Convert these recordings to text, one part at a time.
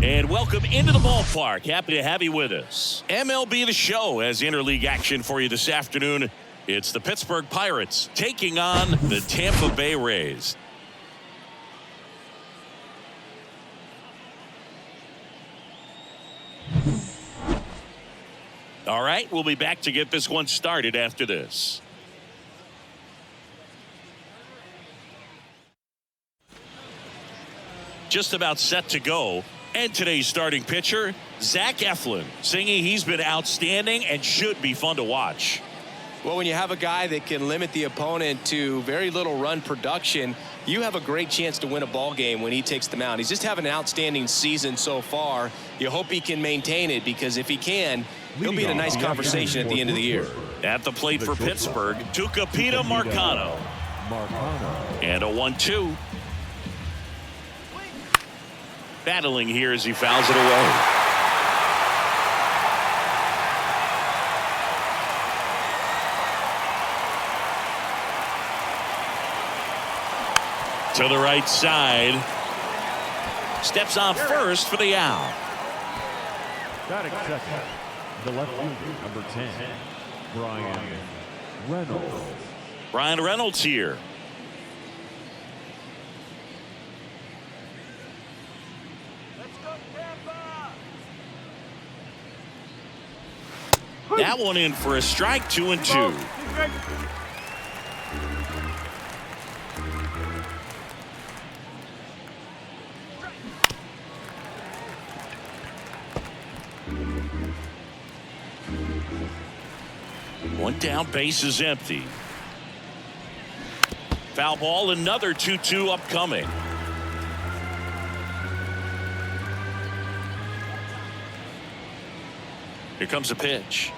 And welcome into the ballpark. Happy to have you with us. MLB The Show has interleague action for you this afternoon. It's the Pittsburgh Pirates taking on the Tampa Bay Rays. All right, we'll be back to get this one started after this. Just about set to go. And today's starting pitcher, Zach Eflin, singing he's been outstanding and should be fun to watch. Well, when you have a guy that can limit the opponent to very little run production, you have a great chance to win a ball game when he takes the mound. He's just having an outstanding season so far. You hope he can maintain it, because if he can, he'll be in a nice conversation at the end of the year. At the plate for Pittsburgh, Tucupita Marcano. And a 1-2. Battling here as he fouls it away. To the right side. Steps on first for the out. Batting second, the left fielder, number 10, Brian Reynolds. Brian Reynolds here. That one in for a strike, 2-2. One down, base is empty. Foul ball, another 2-2 upcoming. Here comes a pitch.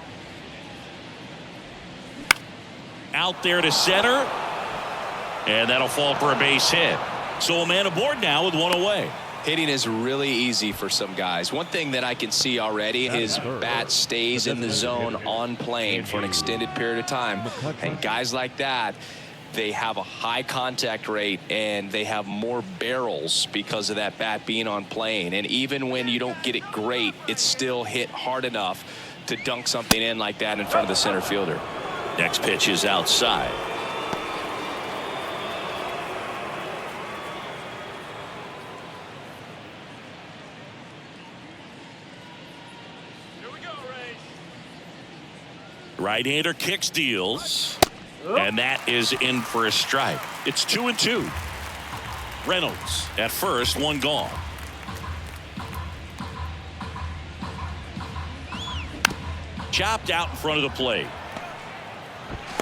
Out there to center. And that'll fall for a base hit. So a man aboard now with one away. Hitting is really easy for some guys. One thing that I can see already, his bat stays in the zone on plane for an extended period of time. And guys like that, they have a high contact rate and they have more barrels because of that bat being on plane. And even when you don't get it great, it's still hit hard enough to dunk something in like that in front of the center fielder. Next pitch is outside. Here we go, Ray. Right-hander kicks, deals. And that is in for a strike. It's 2-2. Reynolds at first, one gone. Chopped out in front of the plate.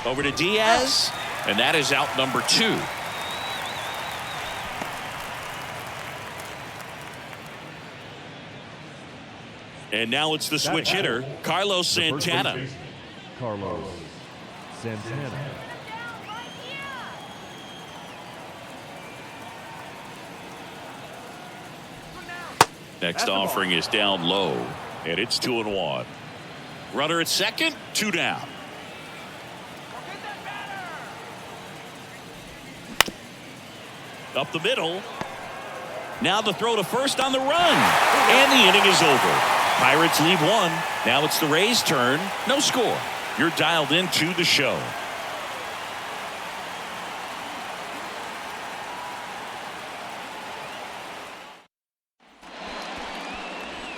Over to Diaz, and that is out number 2. And now it's the switch hitter, Carlos Santana. Carlos Santana. Next offering is down low, and it's 2-1. Runner at second, 2 down. Up the middle. Now the throw to first on the run. And the inning is over. Pirates lead 1. Now it's the Rays' turn. No score. You're dialed into the show.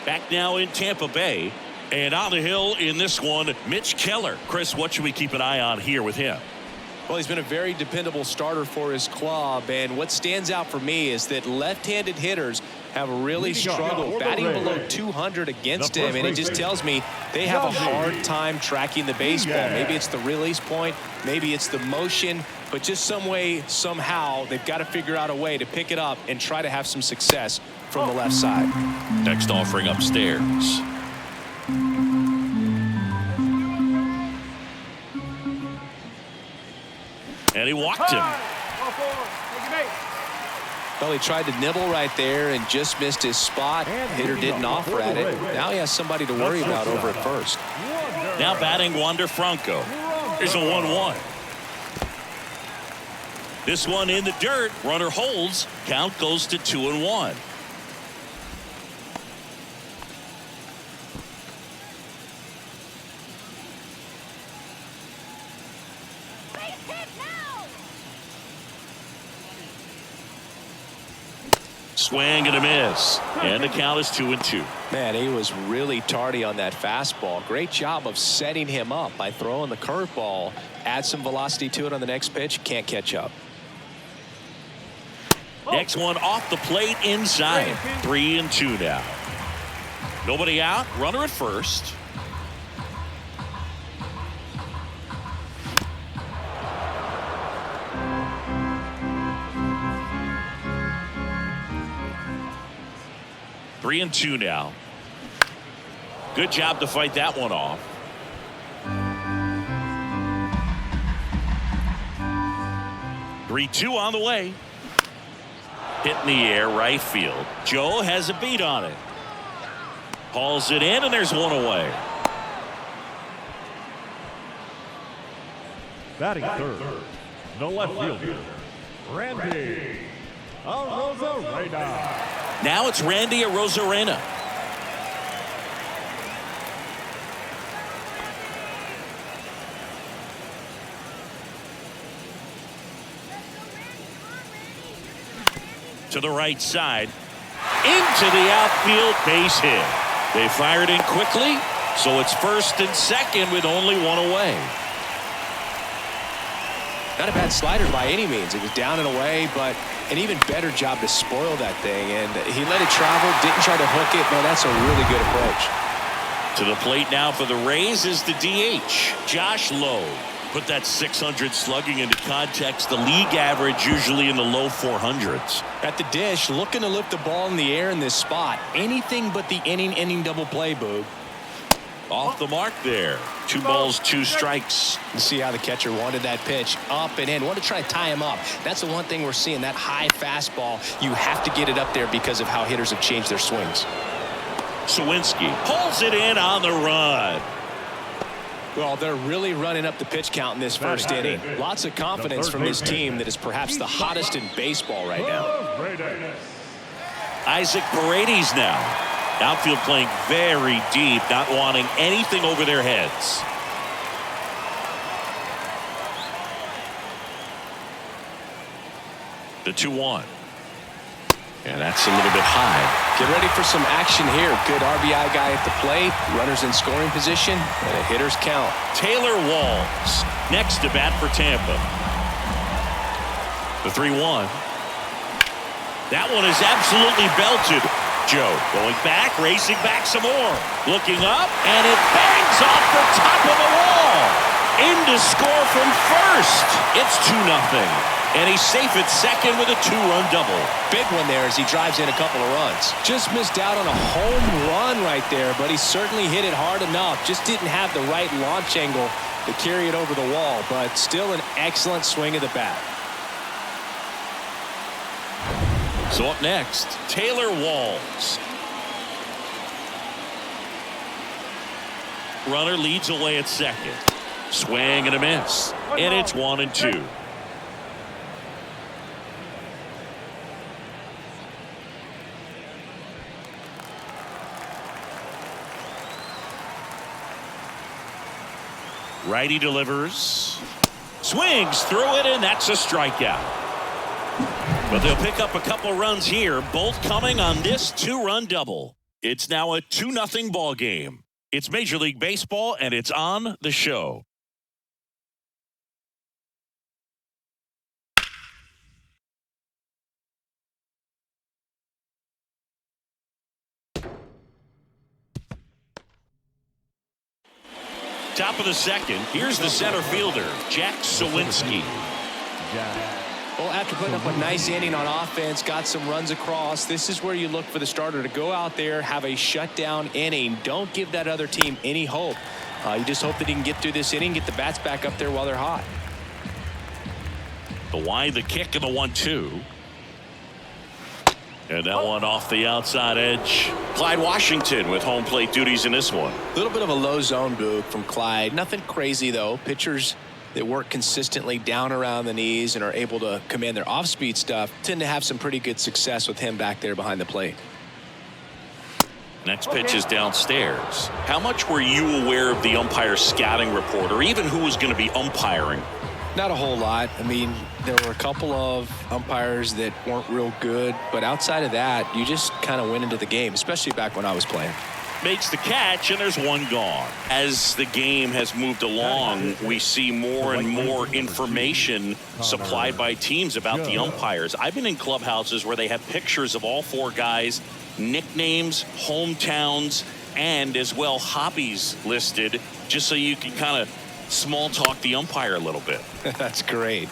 Back now in Tampa Bay. And on the hill in this one, Mitch Keller. Chris, what should we keep an eye on here with him? Well, he's been a very dependable starter for his club, and what stands out for me is that left-handed hitters have really struggled batting below 200 against him, and it just tells me they have a hard time tracking the baseball. Maybe it's the release point, maybe it's the motion, but just some way, somehow, they've got to figure out a way to pick it up and try to have some success from the left side. Next offering upstairs. And he walked him. Well, he tried to nibble right there and just missed his spot. Hitter didn't offer at it. Now he has somebody to worry about over at first. Now batting Wander Franco. Here's a 1-1. This one in the dirt. Runner holds. Count goes to 2-1. Swing and a miss. And the count is 2-2. Man, he was really tardy on that fastball. Great job of setting him up by throwing the curveball. Add some velocity to it on the next pitch. Can't catch up. Next one off the plate inside. 3-2 now. Nobody out. Runner at first. Three and two now. Good job to fight that one off. Three-two on the way. Hit in the air, right field. Joe has a beat on it. Hauls it in, and there's one away. Batting third, the left fielder, Randy Arozarena. Now it's Randy Arozarena. To the right side. Into the outfield, base hit. They fired in quickly, so it's first and second with only one away. Not a bad slider by any means. It was down and away, but an even better job to spoil that thing. And he let it travel, didn't try to hook it. Man, that's a really good approach. To the plate now for the Rays is the DH, Josh Lowe. Put that 600 slugging into context. The league average usually in the low 400s. At the dish, looking to lift the ball in the air in this spot. Anything but the inning double play, Boog. Off the mark there. 2 balls, 2 strikes. You see how the catcher wanted that pitch up and in. Wanted to try to tie him up. That's the one thing we're seeing, that high fastball. You have to get it up there because of how hitters have changed their swings. Sawinski pulls it in on the run. Well, they're really running up the pitch count in this first inning. Lots of confidence from this team that is perhaps the hottest in baseball right now. Isaac Paredes now. Outfield playing very deep, not wanting anything over their heads. The 2-1. And that's a little bit high. Get ready for some action here. Good RBI guy at the plate. Runners in scoring position. And a hitter's count. Taylor Walls next to bat for Tampa. The 3-1. That one is absolutely belted. Joe going back, racing back some more. Looking up, and it bangs off the top of the wall. In to score from first. It's 2-0. And he's safe at second with a 2-run double. Big one there as he drives in a couple of runs. Just missed out on a home run right there, but he certainly hit it hard enough. Just didn't have the right launch angle to carry it over the wall, but still an excellent swing of the bat. So up next, Taylor Walls. Runner leads away at second. Swing and a miss. And it's 1-2. Righty delivers. Swings through it, and that's a strikeout. But they'll pick up a couple runs here, both coming on this 2-run double. It's now a 2-0 ball game. It's Major League Baseball, and it's on the show. Top of the second, here's the center fielder, Jack Sawinski. Well, after putting up a nice inning on offense, got some runs across, this is where you look for the starter to go out there, have a shutdown inning. Don't give that other team any hope. You just hope that he can get through this inning, get the bats back up there while they're hot. The wide, the kick, and the 1-2. And that one off the outside edge. Clyde Washington with home plate duties in this one. A little bit of a low zone boot from Clyde. Nothing crazy, though. Pitchers that work consistently down around the knees and are able to command their off-speed stuff tend to have some pretty good success with him back there behind the plate. Next pitch is downstairs. How much were you aware of the umpire scouting report, or even who was going to be umpiring? Not a whole lot. I mean, there were a couple of umpires that weren't real good, but outside of that, you just kind of went into the game, especially back when I was playing. Makes the catch, and there's one gone. As the game has moved along, we see more and more information supplied by teams about the umpires. I've been in clubhouses where they have pictures of all four guys, nicknames, hometowns, and as well hobbies listed, just so you can kind of small talk the umpire a little bit. That's great.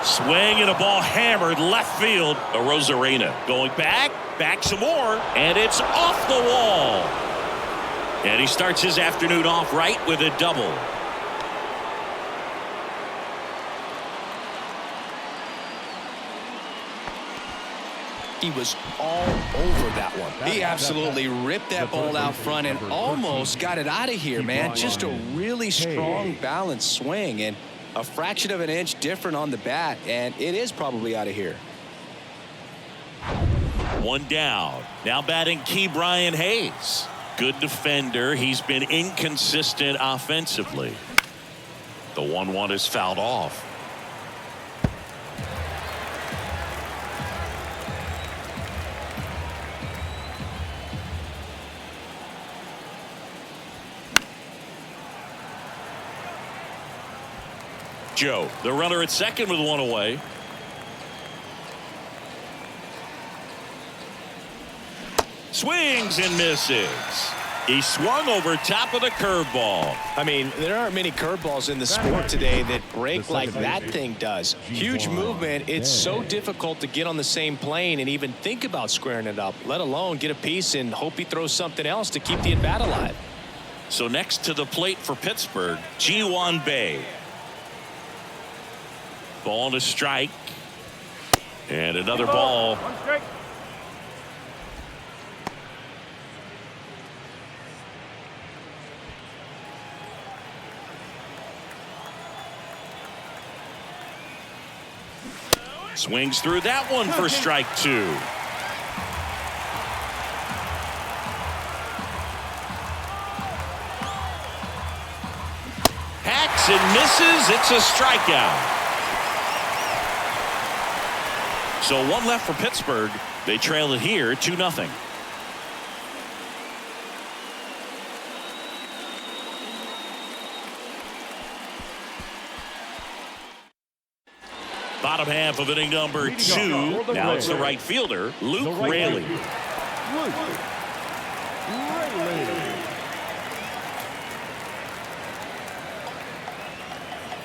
Swing and a ball hammered left field. Rosarena going back some more, and it's off the wall. And he starts his afternoon off right with a double. He was all over that one. He absolutely ripped that ball out front and almost got it out of here, man. Just a really strong, balanced swing, and a fraction of an inch different on the bat, and it is probably out of here. One down. Now batting Key Brian Hayes. Good defender. He's been inconsistent offensively. The 1-1 is fouled off. Joe, the runner at second with one away. Swings and misses. He swung over top of the curveball. I mean, there aren't many curveballs in the sport today that break like that thing does. Huge movement. It's so difficult to get on the same plane and even think about squaring it up, let alone get a piece and hope he throws something else to keep the at bat alive. So next to the plate for Pittsburgh, Ji-Hwan Bae. Ball to strike. And another ball. Swings through that one for strike two. Hacks and misses. It's a strikeout. So one left for Pittsburgh. They trail it here 2-0. Bottom half of inning number 2. Now it's the right fielder, Luke Raley.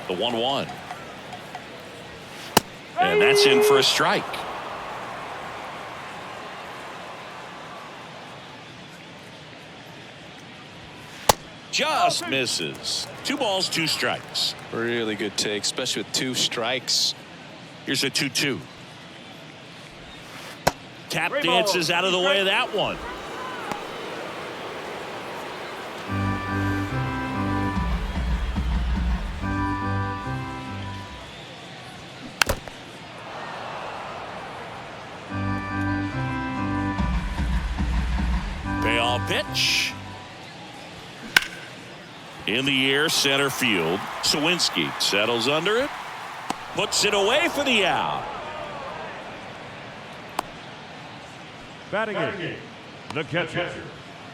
The 1-1. And that's in for a strike. Just misses. 2 balls, 2 strikes. Really good take, especially with 2 strikes. Here's a 2-2. Tap dances out of the way of that one. Payoff pitch. In the air, center field. Sawinski settles under it. Puts it away for the out. Batting in, the catcher,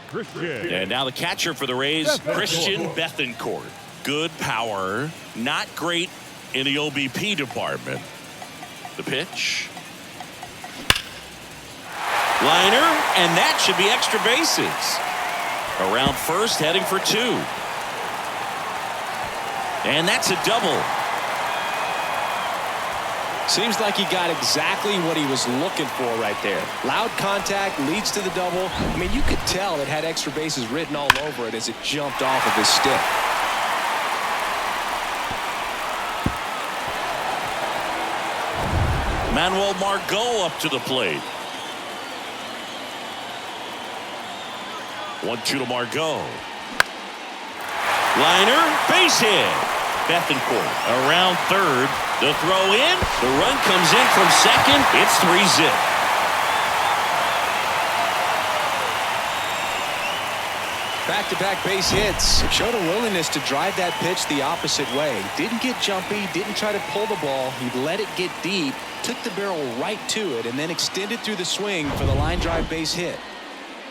Christian. And now the catcher for the Rays, Christian Bethancourt. Good power, not great in the OBP department. The pitch. Liner, and that should be extra bases. Around first, heading for 2. And that's a double. Seems like he got exactly what he was looking for right there. Loud contact leads to the double. I mean, you could tell it had extra bases written all over it as it jumped off of his stick. Manuel Margot up to the plate. 1-2 to Margot. Liner, base hit. Bethancourt around third. The throw in. The run comes in from second. It's 3-zip. back-to-back base hits. Showed a willingness to drive that pitch the opposite way. Didn't get jumpy, didn't try to pull the ball. He let it get deep, took the barrel right to it, and then extended through the swing for the line drive base hit.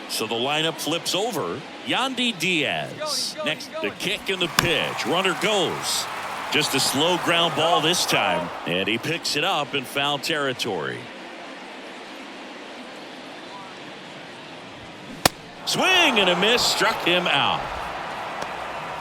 So the lineup flips over. Yandy Diaz. Next, the kick and the pitch. Runner goes. Just a slow ground ball this time, and he picks it up in foul territory. Swing and a miss, struck him out.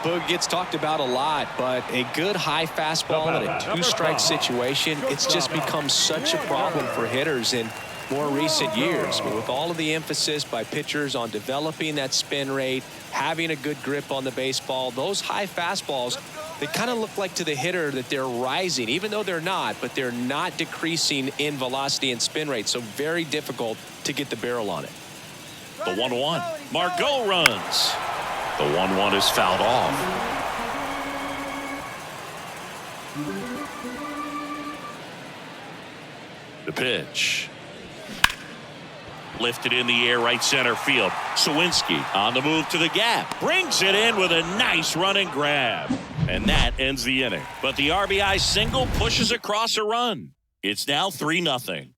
Boog gets talked about a lot, but a good high fastball in a two-strike situation, it's just become such a problem for hitters in more recent years. I mean, with all of the emphasis by pitchers on developing that spin rate, having a good grip on the baseball, those high fastballs, they kind of look like to the hitter that they're rising, even though they're not, but they're not decreasing in velocity and spin rate, so very difficult to get the barrel on it. The 1-1. Margot runs. The 1-1 is fouled off. The pitch. Lifted in the air, right center field. Sawinski on the move to the gap. Brings it in with a nice running grab. And that ends the inning. But the RBI single pushes across a run. It's now 3-0.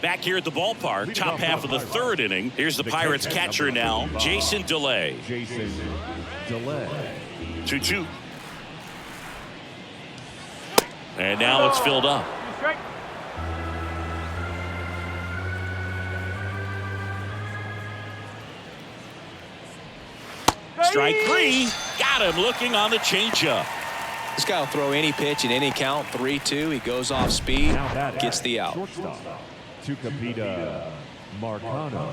Back here at the ballpark, top half of the third inning. Here's the Pirates catcher now, Jason DeLay. 2-2. And now it's filled up. Strike 3. Got him looking on the changeup. This guy will throw any pitch in any count. 3-2. He goes off speed, gets the out. Tucupita Marcano.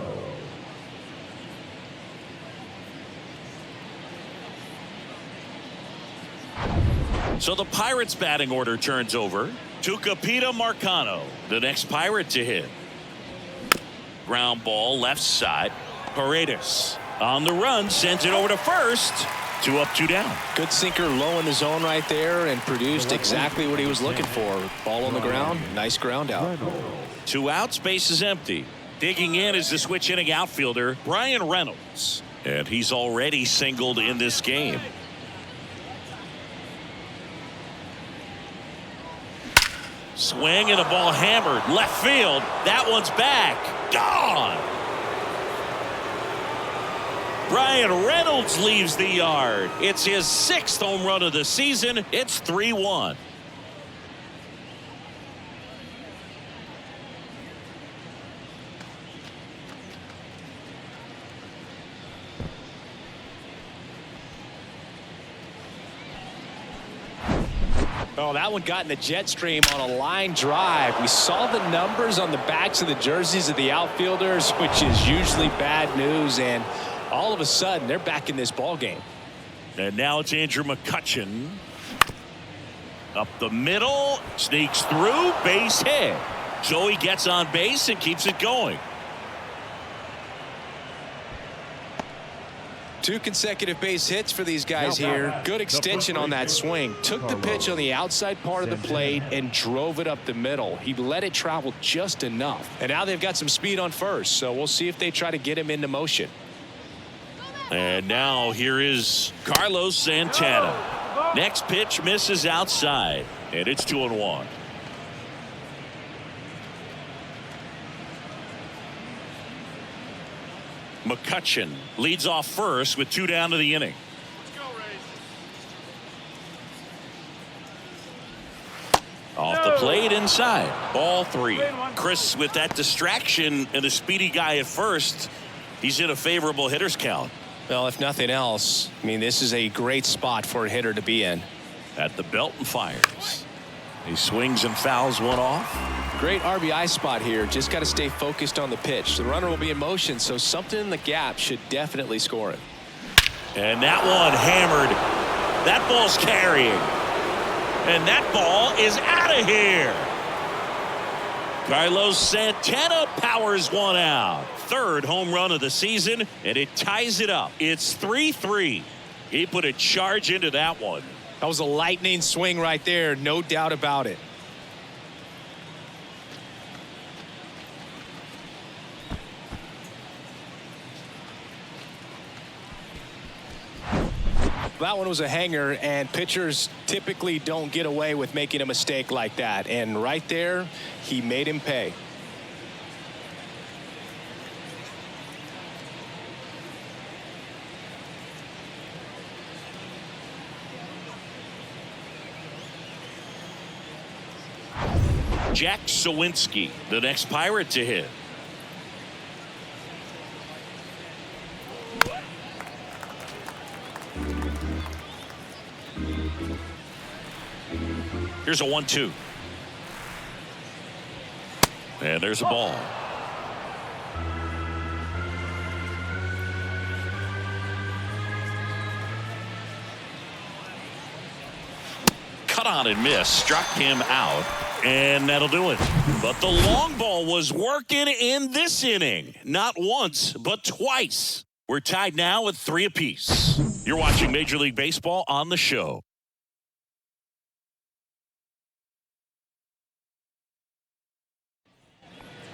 So the Pirates batting order turns over. Tucupita Marcano, the next Pirate to hit. Ground ball left side. Paredes on the run, sends it over to first. 2 up, 2 down. Good sinker low in the zone right there and produced exactly what he was looking for. Ball on the ground, nice ground out. 2 outs, base is empty. Digging in is the switch hitting outfielder Brian Reynolds, and he's already singled in this game. Swing and the ball hammered left field. That one's back. Gone. Brian Reynolds leaves the yard. It's his 6th home run of the season. It's 3-1. Oh, that one got in the jet stream on a line drive. We saw the numbers on the backs of the jerseys of the outfielders, which is usually bad news, and all of a sudden they're back in this ball game. And now it's Andrew McCutchen. Up the middle, sneaks through, base hit. So he gets on base and keeps it going. 2 consecutive base hits for these guys here. Good extension on that swing. Took the pitch on the outside part of the plate and drove it up the middle. He let it travel just enough. And now they've got some speed on first, so we'll see if they try to get him into motion. And now here is Carlos Santana. Next pitch misses outside, and it's 2-1. McCutchen leads off first with 2 down to the inning. Let's go, Rays. Off the plate inside. Ball 3. Chris, with that distraction and a speedy guy at first, he's in a favorable hitter's count. Well, if nothing else, I mean, this is a great spot for a hitter to be in. At the belt and fires. He swings and fouls one off. Great RBI spot here. Just got to stay focused on the pitch. The runner will be in motion, so something in the gap should definitely score it. And that one hammered. That ball's carrying. And that ball is out of here. Carlos Santana powers one out. 3rd home run of the season, and it ties it up. It's 3-3. He put a charge into that one. That was a lightning swing right there, no doubt about it. That one was a hanger, and pitchers typically don't get away with making a mistake like that. And right there, he made him pay. Jack Sawinski, the next Pirate to hit. Here's a 1-2. And there's a ball. Cut on and miss. Struck him out. And that'll do it. But the long ball was working in this inning. Not once, but twice. We're tied now at 3 apiece. You're watching Major League Baseball on the show.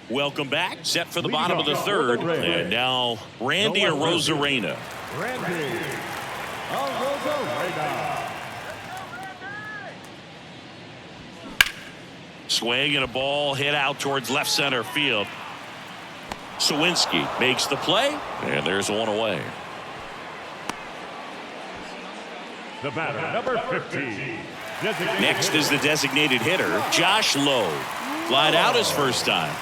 Welcome back. Set for the bottom of the third. And now Randy Arozarena. Randy Arozarena. Swing and a ball hit out towards left center field. Sawinski makes the play, and there's one away. The batter, number 50. Next is the designated hitter, Josh Lowe. Flied out his first time.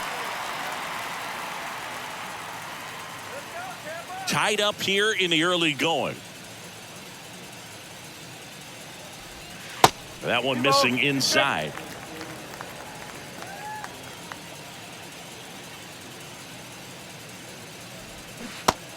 Tied up here in the early going. That one missing inside.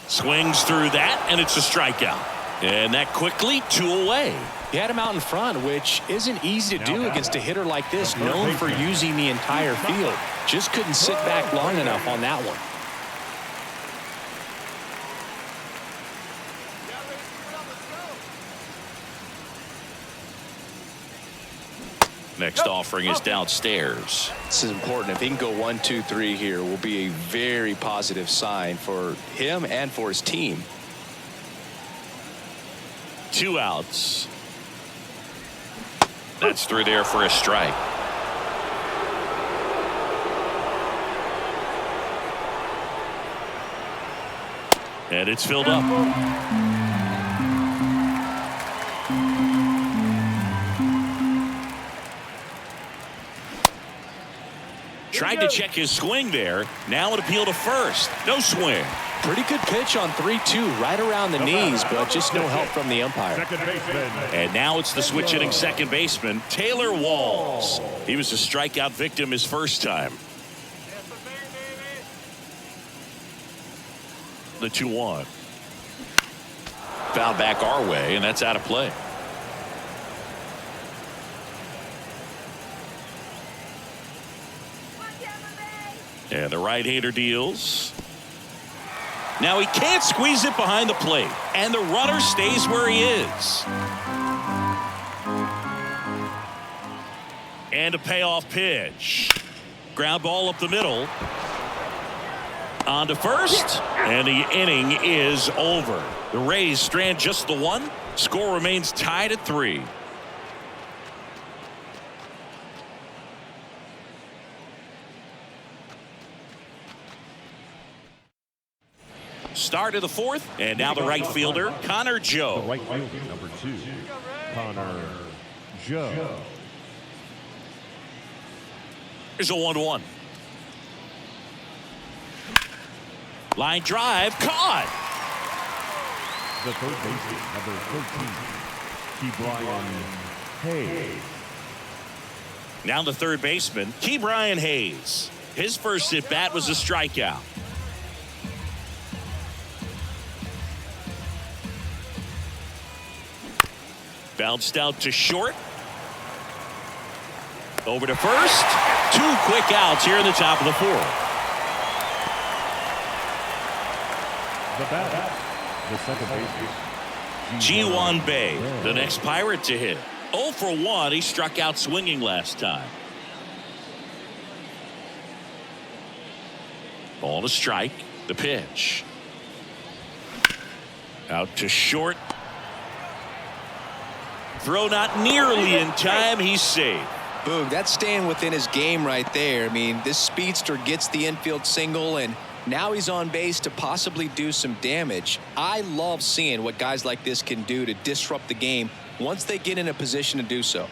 Swings through that, and it's a strikeout. And that quickly 2 away. He had him out in front, which isn't easy to do against a hitter like this, known for using the entire field. Just couldn't sit back long enough on that one. Next offering is downstairs. This is important. If he can go 1, 2, 3 here, will be a very positive sign for him and for his team. 2 outs. That's through there for a strike. And it's filled up. Tried to check his swing there. Now an appeal to first. No swing. Pretty good pitch on 3-2, right around the knees, but just no help from the umpire. And now it's the switch hitting second baseman, Taylor Walls. He was a strikeout victim his first time. The 2-1. Foul back our way, and that's out of play. And the right-hander deals. Now he can't squeeze it behind the plate, and the runner stays where he is. And a payoff pitch. Ground ball up the middle. On to first, and the inning is over. The Rays strand just the 1. Score remains tied at 3. Start of the 4th, and now the right fielder, Connor Joe. The right fielder, number 2, Connor Joe. Here's a 1-1. Line drive, caught. The third baseman, number 13, Ke'Bryan Hayes. Now the third baseman, Ke'Bryan Hayes. His first at bat was a strikeout. Bounced out to short. Over to first. 2 quick outs here in the top of the 4th. The batter, the second baseman, Ji-Hwan Bae, the next Pirate to hit. 0 for 1. He struck out swinging last time. Ball to strike. The pitch. Out to short. Throw not nearly in time. He's safe. Boog, that's staying within his game right there. I mean, this speedster gets the infield single, and now he's on base to possibly do some damage. I love seeing what guys like this can do to disrupt the game once they get in a position to do so.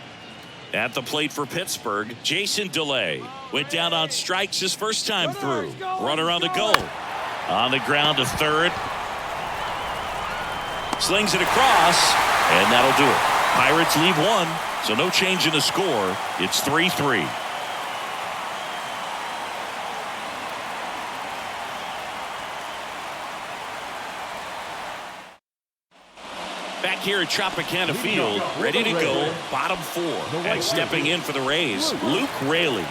At the plate for Pittsburgh, Jason DeLay went down on strikes his first time through. Runner on the go. On the ground to third. Slings it across, and that'll do it. Pirates leave 1, so no change in the score. It's 3-3. Back here at Tropicana Field, ready to go, bottom 4. And stepping in for the Rays, Luke Raley.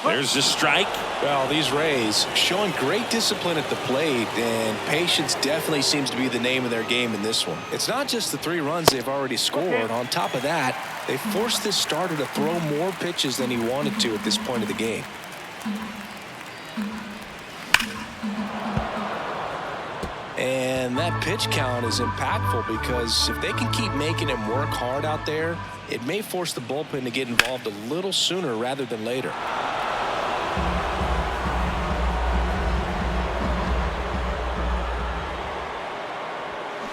There's the strike. Well, these Rays showing great discipline at the plate, and patience definitely seems to be the name of their game in this one. It's not just the 3 runs they've already scored. On top of that, they forced this starter to throw more pitches than he wanted to at this point of the game. And that pitch count is impactful because if they can keep making him work hard out there, it may force the bullpen to get involved a little sooner rather than later.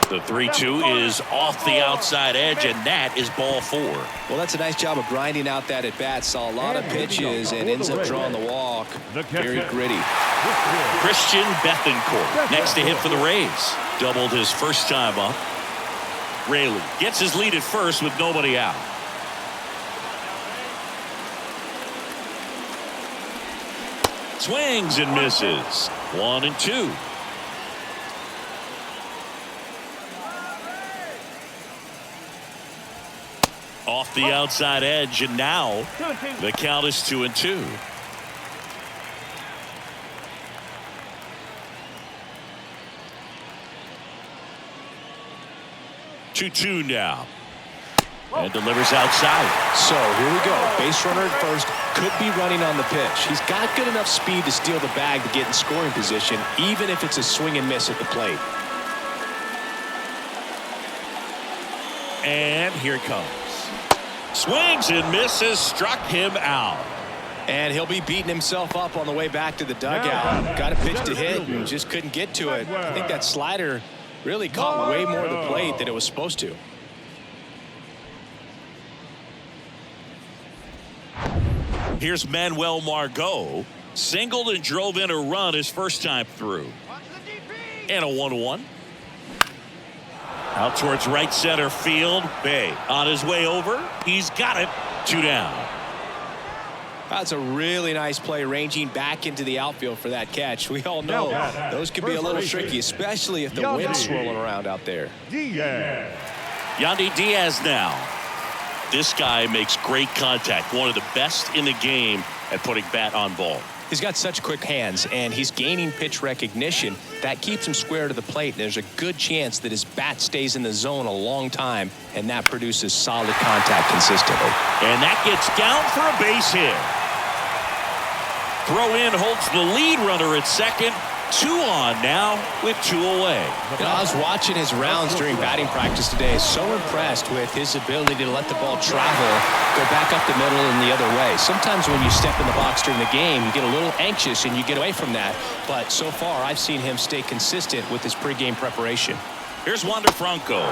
The 3-2 is off the outside edge, and that is ball 4. Well, that's a nice job of grinding out that at-bat. Saw a lot of pitches and ends up drawing the walk. Very gritty. Christian Bethancourt next to hit for the Rays. Doubled his first time up. Raley gets his lead at first with nobody out. Swings and misses. 1-2. Off the outside edge, and now the count is 2-2. Two now. And delivers outside. So here we go. Base runner at first. Could be running on the pitch. He's got good enough speed to steal the bag to get in scoring position, even if it's a swing and miss at the plate. And here it comes. Swings and misses, struck him out. And he'll be beating himself up on the way back to the dugout. Got a pitch to hit and just couldn't get to it. I think that slider really caught way more of the plate than it was supposed to. Here's Manuel Margot. Singled and drove in a run his first time through. And a 1-1. Out towards right center field. Bay on his way over. He's got it. 2 down. That's a really nice play, ranging back into the outfield for that catch. We all know those can be a little tricky, especially if the wind's swirling around out there. Yandy Diaz now. This guy makes great contact. One of the best in the game at putting bat on ball. He's got such quick hands, and he's gaining pitch recognition. That keeps him square to the plate, and there's a good chance that his bat stays in the zone a long time, and that produces solid contact consistently. And that gets down for a base hit. Throw in holds the lead runner at second. 2 on now with 2 away. You know, I was watching his rounds during batting practice today. So impressed with his ability to let the ball travel, go back up the middle and the other way. Sometimes when you step in the box during the game, you get a little anxious and you get away from that. But so far, I've seen him stay consistent with his pregame preparation. Here's Wander Franco.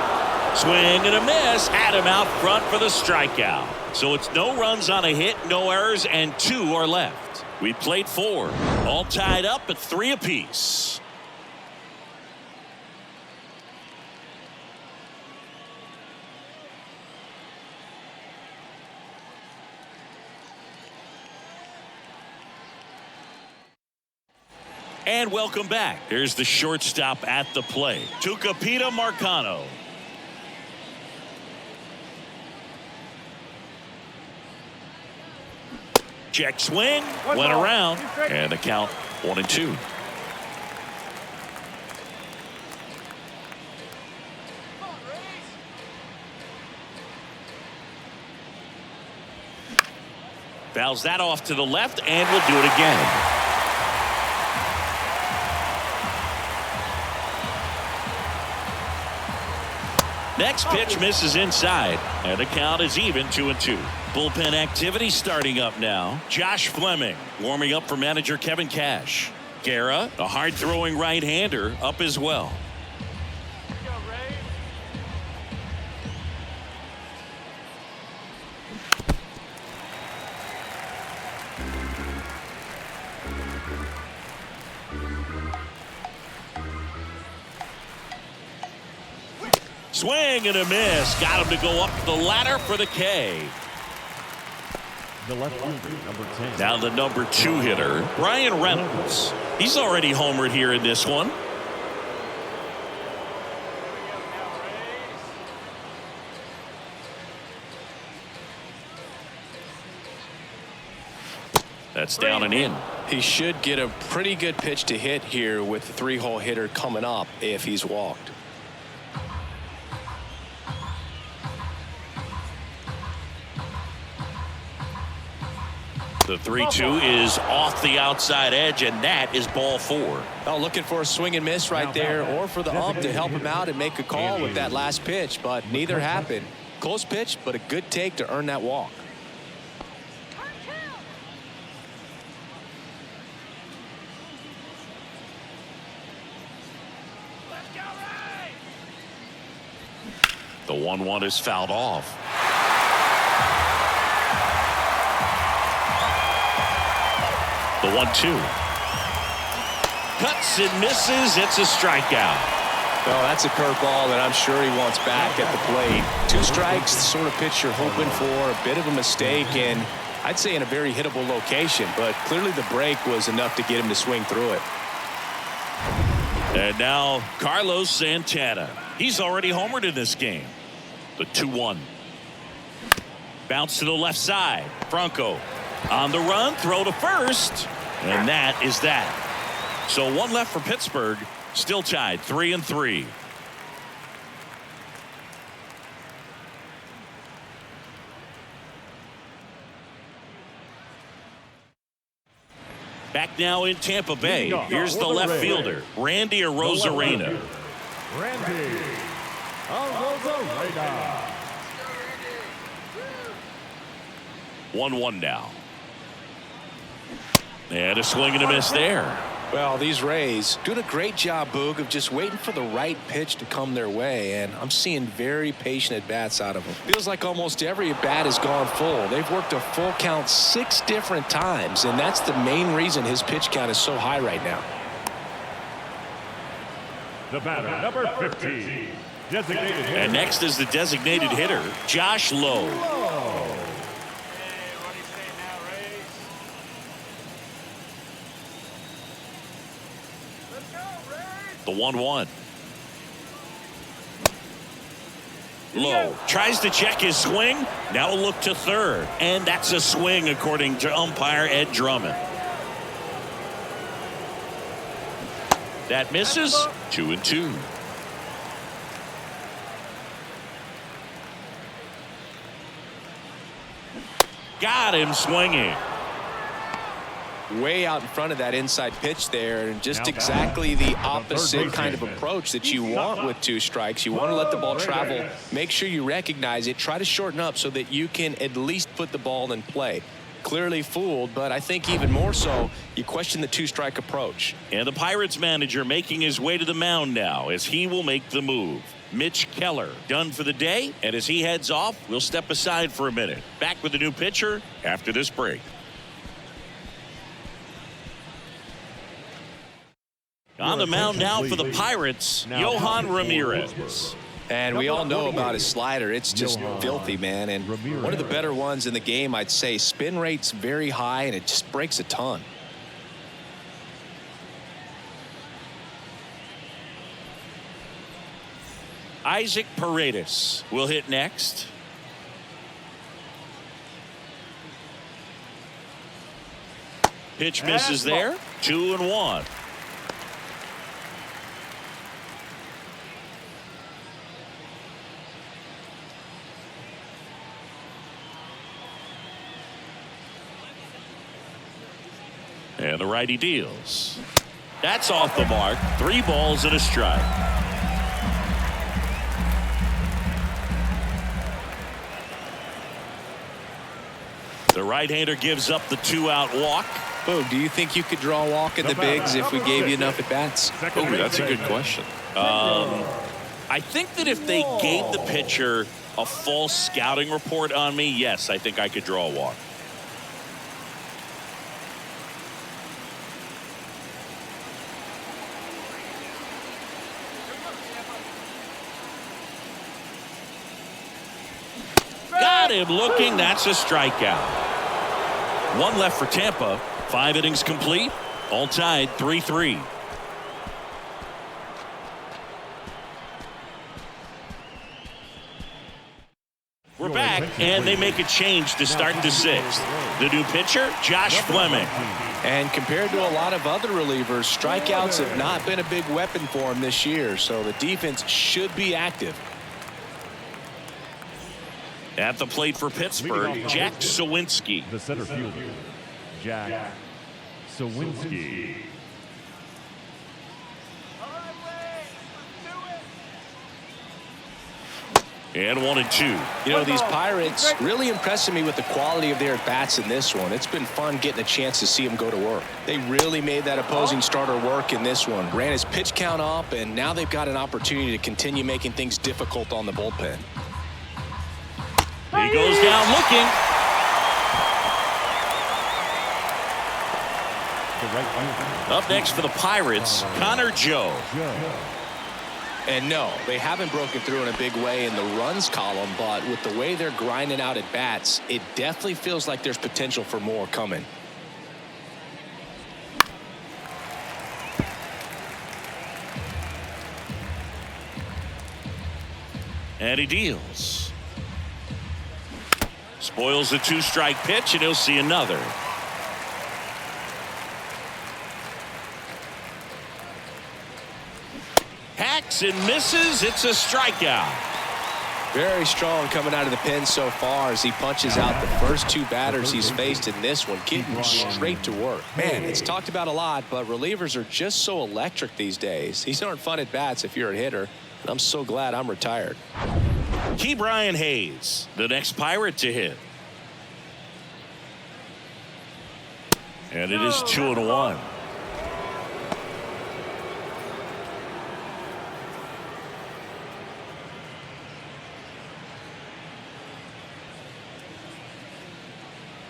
Swing and a miss. Had him out front for the strikeout. So it's no runs on a hit, no errors, and 2 are left. We played 4. All tied up at 3 apiece. And welcome back. Here's the shortstop at the plate, Tucupita Marcano. Check swing, went around, and the count 1-2. Fouls that off to the left and will do it again. Next pitch misses inside, and the count is even 2-2. Bullpen activity starting up now. Josh Fleming warming up for manager Kevin Cash. Guerra, a hard-throwing right-hander, up as well. Swing and a miss. Got him to go up the ladder for the K. The left fielder, number 10. Now the number 2 hitter, Brian Reynolds. He's already homered here in this one. That's down and in. He should get a pretty good pitch to hit here with the 3-hole hitter coming up if he's walked. The 3-2 is off the outside edge, and that is ball 4. Oh, looking for a swing and miss right there, or for the ump to help him out and make a call with that last pitch, but neither happened. Close pitch, but a good take to earn that walk. The 1-1 is fouled off. The 1-2. Cuts and misses. It's a strikeout. Well, that's a curveball that I'm sure he wants back at the plate. 2 strikes, the sort of pitch you're hoping for. A bit of a mistake, and I'd say in a very hittable location, but clearly the break was enough to get him to swing through it. And now Carlos Santana. He's already homered in this game. The 2-1. Bounce to the left side. Franco on the run, throw to first, and that is that. So 1 left for Pittsburgh, still tied 3-3. Back now in Tampa Bay. Here's the left fielder, Randy Arozarena. Randy Arozarena. 1-1 now. And a swing and a miss there. Well, these Rays doing a great job, Boog, of just waiting for the right pitch to come their way, and I'm seeing very patient at-bats out of them. Feels like almost every at-bat has gone full. They've worked a full count 6 different times, and that's the main reason his pitch count is so high right now. The batter, number 15, designated hitter. And next is the designated hitter, Josh Lowe. The 1-1. Lowe tries to check his swing. Now a look to third. And that's a swing according to umpire Ed Drummond. That misses. 2-2. Got him swinging. Way out in front of that inside pitch there, and just exactly the opposite kind of approach that you want with 2 strikes. You want to let the ball travel, make sure you recognize it, try to shorten up so that you can at least put the ball in play. Clearly fooled, but I think even more so, you question the 2-strike approach. And the Pirates manager making his way to the mound now as he will make the move. Mitch Keller done for the day, and as he heads off, we'll step aside for a minute. Back with a new pitcher after this break. On the mound now for the Pirates, Yohan Ramirez. And we all know about his slider. It's just filthy, man. And one of the better ones in the game, I'd say. Spin rate's very high, and it just breaks a ton. Isaac Paredes will hit next. Pitch misses there. 2-1. And the righty deals. That's off the mark. 3 balls and a strike. The right-hander gives up the 2-out walk. Oh, do you think you could draw a walk in the bigs if we gave you enough at-bats? Oh, that's a good question. I think that if they gave the pitcher a full scouting report on me, yes, I think I could draw a walk. Got him looking. That's a strikeout. 1 left for Tampa. 5 innings complete. All tied 3-3. We're back, and they make a change to start the 6th. The new pitcher, Josh Fleming. And compared to a lot of other relievers, strikeouts have not been a big weapon for him this year, so the defense should be active. At the plate for Pittsburgh, Jack Sawinski. The center fielder, Jack Sawinski. And 1-2. You know, these Pirates really impressing me with the quality of their at-bats in this one. It's been fun getting a chance to see them go to work. They really made that opposing starter work in this one. Ran his pitch count up, and now they've got an opportunity to continue making things difficult on the bullpen. He goes down looking. Up next for the Pirates, Connor Joe. And no, they haven't broken through in a big way in the runs column, but with the way they're grinding out at bats, it definitely feels like there's potential for more coming. And he deals. Spoils the 2-strike pitch, and he'll see another. Hacks and misses. It's a strikeout. Very strong coming out of the pen so far as he punches out the first 2 batters he's faced in this one, getting straight to work. Man, it's talked about a lot, but relievers are just so electric these days. These aren't fun at bats if you're a hitter, and I'm so glad I'm retired. Key Brian Hayes, the next Pirate to hit. And it is 2-1.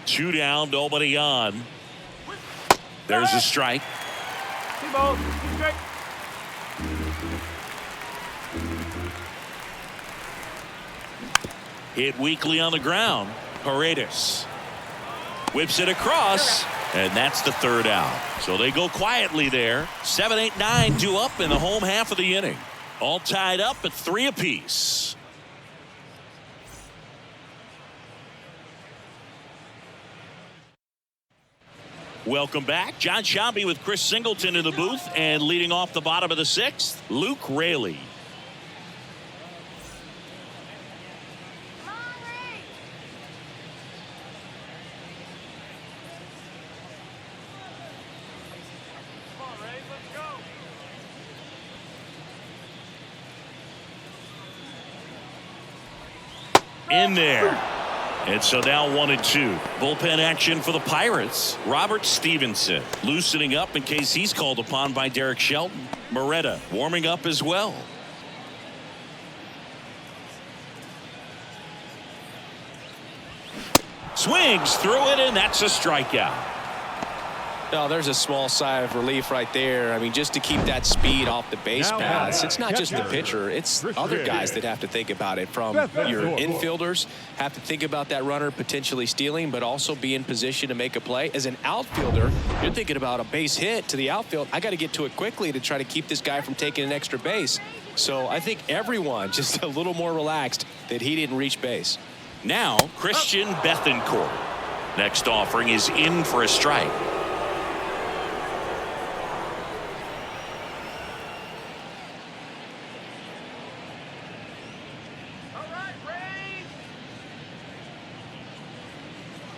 Two down, nobody on. There's a strike. Hit weakly on the ground. Paredes whips it across, and that's the 3rd out. So they go quietly there. 7, 8, 9 due up in the home half of the inning. All tied up at 3 apiece. Welcome back. John Shambi with Chris Singleton in the booth, and leading off the bottom of the 6th, Luke Raley. In there. And so now 1-2. Bullpen action for the Pirates. Robert Stevenson loosening up in case he's called upon by Derek Shelton. Moretta warming up as well. Swings through it, and that's a strikeout. Oh, there's a small sigh of relief right there. I mean, just to keep that speed off the base paths. It's not just the pitcher. It's other guys that have to think about it. From your infielders have to think about that runner potentially stealing, but also be in position to make a play. As an outfielder, you're thinking about a base hit to the outfield. I got to get to it quickly to try to keep this guy from taking an extra base. So I think everyone just a little more relaxed that he didn't reach base. Now Christian Bethancourt. Next offering is in for a strike.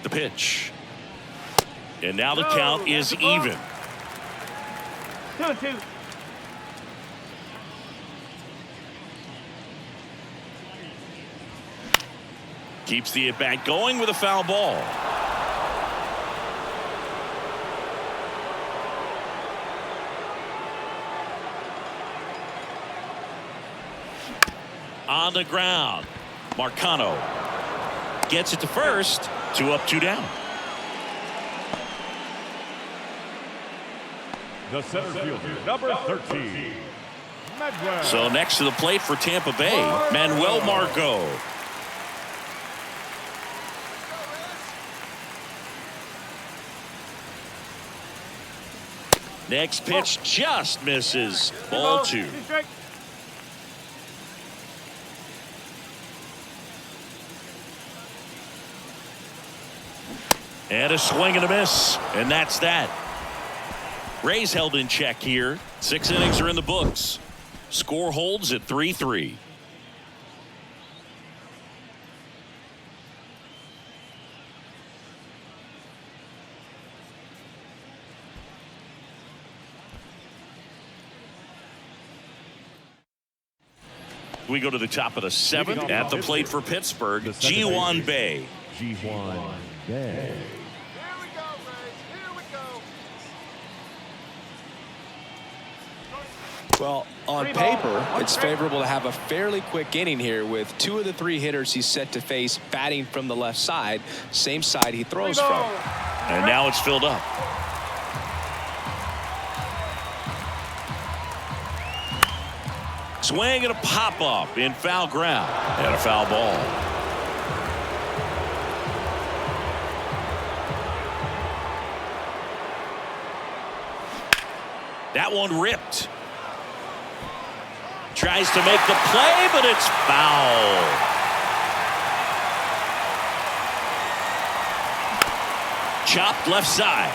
The pitch. And now the count is even. 2-2. Keeps the at-bat going with a foul ball. On the ground. Marcano gets it to first. 2 up, 2 down. The center fielder, number 13. Manuel. So next to the plate for Tampa Bay, Manuel Margot. Next pitch just misses. Ball 2. And a swing and a miss. And that's that. Rays held in check here. 6 innings are in the books. Score holds at 3-3. We go to the top of the 7th. At the plate for Pittsburgh, Ji-hwan Bae. Ji-hwan Bae. Well, on paper, it's favorable to have a fairly quick inning here with 2 of the 3 hitters he's set to face batting from the left side, same side he throws from. And now it's filled up. Swing and a pop-up in foul ground. And a foul ball. That one ripped. Tries to make the play, but it's foul. Chopped left side.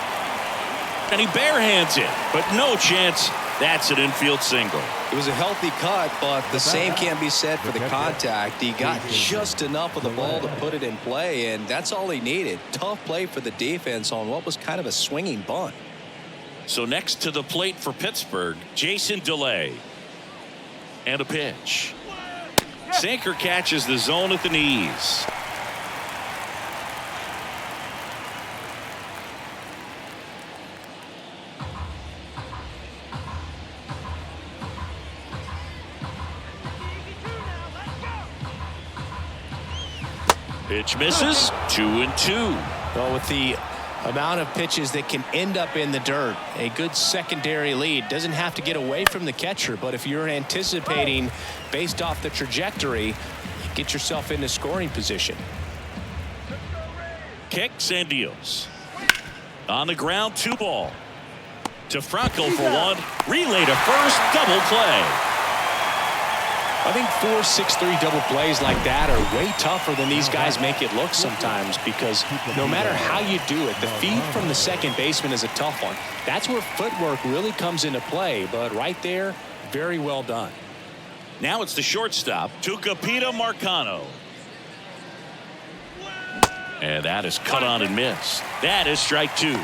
And he barehands it, but no chance. That's an infield single. It was a healthy cut, but the same can't be said for the contact. He got just enough of the ball to put it in play, and that's all he needed. Tough play for the defense on what was kind of a swinging bunt. So next to the plate for Pittsburgh, Jason DeLay. And a pitch. Sinker catches the zone at the knees. Pitch misses. 2-2. Well, with the amount of pitches that can end up in the dirt, a good secondary lead doesn't have to get away from the catcher, but if you're anticipating based off the trajectory, get yourself into scoring position. Kicks and deals. On the ground, 2 ball. To Franco for 1. Relay to first. Double play. I think 4-6-3 double plays like that are way tougher than these guys make it look sometimes, because no matter how you do it, the feed from the second baseman is a tough one. That's where footwork really comes into play, but right there, very well done. Now it's the shortstop, Tucupita Marcano. And that is cut on and missed. That is strike 2.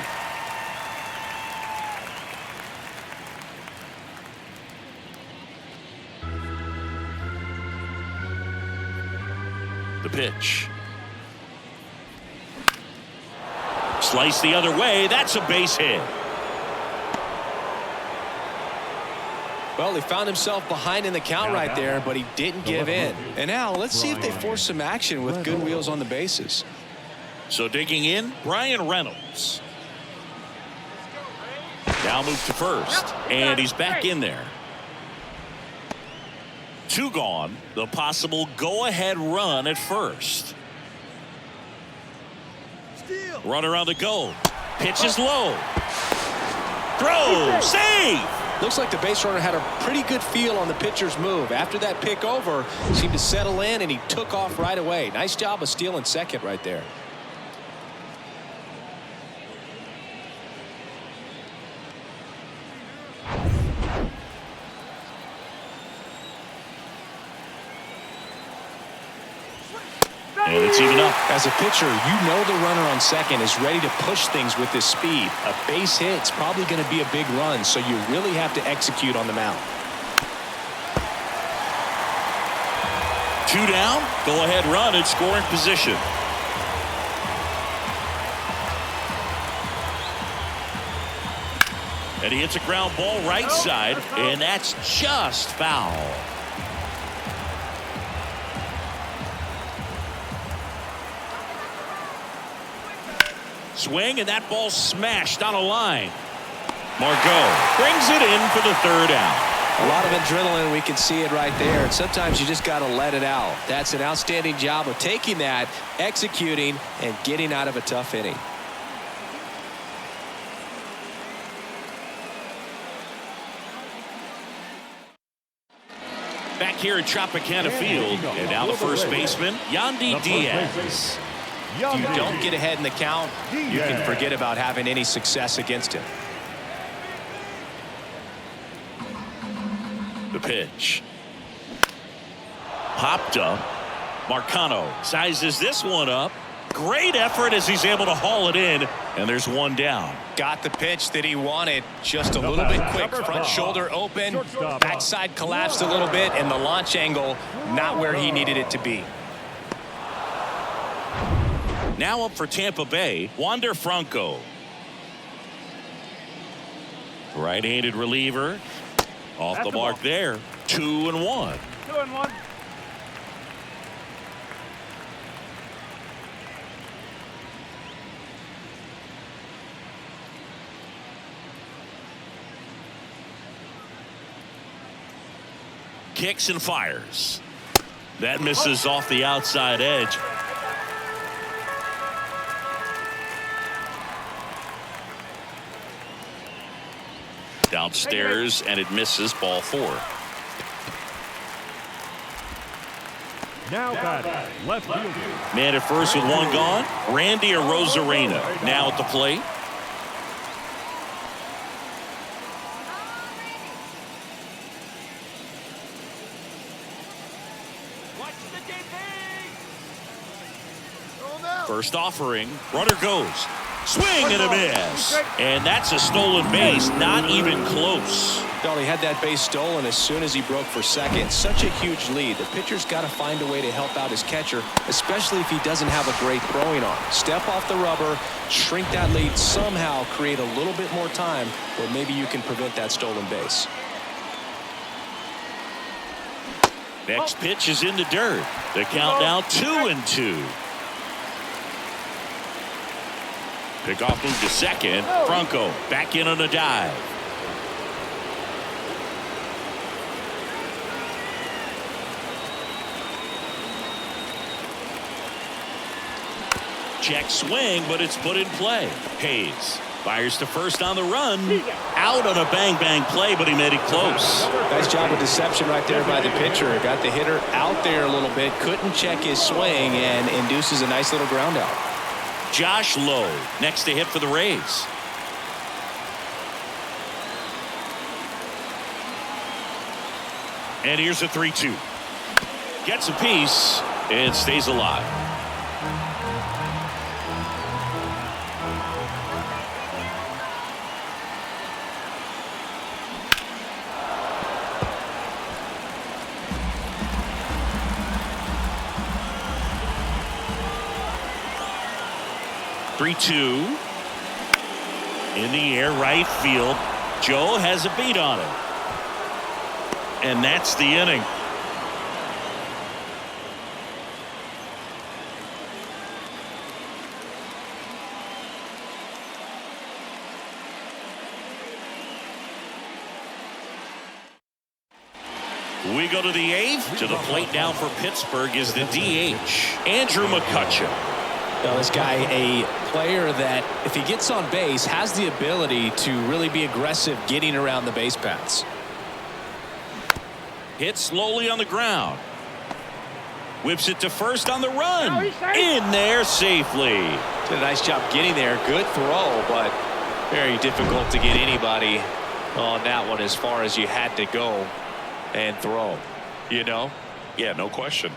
The pitch. Slice the other way. That's a base hit. Well, he found himself behind in the count right there, but he didn't give in. And now let's see if they force some action with good wheels on the bases. So digging in, Brian Reynolds. Now move to first, and he's back in there. 2 gone. The possible go-ahead run at first. Runner on the go. Pitch is low. Throw. Save. Looks like the base runner had a pretty good feel on the pitcher's move. After that pick over, seemed to settle in, and he took off right away. Nice job of stealing second right there. And it's even up. As a pitcher, you know the runner on second is ready to push things with his speed. A base hit's probably going to be a big run, so you really have to execute on the mound. 2 down. Go ahead run in scoring position. And he hits a ground ball right side, and that's just foul. Swing, and that ball smashed on a line. Margot brings it in for the 3rd out. A lot of adrenaline, we can see it right there. And sometimes you just got to let it out. That's an outstanding job of taking that, executing, and getting out of a tough inning. Back here at Tropicana Field, and now the first baseman, Yandy Diaz. If you don't get ahead in the count, you can forget about having any success against him. The pitch. Popped up. Marcano sizes this one up. Great effort as he's able to haul it in, and there's 1 down. Got the pitch that he wanted, just a little bit quick. Front shoulder open, backside collapsed a little bit, and the launch angle not where he needed it to be. Now up for Tampa Bay, Wander Franco. Right-handed reliever. Off the mark there. 2-1. 2-1. Kicks and fires. That misses off the outside edge. Downstairs, and it misses. Ball 4. Now batting, left fielder. Man at first with 1 gone. Randy Arozarena now at the plate. First offering. Runner goes. Swing and a miss. And that's a stolen base. Not even close. Well, he had that base stolen as soon as he broke for second. Such a huge lead. The pitcher's got to find a way to help out his catcher, especially if he doesn't have a great throwing arm. Step off the rubber, shrink that lead, somehow create a little bit more time where maybe you can prevent that stolen base. Next pitch is in the dirt. The count now 2-2. Pickoff move to second. Franco back in on a dive. Check swing, but it's put in play. Hayes fires to first on the run. Out on a bang-bang play, but he made it close. Nice job of deception right there by the pitcher. Got the hitter out there a little bit. Couldn't check his swing and induces a nice little ground out. Josh Lowe next to hit for the Rays. And here's a 3-2. Gets a piece and stays alive. Three-two in the air, right field. Joe has a beat on it, and that's the inning. We go to the 8th. To the plate now for Pittsburgh is the DH, Andrew McCutcheon. Well, this guy, a player that, if he gets on base, has the ability to really be aggressive getting around the base paths. Hit slowly on the ground. Whips it to first on the run. In there safely. Did a nice job getting there. Good throw, but very difficult to get anybody on that one as far as you had to go and throw. You know? Yeah, no question.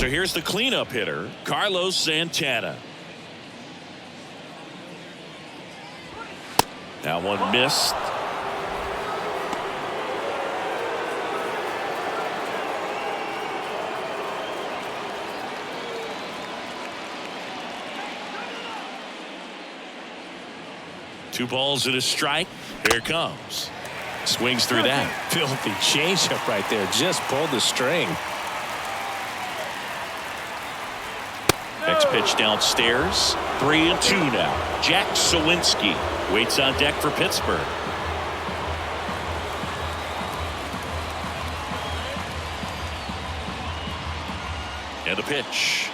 So here's the cleanup hitter, Carlos Santana. That one missed. Two balls and a strike. Here it comes. Swings through that. Filthy changeup right there. Just pulled the string. Next pitch downstairs. 3-2 now. Jack Sawinski waits on deck for Pittsburgh. And a pitch.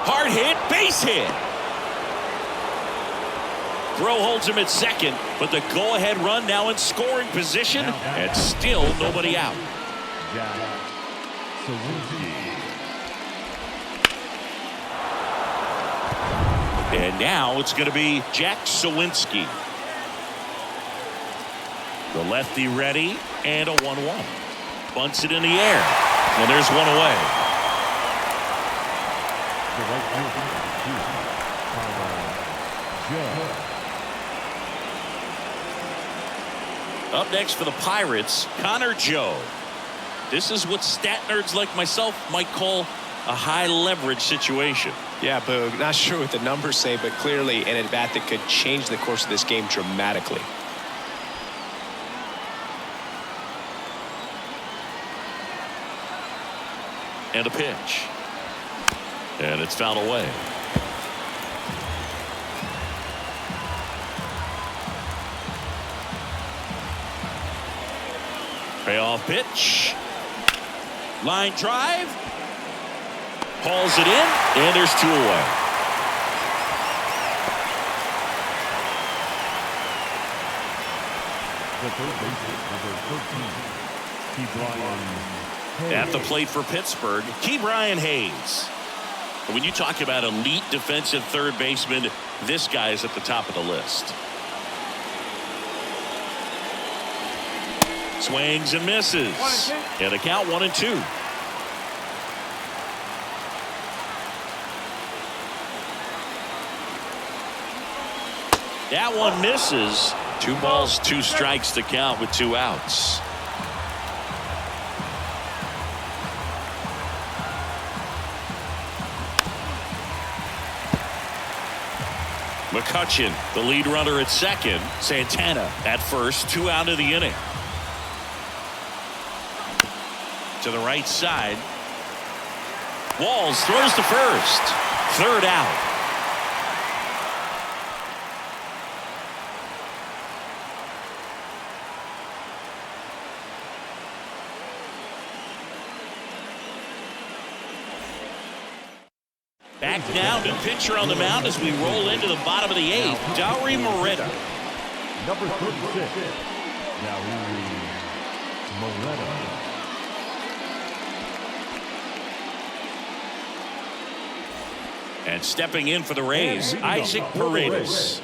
Hard hit, base hit. Throw holds him at second, but the go-ahead run now in scoring position, and still nobody out. And now it's going to be Jack Sawinski. The lefty ready, and a 1-1. Bunts it in the air, and there's one away. Up next for the Pirates, Connor Joe. This is what stat nerds like myself might call a high leverage situation. Yeah, Boog. Not sure what the numbers say, but clearly an at-bat that could change the course of this game dramatically. And a pitch. And it's fouled away. Payoff pitch. Line drive. Hauls it in, and there's two away. The third baseman, number 13, At the plate for Pittsburgh, Ke'Bryan Hayes. When you talk about elite defensive third baseman, this guy is at the top of the list. Swings and misses. And a count 1-2. That one misses. 2 balls, 2 strikes to count with 2 outs. McCutchen, the lead runner at second. Santana at first, 2 out of the inning. To the right side. Walls throws to first. 3rd out. Back now, new pitcher on the mound as we roll into the bottom of the 8th. Dauri Moreta. number 36, Dauri Moreta. And stepping in for the Rays, Isaac Paredes.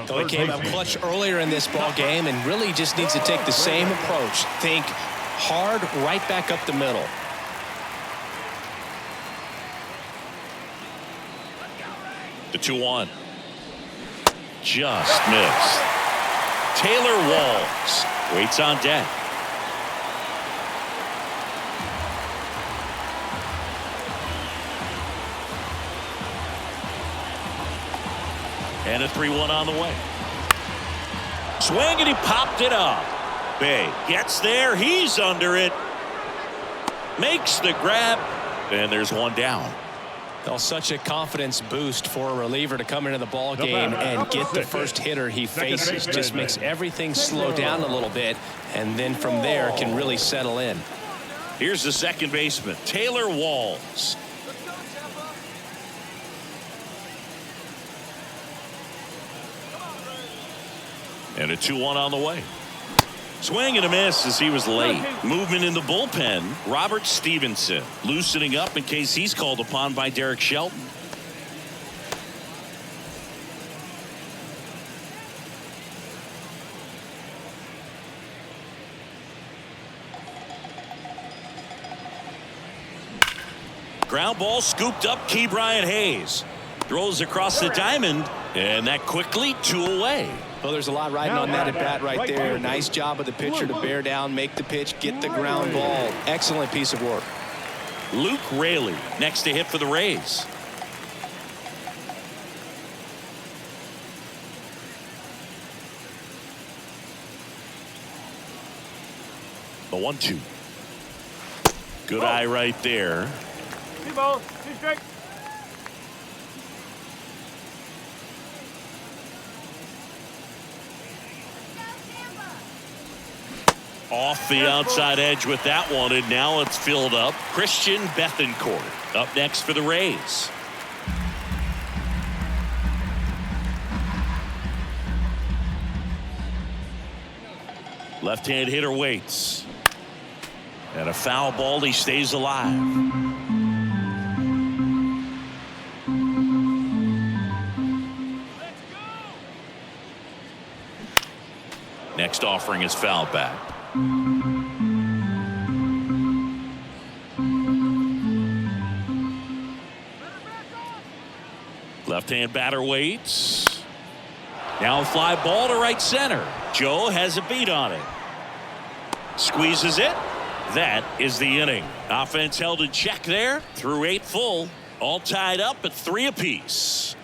So he came up clutch earlier in this ball game and really just needs to take the same approach. Think hard right back up the middle. The 2-1. Just missed. Taylor Walls waits on deck. And a 3-1 on the way. Swing, and he popped it up. Bay gets there. He's under it. Makes the grab. And there's one down. Well, such a confidence boost for a reliever to come into the ball game and get the first hitter he faces. Just makes everything slow down a little bit, and then from there can really settle in. Here's the second baseman, Taylor Walls. And a 2-1 on the way. Swing and a miss as he was late. Movement in the bullpen. Robert Stevenson loosening up in case he's called upon by Derek Shelton. Ground ball scooped up. Key Bryant Hayes throws across the diamond, and that quickly 2 away. Well, there's a lot riding on that at bat right there. Nice job of the pitcher to bear down, make the pitch, get the ground ball. Excellent piece of work. Luke Raley next to hit for the Rays. The 1-2. Good eye right there. 2 balls, 2 strikes. Off the outside edge with that one, and now it's filled up. Christian Bethancourt up next for the Rays. Left-hand hitter waits. And a foul ball, he stays alive. Next offering is foul back. Left-hand batter waits. Now a fly ball to right center. Joe has a beat on it. Squeezes it. That is the inning. Offense held in check there through 8 full. All tied up at 3 apiece.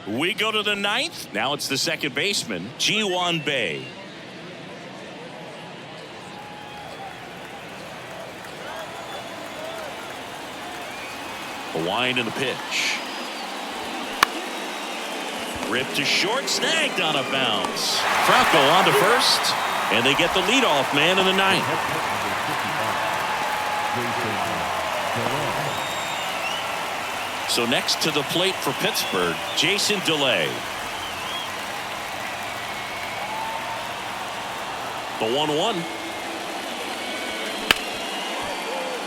We go to the 9th. Now it's the second baseman, Ji-Hwan Bae. The wind and the pitch. Ripped to short, snagged on a bounce. Franco on to first, and they get the leadoff man in the 9th. So next to the plate for Pittsburgh, Jason DeLay. The 1-1.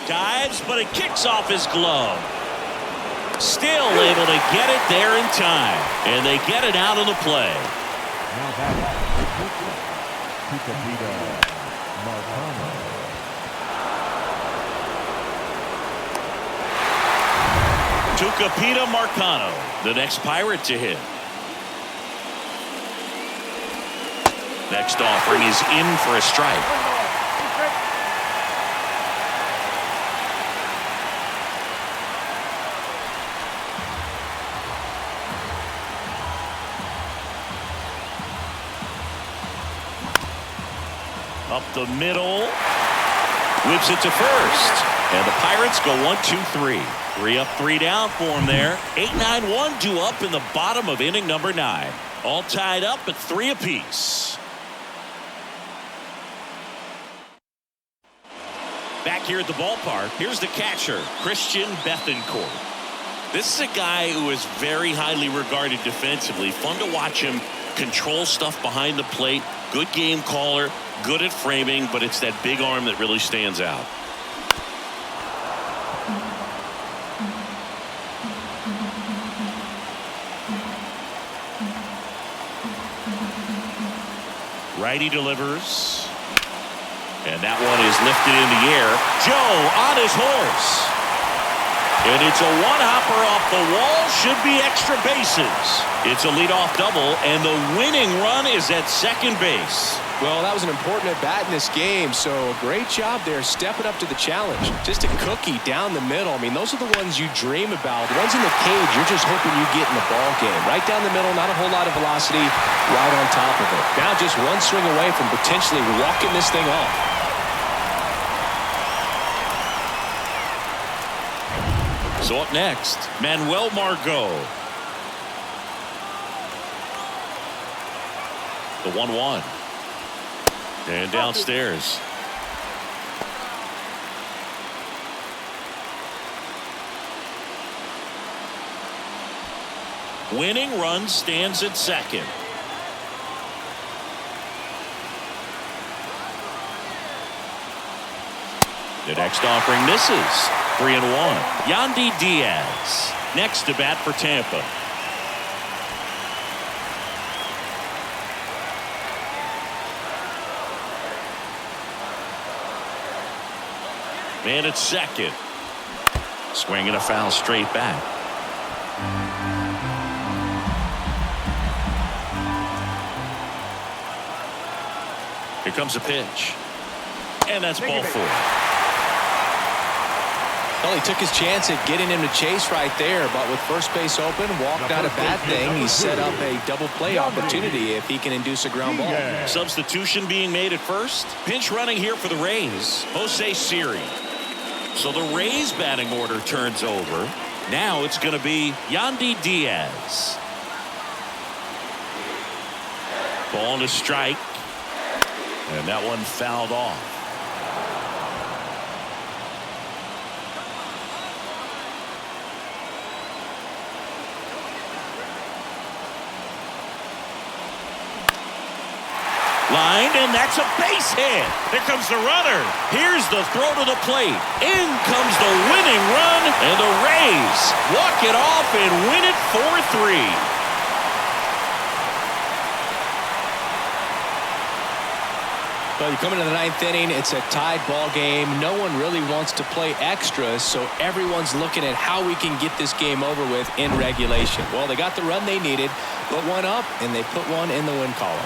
Dives, but it kicks off his glove. Still able to get it there in time. And they get it out of the play. Tucupita Marcano, the next Pirate to hit. Next offering is in for a strike. Up the middle. Whips it to first. And the Pirates go 1-2-3. 3 up, 3 down for him there. 8-9-1 due up in the bottom of inning number 9. All tied up at 3 apiece. Back here at the ballpark, here's the catcher, Christian Bethancourt. This is a guy who is very highly regarded defensively. Fun to watch him control stuff behind the plate. Good game caller, good at framing, but it's that big arm that really stands out. Righty delivers. And that one is lifted in the air. Joe on his horse. And it's a one-hopper off the wall. Should be extra bases. It's a leadoff double, and the winning run is at second base. Well, that was an important at-bat in this game, so great job there stepping up to the challenge. Just a cookie down the middle. I mean, those are the ones you dream about. The ones in the cage, you're just hoping you get in the ball game. Right down the middle, not a whole lot of velocity, right on top of it. Now just one swing away from potentially walking this thing off. So up next, Manuel Margot. The 1-1. And downstairs. Winning run stands at second. The next offering misses. 3-1. Yandy Diaz next to bat for Tampa. Man at second. Swinging a foul straight back. Here comes a pitch. And that's ball four. Well, he took his chance at getting him to chase right there, but with first base open, walk not a bad thing. He set up a double play opportunity if he can induce a ground ball. Substitution being made at first. Pinch running here for the Rays. Jose Siri. So the Rays batting order turns over. Now it's going to be Yandy Diaz. Ball to strike. And that one fouled off. Lined, and that's a base hit. Here comes the runner. Here's the throw to the plate. In comes the winning run, and the Rays walk it off and win it 4-3. Well, you come into the ninth inning, it's a tied ball game. No one really wants to play extra, so everyone's looking at how we can get this game over with in regulation. Well, they got the run they needed, put one up, and they put one in the win column.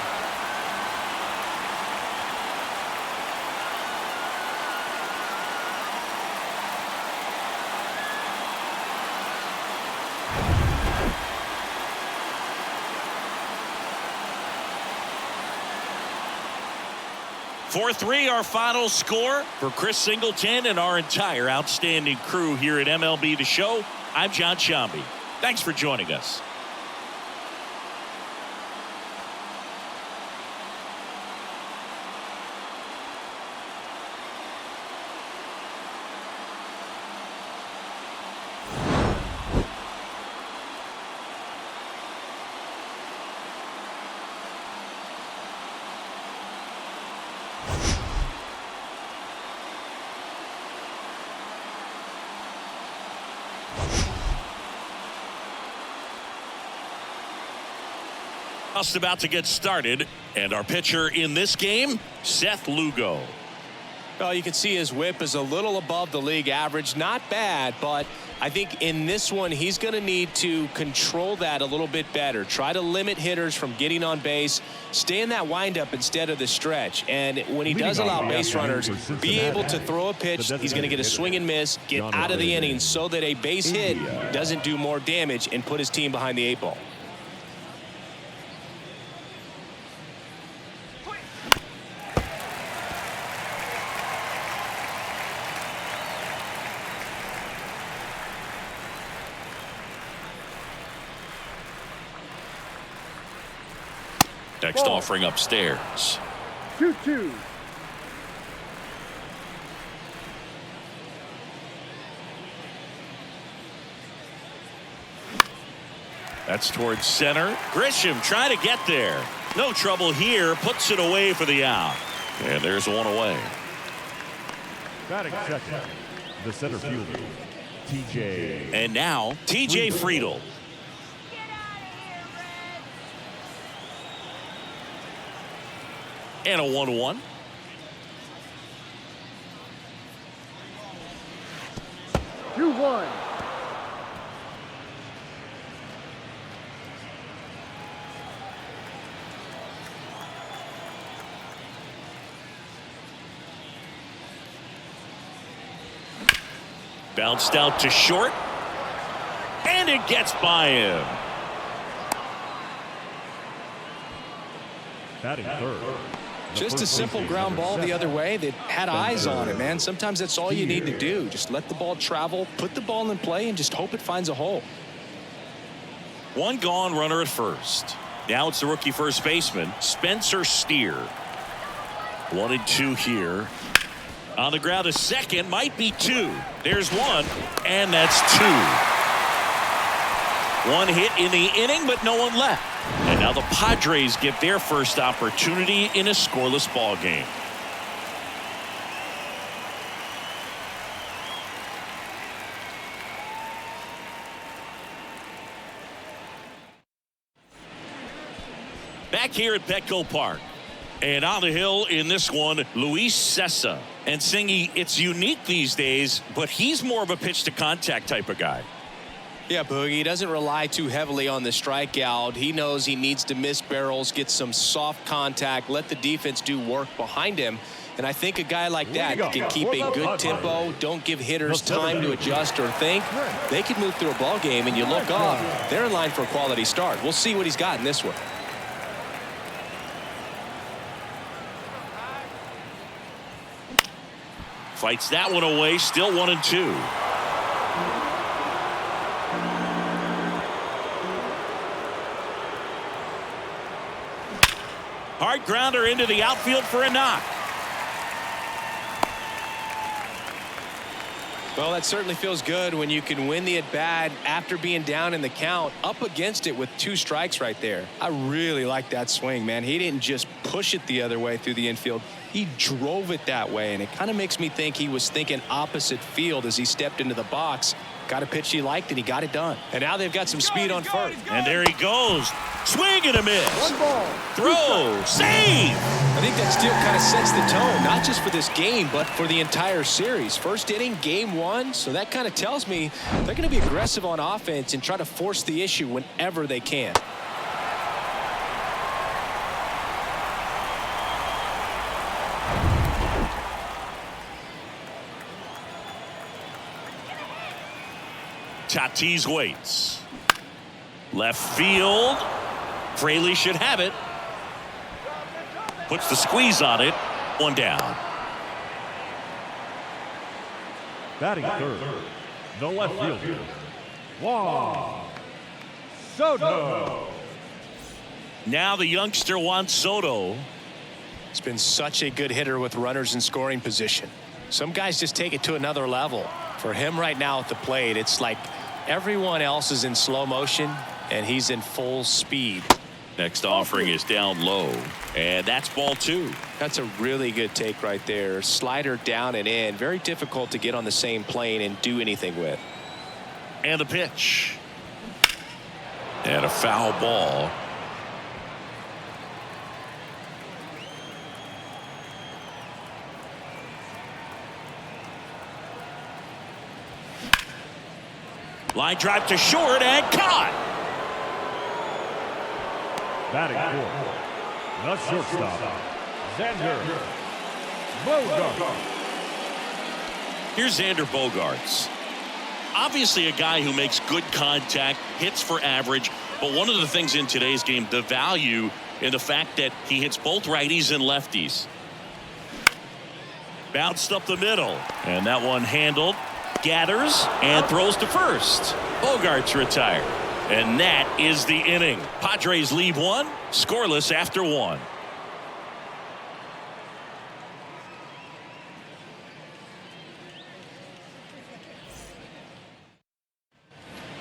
(4-3) our final score. For Chris Singleton and our entire outstanding crew here at MLB The Show, I'm John Shambi. Thanks for joining us. Just about to get started, and our pitcher in this game, Seth Lugo. Well, you can see his whip is a little above the league average. Not bad, but I think in this one he's going to need to control that a little bit better. Try to limit hitters from getting on base. Stay in that windup instead of the stretch. And when he does allow base runners, be able to throw a pitch. He's going to get a swing and miss, get out of the inning so that a base hit doesn't do more damage and put his team behind the 8 ball. Next offering upstairs. 2-2. That's towards center. Grisham trying to get there. No trouble here. Puts it away for the out. And there's one away. Batting second, the center fielder, TJ. And now, TJ Friedel. And a 1-1. Two, 1. Bounced out to short. And it gets by him. Batting third. Just a simple ground ball the other way that had eyes on it, man. Sometimes that's all you need to do. Just let the ball travel, put the ball in play, and just hope it finds a hole. One gone, runner at first. Now it's the rookie first baseman, Spencer Steer. 1-2 here. On the ground, a second, might be 2. There's 1, and that's 2. One hit in the inning, but no one left. And now the Padres get their first opportunity in a scoreless ball game. Back here at Petco Park. And on the hill in this one, Luis Cessa. And Singy, it's unique these days, but he's more of a pitch to contact type of guy. Yeah, Boogie, he doesn't rely too heavily on the strikeout. He knows he needs to miss barrels, get some soft contact, let the defense do work behind him. And I think a guy like that can keep a good tempo, don't give hitters time to adjust or think. They can move through a ball game, and you look up, they're in line for a quality start. We'll see what he's got in this one. Fights that one away, still 1-2. Hard grounder into the outfield for a knock. Well, that certainly feels good when you can win the at-bat after being down in the count, up against it with 2 strikes right there. I really like that swing, man. He didn't just push it the other way through the infield. He drove it that way, and it kind of makes me think he was thinking opposite field as he stepped into the box. Got a pitch he liked, and he got it done. And now they've got some speed on first. And there he goes. Swing and a miss. 1 ball. Throw. Save. I think that still kind of sets the tone, not just for this game, but for the entire series. First inning, game 1, so that kind of tells me they're going to be aggressive on offense and try to force the issue whenever they can. Tatis waits. Left field. Fraley should have it. Puts the squeeze on it. 1 down. Batting third, the left fielder, Juan Soto. Now the youngster Juan Soto. He's been such a good hitter with runners in scoring position. Some guys just take it to another level. For him right now at the plate, it's like everyone else is in slow motion and he's in full speed. Next offering is down low, and that's ball 2. That's a really good take right there. Slider down and in. Very difficult to get on the same plane and do anything with. And the pitch. And a foul ball. Line drive to short and caught. Batting fourth, the shortstop, Xander Bogaerts. Here's Xander Bogaerts. Obviously a guy who makes good contact, hits for average, but one of the things in today's game, the value in the fact that he hits both righties and lefties. Bounced up the middle, and that one handled, gathers, and throws to first. Bogaerts retired. And that is the inning. Padres lead 1, scoreless after 1.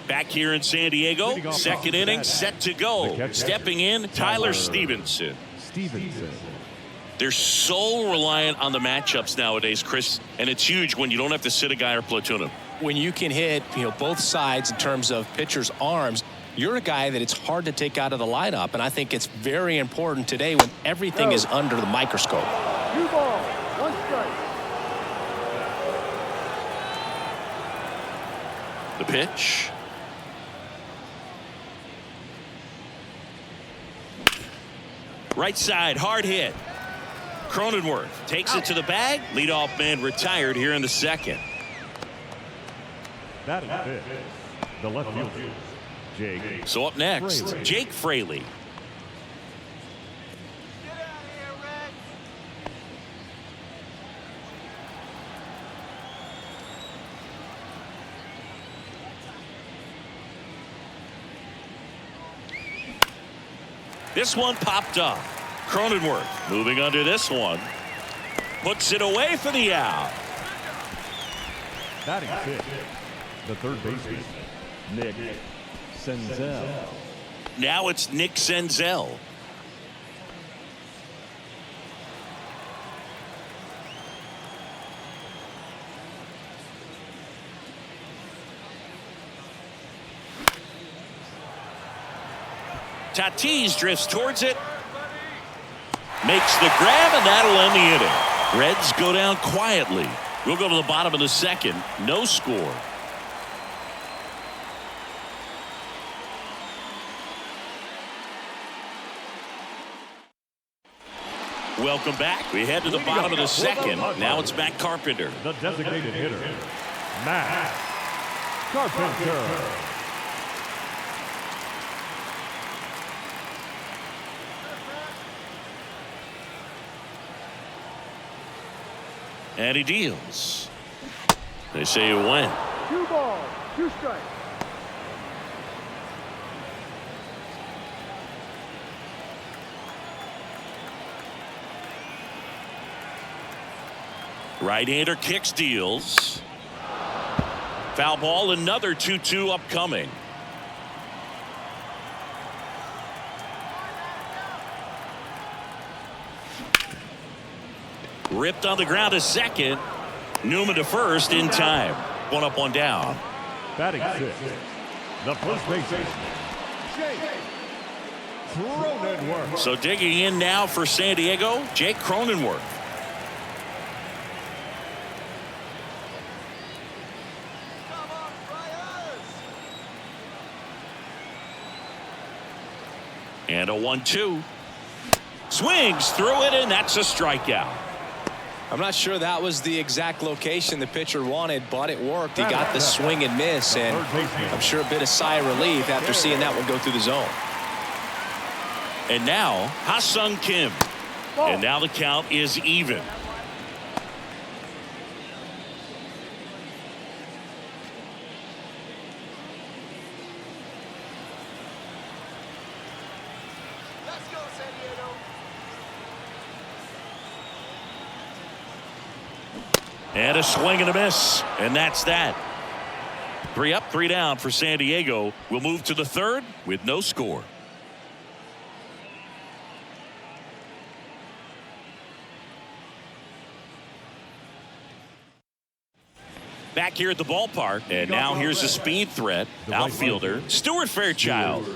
Back here in San Diego, second inning set to go. Stepping in, Tyler Stevenson. They're so reliant on the matchups nowadays, Chris, and it's huge when you don't have to sit a guy or platoon him. When you can hit, both sides in terms of pitchers' arms, you're a guy that it's hard to take out of the lineup, and I think it's very important today when everything is under the microscope. 2 balls, 1 strike. The pitch. Right side, hard hit. Cronenworth takes it to the bag. Leadoff man retired here in the second. Batting fifth, the left fielder, Jake. So up next, Fraley. Jake Fraley. This one popped up. Cronenworth moving under this one. Puts it away for the out. Batting fifth, the third baseman, Nick Senzel. Now it's Nick Senzel. Tatis drifts towards it. Makes the grab, and that'll end the inning. Reds go down quietly. We'll go to the bottom of the second. No score. Welcome back. We head to the bottom of the second. Now it's Matt Carpenter. The designated hitter, Matt Carpenter. And he deals. They say you win. 2 balls, 2 strikes. Right-hander kicks, deals. Foul ball, another 2-2 upcoming. Ripped on the ground to second. Newman to first in time. 1 up, 1 down. Batting 6, the first baseman, Jake Cronenworth. So digging in now for San Diego, Jake Cronenworth. And a 1-2. Swings through it, and that's a strikeout. I'm not sure that was the exact location the pitcher wanted, but it worked. He got the swing and miss, and I'm sure a bit of sigh of relief after seeing that one go through the zone. And now Ha-Sung Kim. And now the count is even. And a swing and a miss. And that's that. 3 up, 3 down for San Diego. We'll move to the third with no score. Back here at the ballpark. And now here's a speed threat. Outfielder Stuart Fairchild.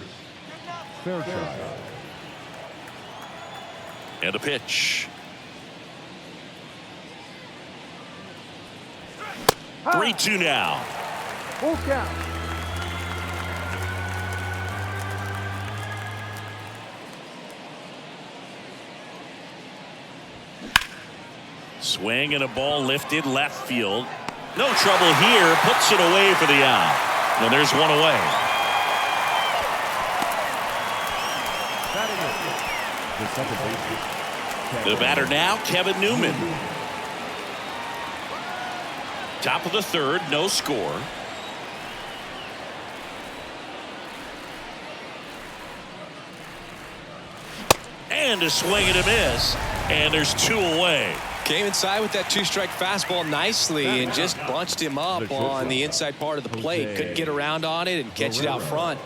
And a pitch. 3-2 now. Full count. Swing and a ball lifted left field. No trouble here. Puts it away for the out. And there's one away. The second baseman, The batter now, Kevin Newman. Top of the third, no score. And a swing and a miss. And there's 2 away. Came inside with that 2-strike fastball nicely and just bunched him up on the inside part of the plate. Couldn't get around on it and catch it out front.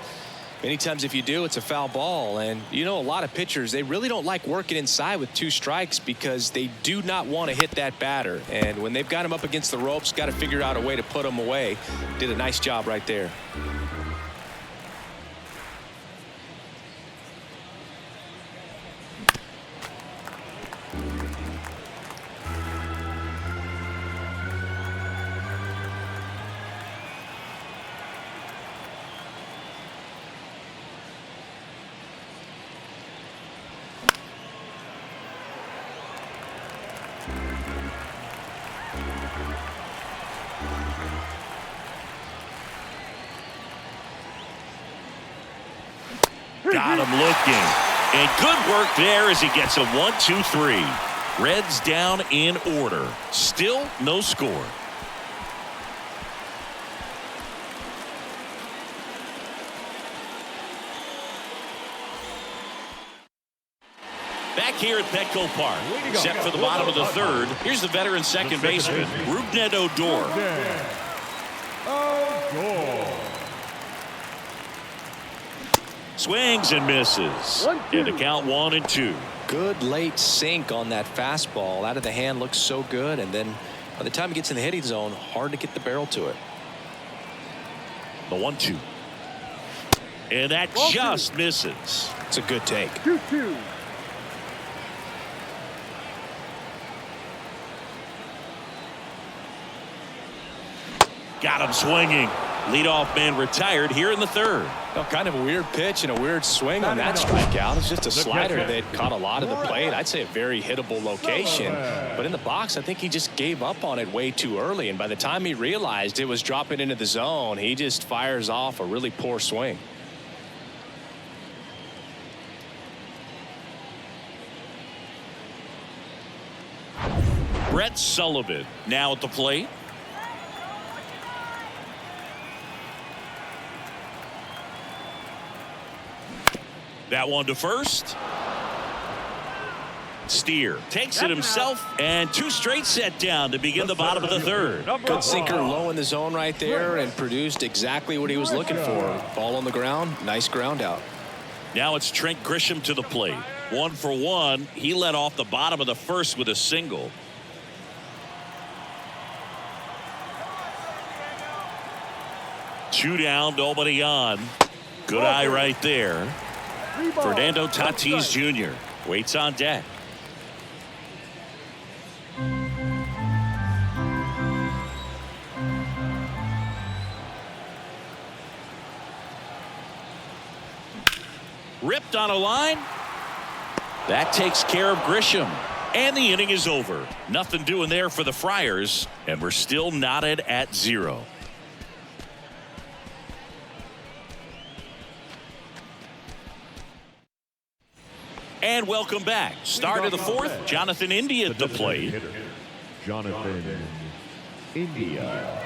Many times if you do, it's a foul ball. And you know, a lot of pitchers, they really don't like working inside with 2 strikes because they do not want to hit that batter. And when they've got him up against the ropes, got to figure out a way to put him away. Did a nice job right there. Got him looking. And good work there as he gets a 1-2-3. Reds down in order. Still no score. Back here at Petco Park, set for the bottom of the third. Here's the veteran second baseman, Rougned Odor. Swings and misses. And the count 1-2. Good late sink on that fastball. Out of the hand, looks so good. And then by the time it gets in the hitting zone, hard to get the barrel to it. The 1-2. And that just misses. It's a good take. 2-2. Got him swinging. Leadoff man retired here in the third. Well, kind of a weird pitch and a weird swing on that strikeout. It's just a slider that caught a lot of the plate. I'd say a very hittable location. But in the box, I think he just gave up on it way too early. And by the time he realized it was dropping into the zone, he just fires off a really poor swing. Brett Sullivan now at the plate. That one to first. Steer takes it himself, and 2 straight set down to begin the bottom of the third. Good sinker low in the zone right there and produced exactly what he was looking for. Ball on the ground, nice ground out. Now it's Trent Grisham to the plate. 1 for 1. He led off the bottom of the first with a single. Two down, nobody on. Good eye right there. Fernando Tatis Jr. waits on deck. Ripped on a line. That takes care of Grisham. And the inning is over. Nothing doing there for the Friars. And we're still knotted at 0. And welcome back. Start of the fourth. Jonathan India at the plate. Jonathan India.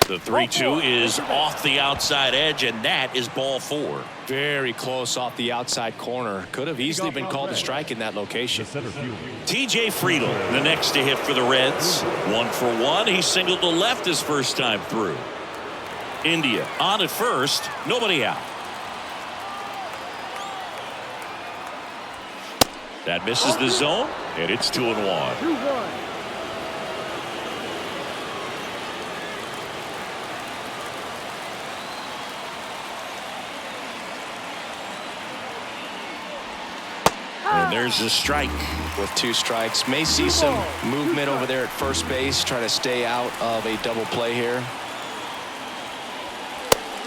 The 3-2 is off the outside edge, and that is ball 4. Very close off the outside corner. Could have easily been called a strike in that location. TJ Friedl, the next to hit for the Reds. 1 for 1. He singled to left his first time through. India on at first. Nobody out. That misses the zone, and it's 2-1. 2-1. And there's a strike. With 2 strikes, may see some movement over there at first base, trying to stay out of a double play here.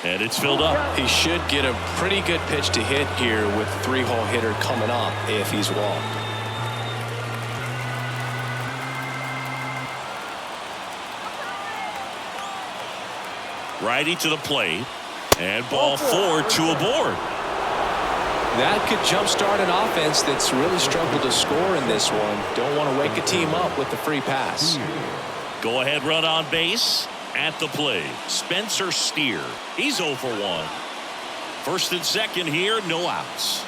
And it's filled up. He should get a pretty good pitch to hit here with 3-hole hitter coming up if he's walked. Righty to the plate. And ball 4, 2 aboard. That could jumpstart an offense that's really struggled to score in this one. Don't want to wake a team up with the free pass. Go ahead run on base at the plate. Spencer Steer. He's 0 for 1. First and second here, no outs.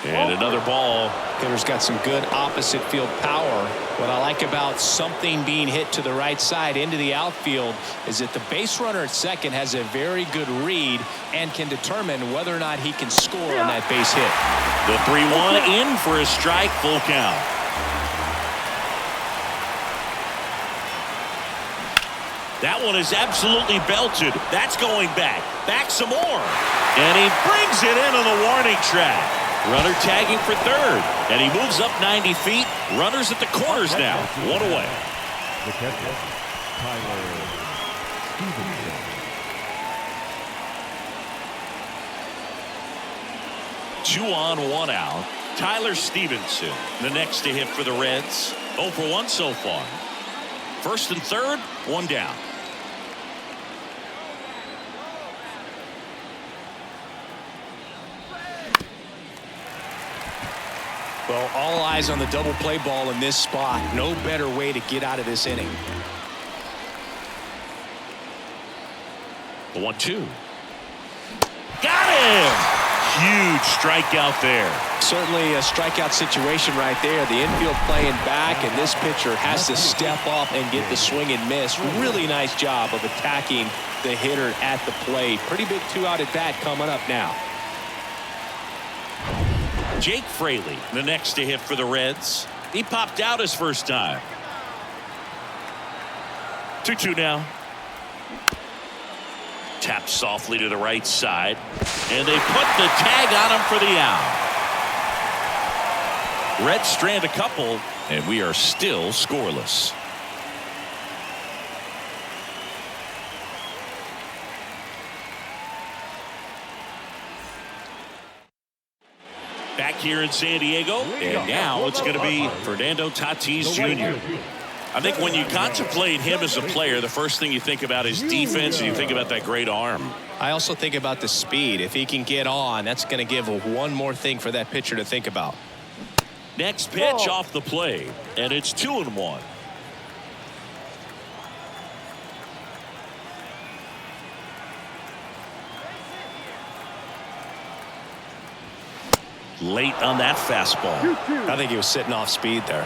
And another ball. Hitter's got some good opposite field power. What I like about something being hit to the right side into the outfield is that the base runner at second has a very good read and can determine whether or not he can score on that base hit. The 3-1 in for a strike, full count. That one is absolutely belted. That's going back. Back some more. And he brings it in on the warning track. Runner tagging for third, and he moves up 90 feet. Runners at the corners now. 1 away. The catcher, Tyler Stevenson. Two on, 1 out. Tyler Stevenson, the next to hit for the Reds. 0 for 1 so far. First and third, 1 down. Well, all eyes on the double play ball in this spot. No better way to get out of this inning. The 1-2. Got him! Huge strikeout there. Certainly a strikeout situation right there. The infield playing back, and this pitcher has to step up and get the swing and miss. Really nice job of attacking the hitter at the plate. Pretty big 2-out at bat coming up now. Jake Fraley, the next to hit for the Reds. He popped out his first time. 2-2 now. Tapped softly to the right side. And they put the tag on him for the out. Reds strand a couple, and we are still scoreless. Back here in San Diego, and now it's going to be Fernando Tatis Jr. I think when you contemplate him as a player, the first thing you think about is defense, and you think about that great arm. I also think about the speed. If he can get on, that's going to give one more thing for that pitcher to think about. Next pitch off the plate, and it's 2-1. Late on that fastball. I think he was sitting off speed there.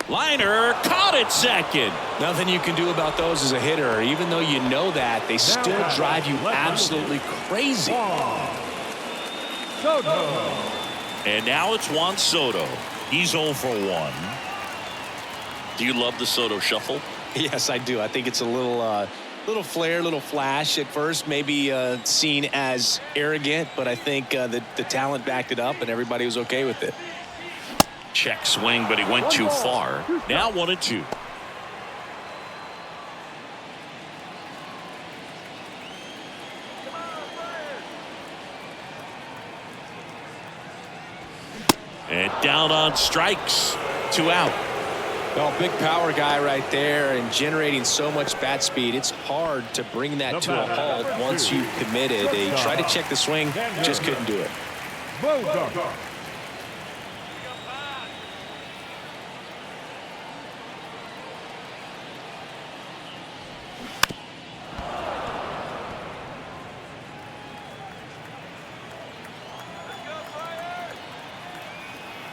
Liner caught at second. Nothing you can do about those as a hitter. Even though you know that, they still drive you absolutely crazy. Soto. And now it's Juan Soto. He's 0 for 1. Do you love the Soto shuffle? Yes, I do. I think it's a little flair, little flash at first, maybe seen as arrogant, but I think the talent backed it up and everybody was okay with it. Check swing, but he went too far. Now 1-2. And down on strikes. 2 out. Well, big power guy right there and generating so much bat speed. It's hard to bring that to a halt once you've committed. They tried to check the swing, just couldn't do it.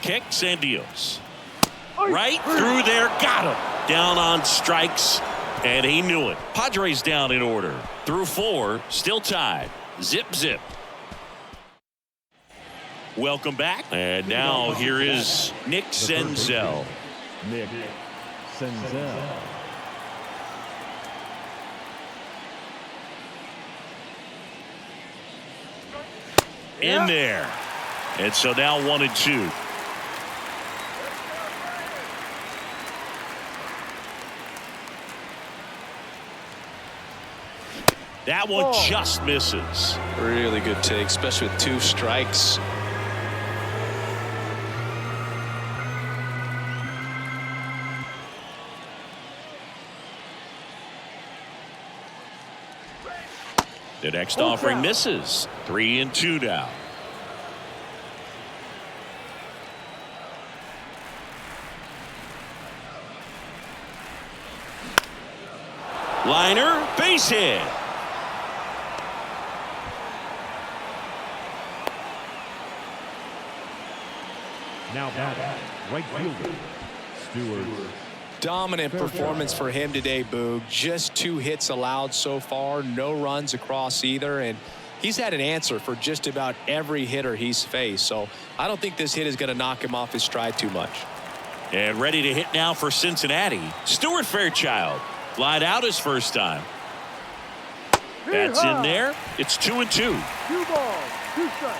Kicks and deals. Right through there, got him. Down on strikes, and he knew it. Padres down in order. Through 4, still tied. Zip, zip. Welcome back. And now here is Nick Senzel. Nick Senzel. In there. And so now 1-2. That one just misses. Really good take, especially with 2 strikes. The next offering misses. 3-2 now. Liner, base hit. Now batting, right fielder, Stewart. Dominant performance for him today, Boog. Just 2 hits allowed so far, no runs across either, and he's had an answer for just about every hitter he's faced. So I don't think this hit is going to knock him off his stride too much. And ready to hit now for Cincinnati, Stuart Fairchild. Flied out his first time. That's in there. It's 2-2. 2 balls, 2 strikes.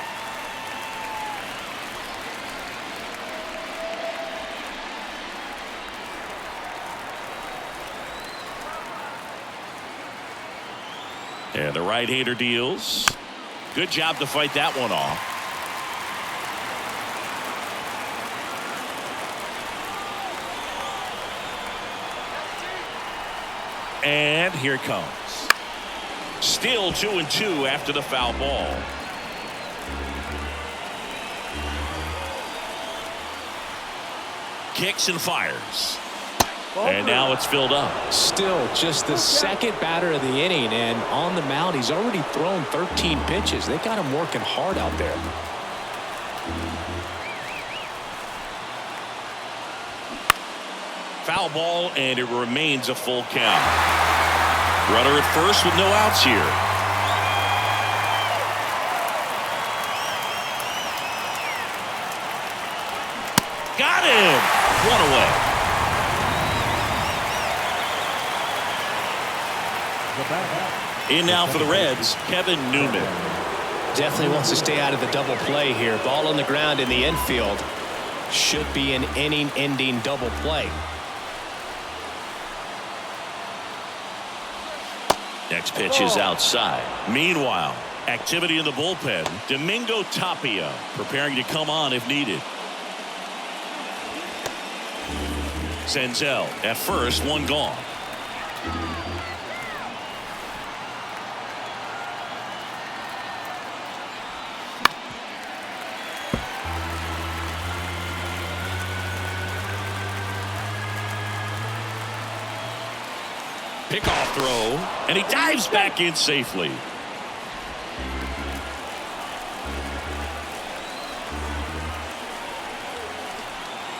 And the right-hander deals. Good job to fight that one off. And here it comes. Still 2-2 after the foul ball. Kicks and fires. And now it's filled up. Still just the second batter of the inning, and on the mound he's already thrown 13 pitches. They got him working hard out there. Foul ball, and it remains a full count. Runner at first with no outs here. Got him. One away. The batter. In now for the Reds, Kevin Newman. Definitely wants to stay out of the double play here. Ball on the ground in the infield. Should be an inning-ending double play. Next pitch is outside. Meanwhile, activity in the bullpen. Domingo Tapia preparing to come on if needed. Senzel at first, one gone. Pickoff throw, and he dives back in safely.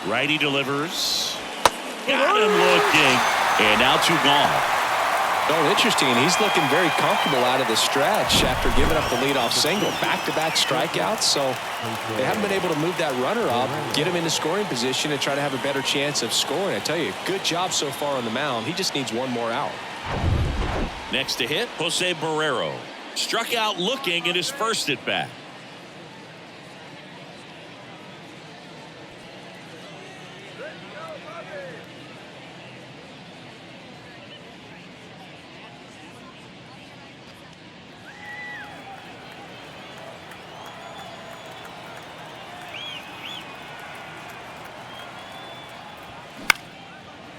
Righty delivers. Got him looking, and now two gone. Oh, interesting. He's looking very comfortable out of the stretch after giving up the leadoff single. Back-to-back strikeouts, so they haven't been able to move that runner up, get him into scoring position, and try to have a better chance of scoring. I tell you, good job so far on the mound. He just needs one more out. Next to hit, Jose Barrero. Struck out looking at his first at bat.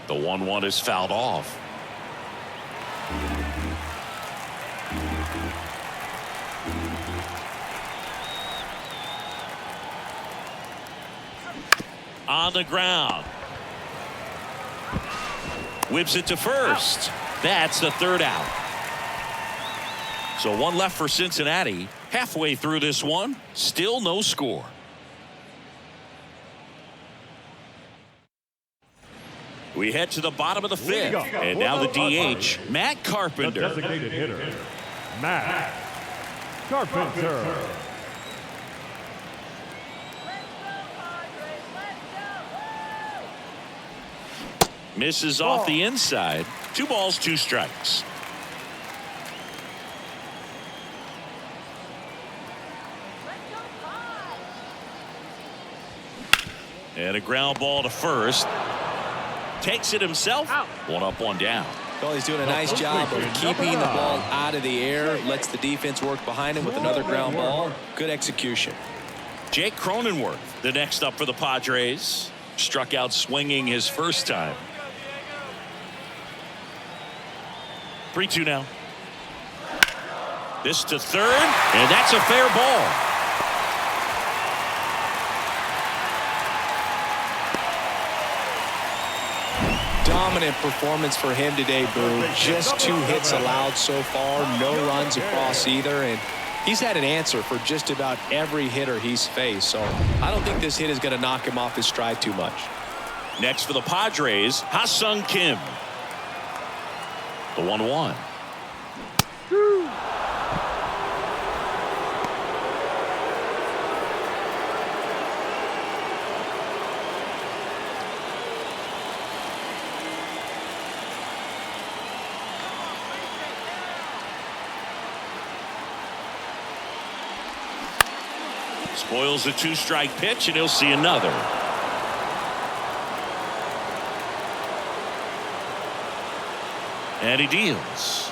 The 1-1 is fouled off. On the ground. Whips it to first. That's the third out. So one left for Cincinnati. Halfway through this one, still no score. We head to the bottom of the fifth. And now the DH, Matt The Carpenter. designated hitter, Matt Carpenter. Misses off the inside. 2 balls, 2 strikes. And a ground ball to first. Takes it himself. 1 up, 1 down. Well, he's doing a nice job of keeping the ball out of the air. Lets the defense work behind him with another ground ball. Good execution. Jake Cronenworth, the next up for the Padres. Struck out swinging his first time. 3-2 now. This to third, and that's a fair ball. Dominant performance for him today, Boone. Just 2 hits allowed so far, no runs across either, and he's had an answer for just about every hitter he's faced. So I don't think this hit is going to knock him off his stride too much. Next for the Padres, Ha-Sung Kim. The 1-1. Spoils a 2-strike pitch, and he'll see another. And he deals.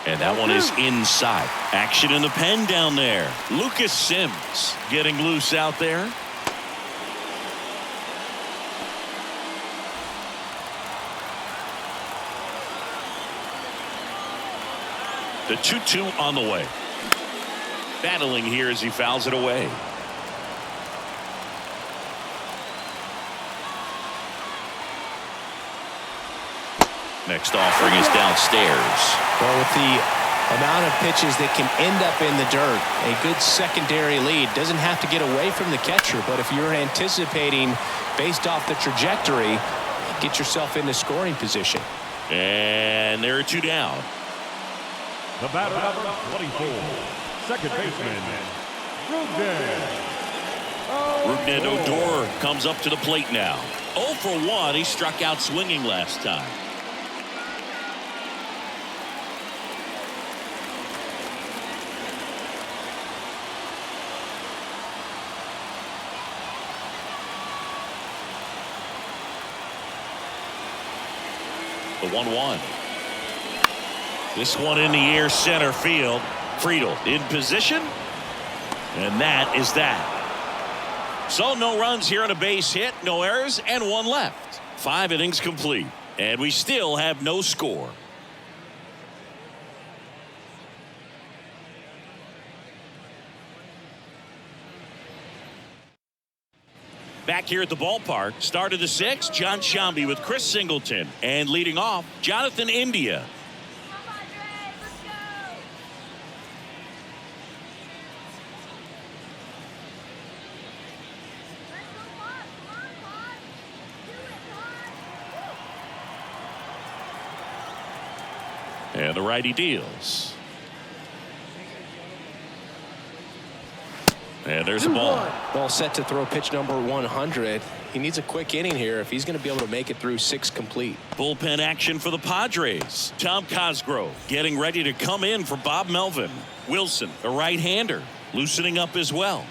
And that one is inside. Action in the pen down there. Lucas Sims getting loose out there. The 2-2 on the way. Battling here as he fouls it away. Next offering is downstairs. Well, with the amount of pitches that can end up in the dirt, a good secondary lead. Doesn't have to get away from the catcher, but if you're anticipating based off the trajectory, get yourself into scoring position. And there are 2 down. The batter, number 24, second baseman, Rougned Odor comes up to the plate now. 0 for 1. He struck out swinging last time. The 1-1. This one in the air, center field. Friedel in position. And that is that. So no runs here on a base hit, no errors, and one left. 5 innings complete. And we still have no score. Back here at the ballpark, start of the 6th, John Shambi with Chris Singleton. And leading off, Jonathan India. And the righty deals. And there's a ball. Ball set to throw pitch number 100. He needs a quick inning here if he's going to be able to make it through 6 complete. Bullpen action for the Padres. Tom Cosgrove getting ready to come in for Bob Melvin. Wilson, a right-hander, loosening up as well.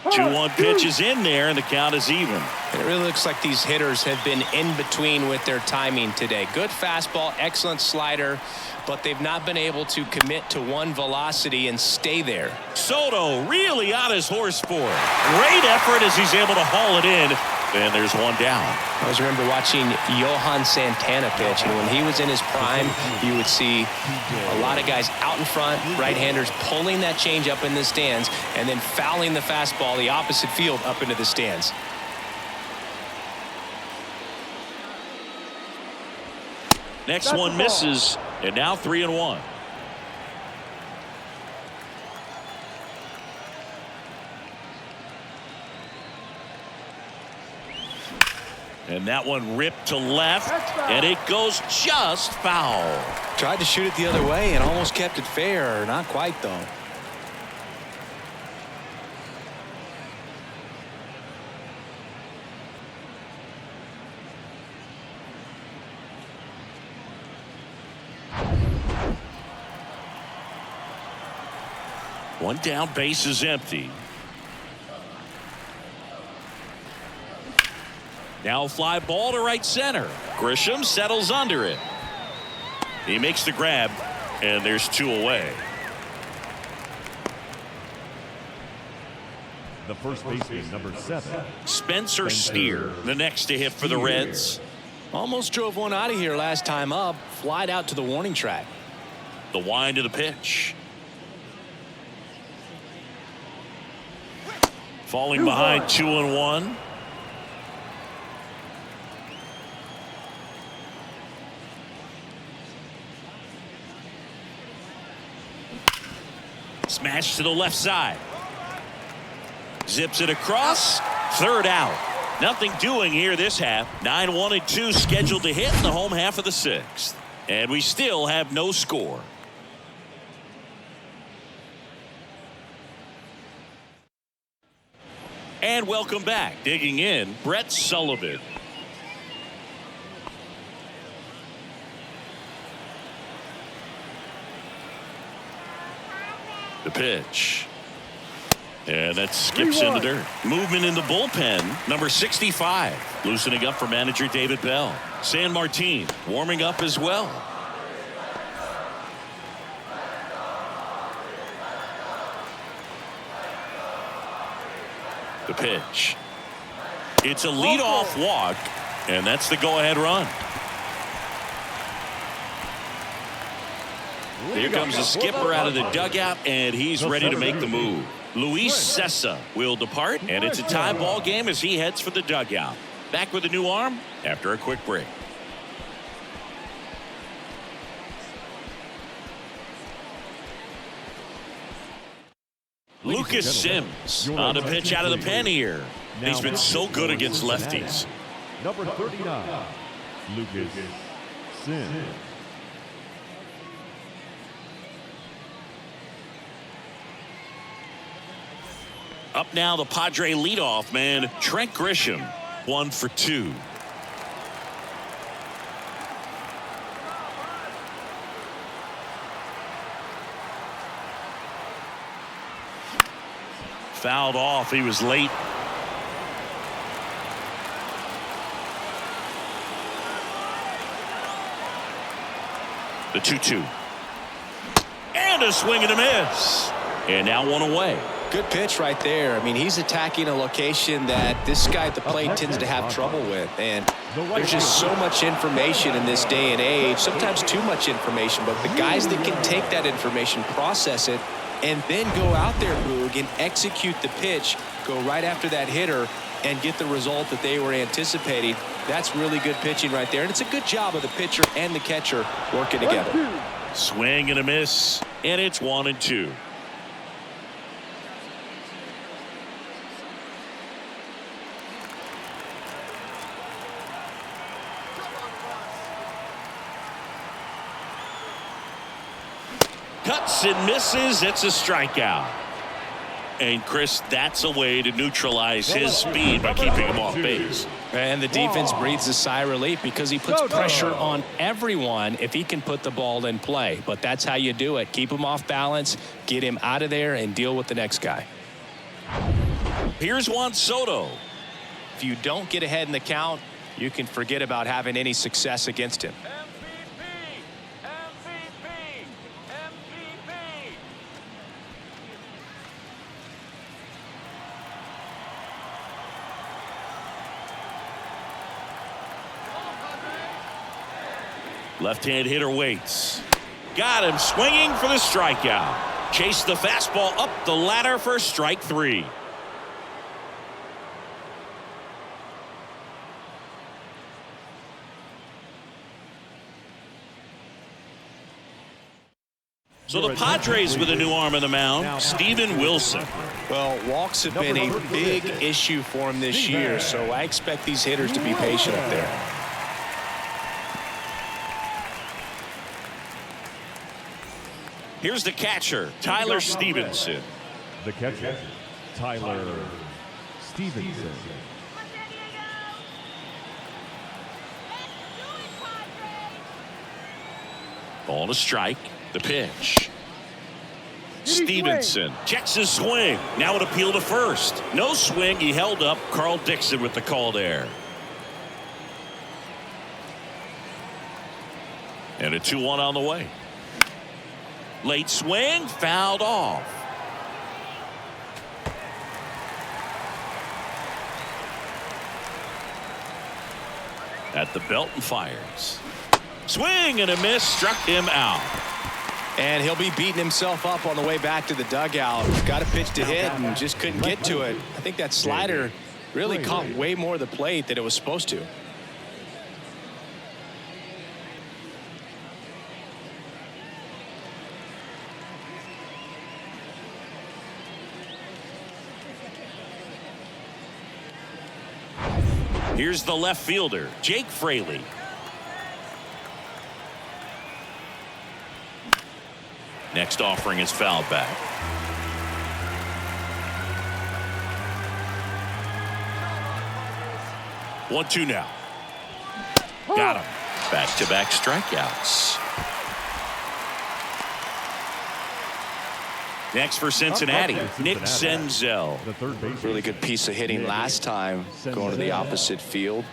2-1 pitch is in there, and the count is even. It really looks like these hitters have been in between with their timing today. Good fastball, excellent slider, but they've not been able to commit to one velocity and stay there. Soto really on his horse for it. Great effort as he's able to haul it in. And there's one down. I always remember watching Johan Santana pitch, and when he was in his prime, you would see a lot of guys out in front, right-handers pulling that change up in the stands and then fouling the fastball the opposite field up into the stands. Next one misses, and now 3-1. And that one ripped to left, and it goes just foul. Tried to shoot it the other way and almost kept it fair. Not quite, though. One down, base is empty. Now fly ball to right center. Grisham settles under it. He makes the grab, and there's 2 away. The first baseman, number 7. Spencer Steer, the next to hit for the Reds. Almost drove one out of here last time up. Flied out to the warning track. The wind of the pitch. Falling behind 2-1. Smash to the left side. Zips it across. 3rd out. Nothing doing here this half. 9-1-2 scheduled to hit in the home half of the 6th. And we still have no score. And welcome back. Digging in, Brett Sullivan. The pitch. And that skips in the dirt. Movement in the bullpen. Number 65. Loosening up for manager David Bell. San Martin warming up as well. The pitch. It's a leadoff walk. And that's the go-ahead run. Here comes the skipper out of the dugout, and he's ready to make the move. Luis Cessa will depart, and it's a tie ball game as he heads for the dugout. Back with a new arm after a quick break. Lucas Sims on a pitch out of the pen here. He's been so good against lefties. Number 39, Lucas Sims. Up now, the Padre leadoff man, Trent Grisham, 1 for 2. Fouled off. He was late. The 2-2. And a swing and a miss. And now one away. Good pitch right there. I mean, he's attacking a location that this guy at the plate tends to have trouble with. And there's just so much information in this day and age, sometimes too much information. But the guys that can take that information, process it, and then go out there, Boog, and execute the pitch, go right after that hitter, and get the result that they were anticipating, that's really good pitching right there. And it's a good job of the pitcher and the catcher working together. Swing and a miss, and it's 1-2. Cuts and misses. It's a strikeout. And Chris, that's a way to neutralize his speed by keeping him off base. And the defense breathes a sigh of relief because he puts pressure on everyone if he can put the ball in play. But that's how you do it. Keep him off balance, get him out of there, and deal with the next guy. Here's Juan Soto. If you don't get ahead in the count, you can forget about having any success against him. Left-hand hitter waits. Got him swinging for the strikeout. Chased the fastball up the ladder for strike 3. So the Padres with a new arm in the mound, Steven Wilson. Well, walks have been a big issue for him this year, so I expect these hitters to be patient up there. Here's the catcher, Tyler Stevenson. The catcher, Tyler Stevenson. Ball to strike. The pitch. Stevenson checks his swing. Now an appeal to first. No swing. He held up. Carl Dixon with the call there. And a 2-1 on the way. Late swing, fouled off. At the belt and fires. Swing and a miss, struck him out. And he'll be beating himself up on the way back to the dugout. Got a pitch to hit and just couldn't get to it. I think that slider really caught way more of the plate than it was supposed to. Here's the left fielder, Jake Fraley. Next offering is fouled back. 1-2 now. Got him. Back-to-back strikeouts. Next for Cincinnati, Nick Senzel. Really good piece of hitting last time, going to the opposite field.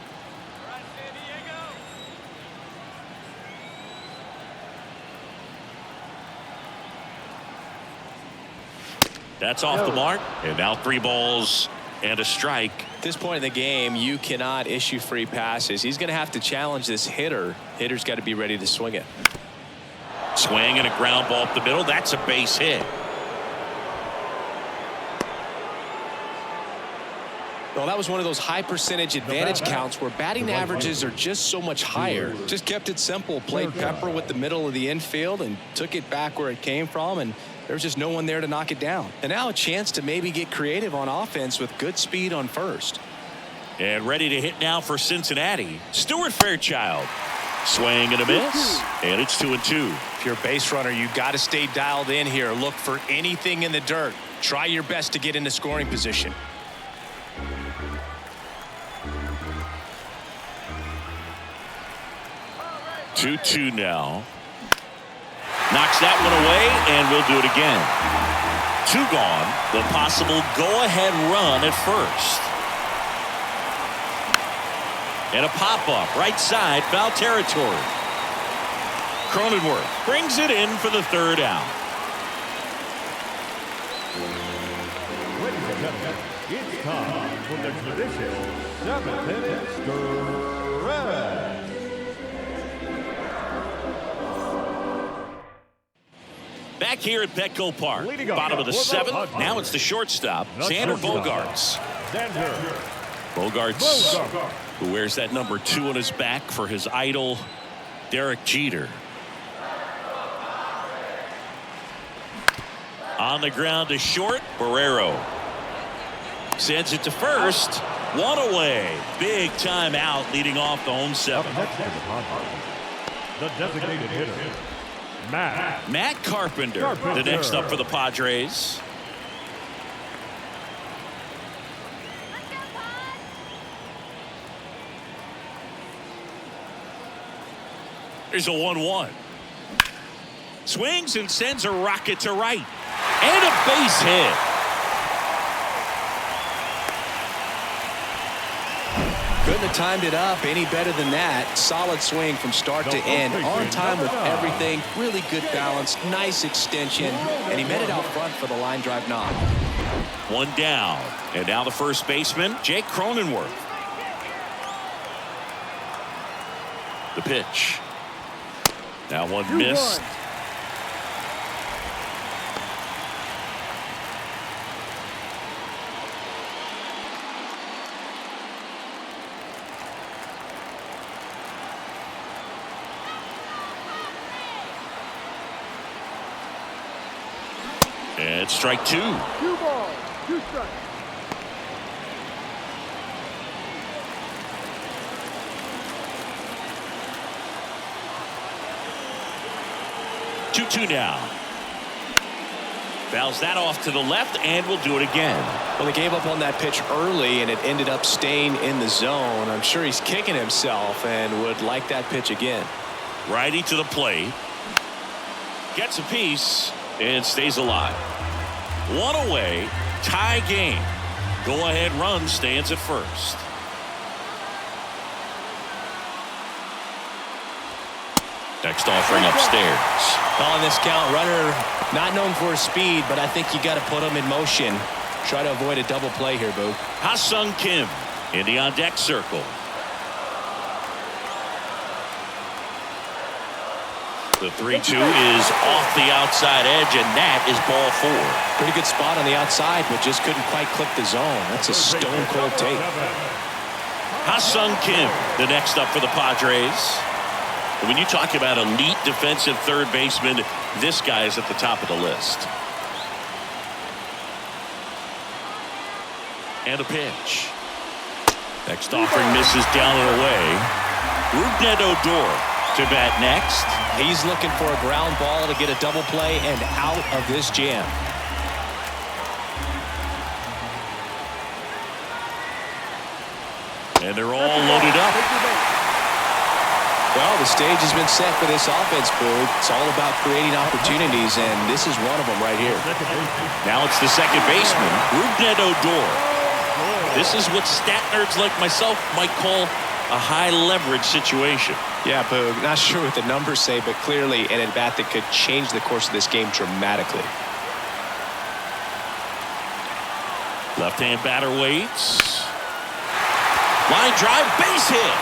That's off the mark, and now 3 balls and a strike. At this point in the game, you cannot issue free passes. He's going to have to challenge this hitter. Hitter's got to be ready to swing it. Swing and a ground ball up the middle. That's a base hit. Well, that was one of those high percentage advantage counts where batting averages are just so much higher. Just kept it simple, played pepper with the middle of the infield and took it back where it came from, and there's just no one there to knock it down. And now a chance to maybe get creative on offense with good speed on first. And ready to hit now for Cincinnati, Stuart Fairchild. Swing and a miss, and it's 2-2. If you're a base runner, you got to stay dialed in here. Look for anything in the dirt. Try your best to get into scoring position. Two now. Knocks that one away, and we'll do it again. 2 gone. The possible go-ahead run at first. And a pop-up right side, foul territory. Cronenworth brings it in for the third out. Ladies and gentlemen, it's time for the traditional 7th-inning stretch. Back here at Petco Park, Leading off bottom of the for the 7th. Padres. Now it's the shortstop, Xander Bogaerts. Xander Bogaerts, who wears that number 2 on his back for his idol, Derek Jeter. On the ground to short, Barrero sends it to first. One away. Big time out leading off the home 7th. Next to the Padres, the designated hitter, Matt Carpenter, the next up for the Padres. Here's a 1-1. Swings and sends a rocket to right. And a base hit. Couldn't have timed it up any better than that. Solid swing from start to end. On time with everything. Really good balance. Nice extension. And he met it out front for the line drive knock. One down. And now the first baseman, Jake Cronenworth. The pitch. Now one missed. And strike 2. 2 balls, 2 strikes. Two now. Fouls that off to the left, and we'll do it again. Well, they gave up on that pitch early, and it ended up staying in the zone. I'm sure he's kicking himself and would like that pitch again. Righty to the plate. Gets a piece and stays alive. One away, tie game. Go-ahead run stands at first. Next offering upstairs. On this count, runner not known for his speed, but I think you got to put him in motion. Try to avoid a double play here, Boo. Ha-Sung Kim in the on-deck circle. The 3-2 is off the outside edge, and that is ball 4. Pretty good spot on the outside, but just couldn't quite click the zone. That's a stone-cold take. Ha-Sung Kim, the next up for the Padres. When you talk about elite defensive third baseman, this guy is at the top of the list. And a pitch. Next offering misses down and away. Rougned Odor to bat next. He's looking for a ground ball to get a double play and out of this jam. And they're all loaded up. Well, the stage has been set for this offense, Boog. It's all about creating opportunities, and this is one of them right here. Now it's the second baseman, Rougned Odor. This is what stat nerds like myself might call a high-leverage situation. Yeah, Boog. Not sure what the numbers say, but clearly an at-bat that could change the course of this game dramatically. Left-hand batter waits. Line drive, base hit.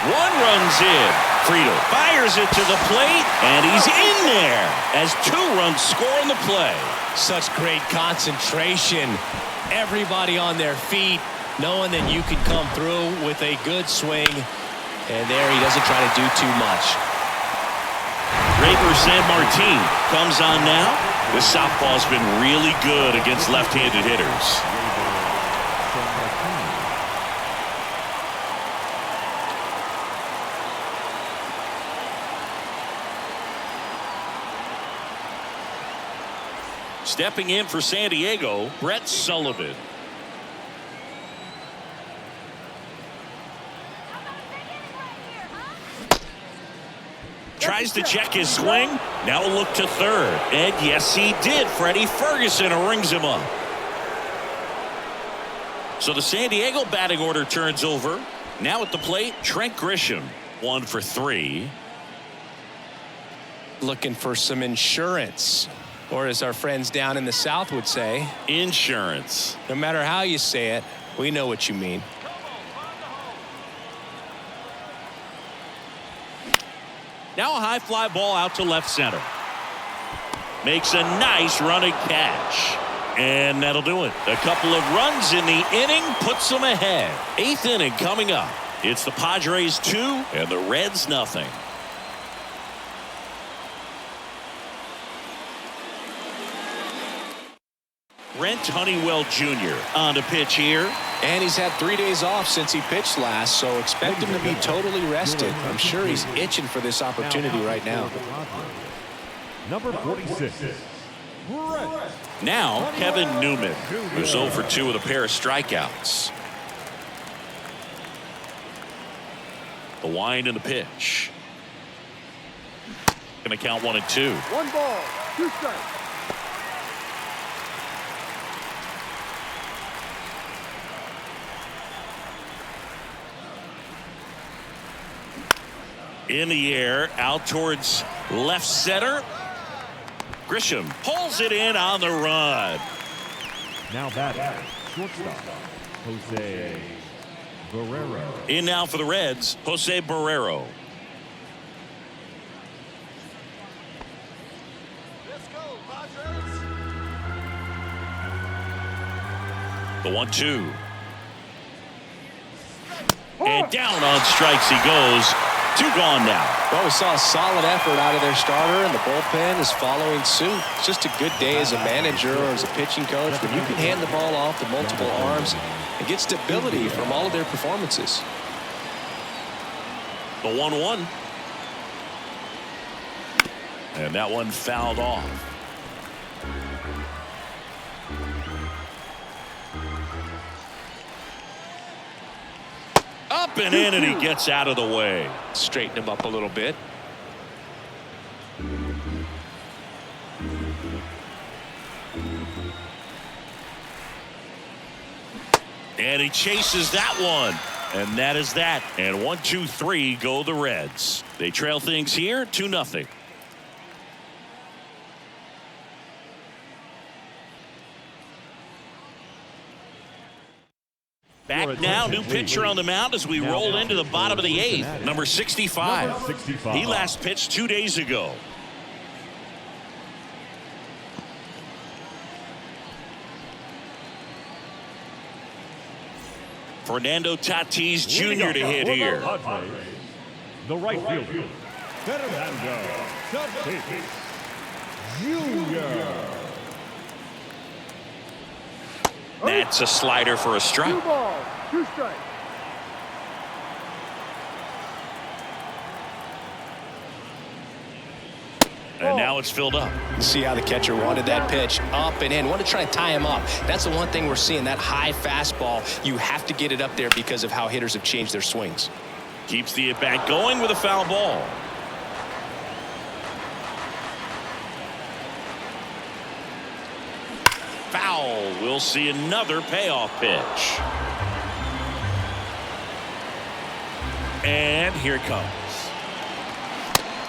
One runs in. Friedel fires it to the plate, and he's in there as 2 runs score on the play. Such great concentration. Everybody on their feet, knowing that you can come through with a good swing. And there he doesn't try to do too much. Raber Sanmartin comes on now. The southpaw's been really good against left-handed hitters. Stepping in for San Diego, Brett Sullivan. Tries to check his swing. Now a look to third. And yes, he did. Freddie Ferguson rings him up. So the San Diego batting order turns over. Now at the plate, Trent Grisham, 1 for 3. Looking for some insurance, or as our friends down in the South would say, insurance. No matter how you say it, we know what you mean. Now a high fly ball out to left center. Makes a nice running catch. And that'll do it. A couple of runs in the inning puts them ahead. 8th inning coming up. It's the Padres 2 and the Reds nothing. Brent Honeywell Jr. on the pitch here. And he's had 3 days off since he pitched last, so expect him to be totally rested. I'm sure he's itching for this opportunity right now. Number 46. Now Kevin Newman, who's 0 for 2 with a pair of strikeouts. The wind and the pitch. Going to count 1 and 2. 1 ball, 2 strikes. In the air, out towards left center. Grisham pulls it in on the run. Now batting, shortstop, Jose Barrero. In now for the Reds, Jose Barrero. Let's go, Padres. The 1-2. And down on strikes he goes. 2 gone now. Well, we saw a solid effort out of their starter, and the bullpen is following suit. It's just a good day as a manager or as a pitching coach when you can hand the ball off to multiple arms and get stability from all of their performances. The 1-1. And that one fouled off. Up and in, and he gets out of the way. Straighten him up a little bit. And he chases that one. And that is that. And 1, 2, 3 go the Reds. They trail things here 2-0. Back now, new pitcher on the mound as we roll into the bottom of the 8th. Number 65. He last pitched 2 days ago. Fernando Tatis Jr. to hit here. The right fielder, Fernando Tatis Jr. That's a slider for a 2 strike. balls, 2 strikes. And now it's filled up. See how the catcher wanted that pitch up and in. Want to try to tie him up. That's the one thing we're seeing, that high fastball. You have to get it up there because of how hitters have changed their swings. Keeps the at-bat going with a foul ball. Foul. We'll see another payoff pitch. And here it comes.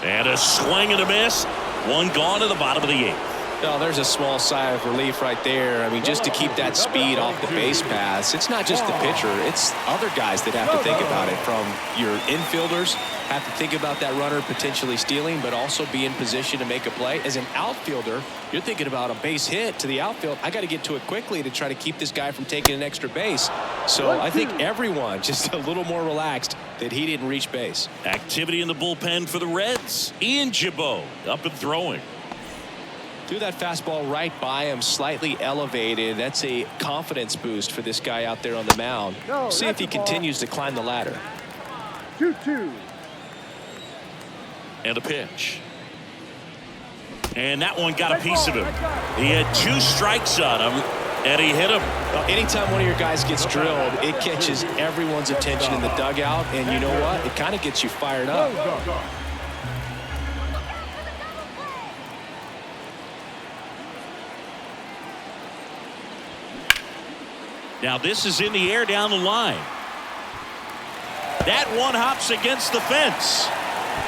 And a swing and a miss. 1 gone to the bottom of the 8th. Oh, there's a small sigh of relief right there. I mean, just to keep that speed off the base paths. It's not just the pitcher. It's other guys that have to think about it. From your infielders, have to think about that runner potentially stealing, but also be in position to make a play. As an outfielder, you're thinking about a base hit to the outfield. I got to get to it quickly to try to keep this guy from taking an extra base. So I think everyone just a little more relaxed that he didn't reach base. Activity in the bullpen for the Reds. Ian Gibaut up and throwing. Threw that fastball right by him, slightly elevated. That's a confidence boost for this guy out there on the mound. See if he continues to climb the ladder. 2-2. And a pitch. And that one got a piece of him. He had 2 strikes on him, and he hit him. Anytime one of your guys gets drilled, it catches everyone's attention in the dugout. And you know what? It kind of gets you fired up. Now this is in the air down the line. That one hops against the fence.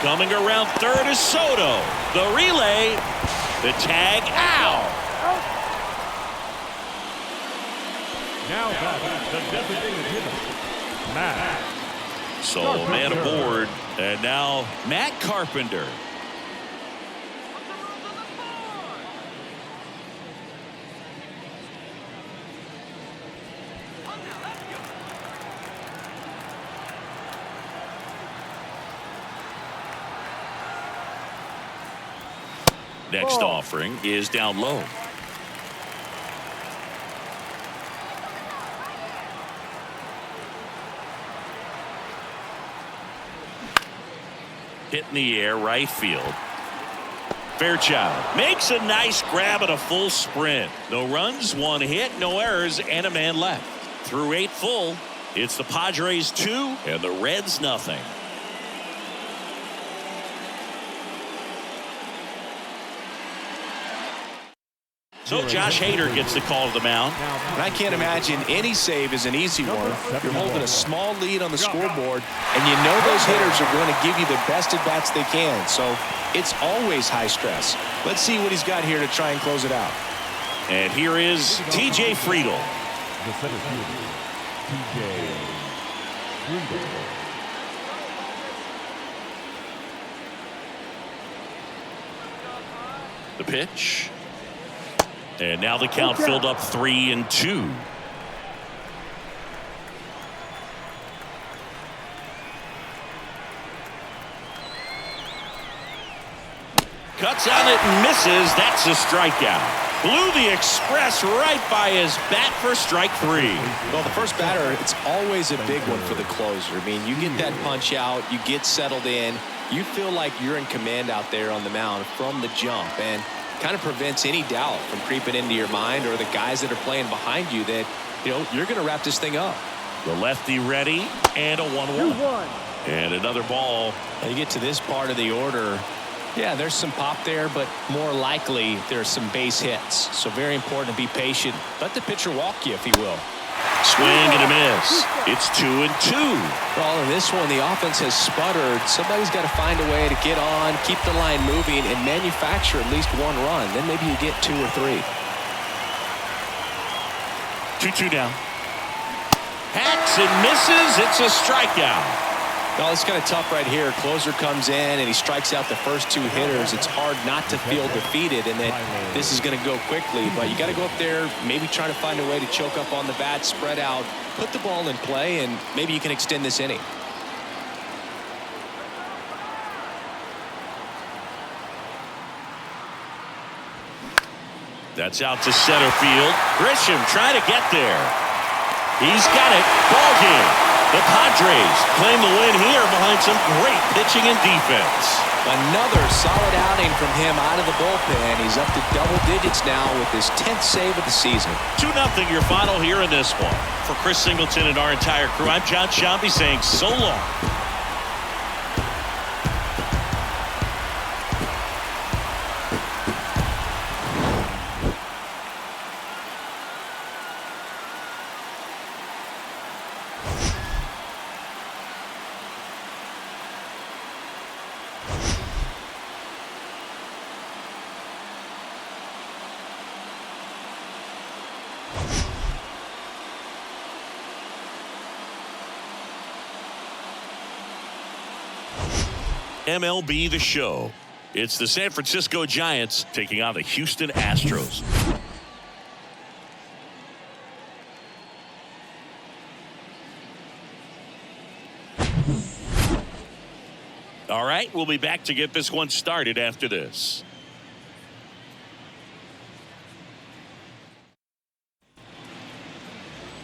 Coming around third is Soto. The relay. The tag out. Now back, the designated hitter, Matt. So a man aboard, and now Matt Carpenter. Next offering is down low. Hit in the air, right field. Fairchild makes a nice grab at a full sprint. No runs, one hit, no errors, and a man left. Through 8 full, it's the Padres 2 and the Reds nothing. So Josh Hader gets the call to the mound. And I can't imagine any save is an easy one. You're holding a small lead on the scoreboard, and you know those hitters are going to give you the best at-bats they can. So it's always high stress. Let's see what he's got here to try and close it out. And here is T.J. Friedl. The center fielder, T.J. Friedl. The pitch. And now the count filled up 3-2. Cuts on it and misses. That's a strikeout. Blew the express right by his bat for strike 3. Well, the first batter, it's always a big one for the closer. I mean, you get that punch out, you get settled in, you feel like you're in command out there on the mound from the jump, and kind of prevents any doubt from creeping into your mind or the guys that are playing behind you that, you know, you're going to wrap this thing up. The lefty ready, and a 1-1. And another ball. And you get to this part of the order, yeah, there's some pop there, but more likely there's some base hits. So very important to be patient. Let the pitcher walk you, if he will. Swing and a miss. It's 2-2. Well, in this one, the offense has sputtered. Somebody's got to find a way to get on, keep the line moving, and manufacture at least 1 run. Then maybe you get 2 or 3. 2-2 down. Hacks and misses. It's a strikeout. Well, it's kind of tough right here. Closer comes in, and he strikes out the first 2 hitters. It's hard not to feel defeated, and that this is going to go quickly. But you got to go up there, maybe try to find a way to choke up on the bat, spread out, put the ball in play, and maybe you can extend this inning. That's out to center field. Grisham trying to get there. He's got it. Ball game. The Padres claim the win here behind some great pitching and defense. Another solid outing from him out of the bullpen. He's up to double digits now with his 10th save of the season. 2-0 your final here in this one. For Chris Singleton and our entire crew, I'm John Shambi saying so long. MLB The Show. It's the San Francisco Giants taking on the Houston Astros. All right, we'll be back to get this one started after this.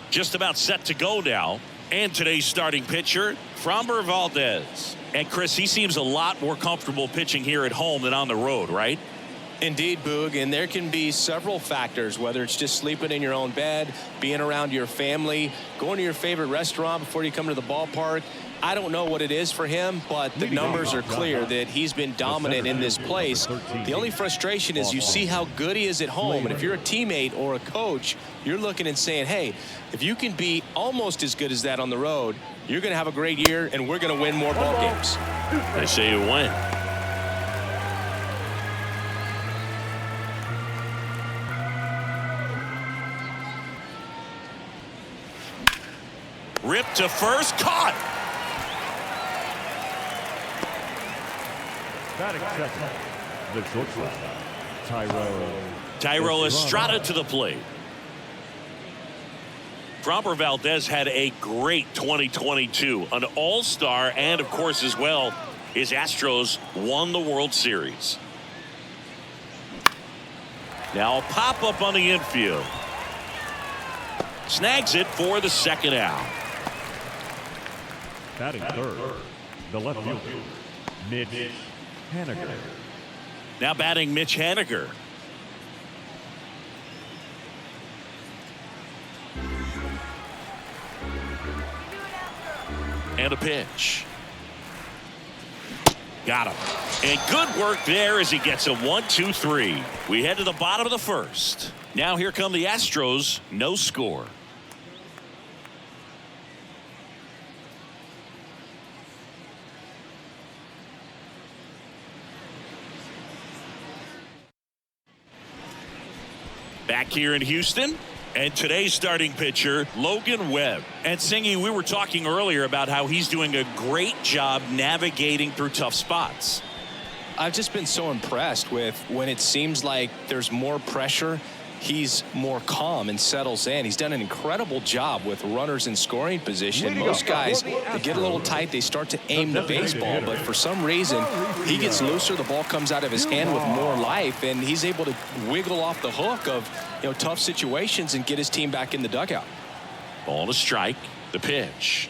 Just about set to go now. And today's starting pitcher, Framber Valdez. And Chris, he seems a lot more comfortable pitching here at home than on the road, right? Indeed, Boog, and there can be several factors, whether it's just sleeping in your own bed, being around your family, going to your favorite restaurant before you come to the ballpark. I don't know what it is for him, but the numbers are clear that he's been dominant in this place. The only frustration is you see how good he is at home, and if you're a teammate or a coach, you're looking and saying, hey, if you can be almost as good as that on the road, you're going to have a great year, and we're going to win more ball games. They say you win. Ripped to first, caught. Batting second, the shortstop, Tyro Estrada to the plate. Framber Valdez had a great 2022, an all-star, and of course as well, his Astros won the World Series. Now a pop-up on the infield. Snags it for the second out. batting third, the left fielder, Mitch Haniger. Now batting Mitch Haniger. And a pitch. Got him. And good work there as he gets a 1-2-3. We head to the bottom of the first. Now here come the Astros. No score. Back here in Houston. And today's starting pitcher, Logan Webb. And Singy, we were talking earlier about how he's doing a great job navigating through tough spots. I've just been so impressed with when it seems like there's more pressure, he's more calm and settles in. He's done an incredible job with runners in scoring position. Most guys, they get a little tight, they start to aim the baseball, but for some reason, he gets looser, the ball comes out of his hand with more life, and he's able to wiggle off the hook of tough situations and get his team back in the dugout. Ball to strike. The pitch.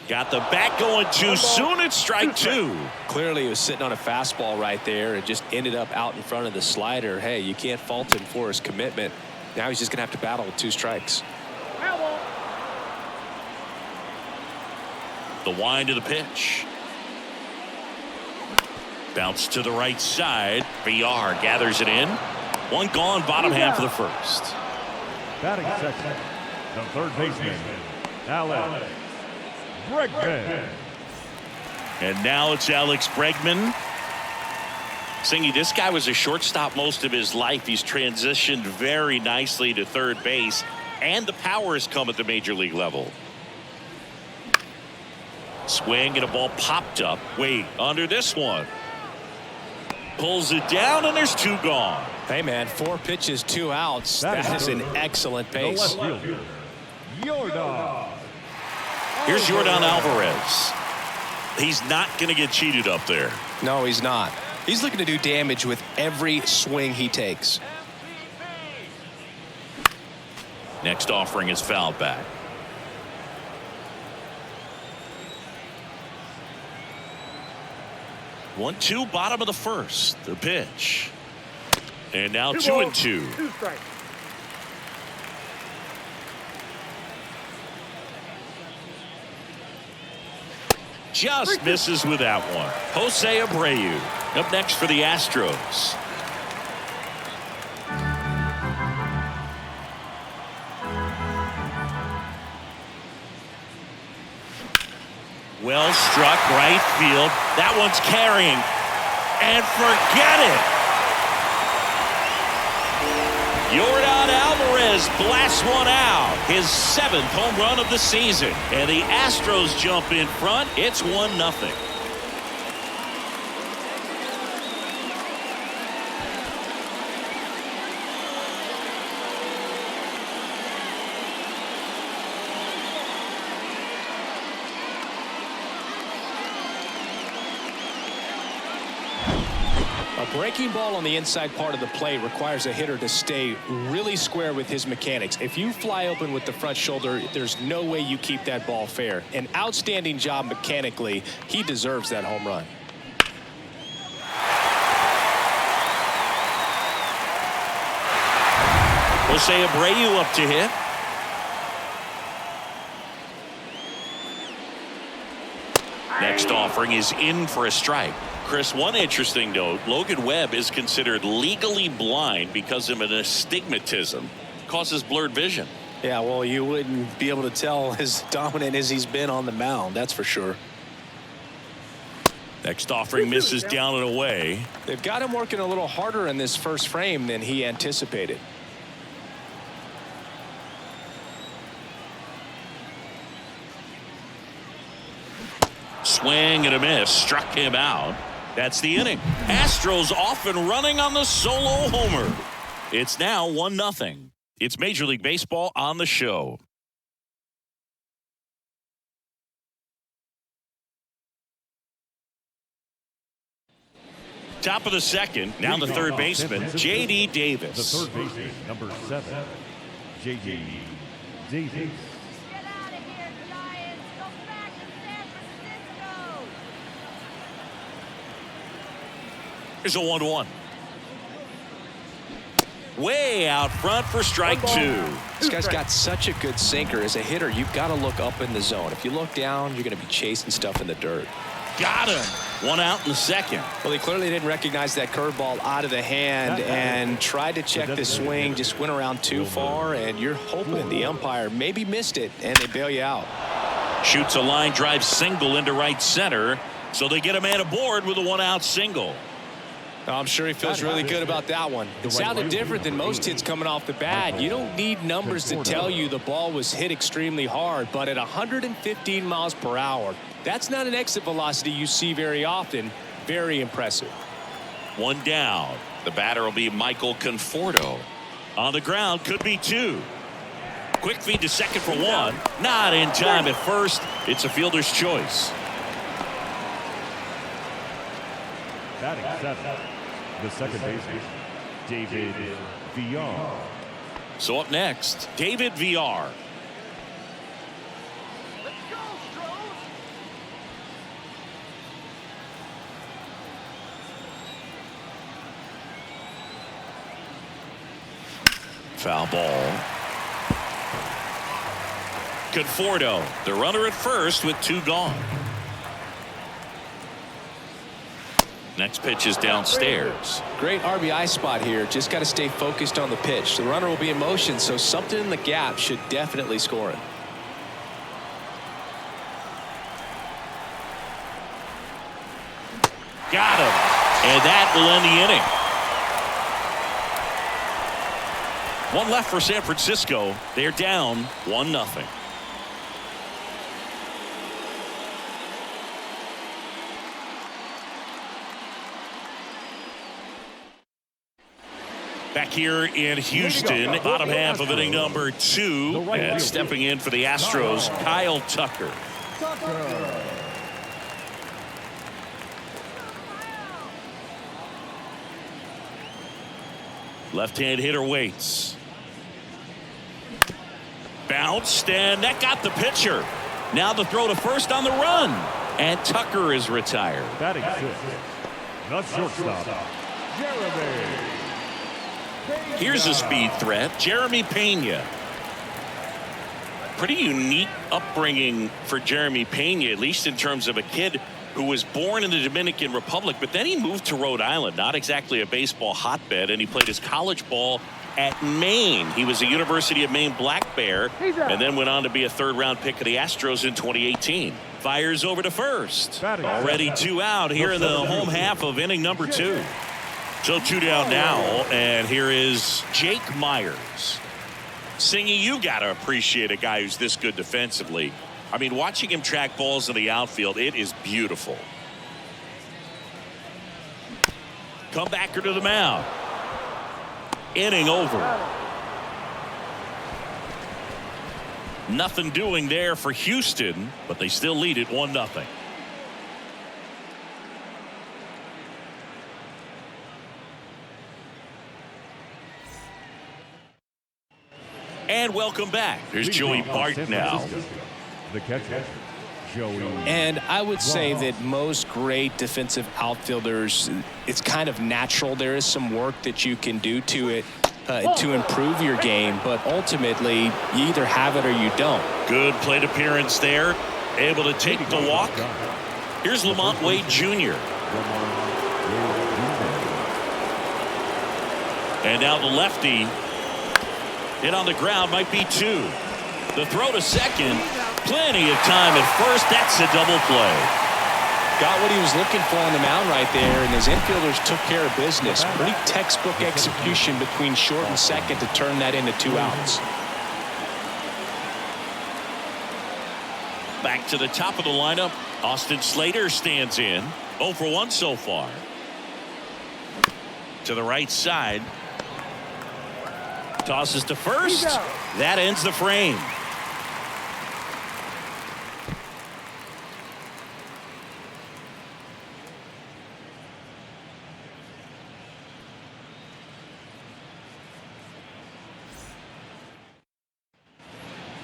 Got the bat going too soon. It's strike two. Clearly he was sitting on a fastball right there and just ended up out in front of the slider. Hey, you can't fault him for his commitment. Now he's just going to have to battle with two strikes. The wind of the pitch. Bounce to the right side. VR gathers it in. One gone, bottom half of the first. Batting second, the third baseman, Alex Bregman. And now it's Alex Bregman. Singy, this guy was a shortstop most of his life. He's transitioned very nicely to third base, and the power has come at the major league level. Swing and a ball popped up. Wait, under this one. Pulls it down, and there's two gone. Hey, man, 4 pitches, 2 outs. That is an excellent pace. Yordan. Here's Yordan Alvarez. He's not going to get cheated up there. No, he's not. He's looking to do damage with every swing he takes. Next offering is fouled back. One-two, bottom of the first. The pitch. And now 2-2. 2 strikes. Just misses with that one. Jose Abreu up next for the Astros. Well struck right field. That one's carrying. And forget it. Yordan Alvarez blasts one out. His 7th home run of the season. And the Astros jump in front. It's 1-0. A breaking ball on the inside part of the plate requires a hitter to stay really square with his mechanics. If you fly open with the front shoulder, there's no way you keep that ball fair. An outstanding job mechanically. He deserves that home run. Jose Abreu up to hit. Next offering is in for a strike. Chris, one interesting note, Logan Webb is considered legally blind because of an astigmatism. Causes blurred vision. Yeah, well, you wouldn't be able to tell as dominant as he's been on the mound, that's for sure. Next offering misses down and away. They've got him working a little harder in this first frame than he anticipated. Swing and a miss. Struck him out. That's the inning. Astros off and running on the solo homer. It's now 1-0. It's Major League Baseball on the show. Top of the second. Now the third baseman, J.D. Davis. The third baseman, number 7, J.D. Davis. Get out of here, Giants. Go back to San Francisco. Here's a 1-1. Way out front for strike 2. This guy's got such a good sinker. As a hitter, you've got to look up in the zone. If you look down, you're going to be chasing stuff in the dirt. Got him. One out in the second. Well, they clearly didn't recognize that curveball out of the hand and tried to check the swing, just went around too far, and you're hoping the umpire maybe missed it, and they bail you out. Shoots a line drive single into right center, so they get a man aboard with a 1-out single. I'm sure he feels really good about that one. It sounded different than most hits coming off the bat. You don't need numbers to tell you the ball was hit extremely hard, but at 115 miles per hour, that's not an exit velocity you see very often. Very impressive. One down. The batter will be Michael Conforto. On the ground, could be 2. Quick feed to second for 1. Not in time at first. It's a fielder's choice. Batting 7, the second baseman, David VR. So up next, David VR. Let's go, Stros. Foul ball. Conforto, the runner at first with 2 gone. Next pitch is downstairs. Great RBI spot here. Just got to stay focused on the pitch. The runner will be in motion, so something in the gap should definitely score it. Got him. And that will end the inning. One left for San Francisco. They're down 1-0. Back here in Houston, bottom half of inning number 2, and stepping in for the Astros, Kyle Tucker. Left-hand hitter waits. Bounced, and that got the pitcher. Now the throw to first on the run, and Tucker is retired. Batting 6, the shortstop, Jeremy. Here's a speed threat, Jeremy Pena. Pretty unique upbringing for Jeremy Pena, at least in terms of a kid who was born in the Dominican Republic, but then he moved to Rhode Island, not exactly a baseball hotbed, and he played his college ball at Maine. He was a University of Maine Black Bear, and then went on to be a third-round pick of the Astros in 2018. Fires over to first. Already 2 out here in the home half of inning number 2. So 2 down now, and here is Jake Myers. Singy, you got to appreciate a guy who's this good defensively. I mean, watching him track balls in the outfield, it is beautiful. Comebacker to the mound. Inning over. Nothing doing there for Houston, but they still lead it 1-0. And welcome back. There's Joey Bart now. The catcher, Joey. And I would say that most great defensive outfielders, it's kind of natural. There is some work that you can do to it to improve your game, but ultimately you either have it or you don't. Good plate appearance there. Able to take the walk. Here's Lamont Wade Jr. And now the lefty. Hit on the ground, might be 2. The throw to second. Plenty of time at first. That's a double play. Got what he was looking for on the mound right there, and his infielders took care of business. Pretty textbook execution between short and second to turn that into 2 outs. Back to the top of the lineup. Austin Slater stands in. 0 for 1 so far. To the right side. Tosses to first. That ends the frame.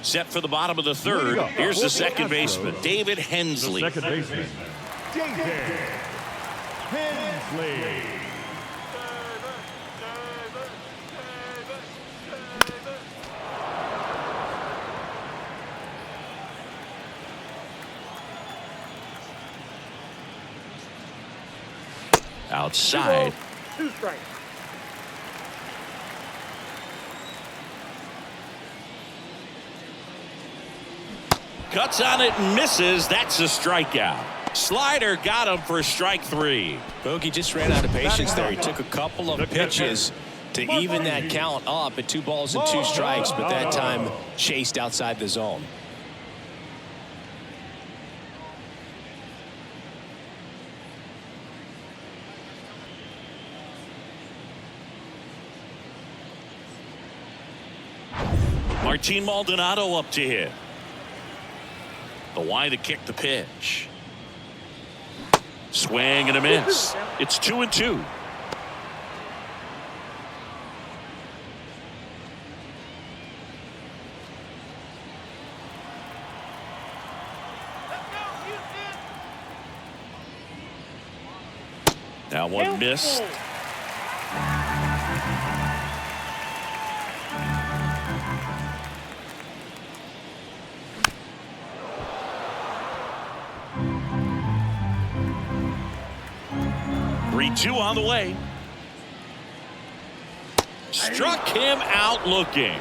Set for the bottom of the third. Here's the second baseman, David Hensley. Second baseman, David Hensley. Outside. 2 strikes. Cuts on it and misses. That's a strikeout. Slider got him for strike 3. Bogey just ran out of patience there. He took a couple of pitches to even that count up at 2 balls and 2 strikes, but that time chased outside the zone. Martin Maldonado up to hit. The Y to kick the pitch. Swing and a miss. It's 2-2. Now one missed. Two on the way. Struck him out looking.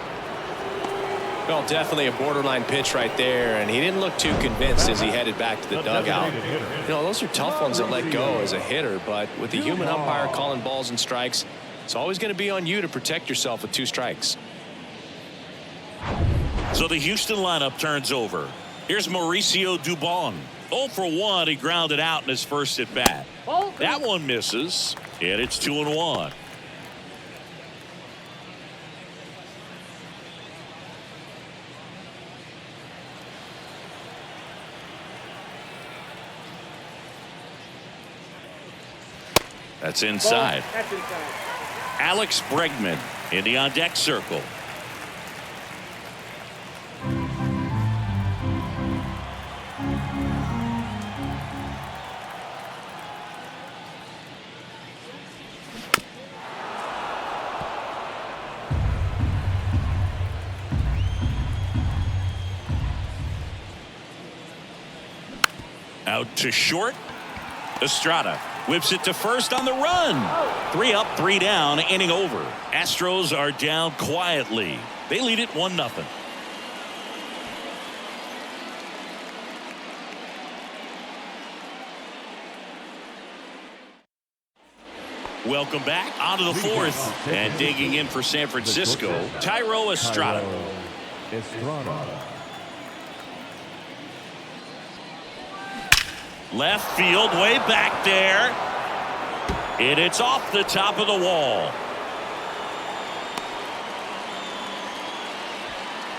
Well, definitely a borderline pitch right there, and he didn't look too convinced as he headed back to the dugout. You know, those are tough ones to let go as a hitter, but with the human umpire calling balls and strikes, it's always going to be on you to protect yourself with 2 strikes. So the Houston lineup turns over. Here's Mauricio Dubon. 0 for 1. He grounded out in his first at bat. That one misses, and it's 2-1. That's inside. That's inside. Alex Bregman in the on-deck circle. Out to short. Estrada whips it to first on the run. 3 up, 3 down, inning over. Astros are down quietly. They lead it 1-0. Welcome back onto the 4th, and digging in for San Francisco, Thairo Estrada. Left field, way back there. And it's off the top of the wall.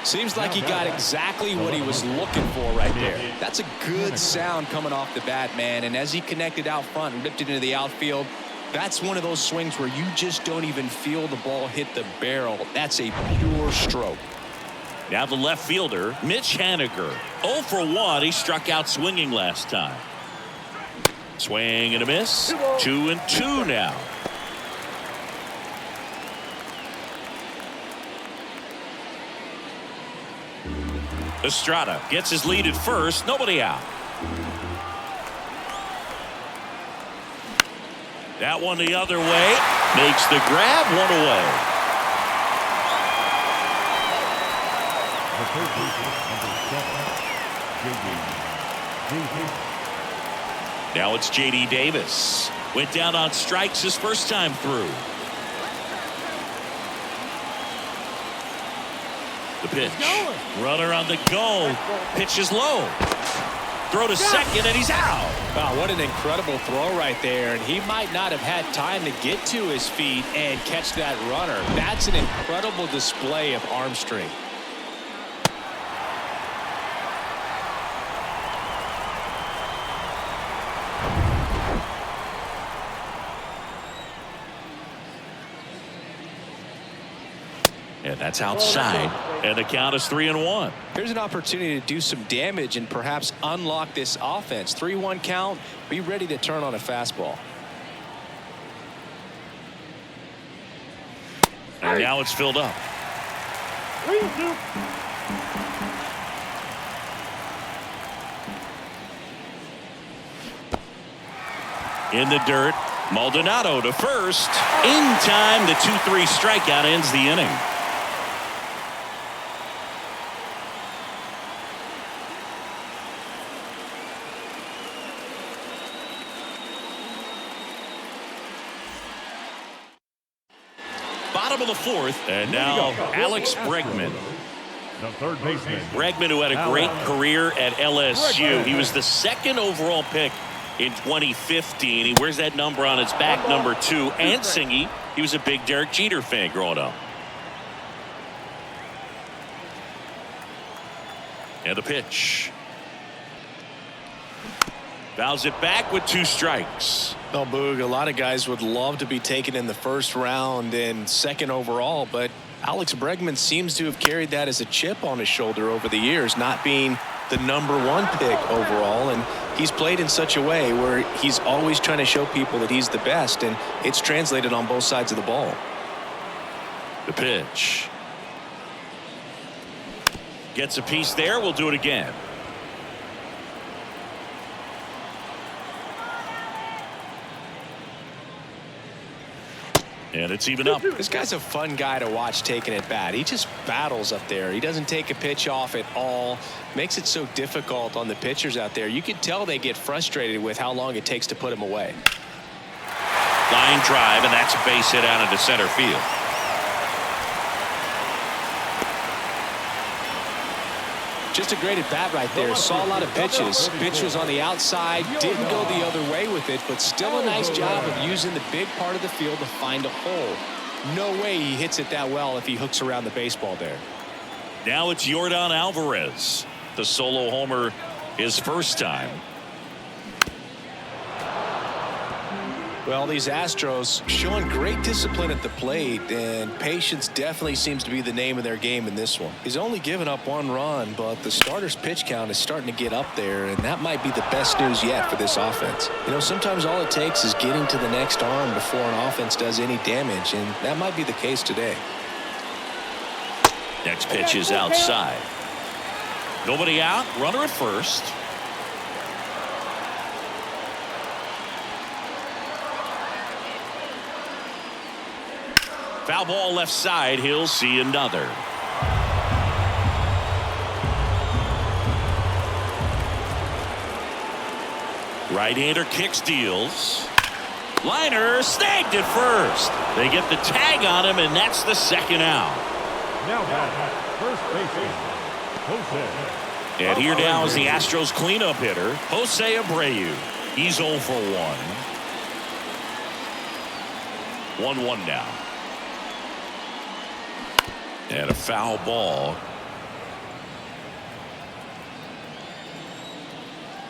Seems like he got exactly what he was looking for right there. That's a good sound coming off the bat, man. And as he connected out front and ripped it into the outfield, that's one of those swings where you just don't even feel the ball hit the barrel. That's a pure stroke. Now the left fielder, Mitch Haniger. 0 for 1. He struck out swinging last time. Swing and a miss. 2-2 now. Estrada gets his lead at first. Nobody out. That one the other way. Makes the grab, one away. The third baseman, number 7, J.D. Now it's J.D. Davis. Went down on strikes his first time through. The pitch. Runner on the go. Pitch is low. Throw to second, and he's out. Wow, what an incredible throw right there. And he might not have had time to get to his feet and catch that runner. That's an incredible display of arm strength. And that's outside. And the count is 3-1. Here's an opportunity to do some damage and perhaps unlock this offense. 3-1 count. Be ready to turn on a fastball. And now it's filled up. In the dirt. Maldonado to first. In time, the 2-3 strikeout ends the inning. Bottom of the fourth, and now Alex Bregman. The third baseman. Bregman, who had a great career at LSU. He was the second overall pick in 2015. He wears that number on his back, number 2. And Singy, he was a big Derek Jeter fan growing up. And the pitch. Fouls it back with 2 strikes. Well, Boog, a lot of guys would love to be taken in the first round and second overall, but Alex Bregman seems to have carried that as a chip on his shoulder over the years, not being the number 1 pick overall. And he's played in such a way where he's always trying to show people that he's the best, and it's translated on both sides of the ball. The pitch. Gets a piece there. We'll do it again. And it's even up. This guy's a fun guy to watch taking at bat. He just battles up there. He doesn't take a pitch off at all. Makes it so difficult on the pitchers out there. You can tell they get frustrated with how long it takes to put him away. Line drive, and that's a base hit out into center field. Just a great at bat right there. Saw a lot of pitches. Pitch was on the outside, didn't go the other way with it, but still a nice job of using the big part of the field to find a hole. No way he hits it that well if he hooks around the baseball there. Now it's Yordan Alvarez. The solo homer his first time. Well, these Astros showing great discipline at the plate, and patience definitely seems to be the name of their game in this one. He's only given up 1 run, but the starter's pitch count is starting to get up there, and that might be the best news yet for this offense. You know, sometimes all it takes is getting to the next arm before an offense does any damage, and that might be the case today. Next pitch is outside. Nobody out. Runner at first. Foul ball left side. He'll see another. Right-hander kicks, deals. Liner snagged at first. They get the tag on him, and that's the second out. Now back, first baseman, Jose. And here now is the Astros cleanup hitter, Jose Abreu. He's 0 for 1. 1-1 now. And a foul ball.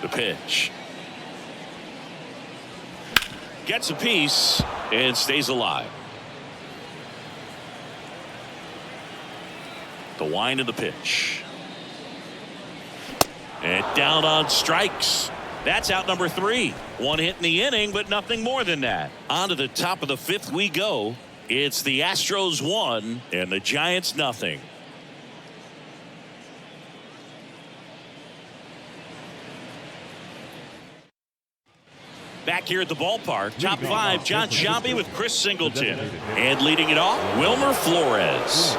The pitch. Gets a piece and stays alive. The wind of the pitch. And down on strikes. That's out number 3. 1 hit in the inning, but nothing more than that. On to the top of the 5th we go. It's the Astros 1 and the Giants nothing. Back here at the ballpark, top 5, John Sciambi with Chris Singleton. And leading it off, Wilmer Flores.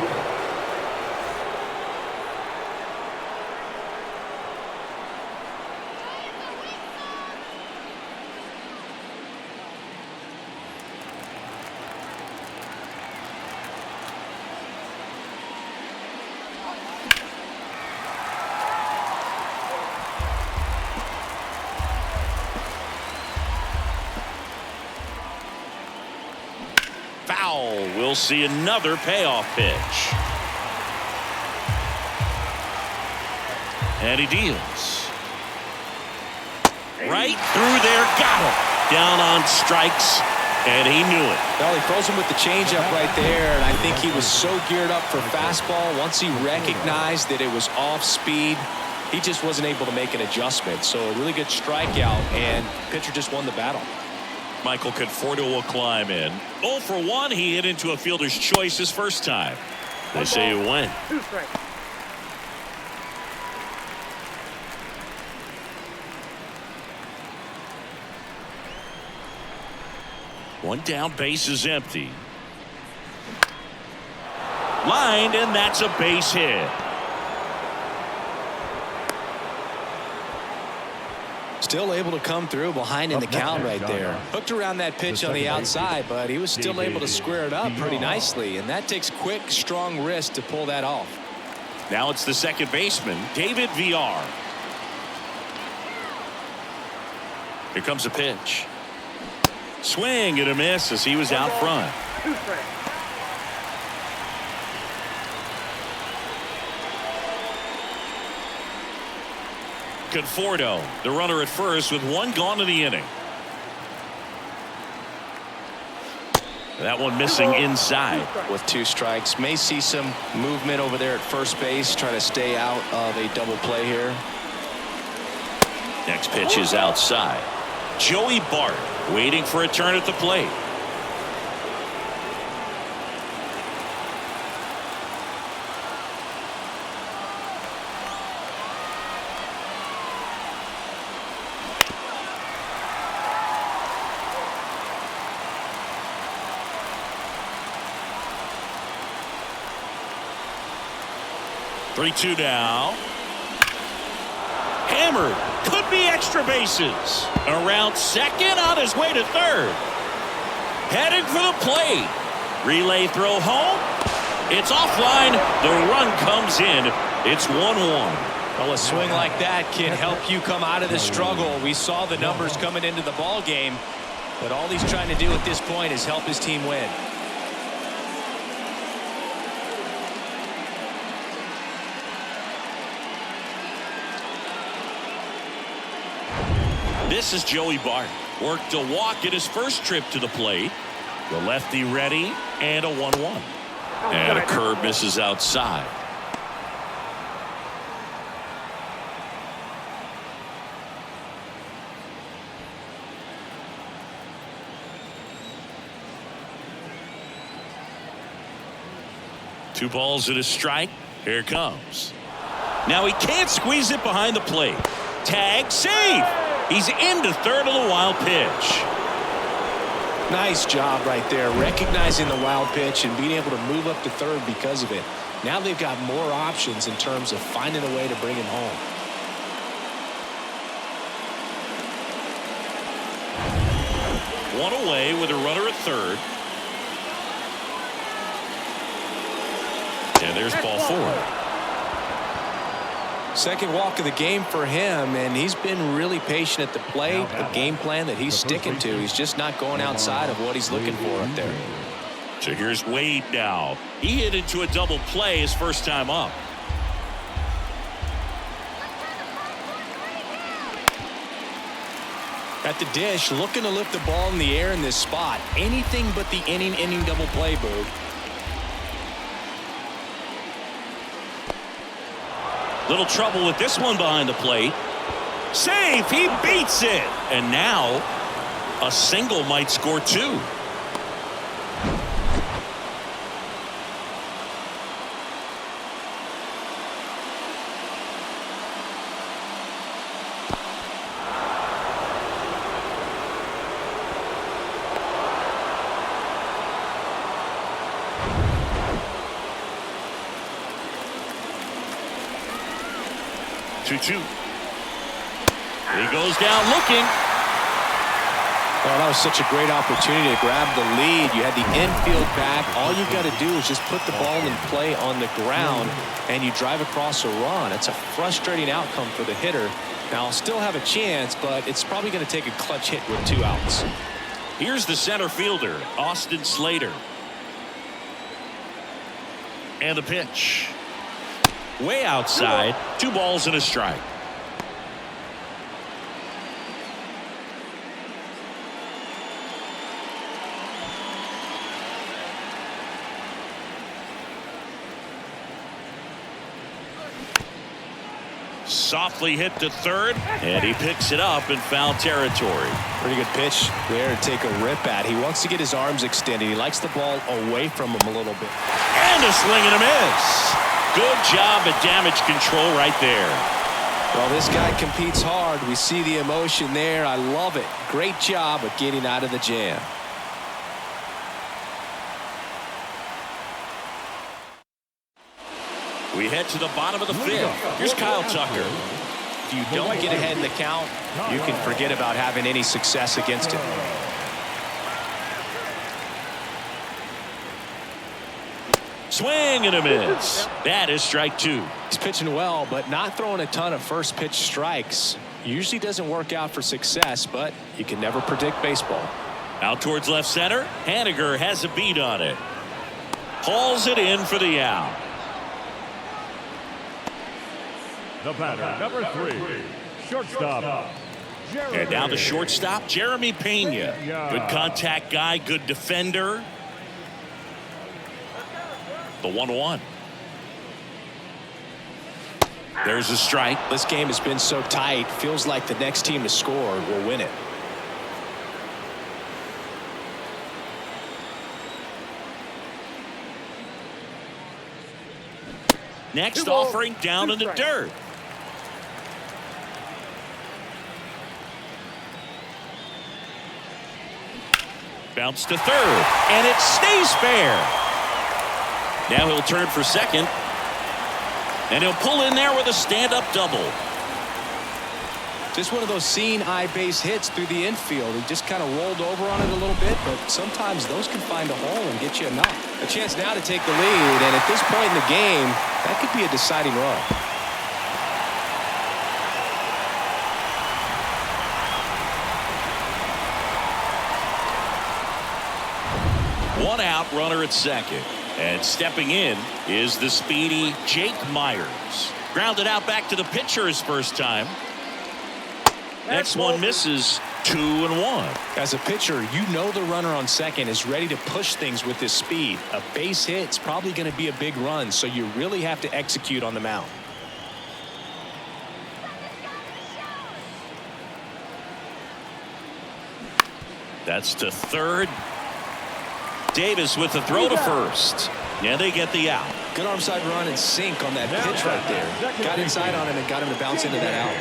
Foul. We'll see another payoff pitch. And he deals. Right through there. Got him. Down on strikes. And he knew it. Well, he throws him with the changeup right there, and I think he was so geared up for fastball. Once he recognized that it was off speed, he just wasn't able to make an adjustment. So a really good strikeout, and pitcher just won the battle. Michael Conforto will climb in. 0 for 1. He hit into a fielder's choice his first time. They say he went. 2 strikes. One down, base is empty. Lined, and that's a base hit. Still able to come through behind in the count right there. Hooked around that pitch on the outside, but he was still able to square it up pretty nicely, and that takes quick, strong wrist to pull that off. Now it's the second baseman, David VR. Here comes a pitch. Swing and a miss as he was out front. 2 strikes. Conforto, the runner at first with 1 gone in the inning. That one missing inside. With 2 strikes, may see some movement over there at first base, try to stay out of a double play here. Next pitch is outside. Joey Bart waiting for a turn at the plate. Three-two now. Hammered. Could be extra bases. Around second, on his way to third. Heading for the plate. Relay throw home. It's offline. The run comes in. It's 1-1. Well, a swing like that can help you come out of the struggle. We saw the numbers coming into the ball game, but all he's trying to do at this point is help his team win. This is Joey Bart. Worked a walk at his first trip to the plate. The lefty ready, and a 1-1. And a curve misses outside. Two balls and a strike. Here it comes. Now he can't squeeze it behind the plate. Tag, save. He's into third on the wild pitch. Nice job right there, recognizing the wild pitch and being able to move up to third because of it. Now they've got more options in terms of finding a way to bring him home. One away with a runner at third. And there's ball 4. Second walk of the game for him, and he's been really patient at the plate. A game plan that he's sticking to. He's just not going outside of what he's looking for up there. So here's Wade now. He hit into a double play his first time up. At the dish, looking to lift the ball in the air in this spot. Anything but the inning double play, Boog. Little trouble with this one behind the plate. Save. He beats it. And now a single might score 2. 2-2. He goes down looking. Oh, that was such a great opportunity to grab the lead. You had the infield back. All you've got to do is just put the ball in play on the ground, and you drive across a run. It's a frustrating outcome for the hitter. Now, I'll still have a chance, but it's probably going to take a clutch hit with 2 outs. Here's the center fielder, Austin Slater. And the pitch. Way outside. 2 balls and a strike. Softly hit to third, and he picks it up in foul territory. Pretty good pitch there to take a rip at. He wants to get his arms extended. He likes the ball away from him a little bit. And a swing and a miss. Good job at damage control right there. Well, this guy competes hard. We see the emotion there. I love it. Great job of getting out of the jam. We head to the bottom of the 5th. Here's Kyle Tucker. If you don't get ahead in the count, you can forget about having any success against him. Swing and a miss. That is strike 2. He's pitching well, but not throwing a ton of first pitch strikes. Usually doesn't work out for success, but you can never predict baseball. Out towards left center. Haniger has a beat on it. Hauls it in for the out. The batter, number 3, shortstop. And now the shortstop, Jeremy Pena. Good contact guy, good defender. The 1-1. There's a strike. This game has been so tight. Feels like the next team to score will win it. Next offering down in the dirt. Bounce to third, and it stays fair. Now he'll turn for second, and he'll pull in there with a stand-up double. Just one of those seeing eye base hits through the infield. He just kind of rolled over on it a little bit, but sometimes those can find a hole and get you a knock. A chance now to take the lead, and at this point in the game, that could be a deciding run. One out, runner at second. And stepping in is the speedy Jake Myers. Grounded out back to the pitcher his first time. Next one misses. 2-1. As a pitcher, you know the runner on second is ready to push things with his speed. A base hit's probably going to be a big run, so you really have to execute on the mound. That's to third. Davis with the throw to first. Yeah, they get the out. Good arm side run and sink on that pitch right there. Got inside on him and got him to bounce into that out.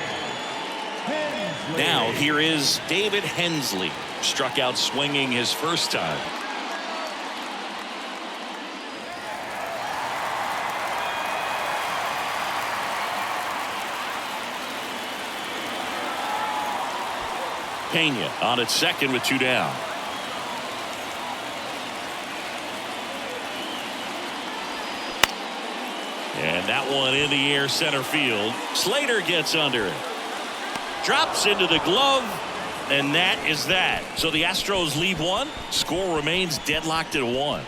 Now here is David Hensley. Struck out swinging his first time. Pena on at second with 2 down. And that one in the air center field. Slater gets under it. Drops into the glove. And that is that. So the Astros lead 1. Score remains deadlocked at 1.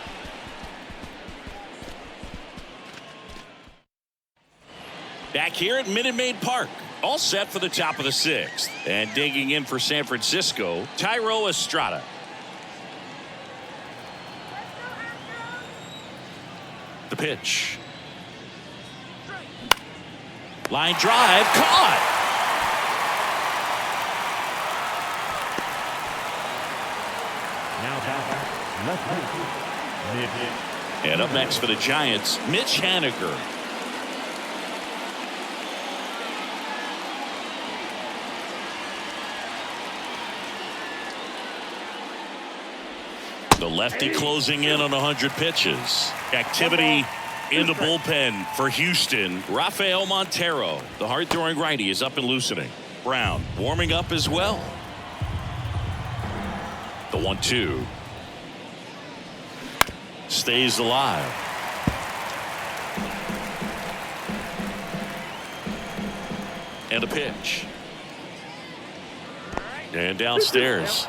Back here at Minute Maid Park. All set for the top of the 6th. And digging in for San Francisco, Thairo Estrada. The pitch. Line drive, caught. Now left. And up next for the Giants, Mitch Haniger. The lefty closing in on 100 pitches. Activity in the bullpen for Houston, Rafael Montero. The hard-throwing righty is up and loosening. Brown warming up as well. The 1-2. Stays alive. And a pitch. And downstairs.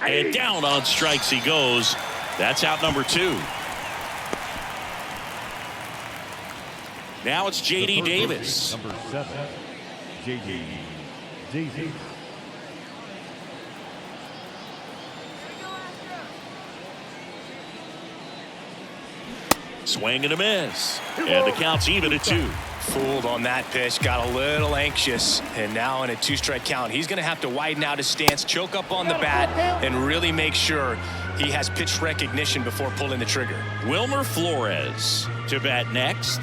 And down on strikes he goes. That's out number 2. Now it's J.D. Davis. Number 7, J.D. Davis. Swing and a miss. And the count's even at 2. Fooled on that pitch, got a little anxious, and now in a 2-strike count, he's going to have to widen out his stance, choke up on the bat, and really make sure he has pitch recognition before pulling the trigger. Wilmer Flores to bat next.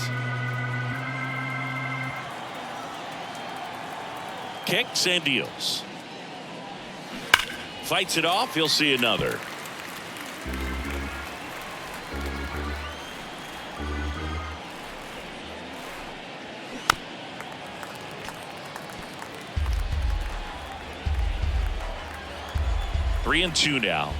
Kicks and deals. Fights it off. He'll see another. Three and 2 now.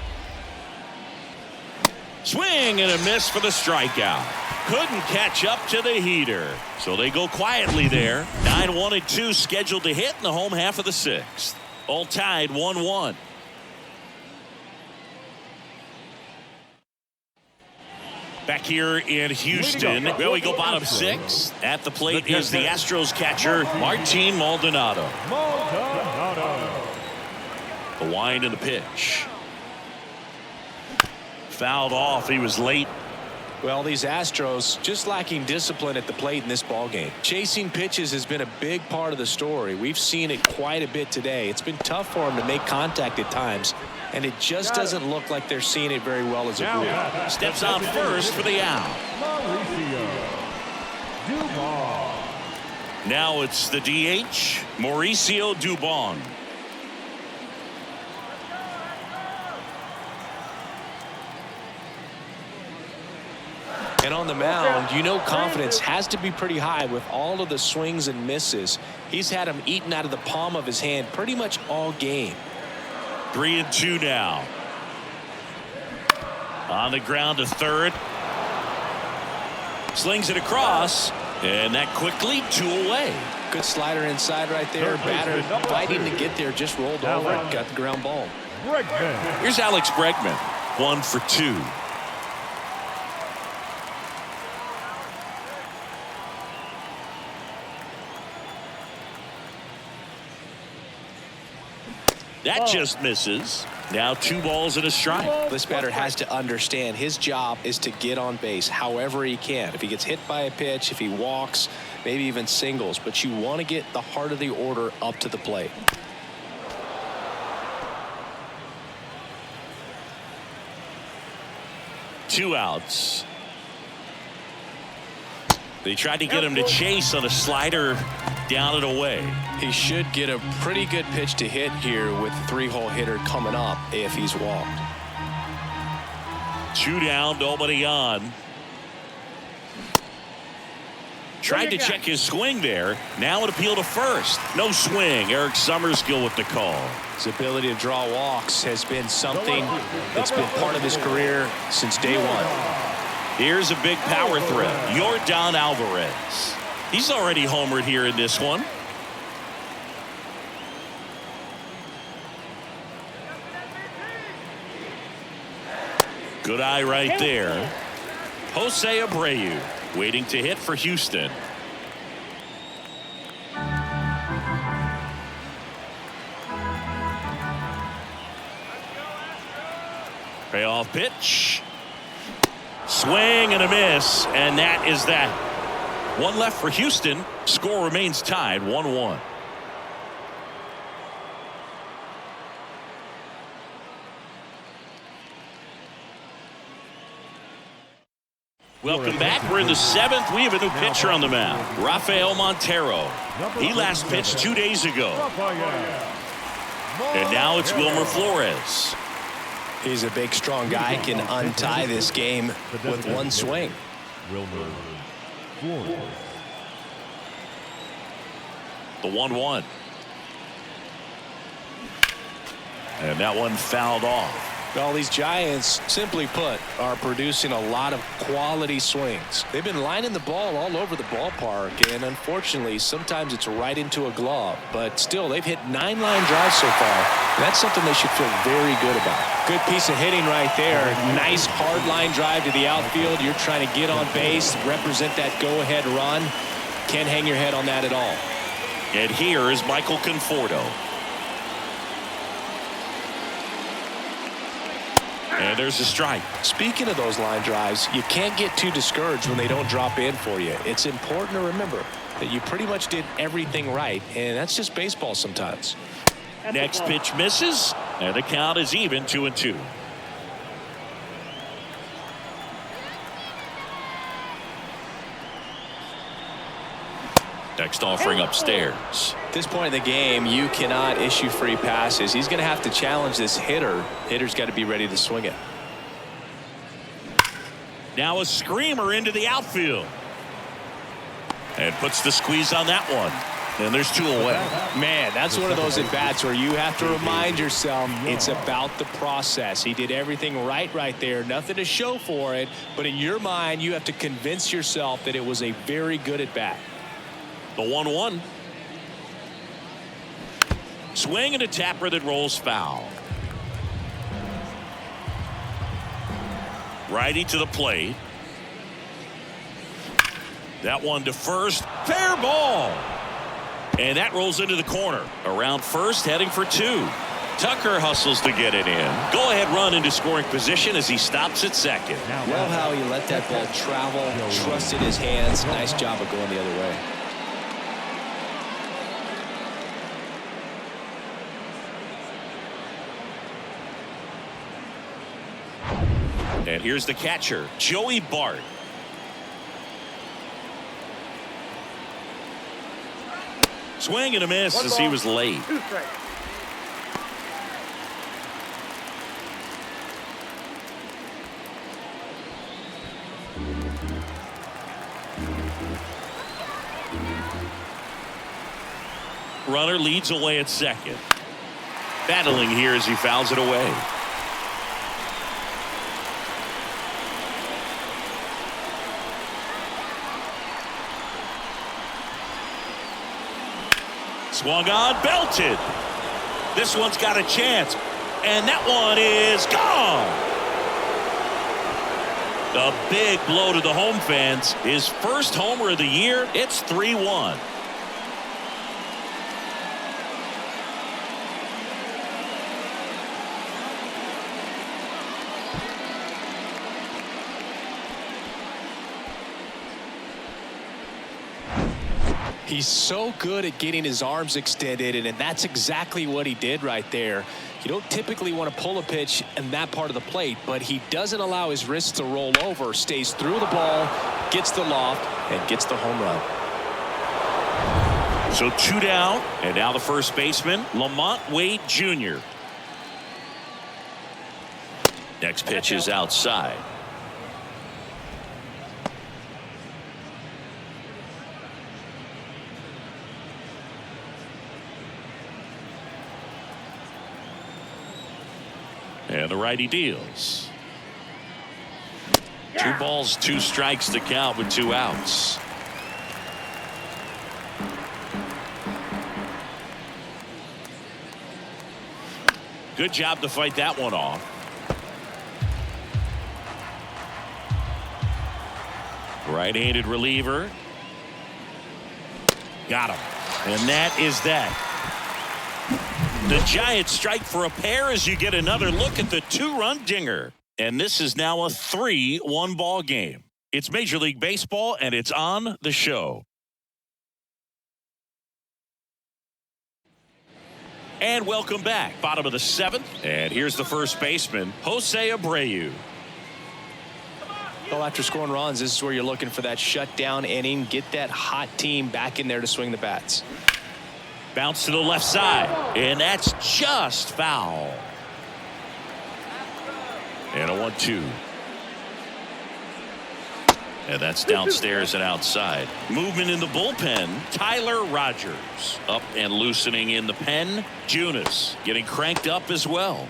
Swing and a miss for the strikeout. Couldn't catch up to the heater. So they go quietly there. 9-1 and 2 scheduled to hit in the home half of the 6th. All tied 1-1. Back here in Houston, well, we go bottom 6. At the plate is the Astros catcher, Martin Maldonado. The wind and the pitch. Fouled off. He was late. Well, these Astros just lacking discipline at the plate in this ballgame. Chasing pitches has been a big part of the story. We've seen it quite a bit today. It's been tough for them to make contact at times, and it just doesn't look like they're seeing it very well as a group. Steps on first for the out. Now it's the DH, Mauricio Dubon. And on the mound, you know confidence has to be pretty high with all of the swings and misses. He's had them eaten out of the palm of his hand pretty much all game. 3 and 2 now. On the ground to third. Slings it across. And that quickly 2 away. Good slider inside right there. Batter fighting to get there, just rolled over and got the ground ball. Here's Alex Bregman. 1 for 2. That just misses. Now 2 balls and a strike. This batter has to understand his job is to get on base however he can. If he gets hit by a pitch, if he walks, maybe even singles, but you want to get the heart of the order up to the plate. Two outs. They tried to get him to chase on a slider down and away. He should get a pretty good pitch to hit here with the 3-hole hitter coming up if he's walked. 2 down, nobody on. Tried to check his swing there. Now an appeal to first. No swing. Eric Summerskill with the call. His ability to draw walks has been something that's been part of his career since day one. Here's a big power threat. Yordan Alvarez. He's already homered here in this one. Good eye right there. Jose Abreu waiting to hit for Houston. Payoff pitch. Swing and a miss, and that is that. 1 left for Houston. Score remains tied 1-1. Welcome back. We're in the 7th. We have a new pitcher on the mound, Rafael Montero. He last pitched 2 days ago. And now it's Wilmer Flores. He's a big, strong guy, can untie this game with one swing. Wilmer Flores. The 1-1. And that one fouled off. Well, these Giants, simply put, are producing a lot of quality swings. They've been lining the ball all over the ballpark, and unfortunately, sometimes it's right into a glove. But still, they've hit 9 line drives so far. That's something they should feel very good about. Good piece of hitting right there. Nice hard line drive to the outfield. You're trying to get on base, represent that go-ahead run. Can't hang your head on that at all. And here is Michael Conforto. And there's a strike. Speaking of those line drives, you can't get too discouraged when they don't drop in for you. It's important to remember that you pretty much did everything right, and that's just baseball sometimes. Next pitch misses, and the count is even 2-2. Next offering upstairs. At this point in the game, you cannot issue free passes. He's going to have to challenge this hitter. Hitter's got to be ready to swing it. Now a screamer into the outfield. And puts the squeeze on that one. And there's 2 away. Man, that's one of those at-bats where you have to remind yourself it's about the process. He did everything right there. Nothing to show for it. But in your mind, you have to convince yourself that it was a very good at-bat. The 1-1. Swing and a tapper that rolls foul. Righty to the plate. That one to first. Fair ball. And that rolls into the corner. Around first, heading for 2. Tucker hustles to get it in. Go ahead run into scoring position as he stops at second. Well, how he let that ball travel, trusted his hands. Nice job of going the other way. And here's the catcher, Joey Bart. Swing and a miss as he was late. 2 strikes. Runner leads away at second. Battling here as he fouls it away. Swung on, belted. This one's got a chance. And that one is gone. A big blow to the home fans. His first homer of the year. It's 3-1. He's so good at getting his arms extended, and that's exactly what he did right there. You don't typically want to pull a pitch in that part of the plate, but he doesn't allow his wrists to roll over, stays through the ball, gets the loft, and gets the home run. So 2 down, and now the first baseman, Lamont Wade Jr. Next pitch is outside. And the righty deals. 2 balls, 2 strikes to count with 2 outs. Good job to fight that one off. Right-handed reliever. Got him. And that is that. The Giants strike for a pair as you get another look at the 2-run dinger. And this is now a 3-1 ball game. It's Major League Baseball, and it's on the show. And welcome back. Bottom of the 7th. And here's the first baseman, Jose Abreu. Well, after scoring runs, this is where you're looking for that shutdown inning. Get that hot team back in there to swing the bats. Bounce to the left side, and that's just foul. 1-2. And that's downstairs and outside. Movement in the bullpen. Tyler Rogers up and loosening in the pen. Junis getting cranked up as well.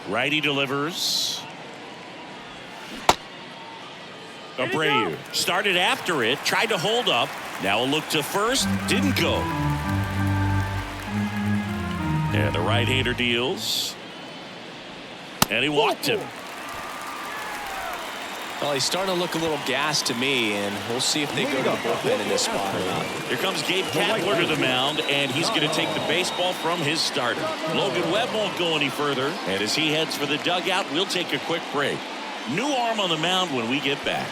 Righty delivers. Abreu started after it, tried to hold up. Now a look to first, didn't go. And the right-hander deals. And he walked him. Well, he's starting to look a little gassed to me, and we'll see if they go to the bullpen in this spot or not. Here comes Gabe Kapler to the mound, and he's going to take the baseball from his starter. Logan Webb won't go any further, and as he heads for the dugout, we'll take a quick break. New arm on the mound when we get back.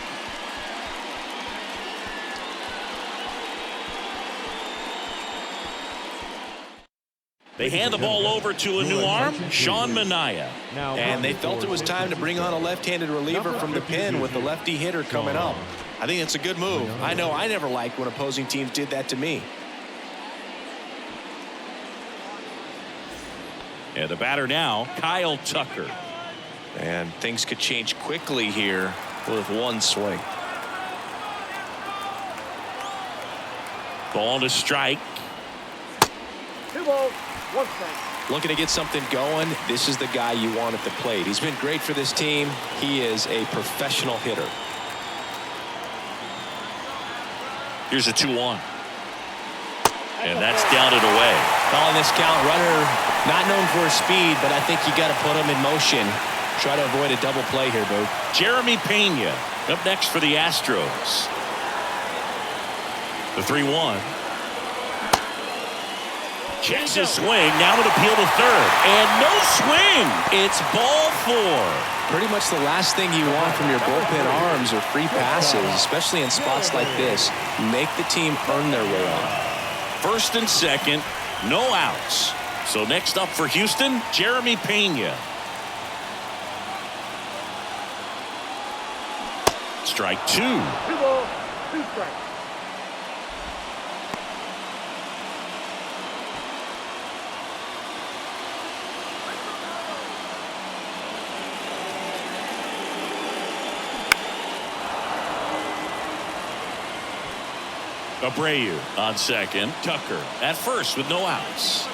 They hand the ball over to a new arm, Sean Manaea. And they felt it was time to bring on a left-handed reliever from the pen with the lefty hitter coming up. I think it's a good move. I know I never liked when opposing teams did that to me. And the batter now, Kyle Tucker. And things could change quickly here with one swing. Ball to strike. 2 balls, 1 strike. Looking to get something going. This is the guy you want at the plate. He's been great for this team. He is a professional hitter. Here's a 2-1. And that's down and away. Calling this count, runner not known for his speed, but I think you got to put him in motion. Try to avoid a double play here, Boo. Jeremy Pena up next for the Astros. The 3-1. Checks his swing. Now an appeal to third. And no swing. It's ball 4. Pretty much the last thing you want from your bullpen arms are free passes, especially in spots like this. Make the team earn their way on. First and second, no outs. So next up for Houston, Jeremy Pena. Strike 2. 2 balls, 2 strikes. Abreu on second. Tucker at first with no outs.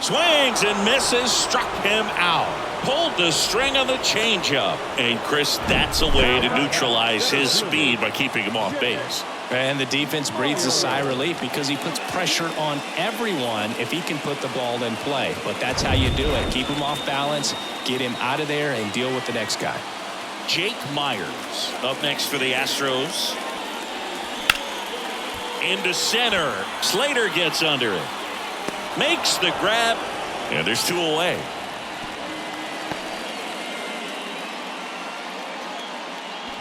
Swings and misses. Struck him out. Pulled the string on the changeup. And Chris, that's a way to neutralize his speed by keeping him off base. And the defense breathes a sigh of relief because he puts pressure on everyone if he can put the ball in play. But that's how you do it. Keep him off balance, get him out of there, and deal with the next guy. Jake Myers up next for the Astros. Into center. Slater gets under it. Makes the grab. And there's 2 away.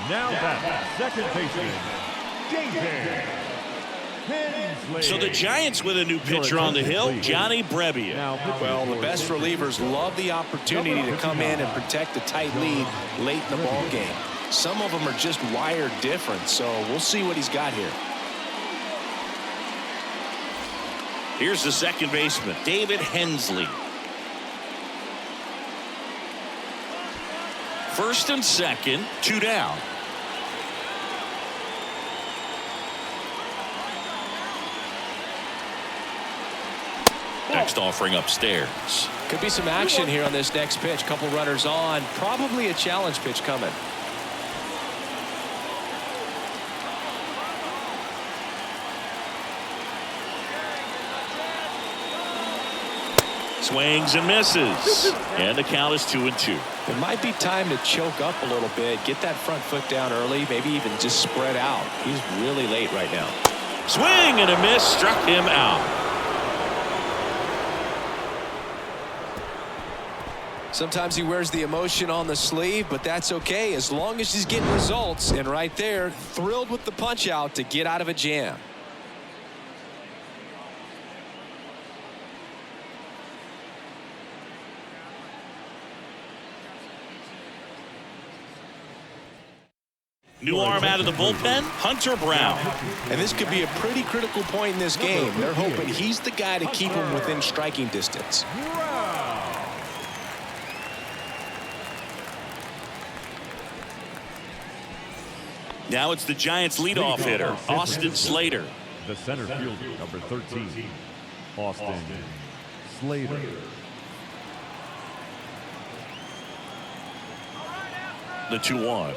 Now that's second baseman, David Hensley. So the Giants with a new pitcher on the hill, Johnny Brebbia. Well, the best relievers love the opportunity to come in and protect a tight lead late in the ball game. Some of them are just wired different, so we'll see what he's got here. Here's the second baseman, David Hensley. First and second, 2 down. Next offering upstairs. Could be some action here on this next pitch. Couple runners on. Probably a challenge pitch coming. Swings and misses. And the count is 2-2. It might be time to choke up a little bit. Get that front foot down early. Maybe even just spread out. He's really late right now. Swing and a miss. Struck him out. Sometimes he wears the emotion on the sleeve, but that's okay as long as he's getting results. And right there, thrilled with the punch out to get out of a jam. New arm out of the bullpen, Hunter Brown. And this could be a pretty critical point in this game. They're hoping he's the guy to keep them within striking distance. Now it's the Giants' leadoff hitter, Austin Slater. The center fielder, number 13, Austin Slater. The 2-1.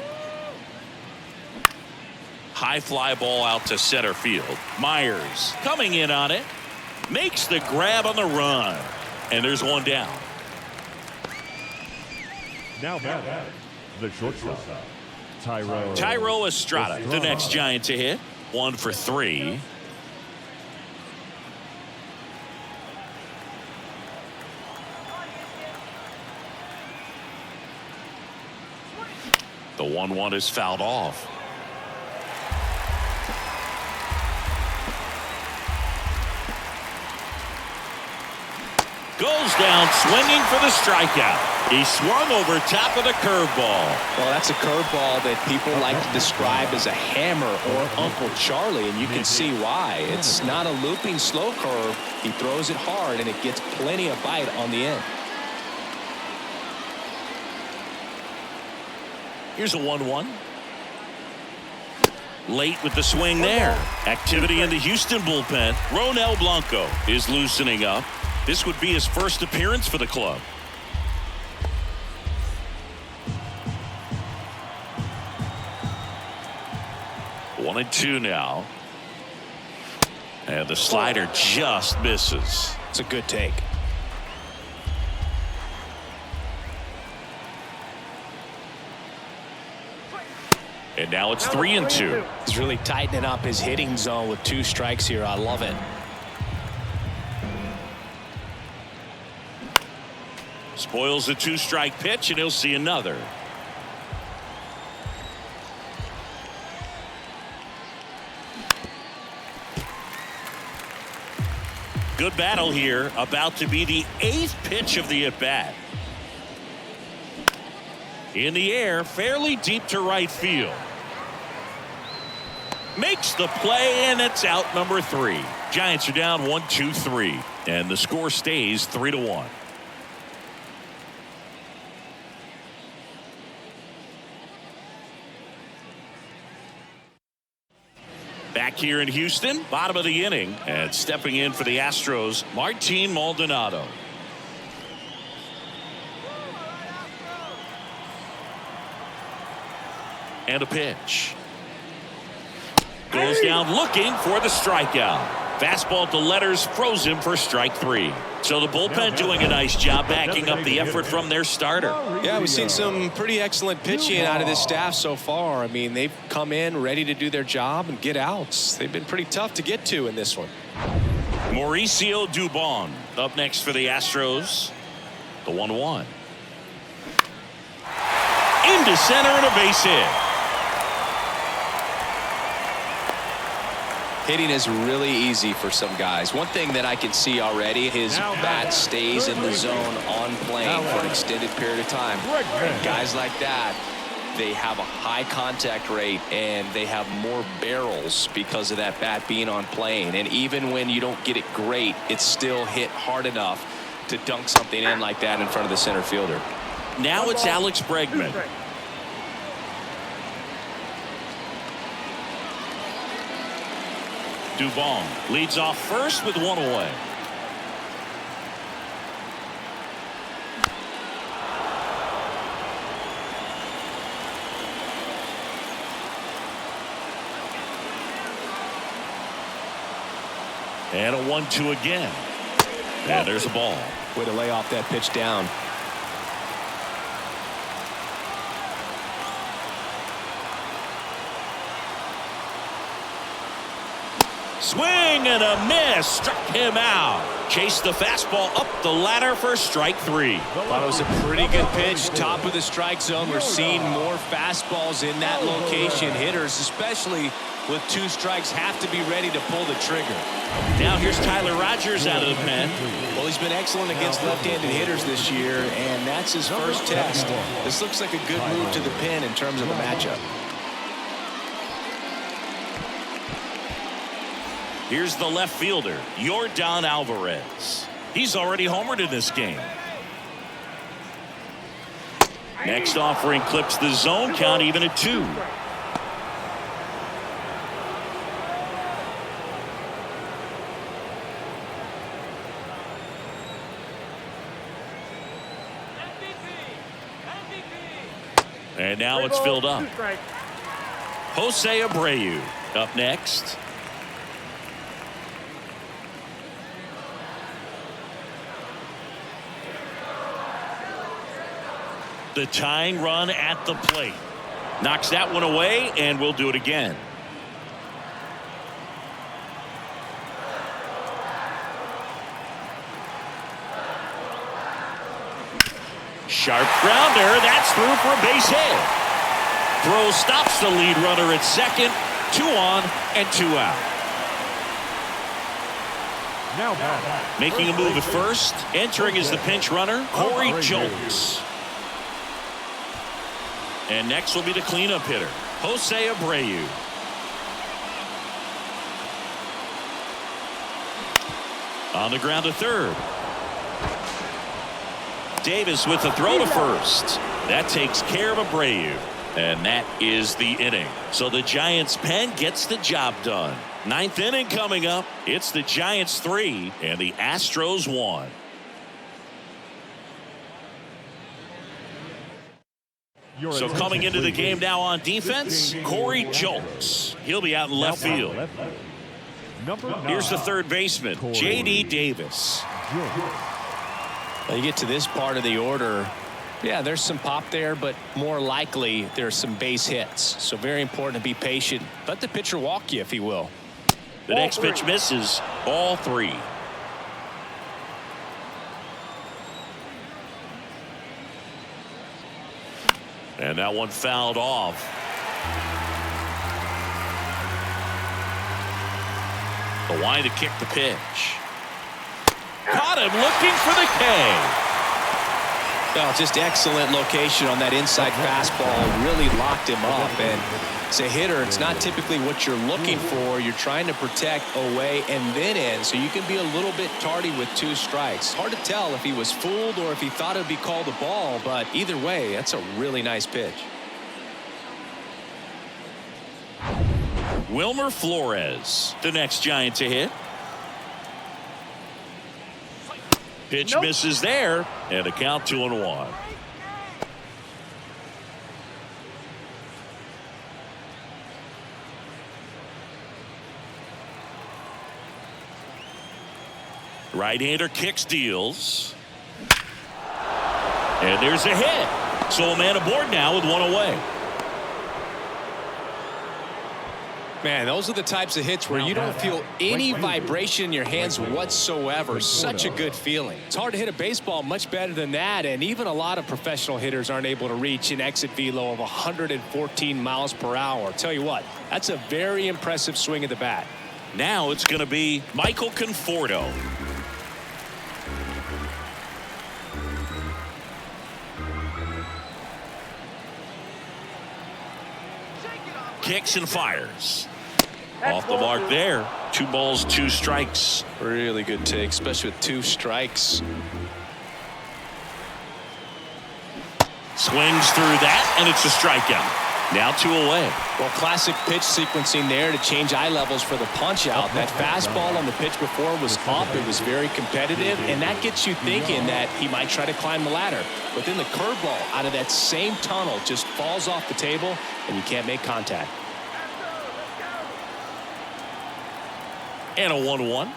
High fly ball out to center field. Myers coming in on it. Makes the grab on the run. And there's one down. Now back, the shortstop, Tyro Estrada, the next Giant to hit. 1 for 3. The 1-1 is fouled off. Goes down swinging for the strikeout. He swung over top of the curveball. Well, that's a curveball that people like to describe as a hammer or Uncle Charlie, and you can see why. It's not a looping slow curve. He throws it hard, and it gets plenty of bite on the end. Here's a 1-1. Late with the swing there. Activity in the Houston bullpen. Ronel Blanco is loosening up. This would be his first appearance for the club. One and 2 now. And the slider just misses. It's a good take. And now it's 3 and 2. He's really tightening up his hitting zone with 2 strikes here. I love it. Spoils a 2-strike pitch, and he'll see another. Good battle here. About to be the 8th pitch of the at-bat. In the air, fairly deep to right field. Makes the play, and it's out number 3. Giants are down 1-2-3, and the score stays 3-1. Back here in Houston, bottom of the inning, and stepping in for the Astros, Martin Maldonado. And a pitch. Goes down looking for the strikeout. Fastball to letters, froze him for strike 3. So the bullpen doing a nice job backing up the effort from their starter. Yeah, we've seen some pretty excellent pitching out of this staff so far. I mean, they've come in ready to do their job and get outs. They've been pretty tough to get to in this one. Mauricio Dubon up next for the Astros. The 1-1. Into center and a base hit. Hitting is really easy for some guys. One thing that I can see already, his bat stays in the zone on plane for an extended period of time. And guys like that, they have a high contact rate and they have more barrels because of that bat being on plane. And even when you don't get it great, it's still hit hard enough to dunk something in like that in front of the center fielder. Now it's Alex Bregman. Dubon leads off first with 1 away. And a 1-2 again. And there's a ball. Way to lay off that pitch down. Swing and a miss. Struck him out. Chased the fastball up the ladder for strike 3. Thought it was a pretty good pitch. Top of the strike zone. We're seeing more fastballs in that location. Hitters, especially with 2 strikes, have to be ready to pull the trigger. Now here's Tyler Rogers out of the pen. Well, he's been excellent against left-handed hitters this year, and that's his first test. This looks like a good move to the pen in terms of the matchup. Here's the left fielder, Yordan Alvarez. He's already homered in this game. Next offering clips the zone count even at 2. And now it's filled up. Jose Abreu up next. The tying run at the plate. Knocks that one away, and we'll do it again. Sharp grounder. That's through for a base hit. Throw stops the lead runner at second. 2 on and 2 out. Now back. Making a move at first. Entering as the pinch runner, Corey Jones. And next will be the cleanup hitter, Jose Abreu. On the ground to third. Davis with the throw to first. That takes care of Abreu. And that is the inning. So the Giants pen gets the job done. 9th inning coming up. It's the Giants 3 and the Astros 1. So coming into the game now on defense, Corey Jones. He'll be out in left field. Here's the third baseman, J.D. Davis. You get to this part of the order. Yeah, there's some pop there, but more likely there's some base hits. So very important to be patient. Let the pitcher walk you, if he will. The next pitch misses. Ball 3. And that one fouled off. The line to kick the pitch. Caught him looking for the K. Well, just excellent location on that inside fastball. Really locked him up. And as a hitter, it's not typically what you're looking for. You're trying to protect away and then in, so you can be a little bit tardy with 2 strikes. Hard to tell if he was fooled or if he thought it would be called a ball, but either way, that's a really nice pitch. Wilmer Flores, the next Giant to hit. Pitch misses there, and a count 2-1. Right-hander kicks, deals. And there's a hit. So a man aboard now with 1 away. Man, those are the types of hits where you don't feel any vibration in your hands whatsoever. Such a good feeling. It's hard to hit a baseball much better than that, and even a lot of professional hitters aren't able to reach an exit velo of 114 miles per hour. Tell you what, that's a very impressive swing of the bat. Now it's going to be Michael Conforto. Kicks and fires. Off the mark there. 2 balls, 2 strikes. Really good take, especially with 2 strikes. Swings through that, and it's a strikeout. Now 2 away. Well, classic pitch sequencing there to change eye levels for the punch out. That fastball on the pitch before was up. It was very competitive, and that gets you thinking that he might try to climb the ladder. But then the curveball out of that same tunnel just falls off the table, and you can't make contact. And a 1-1.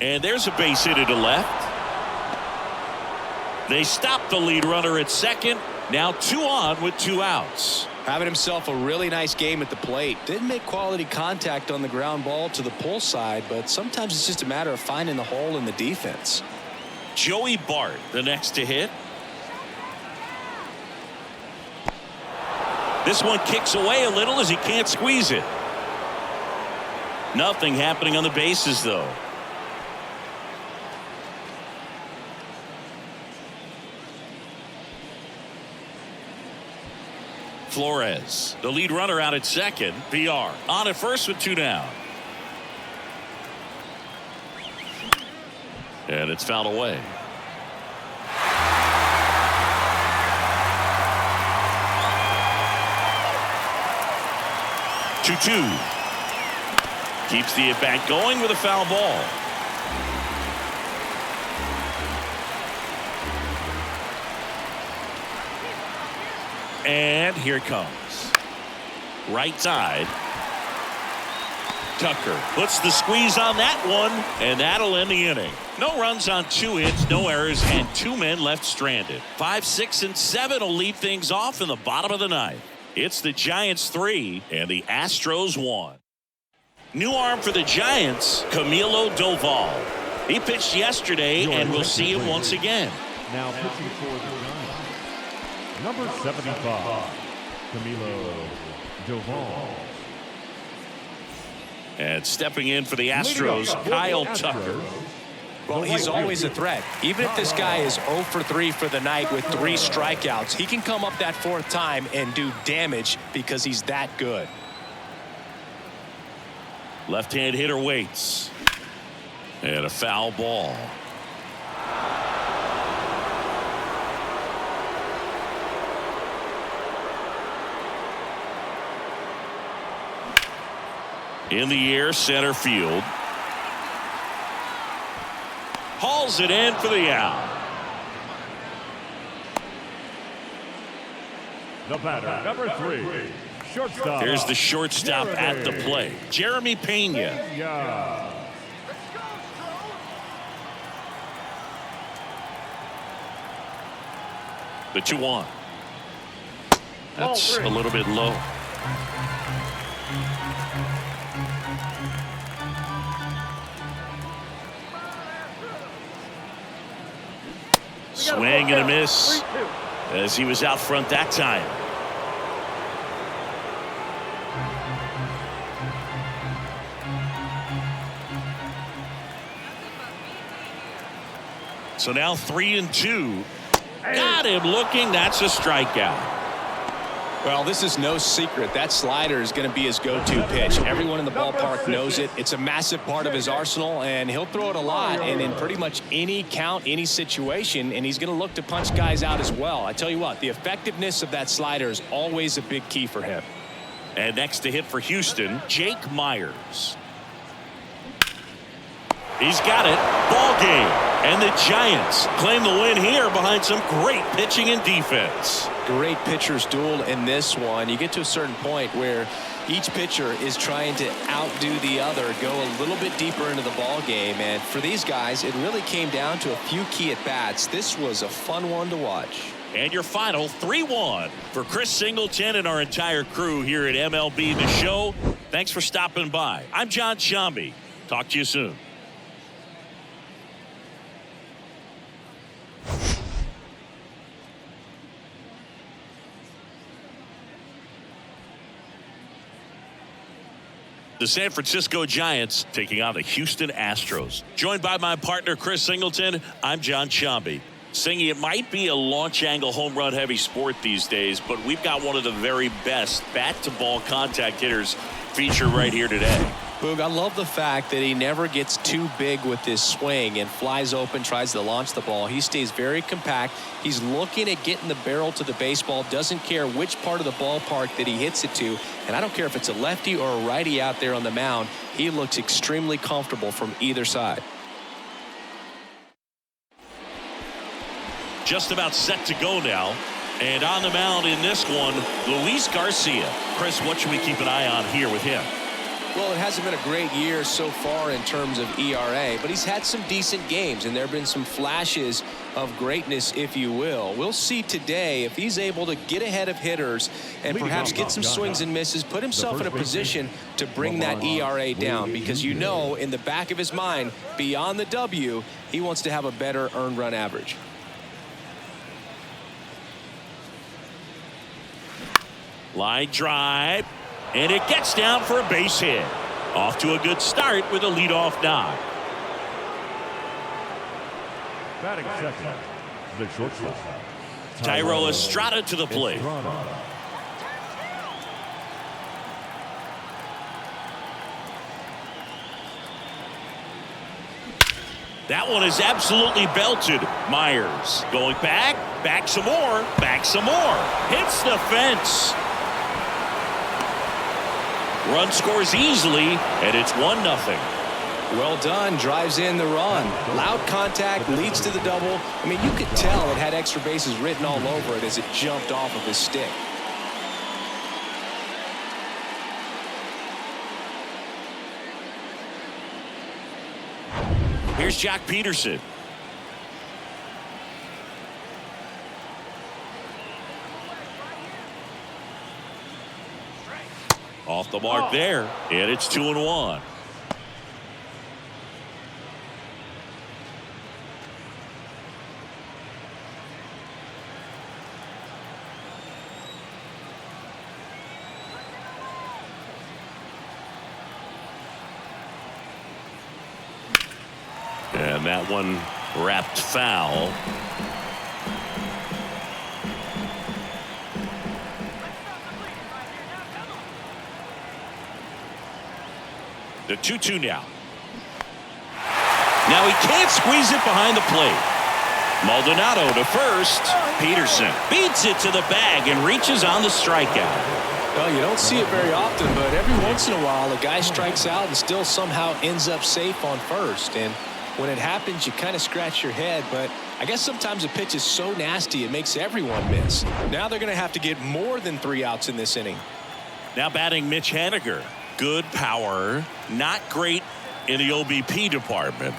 And there's a base hit to left. They stop the lead runner at second. Now 2 on with 2 outs. Having himself a really nice game at the plate. Didn't make quality contact on the ground ball to the pull side, but sometimes it's just a matter of finding the hole in the defense. Joey Bart, the next to hit. This one kicks away a little as he can't squeeze it. Nothing happening on the bases, though. Flores, the lead runner out at second. PR on at first with 2 down. And it's fouled away. Two. Keeps the at-bat going with a foul ball. And here it comes. Right side. Tucker puts the squeeze on that one, and that'll end the inning. No runs on 2 hits, no errors, and 2 men left stranded. 5, 6, and 7 will lead things off in the bottom of the ninth. It's the Giants 3 and the Astros 1. New arm for the Giants, Camilo Doval. He pitched yesterday, and we'll see him once again. Now pitching for the Giants, number 75, Camilo Doval. And stepping in for the Astros, Kyle Tucker. Well, he's always a threat. Even if this guy is 0 for 3 for the night with 3 strikeouts, he can come up that 4th time and do damage because he's that good. Left-hand hitter waits. And a foul ball. In the air, center field. Hauls it in for the out. The batter, number 3, shortstop. Here's the shortstop at the plate, Jeremy Pena. Yeah. The 2-1. That's a little bit low. Swing and a miss as he was out front that time. So now 3-2. Got him looking. That's a strikeout. Well, this is no secret. That slider is going to be his go-to pitch. Everyone in the ballpark knows it. It's a massive part of his arsenal, and he'll throw it a lot and in pretty much any count, any situation, and he's going to look to punch guys out as well. I tell you what, the effectiveness of that slider is always a big key for him. And next to hit for Houston, Jake Myers. He's got it. Ball game. And the Giants claim the win here behind some great pitching and defense. Great pitchers duel in this one. You get to a certain point where each pitcher is trying to outdo the other, go a little bit deeper into the ball game. And for these guys, it really came down to a few key at-bats. This was a fun one to watch. And your final 3-1 for Chris Singleton and our entire crew here at MLB The Show. Thanks for stopping by. I'm John Shambi. Talk to you soon. The San Francisco Giants taking on the Houston Astros. Joined by my partner, Chris Singleton, I'm John Shambi. Singy, it might be a launch angle home run heavy sport these days, but we've got one of the very best bat-to-ball contact hitters featured right here today. Boog, I love the fact that he never gets too big with his swing and flies open, tries to launch the ball. He stays very compact. He's looking at getting the barrel to the baseball, doesn't care which part of the ballpark that he hits it to. And I don't care if it's a lefty or a righty out there on the mound. He looks extremely comfortable from either side. Just about set to go now. And on the mound in this one, Luis Garcia. Chris, what should we keep an eye on here with him? Well, it hasn't been a great year so far in terms of ERA, but he's had some decent games, and there have been some flashes of greatness, if you will. We'll see today if he's able to get ahead of hitters and perhaps get some swings and misses, put himself in a position to bring that ERA down, because you know in the back of his mind, beyond the W, he wants to have a better earned run average. Line drive. And it gets down for a base hit. Off to a good start with a leadoff knock. Batting second, the shortstop, Thairo Estrada to the plate. That one is absolutely belted. Myers going back some more, hits the fence. Run scores easily, and it's 1-0. Well done, drives in the run. Loud contact, leads to the double. I mean, you could tell it had extra bases written all over it as it jumped off of his stick. Here's Jock Peterson. Off the mark there, and it's 2-1. And that one wrapped foul. The 2-2 now. Now he can't squeeze it behind the plate. Maldonado to first. Peterson beats it to the bag and reaches on the strikeout. Well, you don't see it very often, but every once in a while a guy strikes out and still somehow ends up safe on first. And when it happens, you kind of scratch your head, but I guess sometimes a pitch is so nasty it makes everyone miss. Now they're going to have to get more than 3 outs in this inning. Now batting Mitch Haniger. Good power, not great in the OBP department.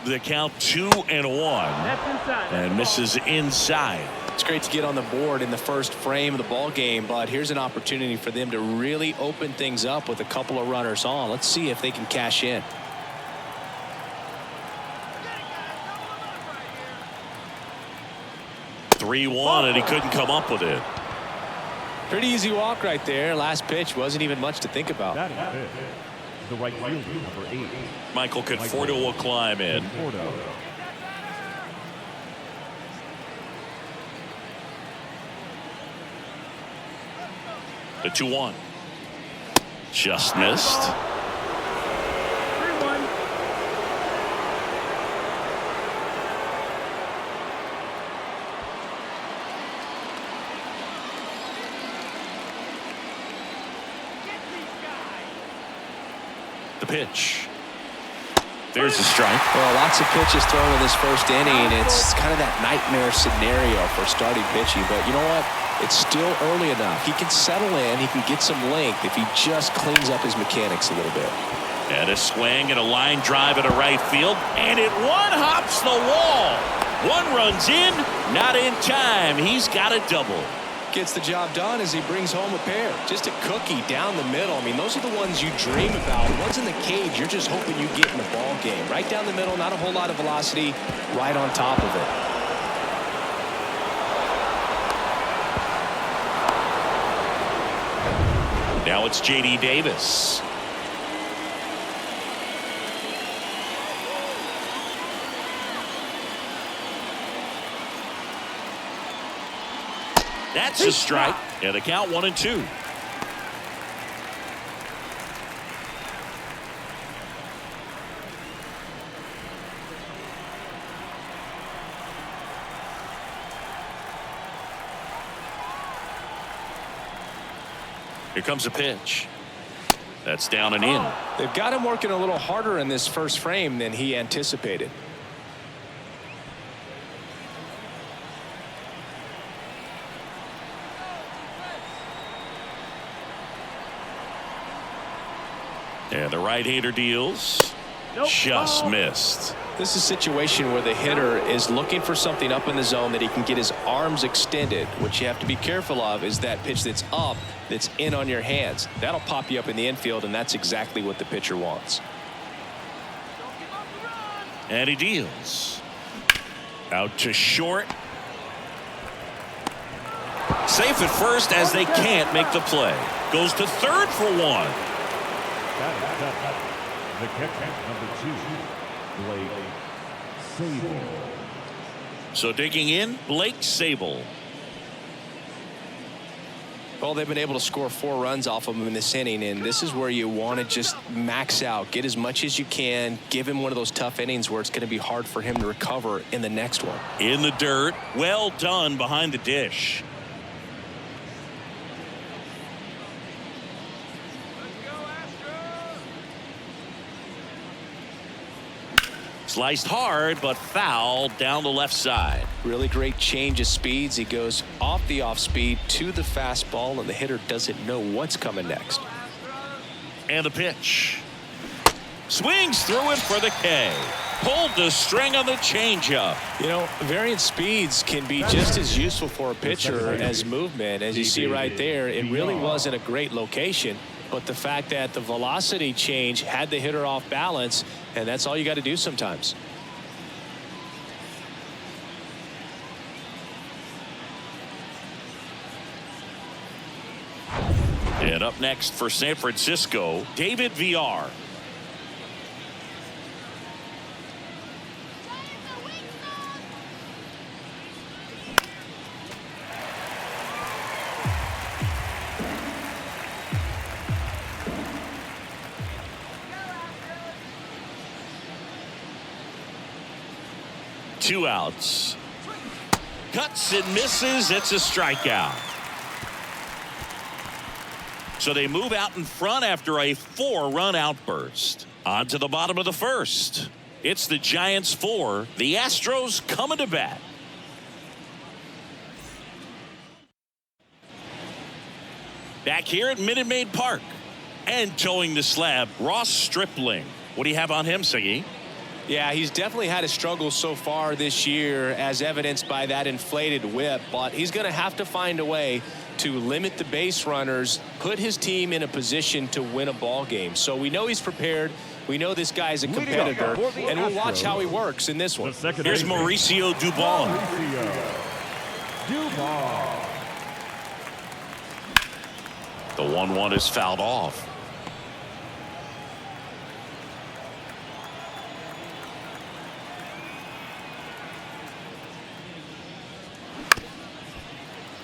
The count 2-1. And misses inside. It's great to get on the board in the first frame of the ball game, but here's an opportunity for them to really open things up with a couple of runners on. Let's see if they can cash in. And he couldn't come up with it. Pretty easy walk right there. Last pitch wasn't even much to think about. That is the right fielder, number 8. Michael Conforto will climb in. The 2-1. Just missed. 3-1. The pitch. There's a strike. Well, lots of pitches thrown in this first inning. It's kind of that nightmare scenario for starting pitching, but you know what? It's still early enough. He can settle in. He can get some length if he just cleans up his mechanics a little bit. And a swing and a line drive into right field, and it one-hops the wall. One runs in, not in time. He's got a double. Gets the job done as he brings home a pair. Just a cookie down the middle. I mean, those are the ones you dream about. Ones in the cage, you're just hoping you get in the ball game. Right down the middle, not a whole lot of velocity, right on top of it. Now it's J.D. Davis. That's a strike. And the count 1-2. Here comes a pitch. That's down and in. They've got him working a little harder in this first frame than he anticipated. And the right-hander deals. Just missed. This is a situation where the hitter is looking for something up in the zone that he can get his arms extended. What you have to be careful of is that pitch that's up, that's in on your hands. That'll pop you up in the infield, and that's exactly what the pitcher wants. And he deals. Out to short. Safe at first as they can't make the play. Goes to third for one. The catcher, number 2, Blake Sable. So digging in, Blake Sable. Well, they've been able to score 4 runs off of him in this inning, and this is where you want to just max out, get as much as you can, give him one of those tough innings where it's going to be hard for him to recover in the next one. In the dirt, well done behind the dish. Sliced hard, but foul down the left side. Really great change of speeds. He goes off the off speed to the fastball, and the hitter doesn't know what's coming next. And the pitch. Swings through it for the K. Pulled the string on the changeup. You know, varying speeds can be just as useful for a pitcher as movement. As you see right there, it really wasn't a great location, but the fact that the velocity change had the hitter off balance, and that's all you got to do sometimes. And up next for San Francisco, David VR. Two outs. Cuts and misses. It's a strikeout. So they move out in front after a 4-run outburst. On to the bottom of the first. It's the Giants 4. The Astros coming to bat. Back here at Minute Maid Park. And towing the slab, Ross Stripling. What do you have on him, Siggy? Yeah, he's definitely had a struggle so far this year, as evidenced by that inflated whip, but he's going to have to find a way to limit the base runners, put his team in a position to win a ball game. So we know he's prepared. We know this guy's a competitor, and we'll watch how he works in this one. Here's Mauricio Dubon. The 1-1 is fouled off.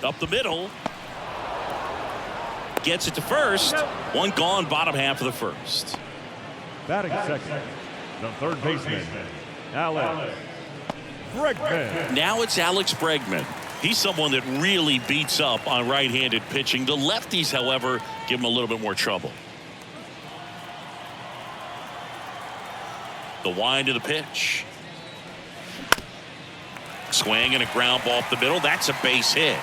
Up the middle. Gets it to first. One gone, bottom half of the first. Batting second, the third baseman, Alex Bregman. Now it's Alex Bregman. He's someone that really beats up on right-handed pitching. The lefties, however, give him a little bit more trouble. The wind of the pitch. Swing and a ground ball up the middle. That's a base hit.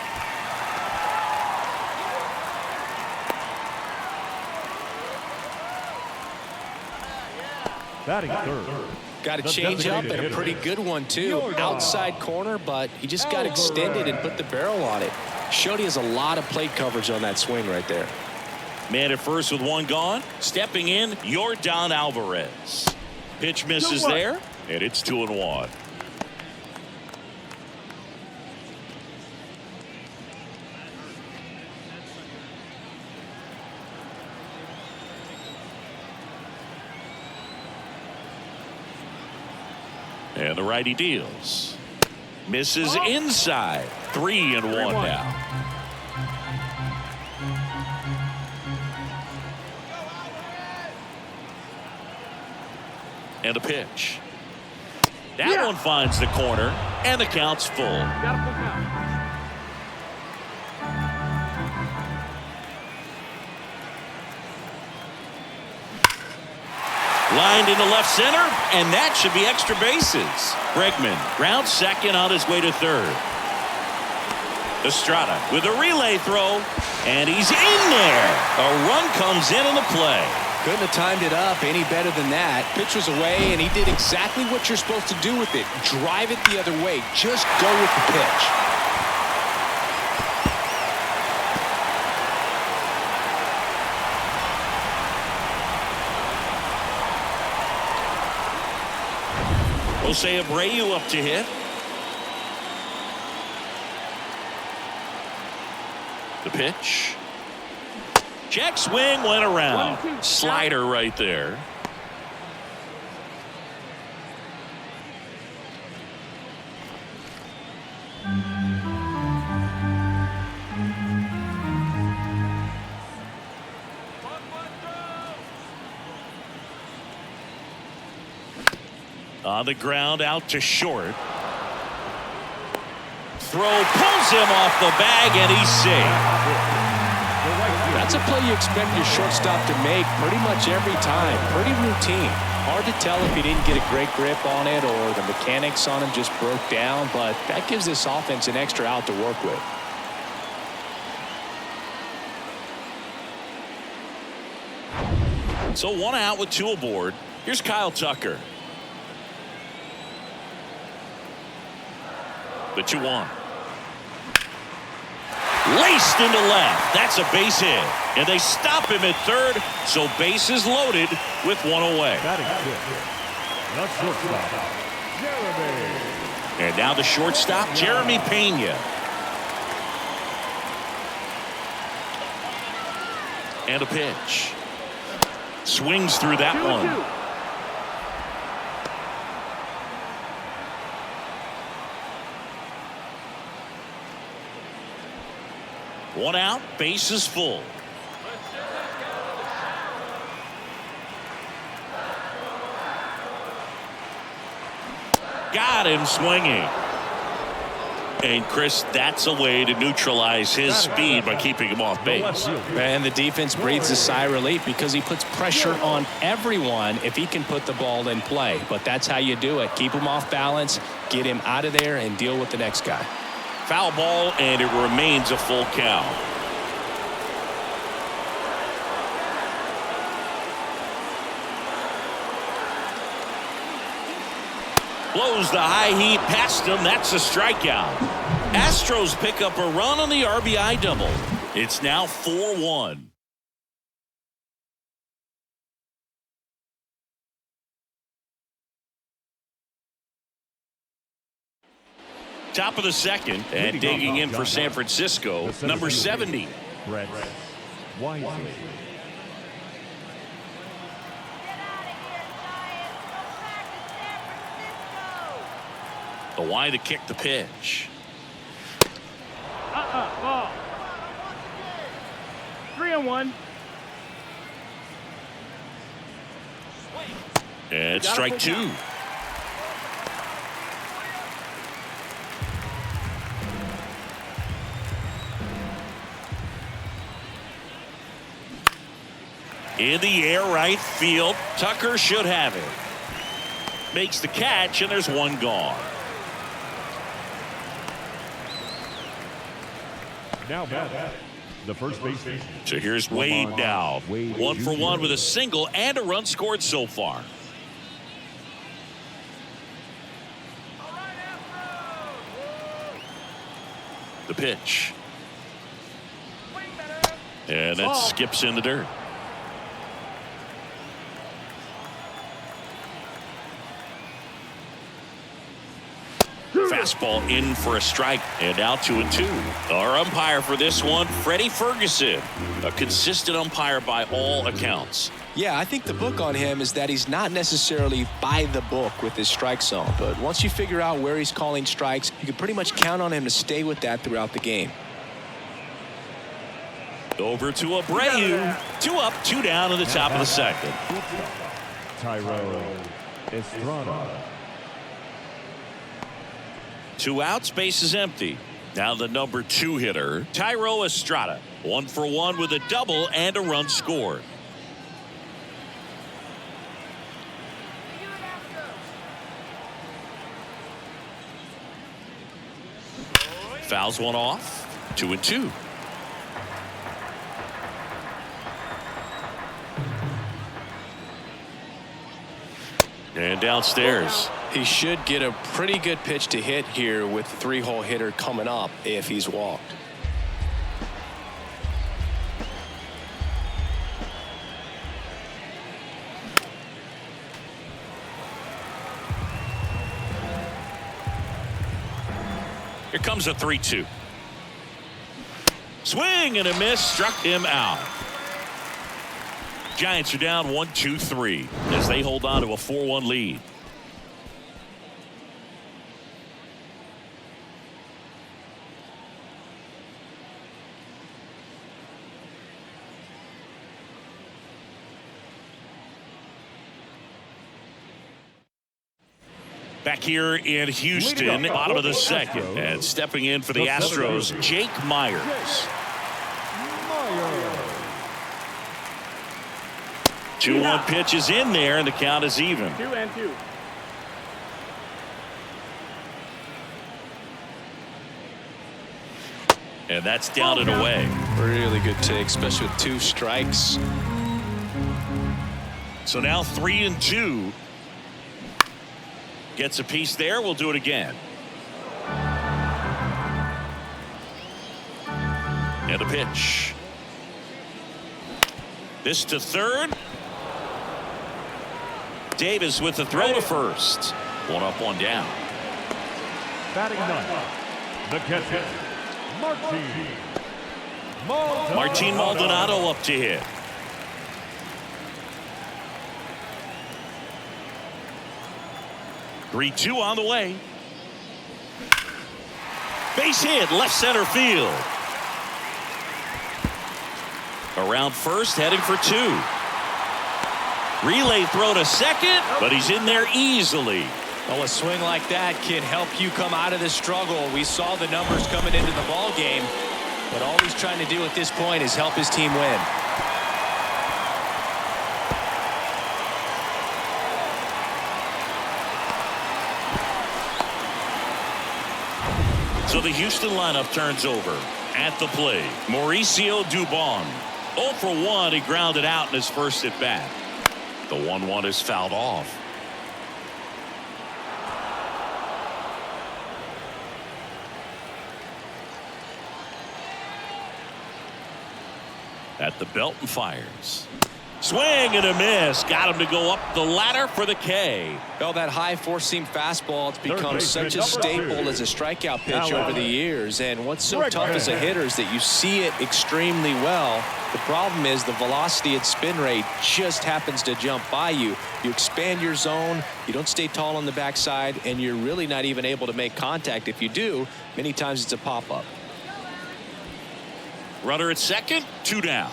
Batting third. Got a change up and a pretty good one too. Outside corner, but he just got extended and put the barrel on it. Showed he has a lot of plate coverage on that swing right there. Man at first with one gone. Stepping in, Yordan Alvarez. Pitch misses there, and it's 2-1. And the righty deals. Misses inside. 3-1 now. And a pitch. That one finds the corner, and the count's full. Lined into left center, and that should be extra bases. Bregman grounds second on his way to third. Estrada with a relay throw, and he's in there. A run comes in on the play. Couldn't have timed it up any better than that. Pitch was away, and he did exactly what you're supposed to do with it. Drive it the other way. Just go with the pitch. Jose Abreu up to hit. The pitch. Check swing, went around. Slider right there. On the ground, out to short. Throw pulls him off the bag, and he's safe. That's a play you expect your shortstop to make pretty much every time. Pretty routine. Hard to tell if he didn't get a great grip on it or the mechanics on him just broke down, but that gives this offense an extra out to work with. So 1 out with 2 aboard. Here's Kyle Tucker. The 2-1. Laced into left. That's a base hit. And they stop him at third, so bases loaded with 1 away. Batting fifth, the shortstop, Jeremy. And now the shortstop, Jeremy Pena. And a pitch. Swings through that one. 1 out, bases full. Got him swinging. And Chris, that's a way to neutralize his speed by keeping him off base. And the defense breathes a sigh of relief because he puts pressure on everyone if he can put the ball in play. But that's how you do it. Keep him off balance, get him out of there, and deal with the next guy. Foul ball, and it remains a full count. Blows the high heat past him. That's a strikeout. Astros pick up a run on the RBI double. It's now 4-1. Top of the second, and digging in for San Francisco, number 70. Brett White. The Y to kick the pitch. Ball. 3-1. And strike 2. In the air, right field. Tucker should have it. Makes the catch, and there's 1 gone. Now back, the first baseman. So here's Wade now. 1 for 1 with a single and a run scored so far. The pitch. And that skips in the dirt. Fastball in for a strike, and now 2-2. Our umpire for this one, Freddie Ferguson, a consistent umpire by all accounts. Yeah, I think the book on him is that he's not necessarily by the book with his strike zone, but once you figure out where he's calling strikes, you can pretty much count on him to stay with that throughout the game. Over to Abreu. 2 up, 2 down in the top of the second. Tyro Estrada. 2 outs, base is empty. Now the number 2 hitter, Tyro Estrada. 1 for 1 with a double and a run scored. Fouls one off. 2-2. And downstairs. He should get a pretty good pitch to hit here with the 3-hole hitter coming up if he's walked. Here comes a 3-2. Swing and a miss, struck him out. Giants are down 1-2-3 as they hold on to a 4-1 lead. Back here in Houston, bottom of the second. And stepping in for the Astros, Jake Myers. 2-1 pitch is in there, and the count is even. 2-2. And that's down and away. Really good take, especially with 2 strikes. So now 3-2. Gets a piece there. We'll do it again. And a pitch. This to third. Davis with the throw to first. 1 up, 1 down. Batting 9th, the catcher, Martin Maldonado up to hit. Three-2 on the way. Base hit, left center field. Around first, heading for 2. Relay throw to second, but he's in there easily. Well, a swing like that can help you come out of the struggle. We saw the numbers coming into the ball game, but all he's trying to do at this point is help his team win. So the Houston lineup turns over. At the plate, Mauricio Dubon. 0 for 1, he grounded out in his first at bat. The 1-1 is fouled off. At the belt and fires. Swing and a miss. Got him to go up the ladder for the K. Well, that high four-seam fastball has become such a staple as a strikeout pitch over the years. And what's so tough as a hitter is that you see it extremely well. The problem is the velocity and spin rate just happens to jump by you. You expand your zone, you don't stay tall on the backside, and you're really not even able to make contact. If you do, many times it's a pop-up. Runner at second, 2 down.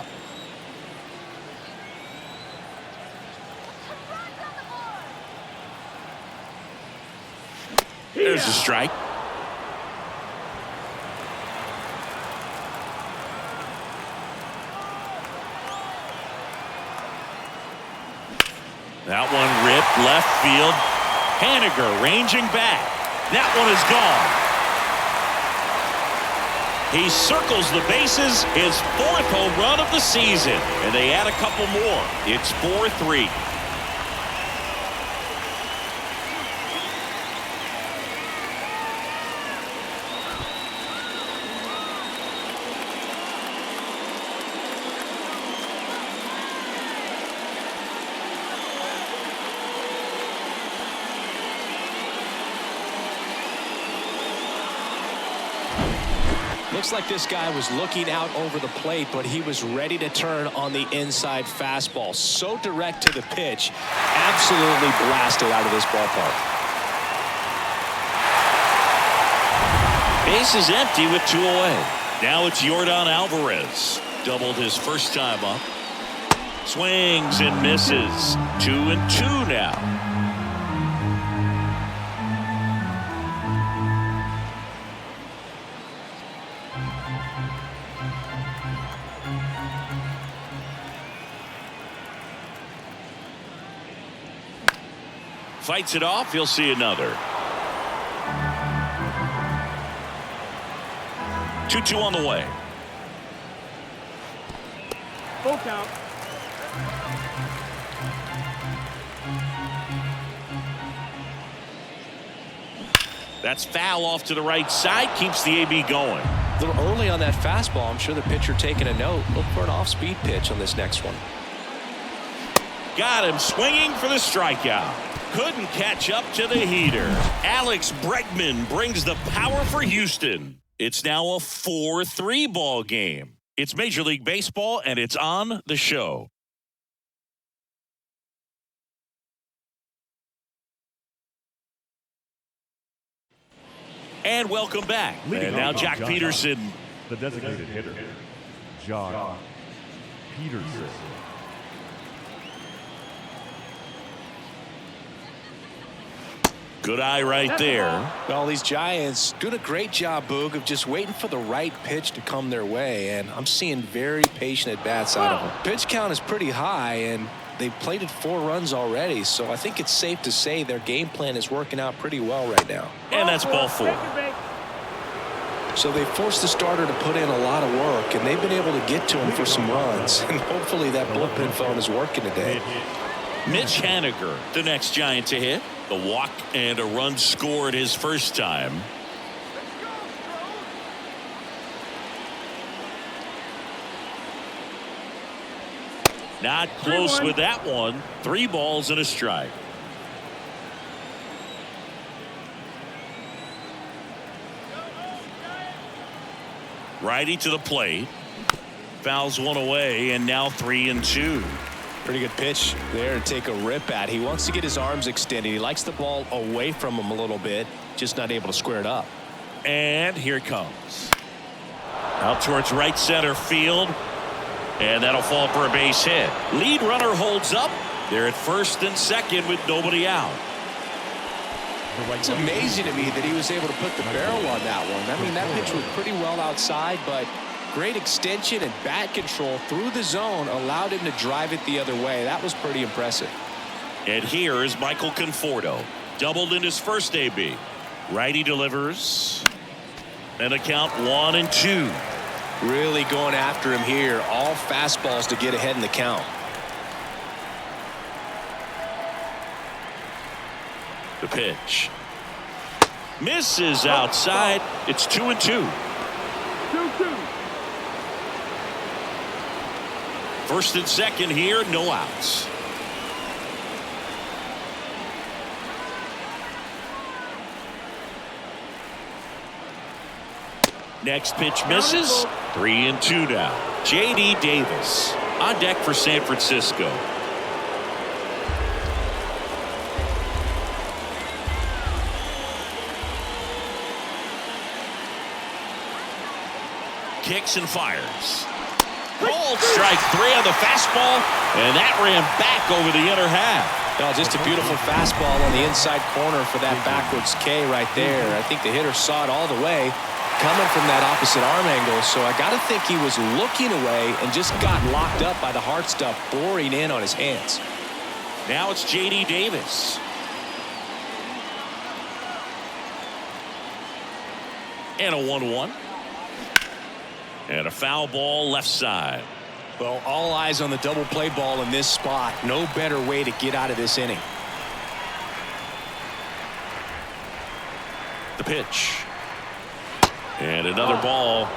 There's a strike. That one ripped left field. Haniger ranging back. That one is gone. He circles the bases, his 4th home run of the season, and they add a couple more. It's 4-3. Looks like this guy was looking out over the plate, but he was ready to turn on the inside fastball. So direct to the pitch. Absolutely blasted out of this ballpark. Base is empty with 2 away. Now it's Yordan Alvarez. Doubled his first time up. Swings and misses. 2-2 now. Fights it off. He'll see another. 2-2 on the way. Full count. That's foul off to the right side. Keeps the AB going. A little early on that fastball. I'm sure the pitcher taking a note. Look for an off-speed pitch on this next one. Got him swinging for the strikeout. Couldn't catch up to the heater. Alex Bregman brings the power for Houston. It's now a 4-3 ball game. It's Major League Baseball, and it's on the show. And welcome back. And now Jock Peterson. the designated hitter, Jock Peterson. Good eye right there. Well, these Giants doing a great job, Boog, of just waiting for the right pitch to come their way, and I'm seeing very patient at-bats out of them. Pitch count is pretty high, and they've plated 4 runs already, so I think it's safe to say their game plan is working out pretty well right now. And that's ball 4. So they forced the starter to put in a lot of work, and they've been able to get to him for some runs, and hopefully that bullpen phone is working today. Mitch Haniger, the next Giant to hit. The walk and a run scored his first time. Not close with that one. 3 balls and a strike. Righty to the plate. Fouls one away, and now 3-2. Pretty good pitch there to take a rip at. He wants to get his arms extended. He likes the ball away from him a little bit, just not able to square it up. And here it comes. Out towards right center field. And that'll fall for a base hit. Lead runner holds up. They're at first and second with nobody out. It's amazing to me that he was able to put the barrel on that one. I mean, that pitch was pretty well outside, but great extension and bat control through the zone allowed him to drive it the other way. That was pretty impressive. And here is Michael Conforto. Doubled in his first AB. Righty delivers. And a count 1-2. Really going after him here. All fastballs to get ahead in the count. The pitch. Misses outside. It's 2-2. 2-2. First and second here, no outs. Next pitch misses. 3-2 now. J.D. Davis on deck for San Francisco. Kicks and fires. Called strike 3 on the fastball, and that ran back over the inner half. No, just a beautiful fastball on the inside corner for that backwards K right there. I think the hitter saw it all the way coming from that opposite arm angle, so I got to think he was looking away and just got locked up by the hard stuff boring in on his hands. Now it's J.D. Davis. And a 1-1. And a foul ball left side. Well, all eyes on the double play ball in this spot. No better way to get out of this inning. The pitch. And another ball.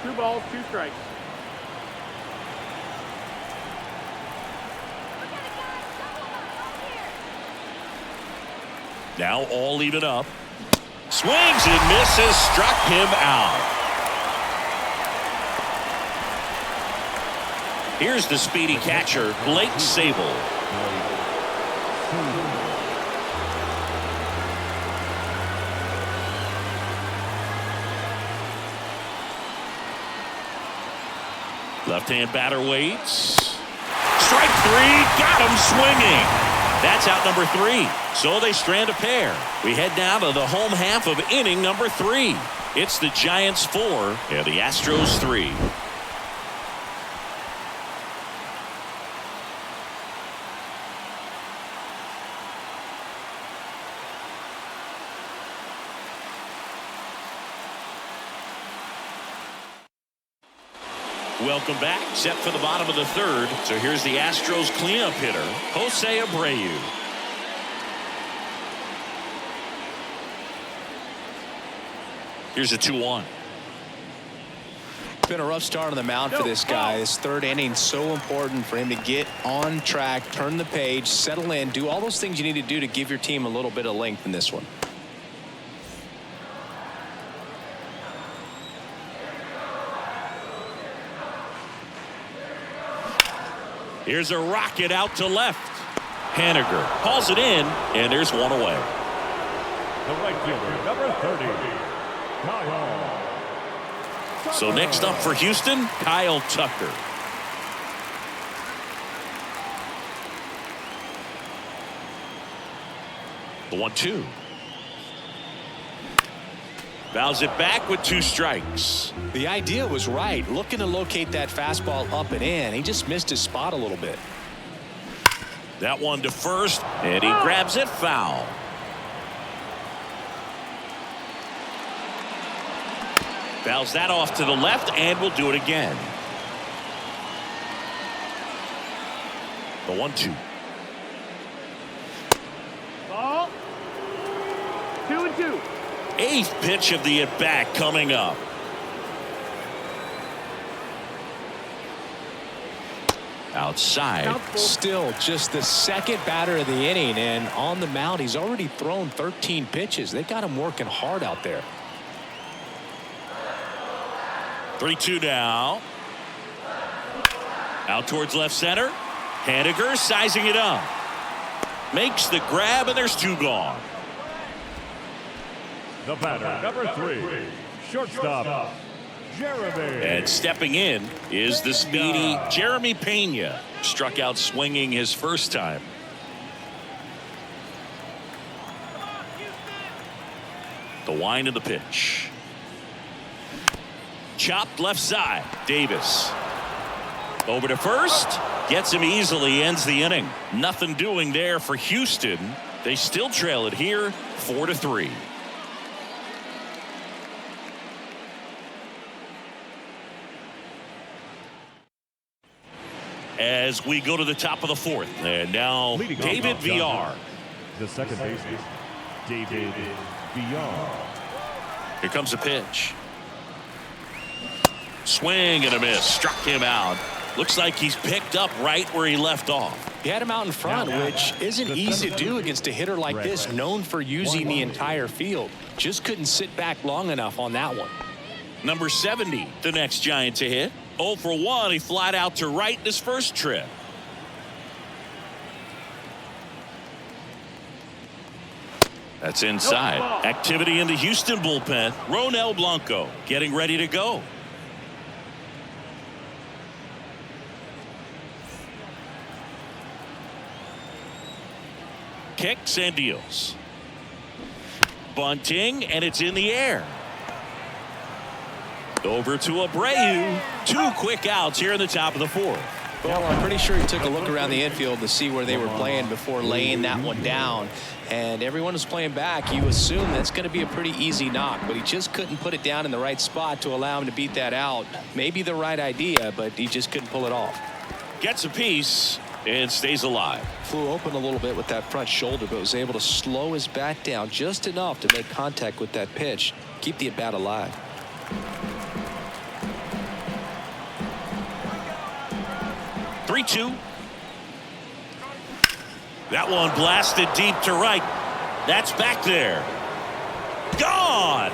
2 balls, 2 strikes. Now all even up. Swings and misses. Struck him out. Here's the speedy catcher, Blake Sable. Left-hand batter waits. Strike 3, got him swinging. That's out number 3. So they strand a pair. We head down to the home half of inning number 3. It's the Giants 4 and the Astros 3. Welcome back. Set for the bottom of the 3rd. So here's the Astros cleanup hitter, Jose Abreu. Here's a 2-1. Been a rough start on the mound for this guy. This 3rd inning so important for him to get on track, turn the page, settle in, do all those things you need to do to give your team a little bit of length in this one. Here's a rocket out to left. Haniger hauls it in, and there's one away. The right fielder, number 30, Kyle. So next up for Houston, Kyle Tucker. The 1-2. Fouls it back with 2 strikes. The idea was right, looking to locate that fastball up and in. He just missed his spot a little bit. That one to first, and he grabs it foul. Fouls that off to the left, and will do it again. The 1-2. Ball. 2-2. 8th pitch of the at-bat coming up. Outside. Still just the second batter of the inning, and on the mound he's already thrown 13 pitches. They got him working hard out there. 3-2 now. Out towards left center. Haniger sizing it up. Makes the grab, and there's 2 gone. The batter, number 3, shortstop, Jeremy. And stepping in is the speedy Jeremy Pena. Struck out swinging his first time. The wind of the pitch. Chopped left side. Davis. Over to first. Gets him easily. Ends the inning. Nothing doing there for Houston. They still trail it here 4-3. As we go to the top of the 4th. And now Leading David off, VR. The second baseman, David VR. Here comes a pitch. Swing and a miss. Struck him out. Looks like he's picked up right where he left off. He had him out in front, which isn't easy to do against a hitter like this, known for using the entire field. Just couldn't sit back long enough on that one. Number 70, the next Giant to hit. 0 for 1. He flied out to right in his first trip. That's inside. Activity in the Houston bullpen. Ronel Blanco getting ready to go. Kicks and deals. Bunting, and it's in the air. Over to Abreu. 2 quick outs here in the top of the 4th. Well, I'm pretty sure he took a look around the infield to see where they were playing before laying that one down. And everyone was playing back. You assume that's going to be a pretty easy knock, but he just couldn't put it down in the right spot to allow him to beat that out. Maybe the right idea, but he just couldn't pull it off. Gets a piece and stays alive. Flew open a little bit with that front shoulder, but was able to slow his bat down just enough to make contact with that pitch. Keep the at bat alive. Three-two. That one blasted deep to right. That's back there. Gone.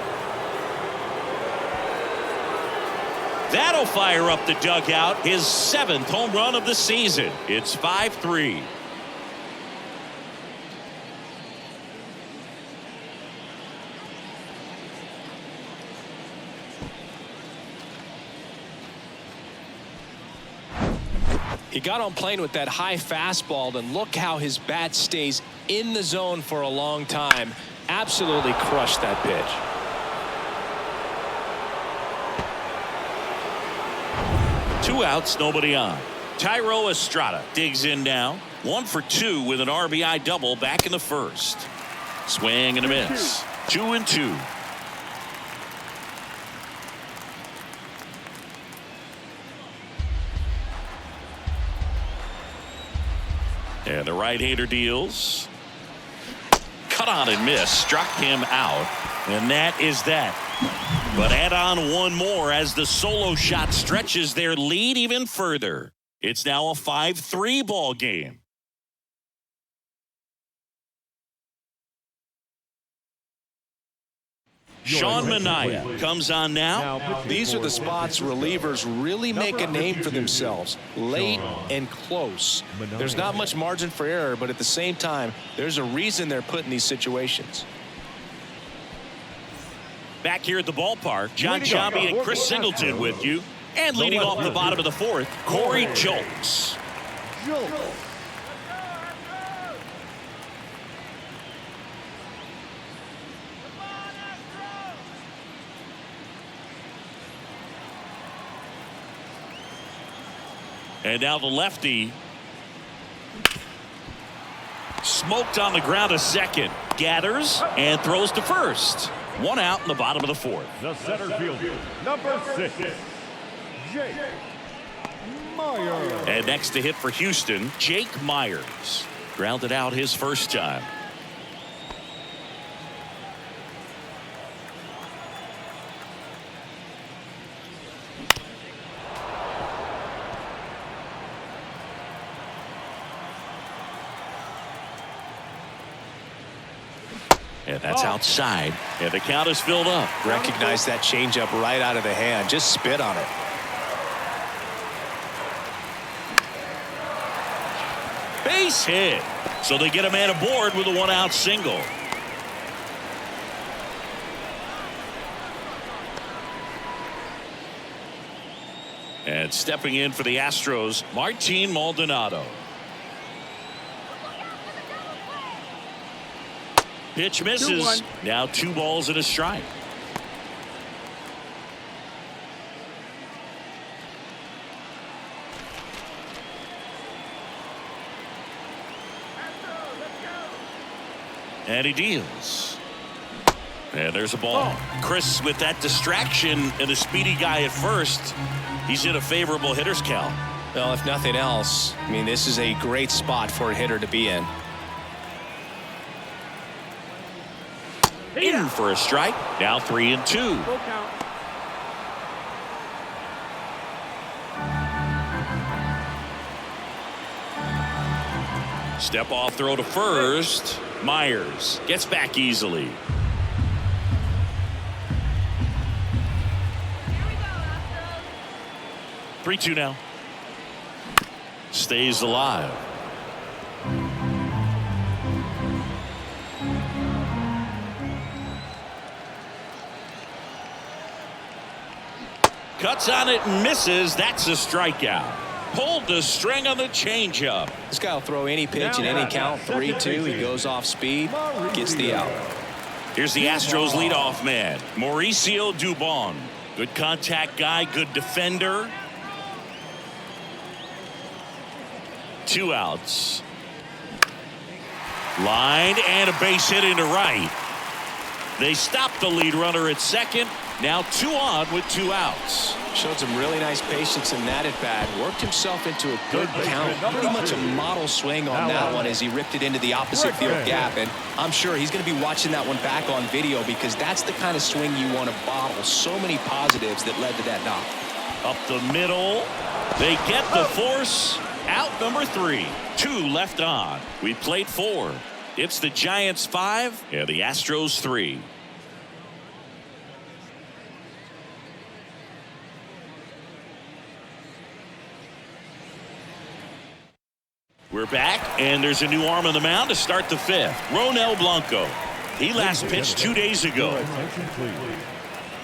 That'll fire up the dugout. His 7th home run of the season. It's 5-3. He got on plane with that high fastball, and look how his bat stays in the zone for a long time. Absolutely crushed that pitch. Two outs, nobody on. Tyro Estrada digs in now. 1 for 2 with an RBI double back in the first. Swing and a miss. 2-2. And the right-hander deals. Cut on and miss. Struck him out. And that is that. But add on one more as the solo shot stretches their lead even further. It's now a 5-3 ball game. Sean Manaea comes on now. These are the spots relievers really make a name for themselves. Late and close. There's not much margin for error, but at the same time, there's a reason they're put in these situations. Back here at the ballpark, John Chambi and Chris Singleton with you. And leading off the bottom of the 4th, Corey Julks. And now the lefty. Smoked on the ground a second. Gathers and throws to first. One out in the bottom of the fourth. The center fielder, number 6, Jake Myers. And next to hit for Houston, Jake Myers. Grounded out his first time. And that's outside. And the count is filled up. Recognize that changeup right out of the hand. Just spit on it. Base hit. So they get a man aboard with a one-out single. And stepping in for the Astros, Martin Maldonado. Pitch misses. 2-1. Now 2 balls and a strike. And he deals. And there's a ball. Chris, with that distraction and a speedy guy at first, he's in a favorable hitter's count. Well, if nothing else, I mean, this is a great spot for a hitter to be in. In for a strike. Now 3-2. Full count. Step off throw to first. Myers gets back easily. Here we go, Astros. 3-2 now. Stays alive. Cuts on it and misses. That's a strikeout. Pulled the string on the changeup. This guy will throw any pitch in any count. 3-2. He goes off speed, gets the out. Here's the Astros leadoff man, Mauricio Dubon. Good contact guy, good defender. 2 outs. Line and a base hit into right. They stop the lead runner at second. Now 2 on with 2 outs. Showed some really nice patience in that at bat. Worked himself into a good count. Pretty much a model swing on that one as he ripped it into the opposite field gap. And I'm sure he's going to be watching that one back on video because that's the kind of swing you want to bottle. So many positives that led to that knock. Up the middle. They get the force. Out number 3. 2 left on. We played 4. It's the Giants 5 and the Astros 3. We're back, and there's a new arm on the mound to start the 5th. Ronel Blanco. He last pitched 2 days ago. Attention, please.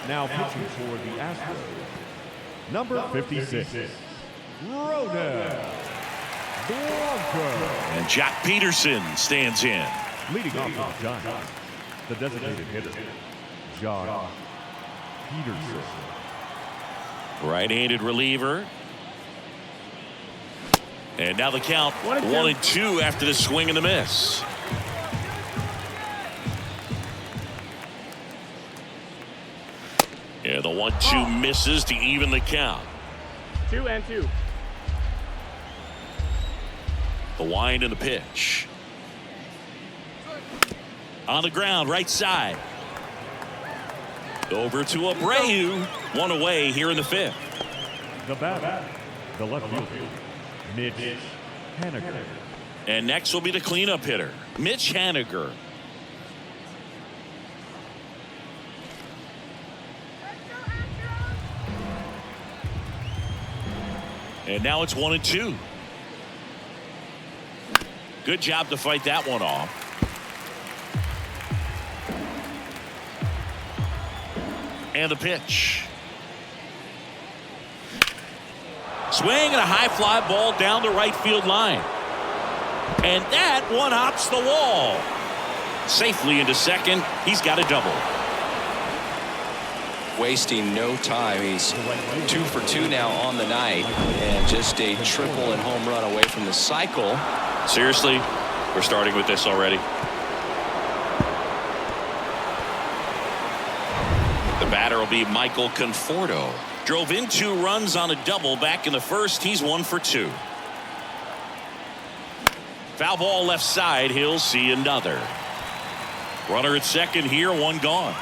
Now pitching for the Astros, number 56, Ronel Blanco. And Jack Peterson stands in. Leading off for the Giants, the designated hitter, Josh Peterson. Right-handed reliever. And now the count 1-2 after the swing and the miss. Yeah, the 1-2 misses to even the count. 2-2. The wind and the pitch. On the ground, right side. Over to Abreu. 1 away here in the 5th. The batter, the left fielder, Mitch Haniger. And next will be the cleanup hitter, Mitch Haniger. And now it's 1-2. Good job to fight that one off. And the pitch. Swing and a high fly ball down the right field line. And that one hops the wall. Safely into second. He's got a double. wasting no time. He's 2 for 2 now on the night, and just a triple and home run away from the cycle. Seriously, we're starting with this already. The batter will be Michael Conforto. Drove in 2 runs on a double back in the first. He's 1 for 2. Foul ball left side. He'll see another. Runner at second here, 1 gone.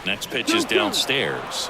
Next pitch is downstairs.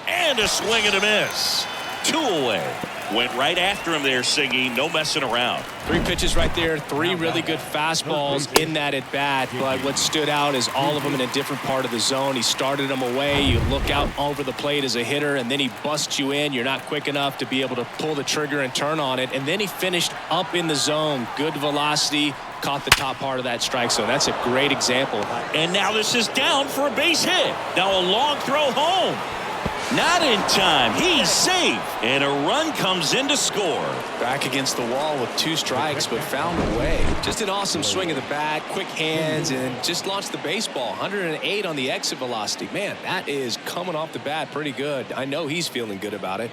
And a swing and a miss. 2 away. Went right after him there, Siggy. No messing around. 3 pitches right there. 3 really good fastballs in that at bat. But what stood out is all of them in a different part of the zone. He started them away. You look out over the plate as a hitter, and then he busts you in. You're not quick enough to be able to pull the trigger and turn on it. And then he finished up in the zone. Good velocity. Caught the top part of that strike zone. That's a great example. And now this is down for a base hit. Now a long throw home. Not in time. He's safe. And a run comes in to score. Back against the wall with 2 strikes, but found a way. Just an awesome swing of the bat, quick hands, and just launched the baseball. 108 on the exit velocity. Man, that is coming off the bat pretty good. I know he's feeling good about it.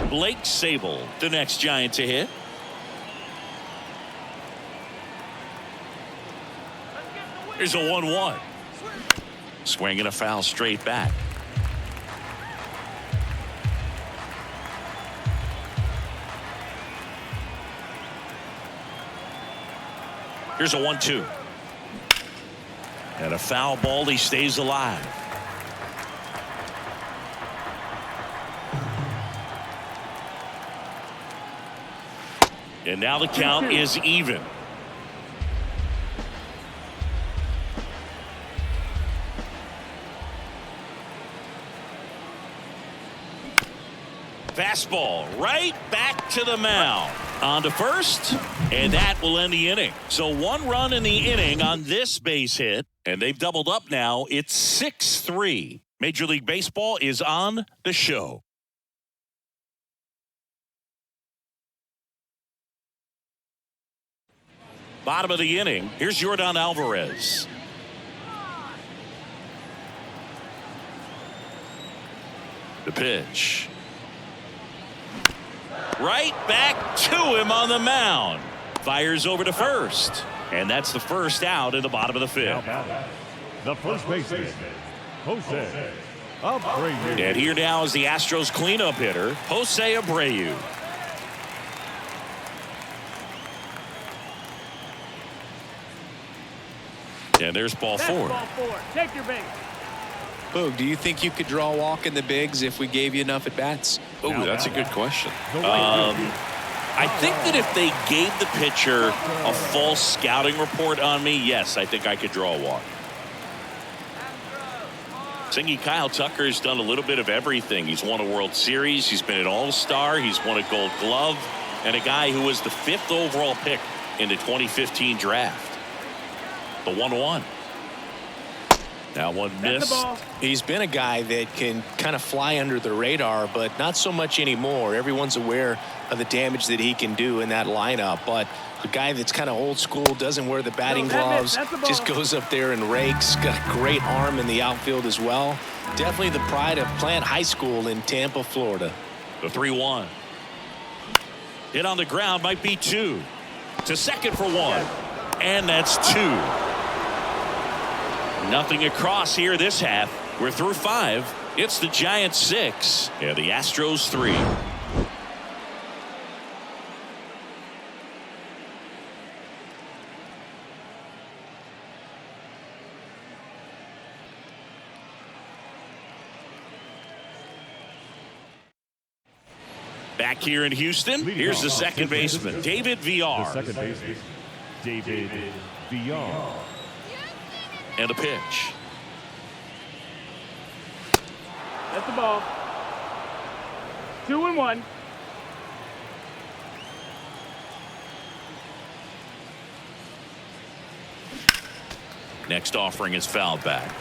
Blake Sable, the next Giant to hit. Here's a 1-1. Swing and a foul straight back. Here's a 1-2. And a foul ball. He stays alive. And now the count is even. Fastball right back to the mound. On to first, and that will end the inning. So 1 run in the inning on this base hit, and they've doubled up now. It's 6-3. Major League Baseball is on the show. Bottom of the inning. Here's Yordan Alvarez. The pitch. Right back to him on the mound. Fires over to first. And that's the first out in the bottom of the 5th. The first baseman, Jose Abreu. And here now is the Astros cleanup hitter, Jose Abreu. And there's ball 4. Ball 4. Take your base. Boog, do you think you could draw a walk in the bigs if we gave you enough at bats? Oh, that's a good question. I think that if they gave the pitcher a false scouting report on me, yes, I think I could draw a walk. Singy, Kyle Tucker has done a little bit of everything. He's won a World Series. He's been an All-Star. He's won a Gold Glove. And a guy who was the 5th overall pick in the 2015 draft. The 1-1. That one missed. He's been a guy that can kind of fly under the radar, but not so much anymore. Everyone's aware of the damage that he can do in that lineup. But a guy that's kind of old school, doesn't wear the batting gloves, just goes up there and rakes. Got a great arm in the outfield as well. Definitely the pride of Plant High School in Tampa, Florida. The 3-1. Hit on the ground, might be 2. To second for 1. And that's 2. Nothing across here this half. We're through 5. It's the Giants 6 and the Astros 3. Back here in Houston, here's the second baseman, David Villar. The second baseman, David Villar. And a pitch. That's the ball. 2-1. Next offering is fouled back.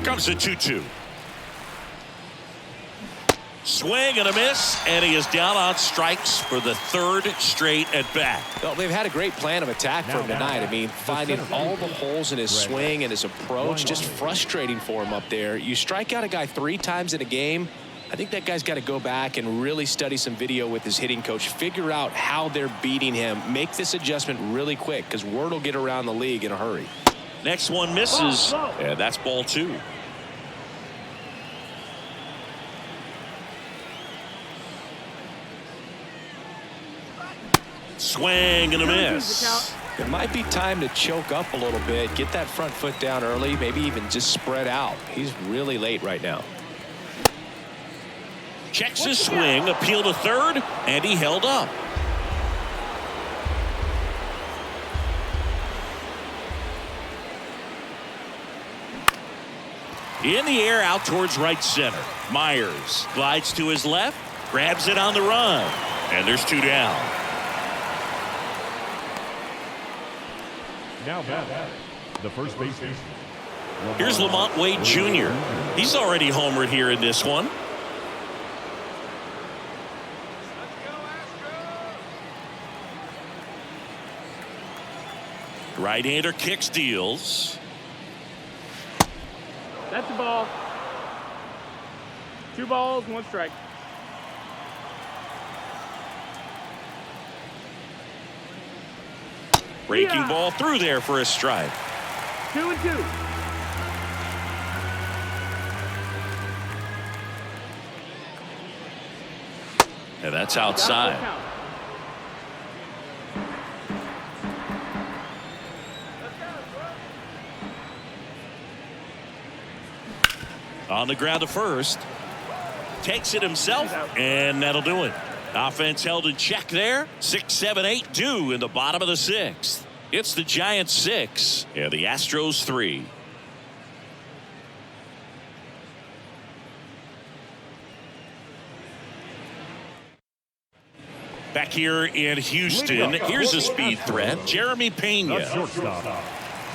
comes the 2-2. Swing and a miss, and he is down on strikes for the third straight at bat. Well, they've had a great plan of attack for him tonight. I mean, finding all the holes in his swing and his approach, just frustrating for him up there. You strike out a guy 3 times in a game, I think that guy's got to go back and really study some video with his hitting coach, figure out how they're beating him, make this adjustment really quick, because word will get around the league in a hurry. Next one misses, and that's ball 2. Swing and a miss. It might be time to choke up a little bit, get that front foot down early, maybe even just spread out. He's really late right now. Checks his swing, appeal to third, and he held up. In the air, out towards right center. Myers glides to his left, grabs it on the run, and there's 2 down. Now back, the first baseman. Here's Lamont Wade Jr. He's already homered here in this one. Right-hander kicks, deals. That's the ball. 2 balls, 1 strike. Breaking ball through there for a strike. 2-2. And that's outside. On the ground to first. Takes it himself, and that'll do it. Offense held in check there. 6, 7, 8 due in the bottom of the 6th. It's the Giants 6 and the Astros 3. Back here in Houston, here's a speed threat. Jeremy Pena. The shortstop,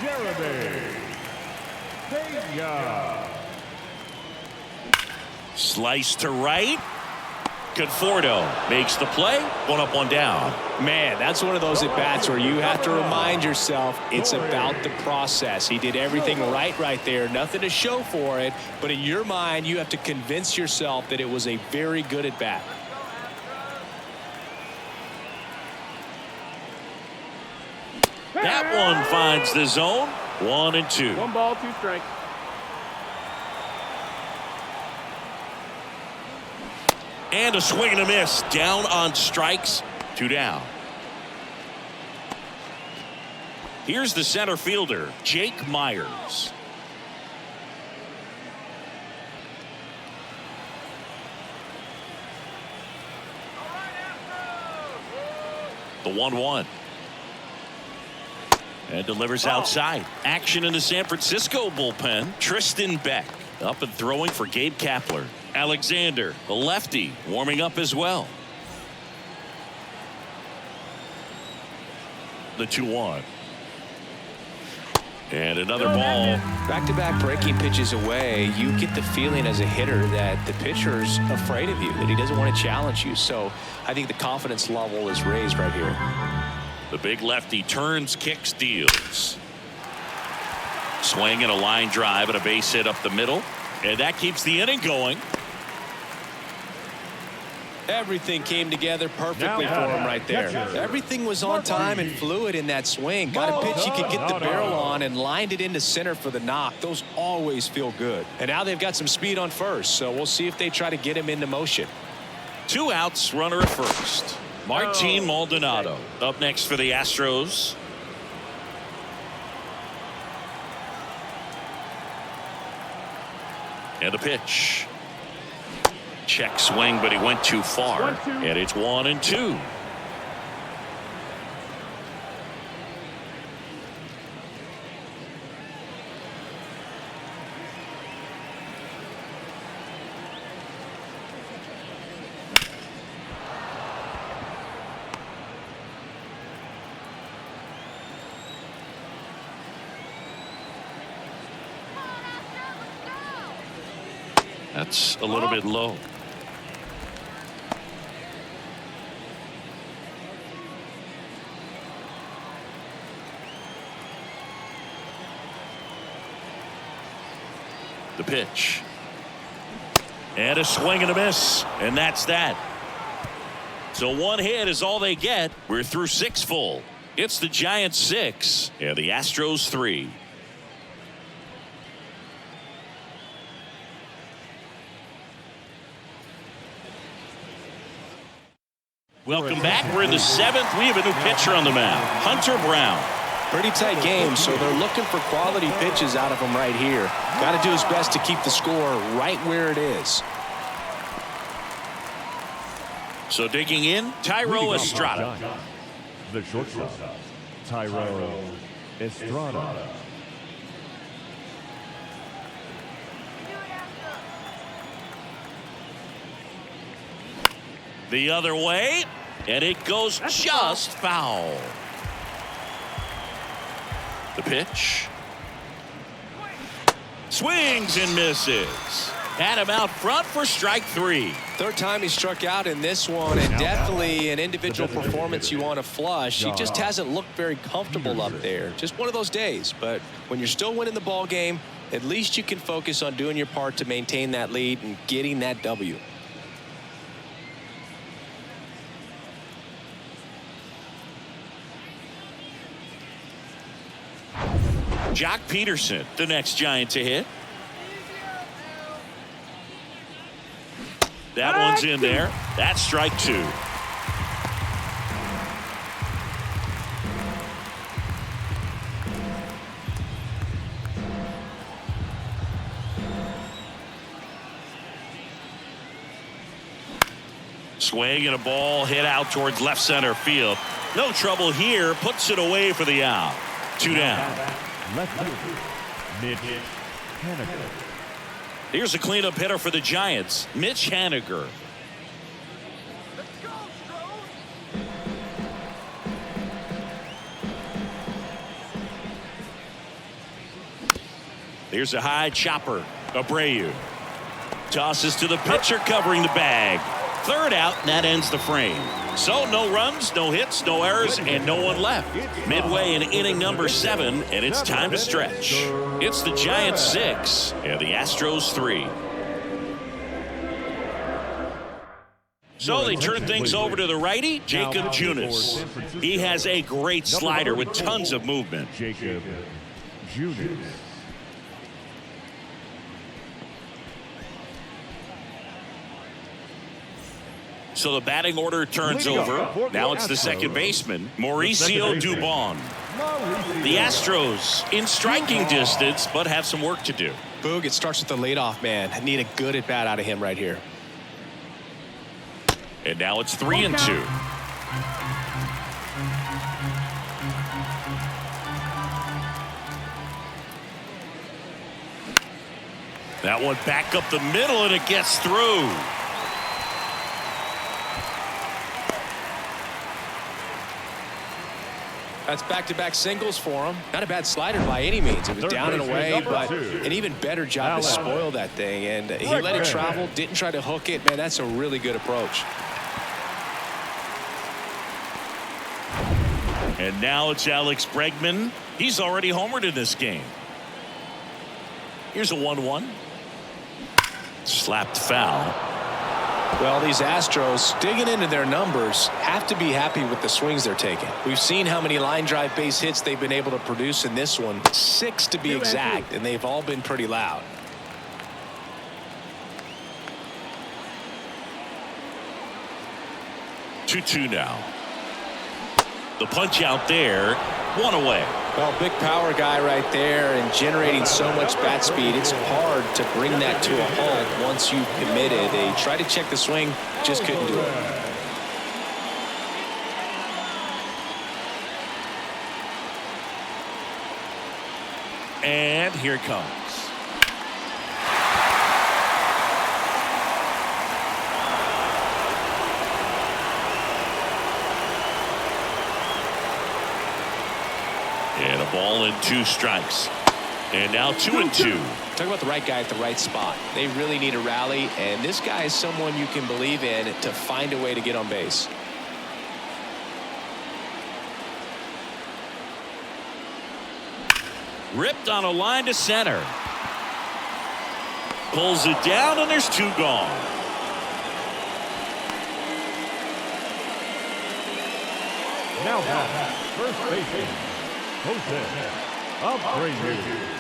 Jeremy Pena. Slice to right. Conforto makes the play. 1 up, 1 down. Man, that's one of those at-bats where you have to remind yourself it's about the process. He did everything right there. Nothing to show for it. But in your mind, you have to convince yourself that it was a very good at-bat. That one finds the zone. 1 and 2. 1 ball, 2 strikes. And a swing and a miss. Down on strikes. 2 down. Here's the center fielder, Jake Myers. The 1-1. And delivers outside. Action in the San Francisco bullpen. Tristan Beck up and throwing for Gabe Kapler. Alexander, the lefty, warming up as well. The 2-1. And another ball. Back-to-back breaking pitches away, you get the feeling as a hitter that the pitcher's afraid of you, that he doesn't want to challenge you. So I think the confidence level is raised right here. The big lefty turns, kicks, deals. Swing and a line drive and a base hit up the middle. And that keeps the inning going. Everything came together perfectly for him right there. Everything was on time and fluid in that swing. Got a pitch he could get the barrel on and lined it into center for the knock. Those always feel good. And now they've got some speed on first, so we'll see if they try to get him into motion. 2 outs, runner at first. Martin Maldonado up next for the Astros. And the pitch. Check swing, but he went too far. 1-2. And it's 1 and 2. That's a little bit low. The pitch. And a swing and a miss. And that's that. So one hit is all they get. We're through 6 full. It's the Giants 6 and the Astros 3. Welcome back. We're in the 7th. We have a new pitcher on the mound, Hunter Brown. Pretty tight game, so they're looking for quality pitches out of him right here. Got to do his best to keep the score right where it is. So digging in, Tyro Estrada. The shortstop, Tyro Estrada. The other way, and it goes just foul. The pitch. Swings and misses. Had him out front for strike 3. Third time he struck out in this one, and definitely an individual performance you want to flush. He just hasn't looked very comfortable up there. Just one of those days. But when you're still winning the ball game, at least you can focus on doing your part to maintain that lead and getting that W. Jock Peterson, the next Giant to hit. That one's in there. That's strike 2. Swing and a ball hit out towards left center field. No trouble here. Puts it away for the out. 2 down. Left fielder, Mitch Haniger. Here's a cleanup hitter for the Giants, Mitch Haniger. Here's a high chopper. Abreu tosses to the pitcher covering the bag. Third out, and that ends the frame. So no runs, no hits, no errors, and no one left. Midway in inning number 7, and it's time to stretch. It's the Giants 6 and the Astros 3. So they turn things over to the righty, Jacob Junis. He has a great slider with tons of movement. Jacob Junis. So the batting order turns over. Now it's the second baseman, Mauricio Dubon. The Astros in striking distance, but have some work to do. Boog, it starts with the leadoff man. I need a good at bat out of him right here. And now it's 3-2. That one back up the middle, and it gets through. That's back-to-back singles for him. Not a bad slider by any means. It was down and away, but an even better job to spoil that thing. And he let it travel, didn't try to hook it. Man, that's a really good approach. And now it's Alex Bregman. He's already homered in this game. Here's a 1-1. Slapped foul. Well, these Astros, digging into their numbers, have to be happy with the swings they're taking. We've seen how many line drive base hits they've been able to produce in this one. 6 to be exact, and they've all been pretty loud. Two now. The punch out there. 1 away. Well, big power guy right there and generating so much bat speed. It's hard to bring that to a halt once you've committed. They tried to check the swing, just couldn't do it. And here it comes. And a ball and 2 strikes. And now 2-2. Talk about the right guy at the right spot. They really need a rally, and this guy is someone you can believe in to find a way to get on base. Ripped on a line to center. Pulls it down, and there's 2 gone. Now back, first baseman, Jose Abreu.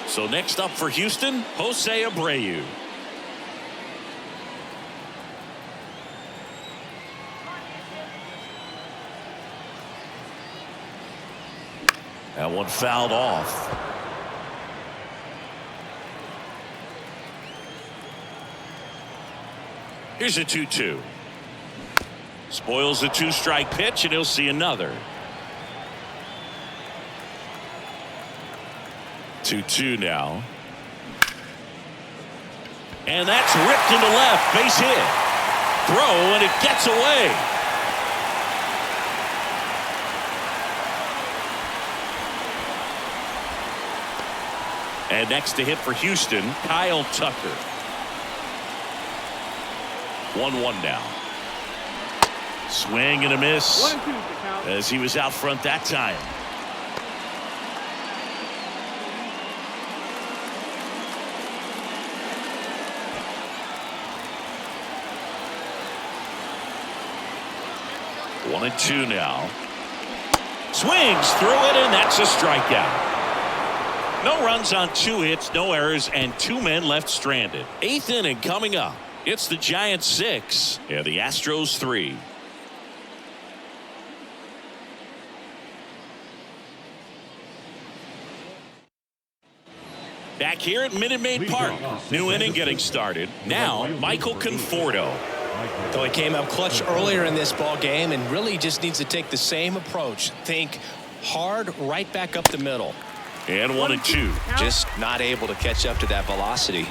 So next up for Houston, Jose Abreu. That one fouled off. Here's a 2-2. Spoils the 2-strike pitch, and he'll see another. 2-2 now. And that's ripped into left. Base hit. Throw, and it gets away. And next to hit for Houston, Kyle Tucker. 1-1 now. Swing and a miss 1-2 to count. as he was out front that time. One and 2 now. Swings through it, and that's a strikeout. No runs on 2 hits, no errors, and 2 men left stranded. 8th inning coming up. It's the Giants 6 and the Astros 3. Back here at Minute Maid Park. New inning getting started. Now, Michael Conforto. Though he came up clutch earlier in this ball game and really just needs to take the same approach. Think hard right back up the middle. And 1 and 2. Just not able to catch up to that velocity.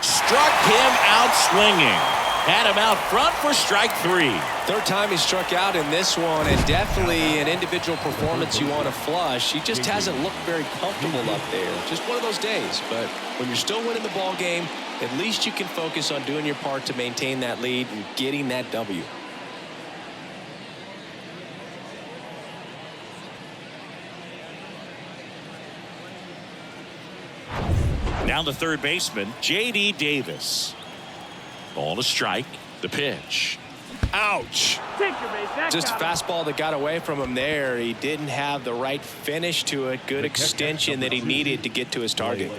Struck him out swinging. Had him out front for strike 3. Third time he struck out in this one, and definitely an individual performance you want to flush. He just hasn't looked very comfortable up there. Just one of those days. But when you're still winning the ball game, at least you can focus on doing your part to maintain that lead and getting that W. Down to third baseman, J.D. Davis. Ball to strike. The pitch. Ouch. Take your base. That Just a got him. fastball that got away from him there. He didn't have the right finish to it. Good extension that he needed to get to his target.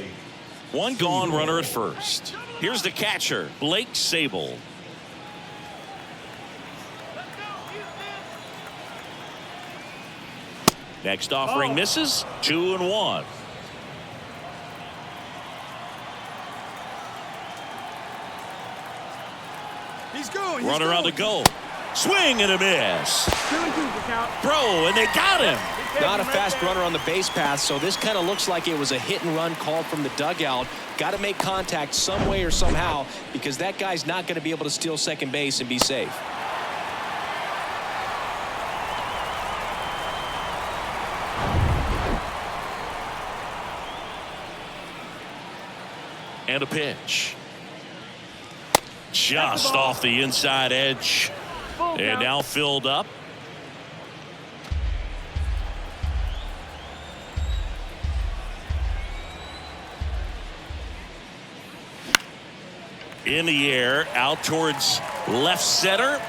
1 gone, runner at first. Here's the catcher, Blake Sable. Next offering misses. 2-1. He's going. Runner on the go. Swing and a miss. 2-2 to count. Throw, and they got him. Not a fast runner on the base path, so this kind of looks like it was a hit and run call from the dugout. Got to make contact some way or somehow, because that guy's not going to be able to steal second base and be safe. And a pitch. Just off the inside edge. Full And count. now filled up. In the air, out towards left center.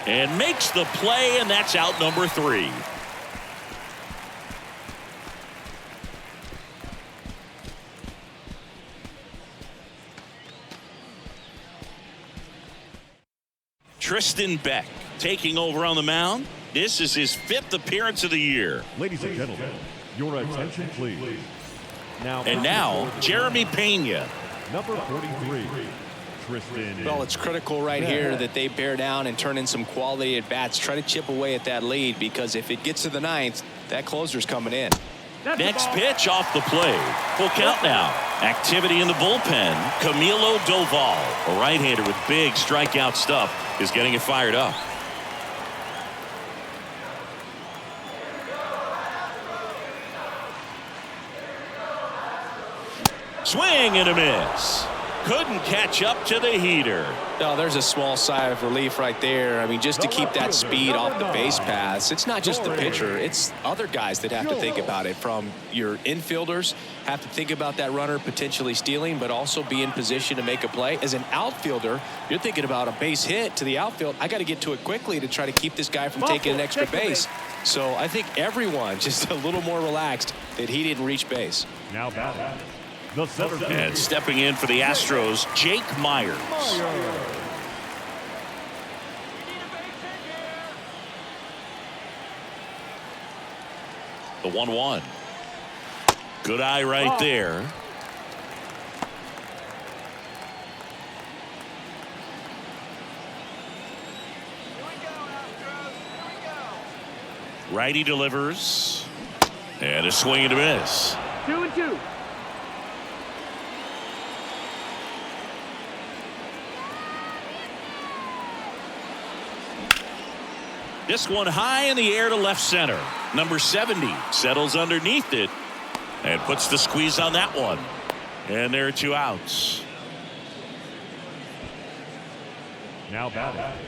And makes the play, and that's out number 3. Tristan Beck taking over on the mound. This is his 5th appearance of the year. Ladies and gentlemen, your attention please. And now, Jeremy Pena. Number 43, Tristan. Well, it's critical right here that they bear down and turn in some quality at bats. Try to chip away at that lead, because if it gets to the 9th, that closer's coming in. That's the Next ball. pitch off the plate. Full count now. Activity in the bullpen. Camilo Doval, a right-hander with big strikeout stuff, is getting it fired up. Swing and a miss. Couldn't catch up to the heater. No, there's a small sigh of relief right there. I mean, just to keep that speed off the base paths. It's not just the pitcher. It's other guys that have to think about it. From your infielders have to think about that runner potentially stealing, but also be in position to make a play. As an outfielder, you're thinking about a base hit to the outfield. I got to get to it quickly to try to keep this guy from taking an extra base. So I think everyone just a little more relaxed that he didn't reach base. Now batting, the center fielder. And stepping in for the Astros, Jake Myers. The 1-1. Good eye right there. Righty delivers. And a swing and a miss. 2-2. This one high in the air to left center. Number 70 settles underneath it and puts the squeeze on that one. And there are 2 outs. Now batting,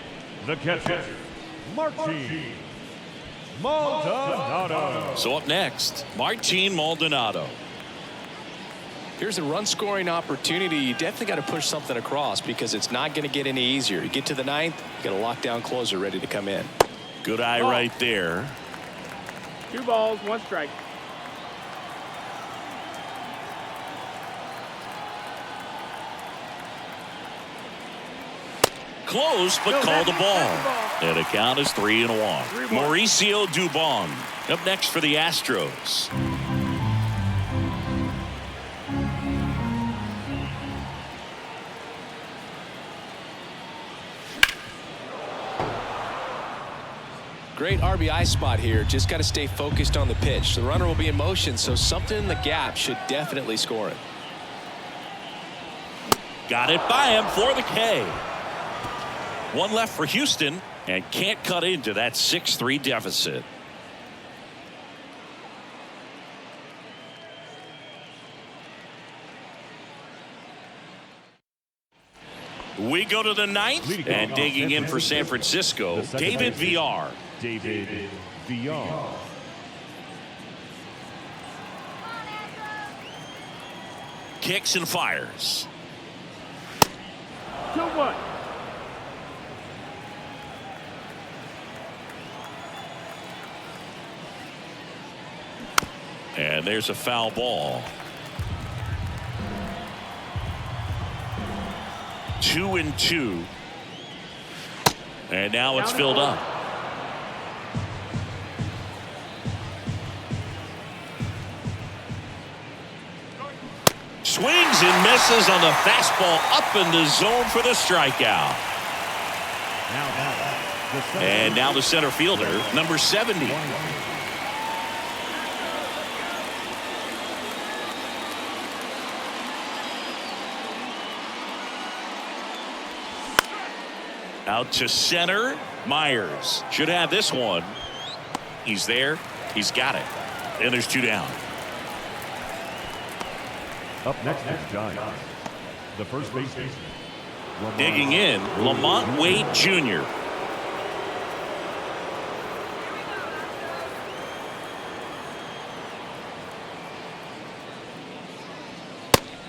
the catcher, Martin Maldonado. So up next, Martin Maldonado. Here's a run scoring opportunity. You definitely got to push something across because it's not going to get any easier. You get to the 9th, you got a lockdown closer ready to come in. Good eye right there. 2 balls, 1 strike. Close, but called a ball. And the count is 3-1. Mauricio Dubon up next for the Astros. Great RBI spot here. Just got to stay focused on the pitch. The runner will be in motion, so something in the gap should definitely score it. Got it by him for the K. 1 left for Houston and can't cut into that 6-3 deficit. We go to the 9th and digging in for San Francisco, David Villar. David Villar. Kicks and fires. 2-1. And there's a foul ball. 2-2. And now it's filled up. Swings and misses on the fastball up in the zone for the strikeout. And now the center fielder, number 70. Out to center, Myers should have this one. He's there. He's got it. And there's 2 down. Up next is Giants. The first baseman. Digging in, Lamont Wade Jr.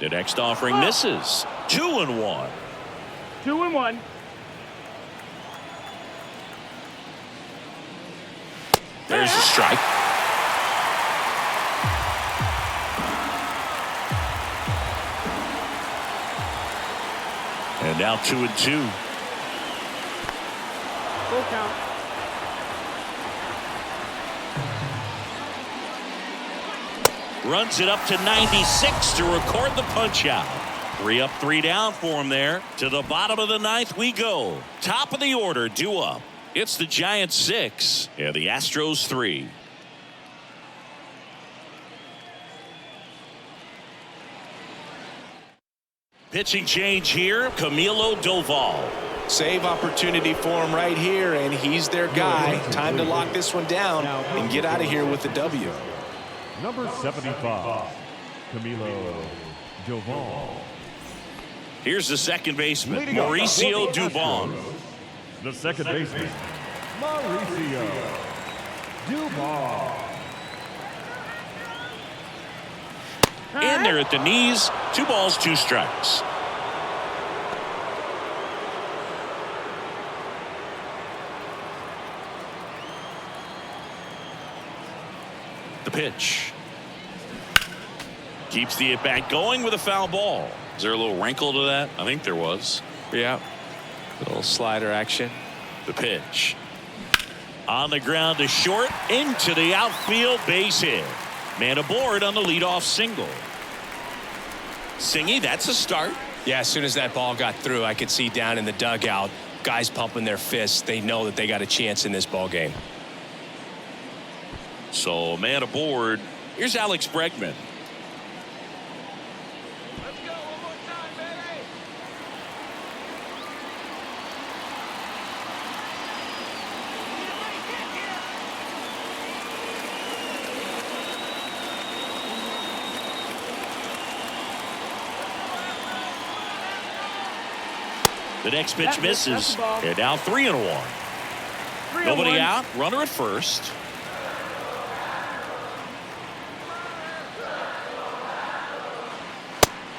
The next offering misses. 2-1. 2-1. There's a strike. And now 2-2. Full count. Runs it up to 96 to record the punch out. 3 up, 3 down for him there. To the bottom of the 9th we go. Top of the order, due up. It's the Giants 6 and the Astros 3. Pitching change here, Camilo Doval. Save opportunity for him right here, and he's their guy. Time to lock this one down and get out of here with the W. Number 75, Camilo Jovan. Here's the second baseman, Leading off Mauricio for the Dubon. Astros, the second baseman, Mauricio Dubon. And they're at the knees. 2 balls, 2 strikes. The pitch. Keeps the at-bat going with a foul ball. Is there a little wrinkle to that? I think there was. Yeah. Little slider action. The pitch. On the ground to short, into the outfield, base hit. Man aboard on the leadoff single. Singy, that's a start. Yeah, as soon as that ball got through, I could see down in the dugout, guys pumping their fists. They know that they got a chance in this ball game. So, man aboard. Here's Alex Bregman. The next pitch misses. And now 3-1. Nobody out. Runner at first.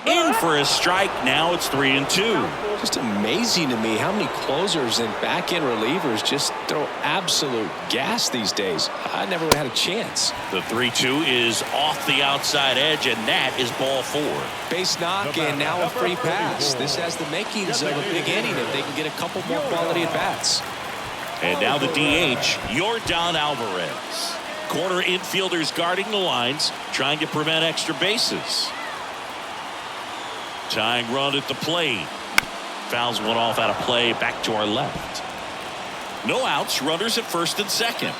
In for a strike. Now it's 3-2. Just amazing to me how many closers and back-end relievers just throw absolute gas these days. I never would have had a chance. The 3-2 is off the outside edge, and that is ball 4. Base knock and now a free pass. This has the makings of a big inning if they can get a couple more quality at-bats. And now the DH, Yordan Alvarez. Corner infielders guarding the lines, trying to prevent extra bases. Tying run at the plate. Fouls one off out of play, back to our left. No outs, runners at first and second.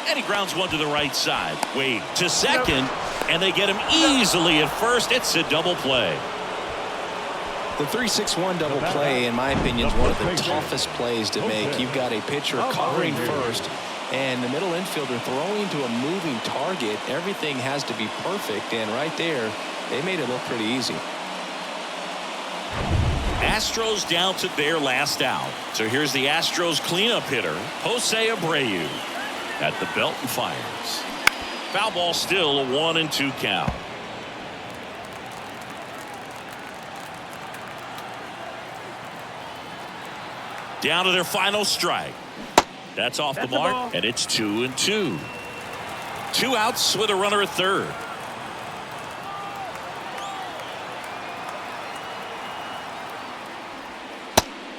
And he grounds one to the right side. Wade to second, and they get him easily at first. It's a double play. The 3-6-1 double play, in my opinion, is one of the toughest plays to make. You've got a pitcher covering first, and the middle infielder throwing to a moving target. Everything has to be perfect, and right there, they made it look pretty easy. Astros down to their last out. So here's the Astros cleanup hitter, Jose Abreu, at the belt and fires. Foul ball, still a 1-2 count. Down to their final strike. That's off the mark, and it's 2-2. 2 outs with a runner at third.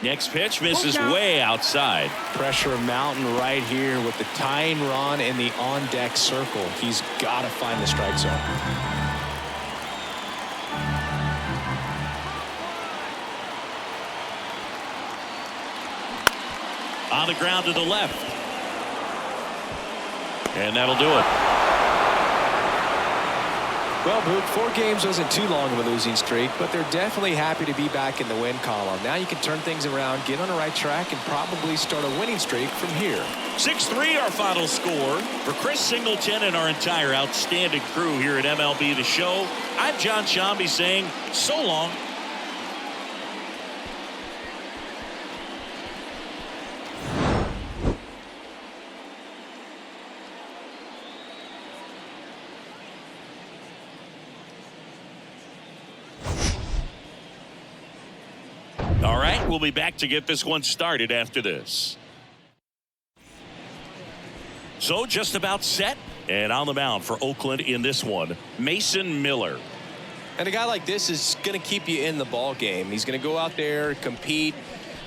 Next pitch misses way outside. Pressure mountain right here with the tying run in the on-deck circle. He's got to find the strike zone. On the ground to the left. And that'll do it. Well, Boog, 4 games wasn't too long of a losing streak, but they're definitely happy to be back in the win column. Now you can turn things around, get on the right track, and probably start a winning streak from here. 6-3 our final score. For Chris Singleton and our entire outstanding crew here at MLB The Show, I'm John Shambi saying so long. All right, we'll be back to get this one started after this. So just about set, and on the mound for Oakland in this one, Mason Miller. And a guy like this is going to keep you in the ball game. He's going to go out there, compete.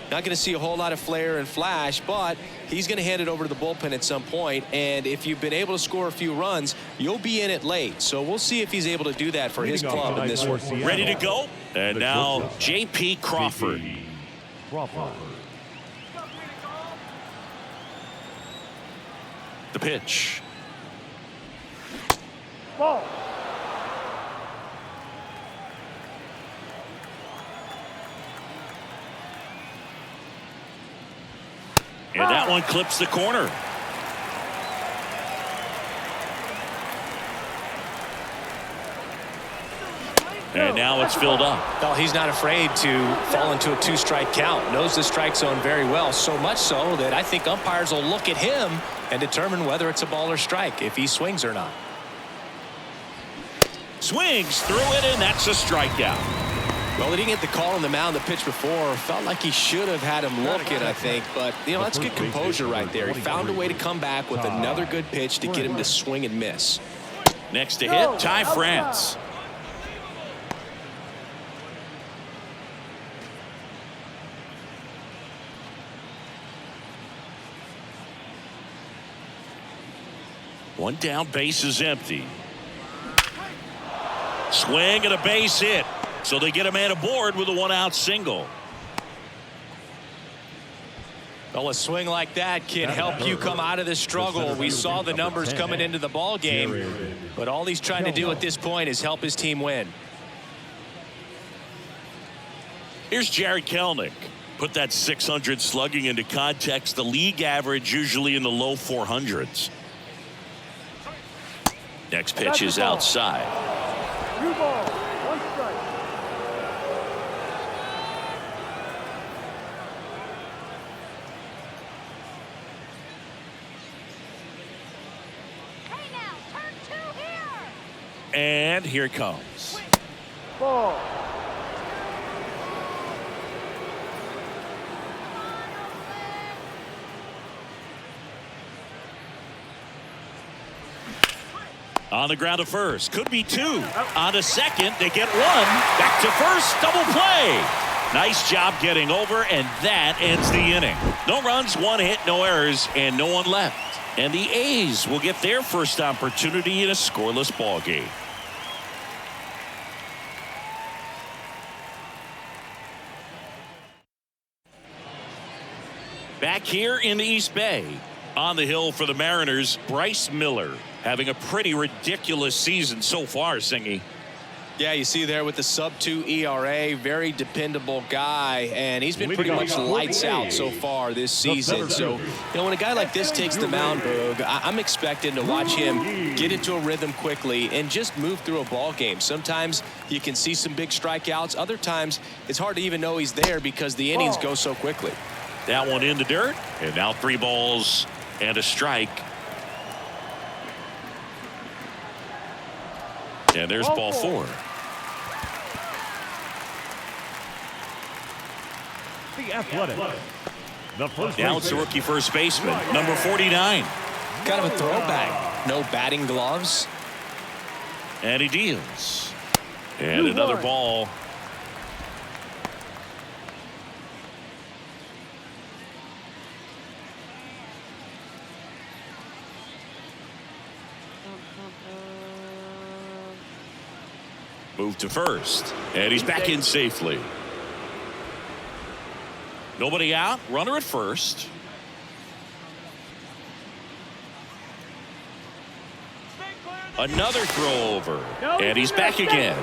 Not going to see a whole lot of flair and flash, but he's going to hand it over to the bullpen at some point. And if you've been able to score a few runs, you'll be in it late. So we'll see if he's able to do that for his club in this one. Ready to go? And now J.P. Crawford. The pitch. Ball. And that one clips the corner. And now it's filled up. Well, he's not afraid to fall into a 2-strike count. Knows the strike zone very well, so much so that I think umpires will look at him and determine whether it's a ball or strike, if he swings or not. Swings through it, and that's a strikeout. Well, he didn't get the call on the mound the pitch before. Felt like he should have had him looking, I think. But, you know, that's good composure right there. He found a way to come back with another good pitch to get him to swing and miss. Next to hit, Ty France. One down, base is empty. Swing and a base hit. So they get a man aboard with a 1-out single. Well, a swing like that can help you come out of this struggle. We saw the numbers coming into the ball game, but all he's trying to do at this point is help his team win. Here's Jared Kelenic. Put that 600 slugging into context. The league average usually in the low 400s. Next pitch is outside. 2 balls, 1 strike. Hey now, turn 2 here. And here it comes. Ball. On the ground to first. Could be 2. On to second. They get 1. Back to first. Double play. Nice job getting over, and that ends the inning. No runs, 1 hit, no errors, and no one left. And the A's will get their first opportunity in a scoreless ball game. Back here in the East Bay. On the hill for the Mariners, Bryce Miller. Having a pretty ridiculous season so far, Singy. Yeah, you see there with the sub-2 ERA, very dependable guy, and he's been pretty much lights out so far this season. So, you know, when a guy like this takes the mound, Boog, I'm expecting to watch him get into a rhythm quickly and just move through a ball game. Sometimes you can see some big strikeouts. Other times it's hard to even know he's there because the innings go so quickly. That one in the dirt, and now 3 balls and a strike. And there's ball 4. The Athletic. The first Now it's the rookie first baseman, number 49. Kind of a throwback. No batting gloves. And he deals. And another ball. Move to first. And he's back in safely. Nobody out. Runner at first. Another throw over. And he's back again.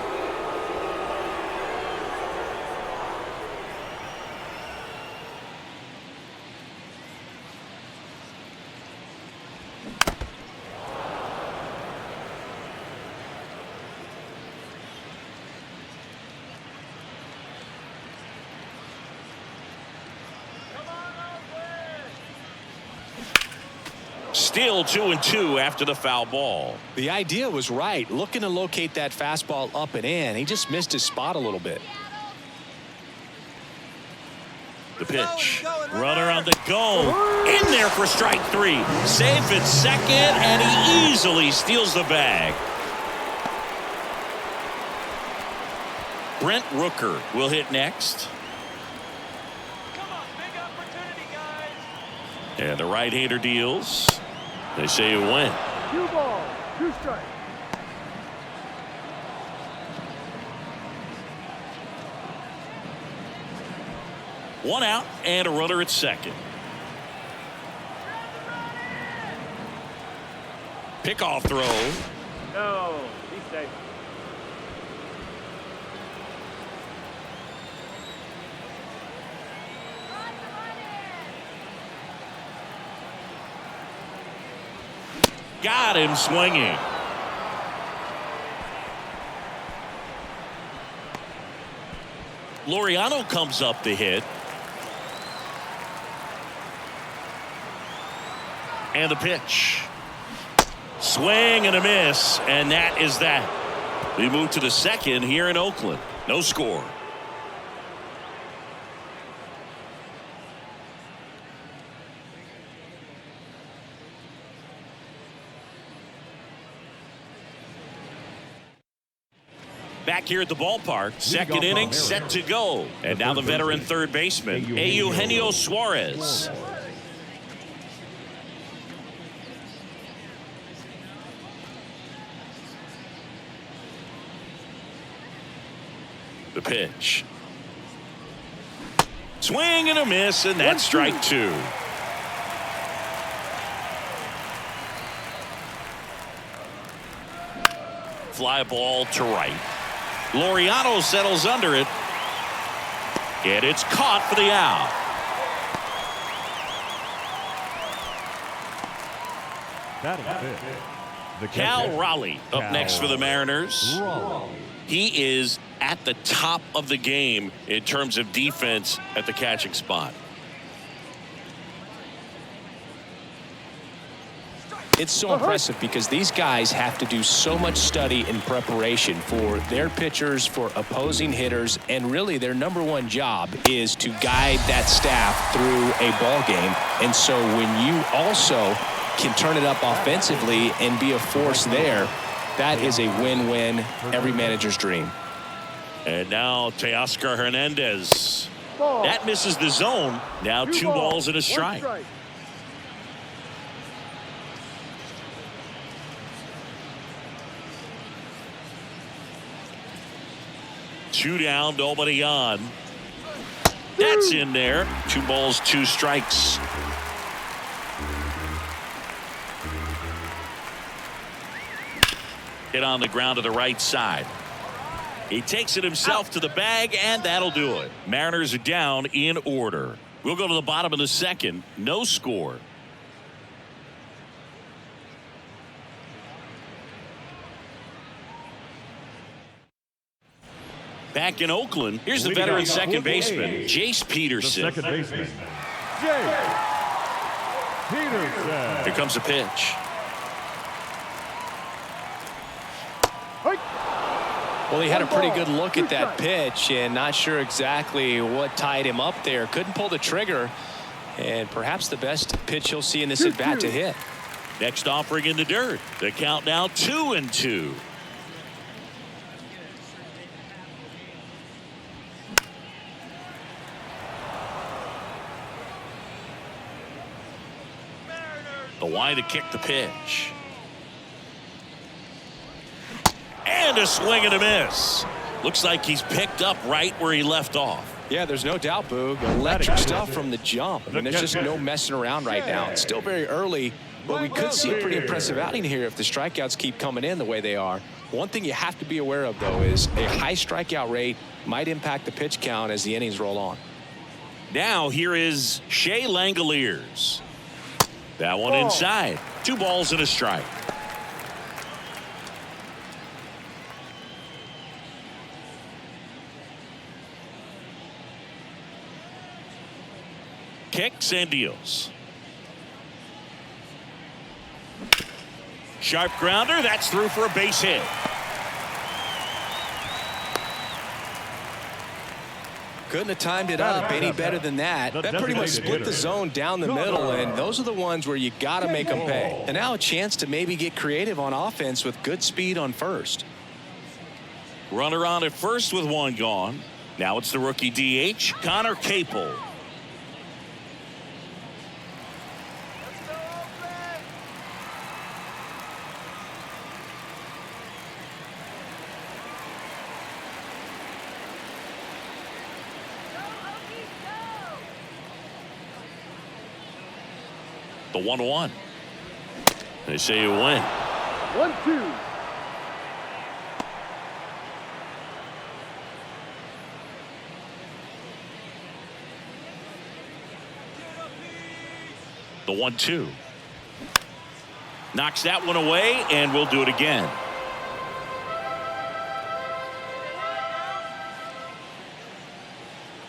Still 2-2 after the foul ball. The idea was right, looking to locate that fastball up and in. He just missed his spot a little bit. The pitch. Runner on the go. In there for strike 3. Safe at second, and he easily steals the bag. Brent Rooker will hit next. And the right-hander deals. They say it went. 2 balls, 2 strikes. One out and a runner at second. Pickoff throw. No, he's safe. Got him swinging. Laureano comes up to hit. And the pitch. Swing and a miss, and that is that. We move to the second here in Oakland. No score. Back here at the ballpark, second inning set to go. And now the veteran third baseman, Eugenio Suarez. The pitch. Swing and a miss, and that's strike two. Fly ball to right. Laureano settles under it. And it's caught for the out. Cal Raleigh up next for the Mariners. He is at the top of the game in terms of defense at the catching spot. It's so impressive because these guys have to do so much study and preparation for their pitchers, for opposing hitters, and really their number one job is to guide that staff through a ball game. And so when you also can turn it up offensively and be a force there, that is a win-win, every manager's dream. And now Teoscar Hernandez. That misses the zone. Now two balls and a strike. Two down, nobody on. That's in there. 2 balls, 2 strikes. Hit on the ground to the right side. He takes it himself to the bag, and that'll do it. Mariners are down in order. We'll go to the bottom of the second. No score. Back in Oakland, here's the veteran second baseman, Jace Peterson. The second baseman, Jace Peterson. Here comes a pitch. Well, he had a pretty good look at that pitch and not sure exactly what tied him up there. Couldn't pull the trigger, and perhaps the best pitch he'll see in this at bat to hit. Next offering in the dirt. The count now 2-2. The wide to kick the pitch. And a swing and a miss. Looks like he's picked up right where he left off. Yeah, there's no doubt, Boog. Electric stuff from the jump. I mean, there's just no messing around right now. It's still very early, but we could see a pretty impressive outing here if the strikeouts keep coming in the way they are. One thing you have to be aware of, though, is a high strikeout rate might impact the pitch count as the innings roll on. Now here is Shea Langoliers. That one inside. 2 balls and a strike. Kicks and deals. Sharp grounder. That's through for a base hit. Couldn't have timed it up any better than that. That pretty much split the zone down the middle, and those are the ones where you got to make them pay. And now a chance to maybe get creative on offense with good speed on first. Runner on at first with 1 gone. Now it's the rookie DH, Connor Capel. The 1-1. They say you win. 1-2. The 1-2. Knocks that one away, and we'll do it again.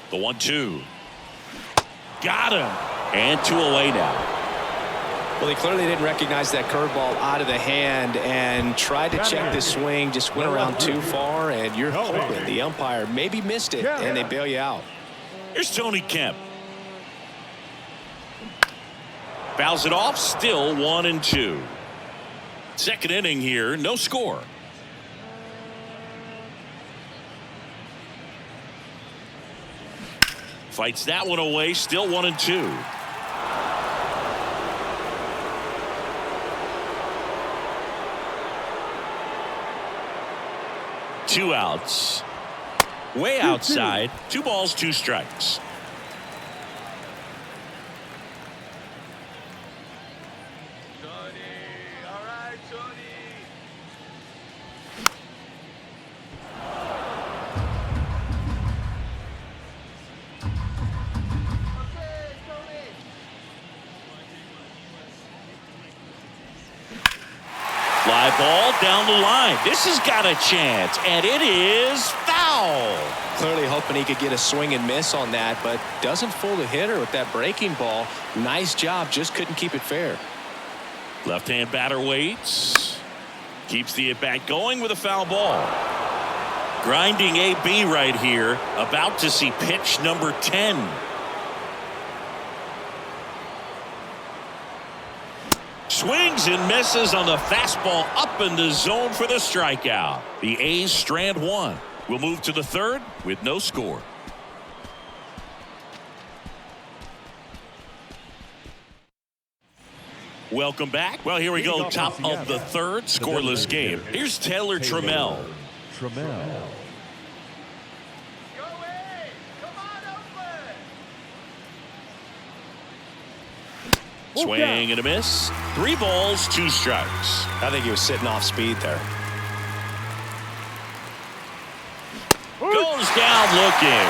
The 1-2. Got him. And 2 away now. Well, he clearly didn't recognize that curveball out of the hand and tried to check the swing, just went around too far, and you're hoping the umpire maybe missed it, and they bail you out. Here's Tony Kemp. Fouls it off, still 1-2. Second inning here, no score. Fights that one away, still 1-2. Two outs. Way outside. 2 balls, 2 strikes. Fly ball down the line. This has got a chance, and it is foul. Clearly hoping he could get a swing and miss on that, but doesn't fool the hitter with that breaking ball. Nice job, just couldn't keep it fair. Left-hand batter waits. Keeps the at-bat going with a foul ball. Grinding AB right here. About to see pitch number 10. Swings and misses on the fastball up in the zone for the strikeout. The A's strand 1. We'll move to the third with no score. Welcome back. Well, here we go. Top of the third, scoreless game. Here's Taylor Trammell. Swing and a miss. 3 balls, 2 strikes. I think he was sitting off speed there. Goes down looking.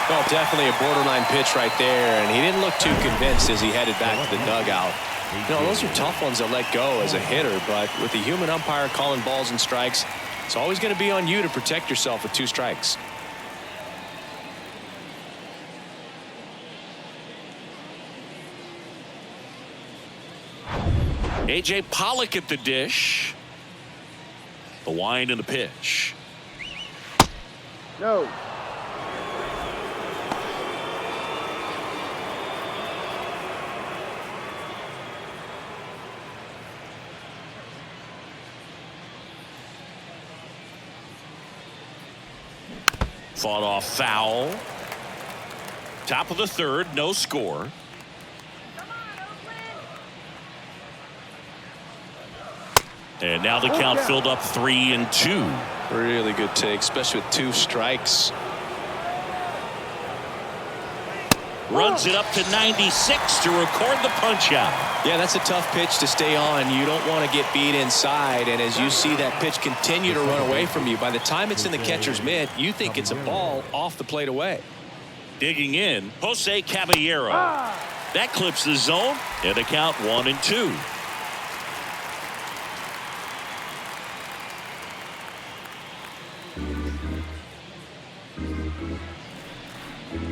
Well, definitely a borderline pitch right there, and he didn't look too convinced as he headed back to the dugout. You know, those are tough ones to let go as a hitter, but with the human umpire calling balls and strikes, it's always going to be on you to protect yourself with 2 strikes. A.J. Pollock at the dish. The wind and the pitch. No. Fought off foul. Top of the third, no score. And now the count filled up 3-2. Really good take, especially with 2 strikes. Runs it up to 96 to record the punch out. Yeah, that's a tough pitch to stay on. You don't want to get beat inside, and as you see that pitch continue to run away from you, by the time it's in the catcher's mitt, you think it's a ball off the plate away. Digging in, Jose Caballero. That clips the zone, and the count 1-2.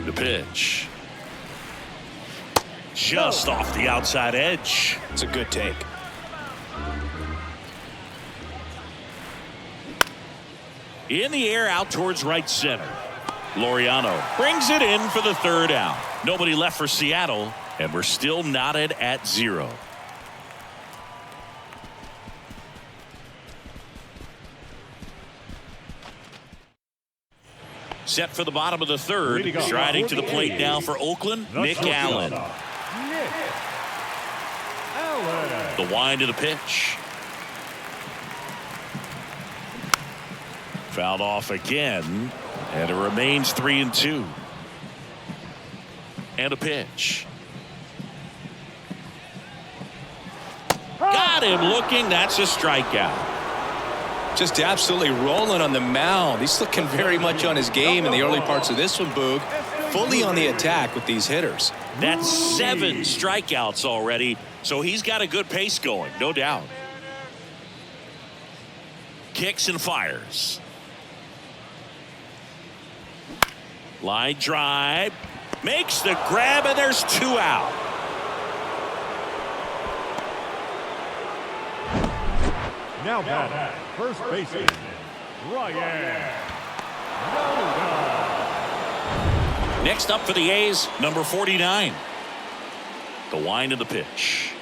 The pitch. Just off the outside edge. It's a good take. In the air out towards right center. Laureano brings it in for the third out. Nobody left for Seattle, and we're still knotted at 0. Set for the bottom of the third. Striding to the plate now for Oakland, Nick Allen. The wind of the pitch. Fouled off again, and it remains 3-2. And a pitch. Got him looking. That's a strikeout. Just absolutely rolling on the mound. He's looking very much on his game in the early parts of this one, Boog. Fully on the attack with these hitters. That's 7 strikeouts already, so he's got a good pace going, no doubt. Kicks and fires. Line drive. Makes the grab, and there's 2 out. Now batting, first baseman, Ryan. Next up for the A's, number 49. The wind of the pitch.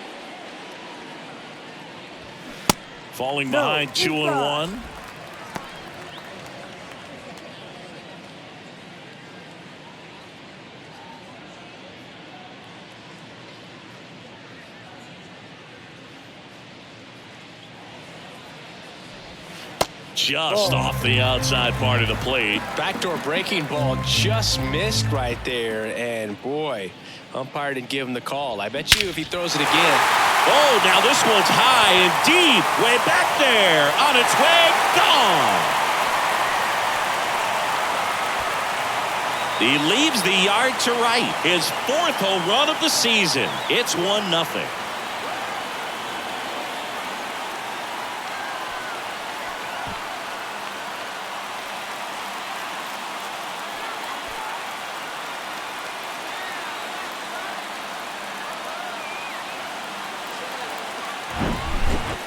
Falling behind 2-1. Just off the outside part of the plate. Backdoor breaking ball just missed right there. And boy, umpire didn't give him the call. I bet you if he throws it again. Oh, now this one's high and deep. Way back there. On its way. Gone. He leaves the yard to right. His 4th home run of the season. It's 1-0.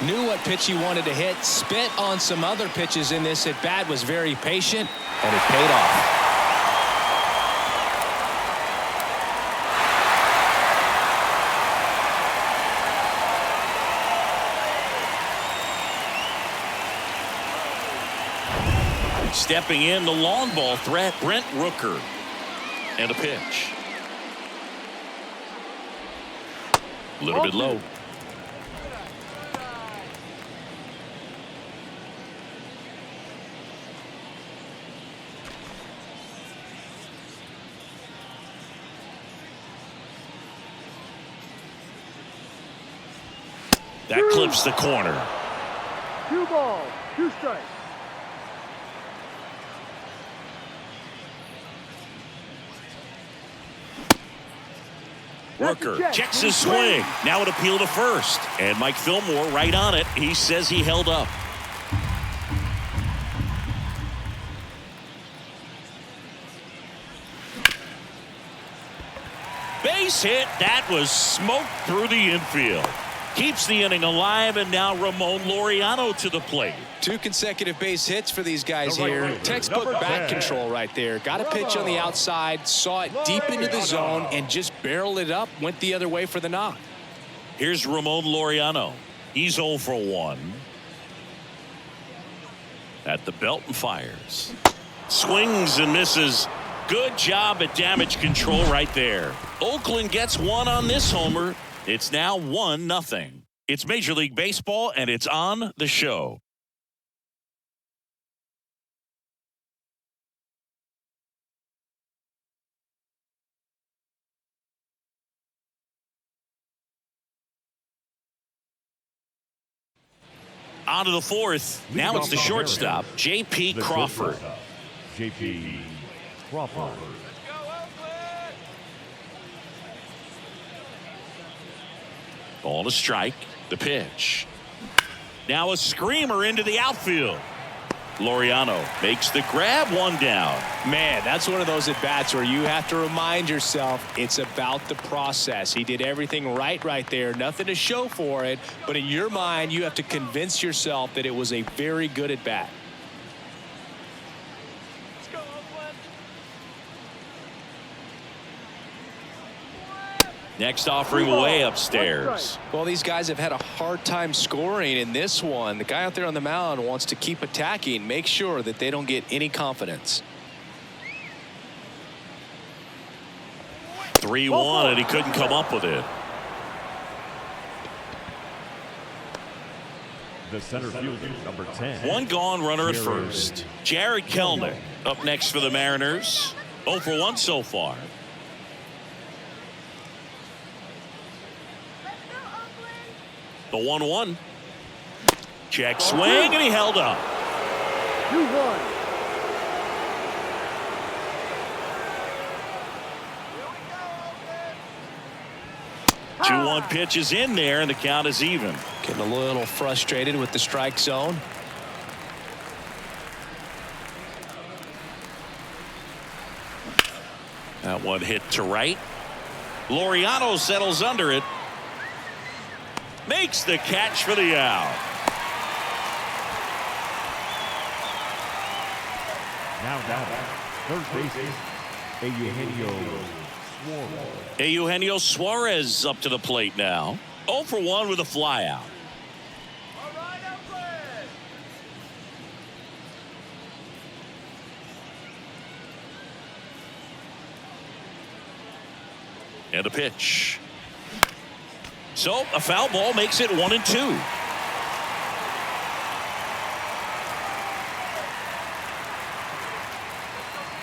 Knew what pitch he wanted to hit. Spit on some other pitches in this at bat. Was very patient, and it paid off. Stepping in, the long ball threat, Brent Rooker. And a pitch. A little bit low. That clips the corner. 2 balls, 2 strikes. Rooker checks his swing. Now an appeal to first. And Mike Fillmore right on it. He says he held up. Base hit. That was smoked through the infield. Keeps the inning alive, and now Ramon Laureano to the plate. 2 consecutive base hits for these guys here. Textbook bat control right there. Got a pitch on the outside, saw it deep into the zone, and just barreled it up. Went the other way for the knock. Here's Ramon Laureano. He's 0 for 1. At the belt and fires. Swings and misses. Good job at damage control right there. Oakland gets 1 on this homer. It's now 1-0. It's Major League Baseball, and it's on the show. On to the 4th. Now it's the shortstop, J.P. Crawford. J.P. Crawford. Ball to strike. The pitch. Now a screamer into the outfield. Laureano makes the grab, 1 down. Man, that's one of those at-bats where you have to remind yourself it's about the process. He did everything right there. Nothing to show for it. But in your mind, you have to convince yourself that it was a very good at-bat. Next offering way upstairs. Well, these guys have had a hard time scoring in this one. The guy out there on the mound wants to keep attacking, make sure that they don't get any confidence. 3-1, and he couldn't come up with it. The center fielder, number 10. 1 gone, runner at first. Jared Kelnick up next for the Mariners. 0 for 1 so far. The 1-1. Check swing, and he held up. 2-1. 2-1 pitch is in there, and the count is even. Getting a little frustrated with the strike zone. That one hit to right. Laureano settles under it. Makes the catch for the out. Now batting, third baseman, Eugenio Suarez up to the plate now. 0 for 1 with a flyout. And a pitch. So a foul ball makes it 1-2.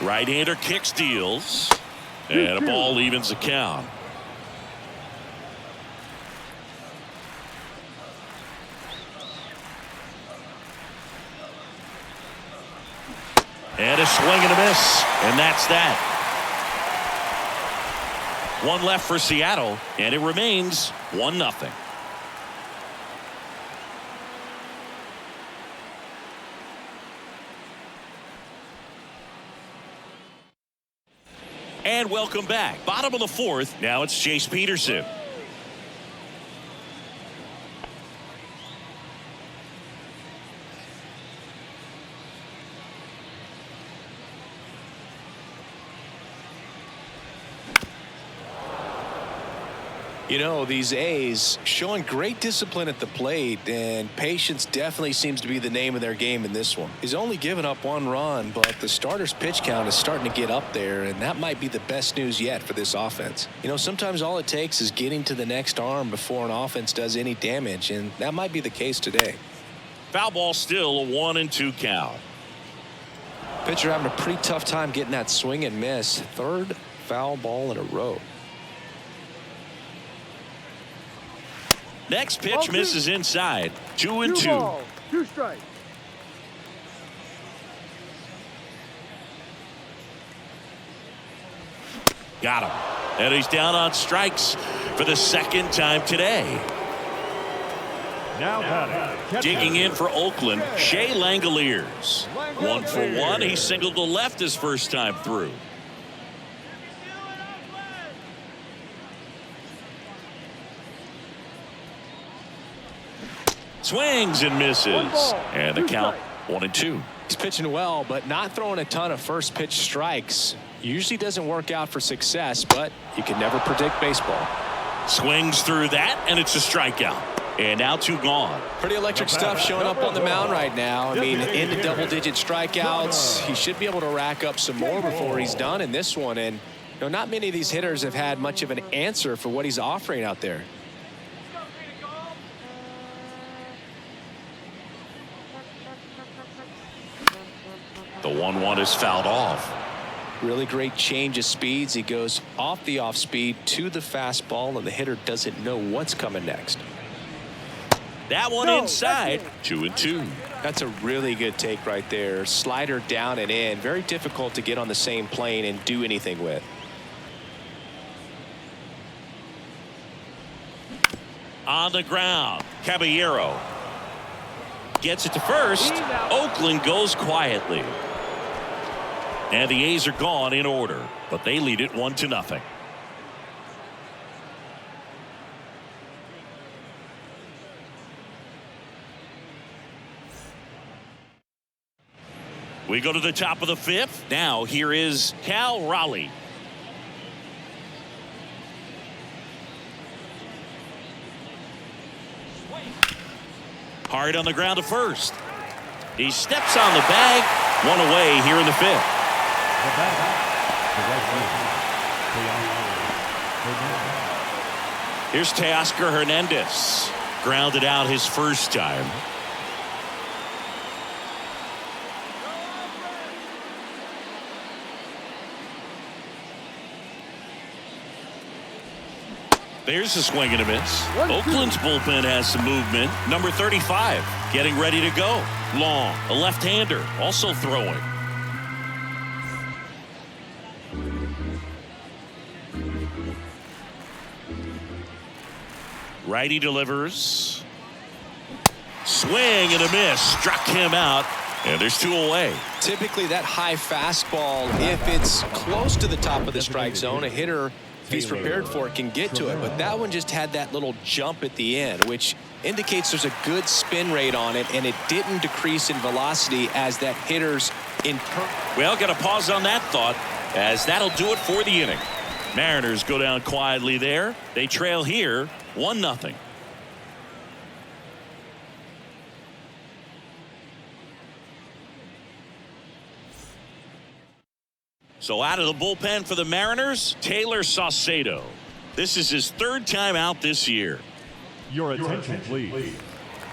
Right-hander kicks, deals, and a ball evens the count. And a swing and a miss, and that's that. One left for Seattle, and it remains 1-0. And welcome back. Bottom of the fourth. Now it's Chase Peterson. You know, these A's showing great discipline at the plate, and patience definitely seems to be the name of their game in this one. He's only given up 1 run, but the starter's pitch count is starting to get up there, and that might be the best news yet for this offense. You know, sometimes all it takes is getting to the next arm before an offense does any damage, and that might be the case today. Foul ball, still a 1-2 count. Pitcher having a pretty tough time getting that swing and miss. Third foul ball in a row. Next pitch misses inside. 2-2. 2 balls, 2 strikes. Got him. And he's down on strikes for the second time today. Now batting, Digging in for Oakland, Shea Langoliers. 1 for 1. He singled to left his first time through. Swings and misses. And the count 1-2. He's pitching well, but not throwing a ton of first pitch strikes. Usually doesn't work out for success, but you can never predict baseball. Swings through that, and it's a strikeout. And now 2 gone. Pretty electric stuff showing up on the mound right now. I mean, into double-digit strikeouts. He should be able to rack up some more before he's done in this one. And you know, not many of these hitters have had much of an answer for what he's offering out there. The 1-1 is fouled off. Really great change of speeds. He goes off the off speed to the fastball, and the hitter doesn't know what's coming next. That one inside. 2-2. That's a really good take right there. Slider down and in. Very difficult to get on the same plane and do anything with. On the ground, Caballero gets it to first. Oakland goes quietly. And the A's are gone in order, but they lead it 1-0. We go to the top of the fifth. Now here is Cal Raleigh. Hard on the ground to first. He steps on the bag. 1 away here in the fifth. Here's Teoscar Hernandez. Grounded out his first time. There's a swing and a miss. Oakland's bullpen has some movement. Number 35 getting ready to go. Long, a left-hander, also throwing. Righty delivers. Swing and a miss. Struck him out. And there's 2 away. Typically that high fastball, if it's close to the top of the strike zone, a hitter, if he's prepared for it, can get to it. But that one just had that little jump at the end, which indicates there's a good spin rate on it, and it didn't decrease in velocity as that hitter's Well, got to pause on that thought, as that'll do it for the inning. Mariners go down quietly there. They trail here 1-0. So out of the bullpen for the Mariners, Taylor Saucedo. This is his 3rd time out this year. Your attention, please.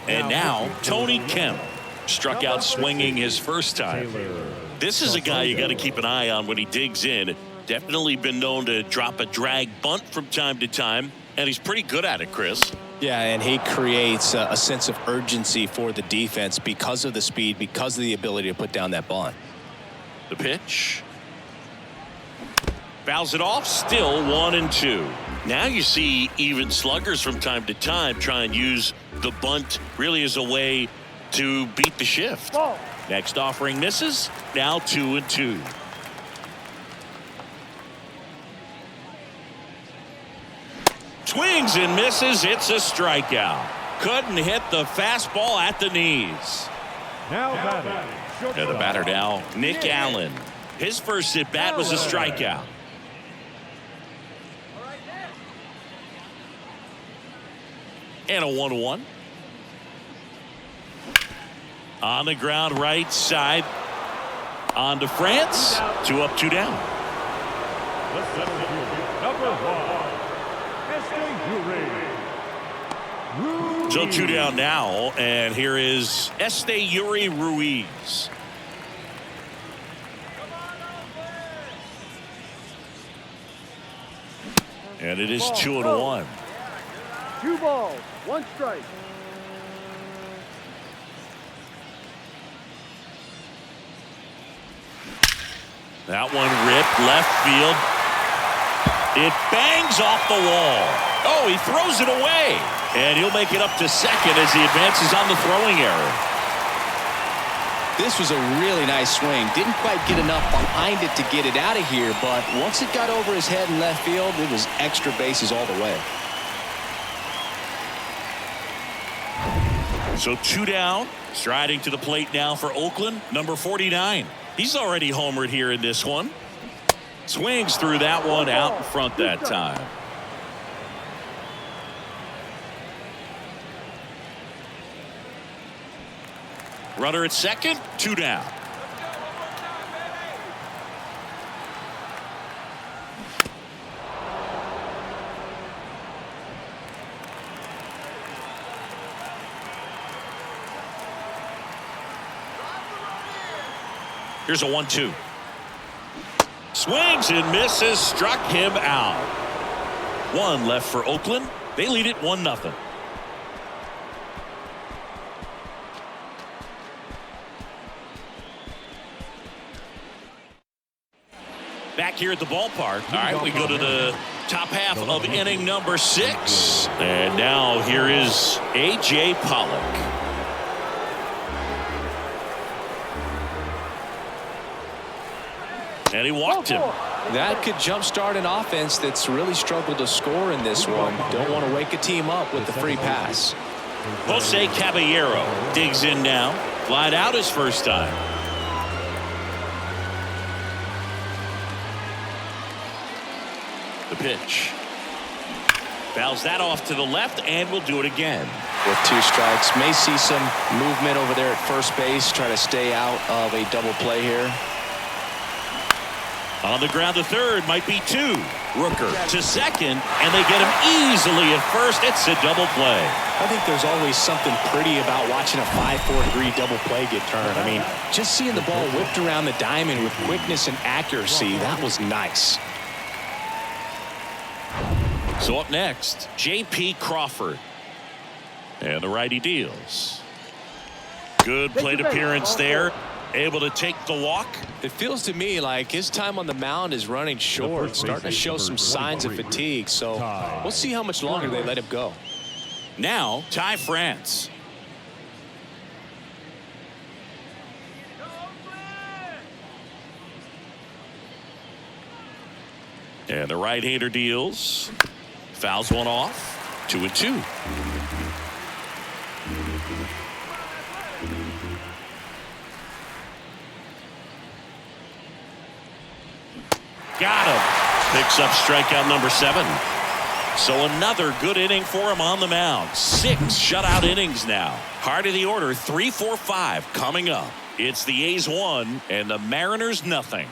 And now, Tony Kemp struck out swinging his first time. This is a guy you got to keep an eye on when he digs in. Definitely been known to drop a drag bunt from time to time, and he's pretty good at it, Chris. Yeah, and he creates a sense of urgency for the defense because of the speed, because of the ability to put down that bunt. The pitch. Fouls it off, still 1-2. Now you see even sluggers from time to time try and use the bunt really as a way to beat the shift. Ball. Next offering misses, now 2-2. Swings and misses, it's a strikeout. Couldn't hit the fastball at the knees. Now batting. And the batter now, Nick Allen. His first at bat was a strikeout. And a 1-1. On the ground, right side. On to France. 2 up, 2 down. The center fielder, number 1, So 2 down now, and here is Yuri Ruiz. And it is 2-1. 2 balls, 1 strike. That one ripped left field. It bangs off the wall. Oh, he throws it away. And he'll make it up to second as he advances on the throwing error. This was a really nice swing. Didn't quite get enough behind it to get it out of here, but once it got over his head in left field, it was extra bases all the way. So 2 down, striding to the plate now for Oakland, number 49. He's already homered here in this one. Swings through that one out in front that time. Runner at second, 2 down. Here's a 1-2. Swings and misses, struck him out. 1 left for Oakland. They lead it 1-0. Back here at the ballpark. All right, we go to the top half of inning number 6. And now here is A.J. Pollock. And he walked him. That could jumpstart an offense that's really struggled to score in this one. Don't want to wake a team up with the free pass. Jose Caballero digs in now. Flied out his first time. The pitch. Fouls that off to the left, and will do it again. With 2 strikes, may see some movement over there at first base. Try to stay out of a double play here. On the ground to third, might be 2. Rooker to second, and they get him easily at first. It's a double play. I think there's always something pretty about watching a 5-4-3 double play get turned. I mean, just seeing the ball whipped around the diamond with quickness and accuracy, that was nice. So up next, J.P. Crawford. And the righty deals. Good plate appearance there. Able to take the walk. It feels to me like his time on the mound is running short, starting to show some signs of fatigue. So we'll see how much longer they let him go. Now, Ty France. And the right-hander deals. Fouls one off. 2-2. Got him. Picks up strikeout number 7. So another good inning for him on the mound. 6 shutout innings now. Heart of the order, 3, 4, 5 coming up. It's the A's 1 and the Mariners nothing.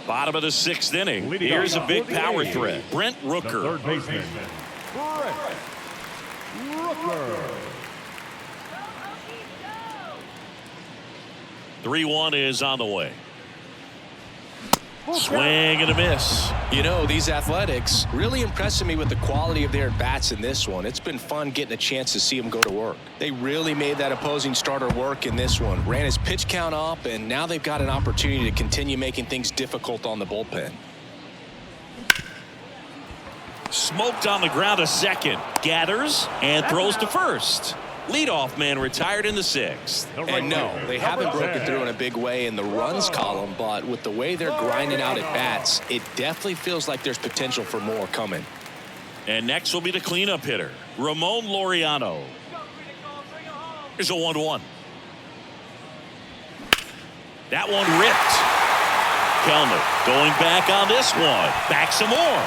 Bottom of the 6th inning. Here's a big power threat. Brent Rooker. Third baseman, Brent Rooker. 3-1 is on the way. Swing and a miss. You know, these Athletics really impressing me with the quality of their at-bats in this one. It's been fun getting a chance to see them go to work. They really made that opposing starter work in this one. Ran his pitch count up, and now they've got an opportunity to continue making things difficult on the bullpen. Smoked on the ground to second. Gathers and throws to first. Leadoff man retired in the 6th. And no, they haven't broken through in a big way in the runs column, but with the way they're grinding out at bats, it definitely feels like there's potential for more coming. And next will be the cleanup hitter, Ramon Laureano. Here's a 1-1. That one ripped. Kellner going back on this one. Back some more.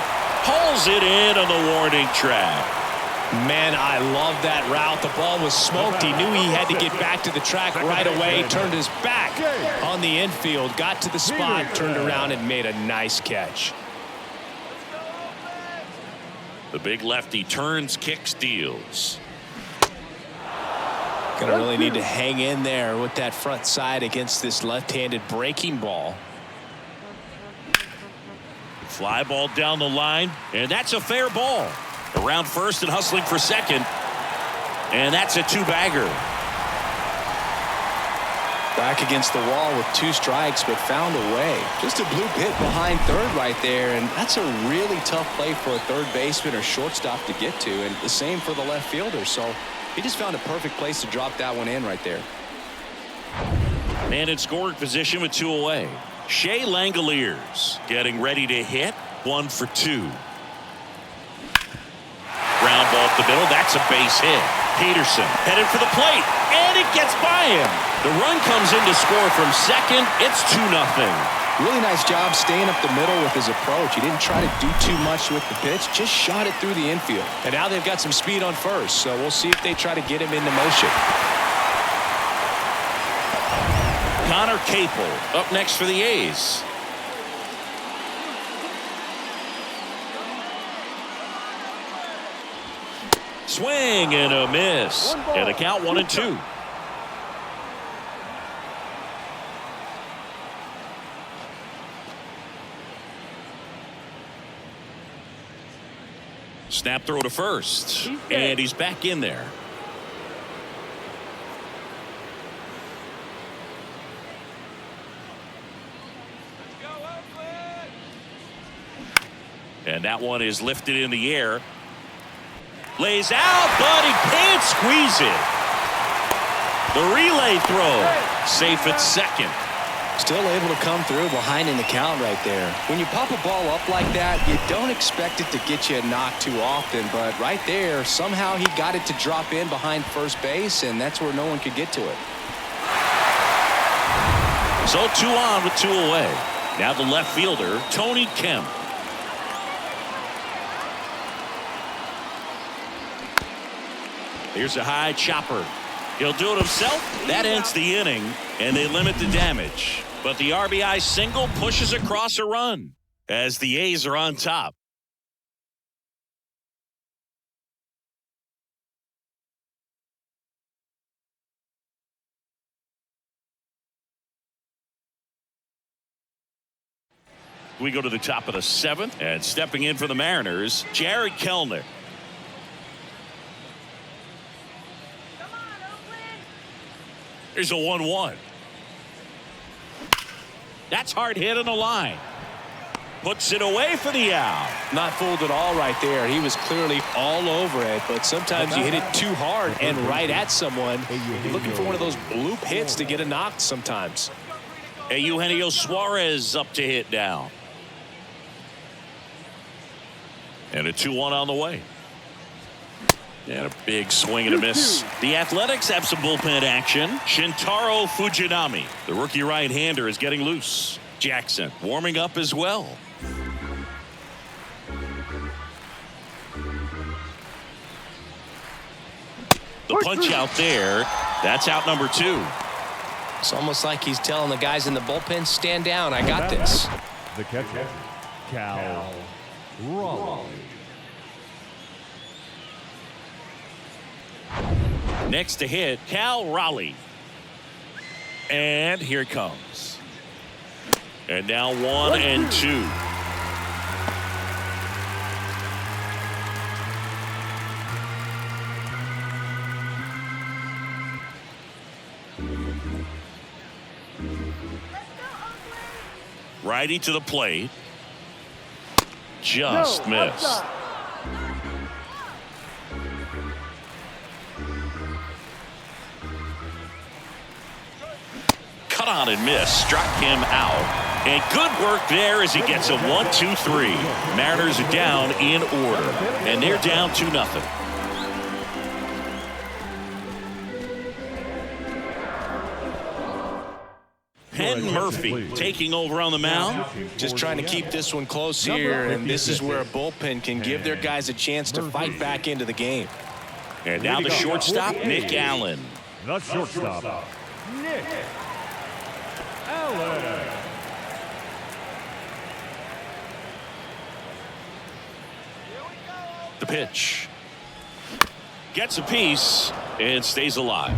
Hauls it in on the warning track. Man, I love that route. The ball was smoked. He knew he had to get back to the track right away. Turned his back on the infield. Got to the spot, turned around, and made a nice catch. The big lefty turns, kicks, deals. Gonna really need to hang in there with that front side against this left-handed breaking ball. Fly ball down the line, and that's a fair ball. Around first and hustling for second. And that's a 2-bagger. Back against the wall with 2 strikes, but found a way. Just a bloop hit behind third right there, and that's a really tough play for a third baseman or shortstop to get to, and the same for the left fielder. So he just found a perfect place to drop that one in right there. And in scoring position with 2 away. Shea Langoliers getting ready to hit. 1 for 2. Ground ball up the middle. That's a base hit. Peterson headed for the plate, and it gets by him. The run comes in to score from second. It's 2-0. Really nice job staying up the middle with his approach. He didn't try to do too much with the pitch, just shot it through the infield. And now they've got some speed on first, so we'll see if they try to get him into motion. Connor Capel up next for the A's. Swing and a miss. And the count 1-2. Snap throw to first. And he's back in there. And that one is lifted in the air. Lays out, but he can't squeeze it. The relay throw. Safe at second. Still able to come through behind in the count right there. When you pop a ball up like that, you don't expect it to get you a knock too often. But right there, somehow he got it to drop in behind first base, and that's where no one could get to it. So 2 on with 2 away. Now the left fielder, Tony Kemp. Here's a high chopper. He'll do it himself. That ends the inning, and they limit the damage. But the RBI single pushes across a run as the A's are on top. We go to the top of the 7th, and stepping in for the Mariners, Jared Kellner. Here's a 1-1. That's hard hit on the line. Puts it away for the out. Not fooled at all right there. He was clearly all over it, but sometimes you hit it too hard and right at someone. You're looking for one of those bloop hits to get a knock sometimes. And Eugenio Suarez up to hit now. And a 2-1 on the way. And a big swing and a miss. The Athletics have some bullpen action. Shintaro Fujinami, the rookie right-hander, is getting loose. Jackson warming up as well. The punch out there. That's out number 2. It's almost like he's telling the guys in the bullpen, stand down, I got this. The catcher, Cal Raleigh. Next to hit, Cal Raleigh. And here it comes. And now 1 and 2. Righty to the plate. Just missed. Cut on and miss. Struck him out. And good work there as he gets a 1-2-3. Mariners are down in order. And they're down 2-0. Penn Murphy taking over on the mound. Just trying to keep this one close here, and this is where a bullpen can give their guys a chance to fight back into the game. And now the shortstop, Nick Allen. The shortstop, Nick Allen. The pitch. Gets a piece and stays alive.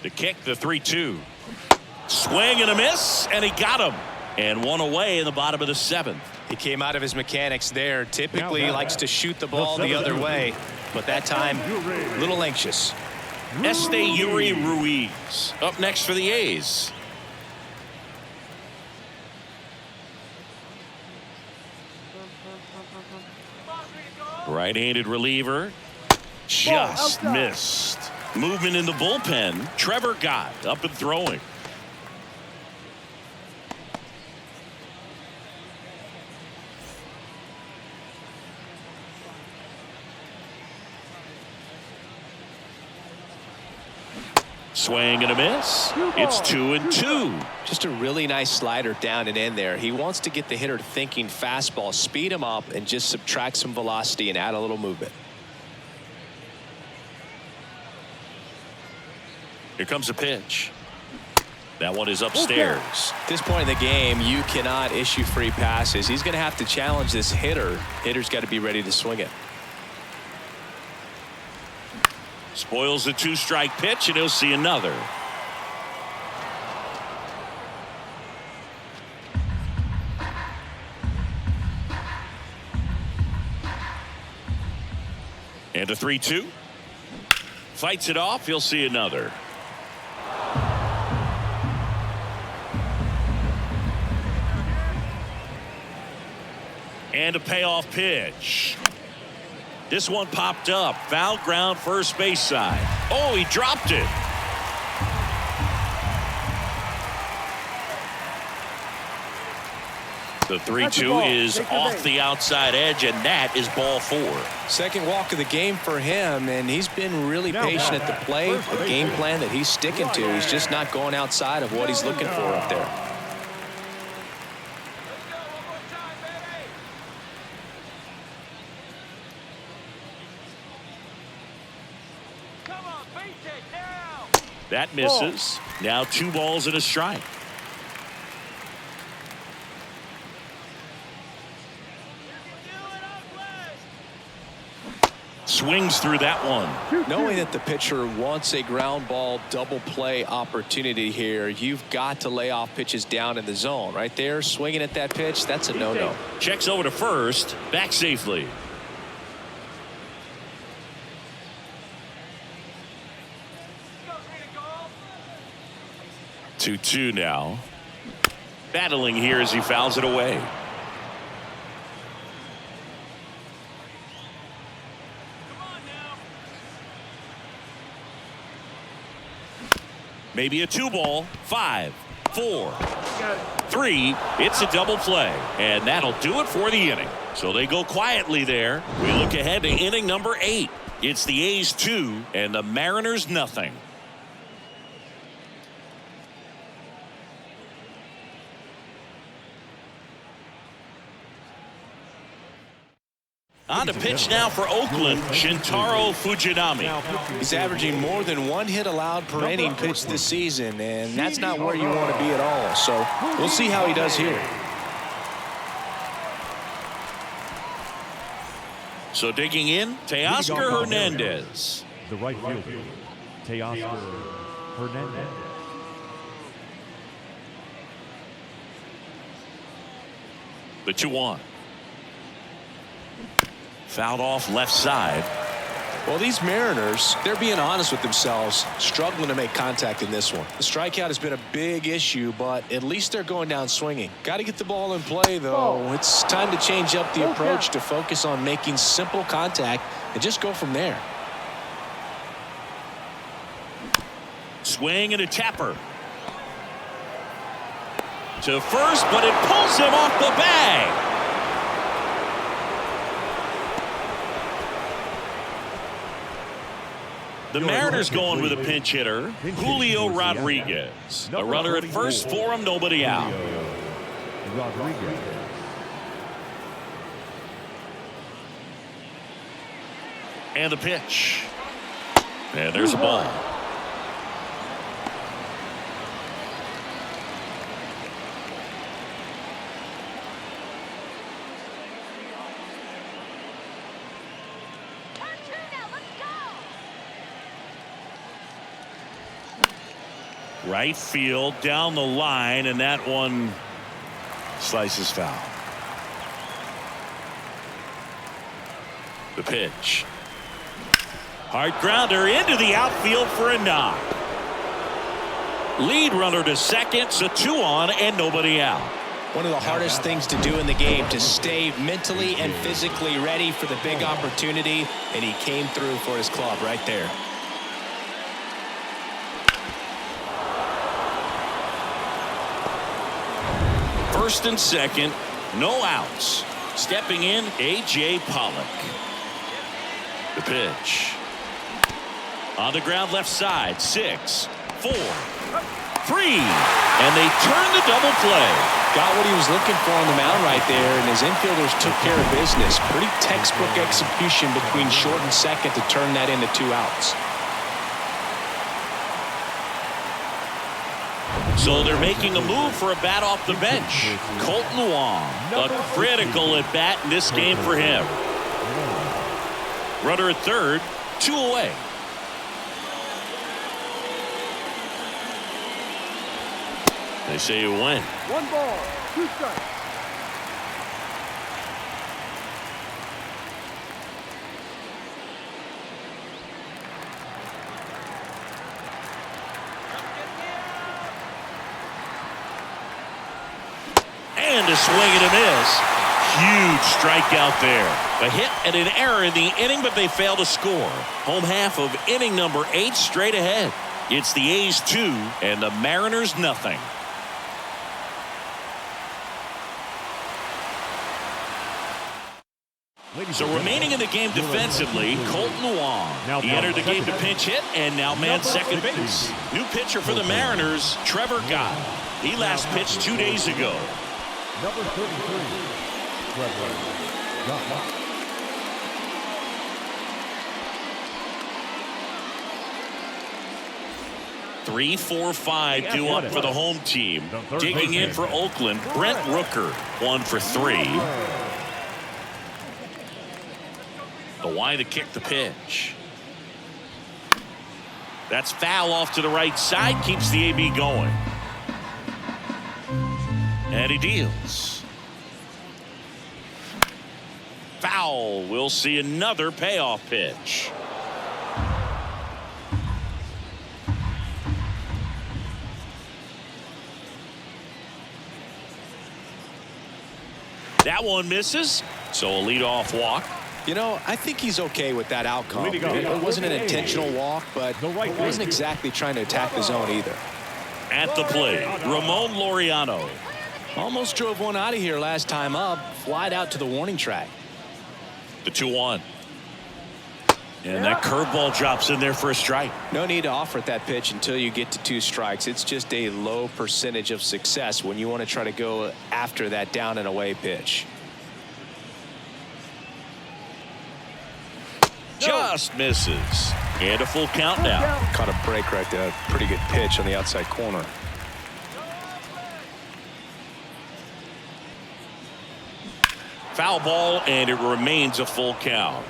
The kick, the 3-2. Swing and a miss, and he got him. And one away in the bottom of the 7th. He came out of his mechanics there. Typically he likes to shoot the ball the other way, but that time a little anxious. Esteury Ruiz up next for the A's. Right-handed reliever. Just missed. Movement in the bullpen. Trevor Gott up and throwing. Swing and a miss. It's 2-2. Just a really nice slider down and in there. He wants to get the hitter thinking fastball, speed him up, and just subtract some velocity and add a little movement. Here comes a pitch. That one is upstairs. At this point in the game, you cannot issue free passes. He's going to have to challenge this hitter. Hitter's got to be ready to swing it. Spoils the 2-strike pitch, and he'll see another. And a 3-2. Fights it off. He'll see another. And a payoff pitch. This one popped up. Foul ground, first base side. Oh, he dropped it. The 3-2 is off the outside edge, and that is ball 4. Second walk of the game for him, and he's been really patient at the plate. The game plan that he's sticking to, he's just not going outside of what he's looking for up there. That misses. Now 2 balls and a strike. Swings through that one. Knowing that the pitcher wants a ground ball double play opportunity here, you've got to lay off pitches down in the zone. Right there, swinging at that pitch, that's a no-no. Checks over to first, back safely. 2-2 now. Battling here as he fouls it away. Maybe a 2-ball. 5, 4, 3. It's a double play. And that'll do it for the inning. So they go quietly there. We look ahead to inning number 8. It's the A's 2 and the Mariners nothing. On to pitch now for Oakland, Shintaro Fujinami. He's averaging more than 1 hit allowed per inning pitched this season, and that's not where you want to be at all. So we'll see how he does here. So digging in, Teoscar Hernandez. The right fielder, Teoscar Hernandez. The 2-1. Fouled off left side. Well, these Mariners, they're being honest with themselves, struggling to make contact in this one. The strikeout has been a big issue, but at least they're going down swinging. Got to get the ball in play, though. It's time to change up the approach to focus on making simple contact and just go from there. Swing and a tapper. To first, but it pulls him off the bag. The Mariners going with a pinch hitter, Julio Rodriguez. A runner at first for him, nobody out. Rodriguez. And the pitch. And there's a ball. Turn 2 now. Let's go. Right field down the line, and that one slices foul. The pitch. Hard grounder into the outfield for a knock. Lead runner to second, so 2 on and nobody out. One of the hardest things to do in the game, to stay mentally and physically ready for the big opportunity, and he came through for his club right there. First and second, no outs. Stepping in, A.J. Pollock. The pitch. On the ground left side, 6, 4, 3. And they turn the double play. Got what he was looking for on the mound right there, and his infielders took care of business. Pretty textbook execution between short and second to turn that into 2 outs. So they're making a move for a bat off the bench. Colton Wong, a critical at bat in this game for him. Runner at third, 2 away. They say you win. 1 ball, 2 strikes. And a swing and a miss. Huge strikeout there. A hit and an error in the inning, but they fail to score. Home half of inning number 8 straight ahead. It's the A's 2 and the Mariners nothing. So remaining in the game defensively, Colton Wong. He entered the game to pinch hit and now man second base. New pitcher for the Mariners, Trevor Gott. He last pitched 2 days ago. Number 33, Trevor Gott. 3, 4, 5 due up for the home team. Digging in for Oakland, Brent Rooker, 1 for 3. The wide to kick the pitch. That's foul off to the right side, keeps the AB going. And he deals. Foul. We'll see another payoff pitch. That one misses, so a leadoff walk. You know, I think he's okay with that outcome. It wasn't an intentional walk, but he wasn't exactly trying to attack the zone either. At the plate, Ramon Laureano. Almost drove one out of here last time up. Flied out to the warning track. The 2-1. And that curveball drops in there for a strike. No need to offer at that pitch until you get to 2 strikes. It's just a low percentage of success when you want to try to go after that down and away pitch. Just misses. And a full count now. Caught a break right there. Pretty good pitch on the outside corner. Foul ball, and it remains a full count.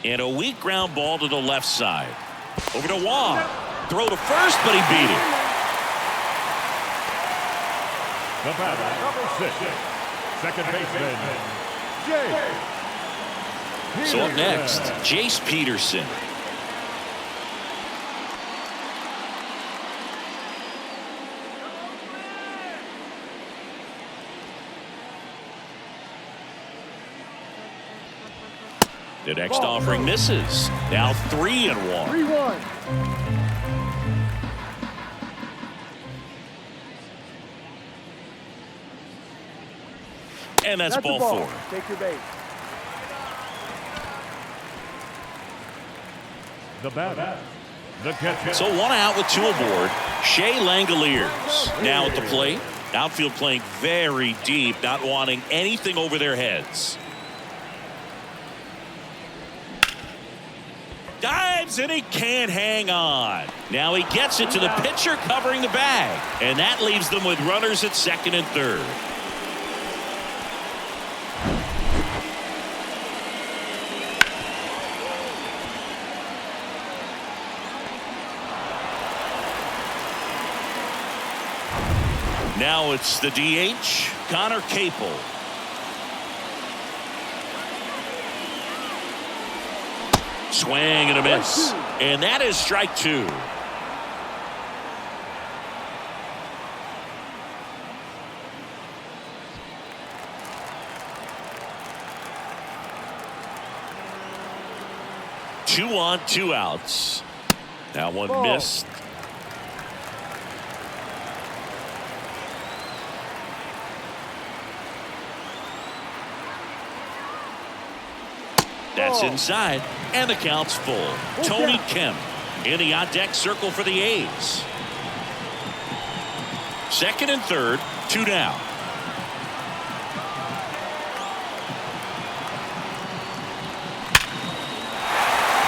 And a weak ground ball to the left side. Over to Wong. Throw to first, but he beat it. The batter, number 6, second baseman, Jace. So up next, Jace Peterson. The next offering misses. Now 3-1. 3-1. And that's ball 4. Take your base. The batter, the catcher. So 1 out with 2 aboard. Shea Langoliers now at the plate. Outfield playing very deep, not wanting anything over their heads. Dives, and he can't hang on. Now he gets it to the pitcher covering the bag. And that leaves them with runners at second and third. Now it's the DH, Connor Capel. Swing and a miss. And that is strike 2. Two on, 2 outs. That one missed. That's inside, and the count's full. Tony Kemp in the on-deck circle for the A's. Second and third, 2 down.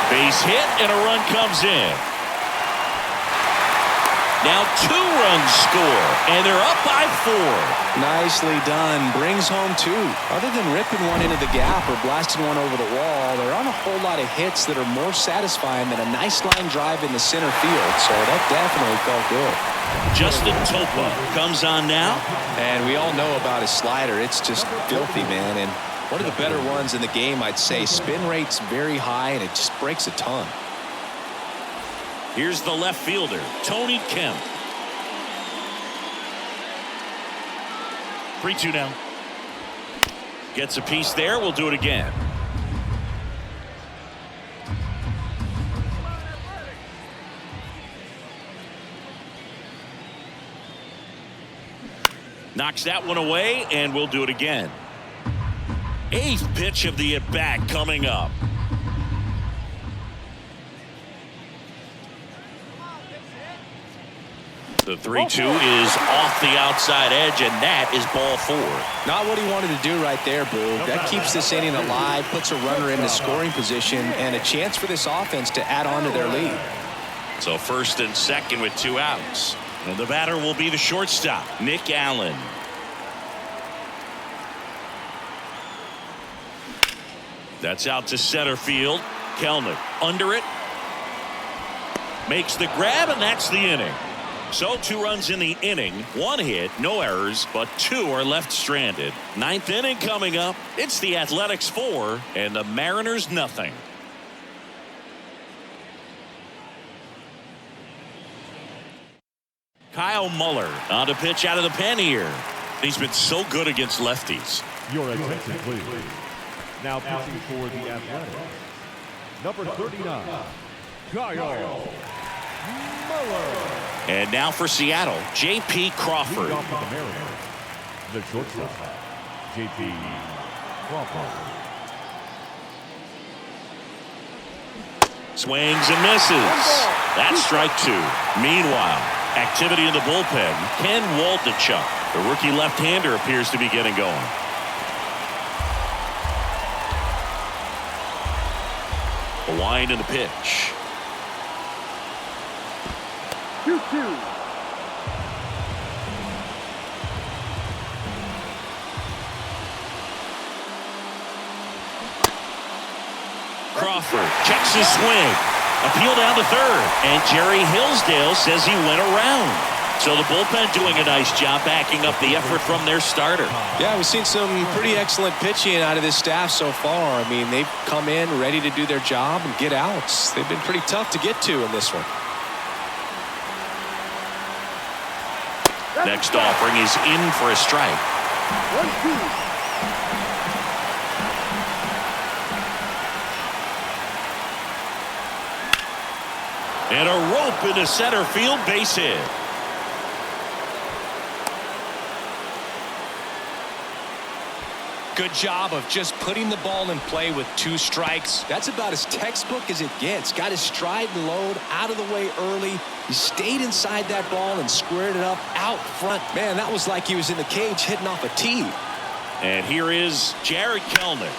Base hit, and a run comes in. Now 2 runs score, and they're up by 4. Nicely done. Brings home 2. Other than ripping one into the gap or blasting one over the wall, there aren't a whole lot of hits that are more satisfying than a nice line drive in the center field. So that definitely felt good. Justin Topa comes on now. And we all know about his slider. It's just filthy, man. And one of the better ones in the game, I'd say. Spin rate's very high, and it just breaks a ton. Here's the left fielder, Tony Kemp. 3-2 now. Gets a piece there. We'll do it again. Knocks that one away, and we'll do it again. 8th pitch of the at-bat coming up. The 3-2 is off the outside edge, and that is ball 4. Not what he wanted to do right there, Boo. That keeps this inning alive, puts a runner into scoring position, and a chance for this offense to add on to their lead. So first and second with 2 outs. And the batter will be the shortstop, Nick Allen. That's out to center field. Kelnick under it. Makes the grab, and that's the inning. So 2 runs in the inning, 1 hit, no errors, but 2 are left stranded. 9th inning coming up. It's the Athletics 4 and the Mariners nothing. Kyle Muller on to pitch out of the pen here. He's been so good against lefties. Your attention, please. Now pitching for the Athletics, number 39, Kyle Muller. And now for Seattle, J.P. Crawford. Leading off with the Mariners, the shortstop, J.P. Crawford. Swings and misses. That's strike 2. Meanwhile, activity in the bullpen. Ken Waldichuk, the rookie left-hander, appears to be getting going. A wind in the pitch. 2-2. Crawford checks his swing. Appeal down to third. And Jerry Hillsdale says he went around. So the bullpen doing a nice job backing up the effort from their starter. Yeah, we've seen some pretty excellent pitching out of this staff so far. I mean, they've come in ready to do their job and get outs. They've been pretty tough to get to in this one. Next offering is in for a strike. 1-2. And a rope into center field, base hit. Good job of just putting the ball in play with 2 strikes. That's about as textbook as it gets. Got his stride and load out of the way early. He stayed inside that ball and squared it up out front. Man, that was like he was in the cage hitting off a tee. And here is Jared Kelnick.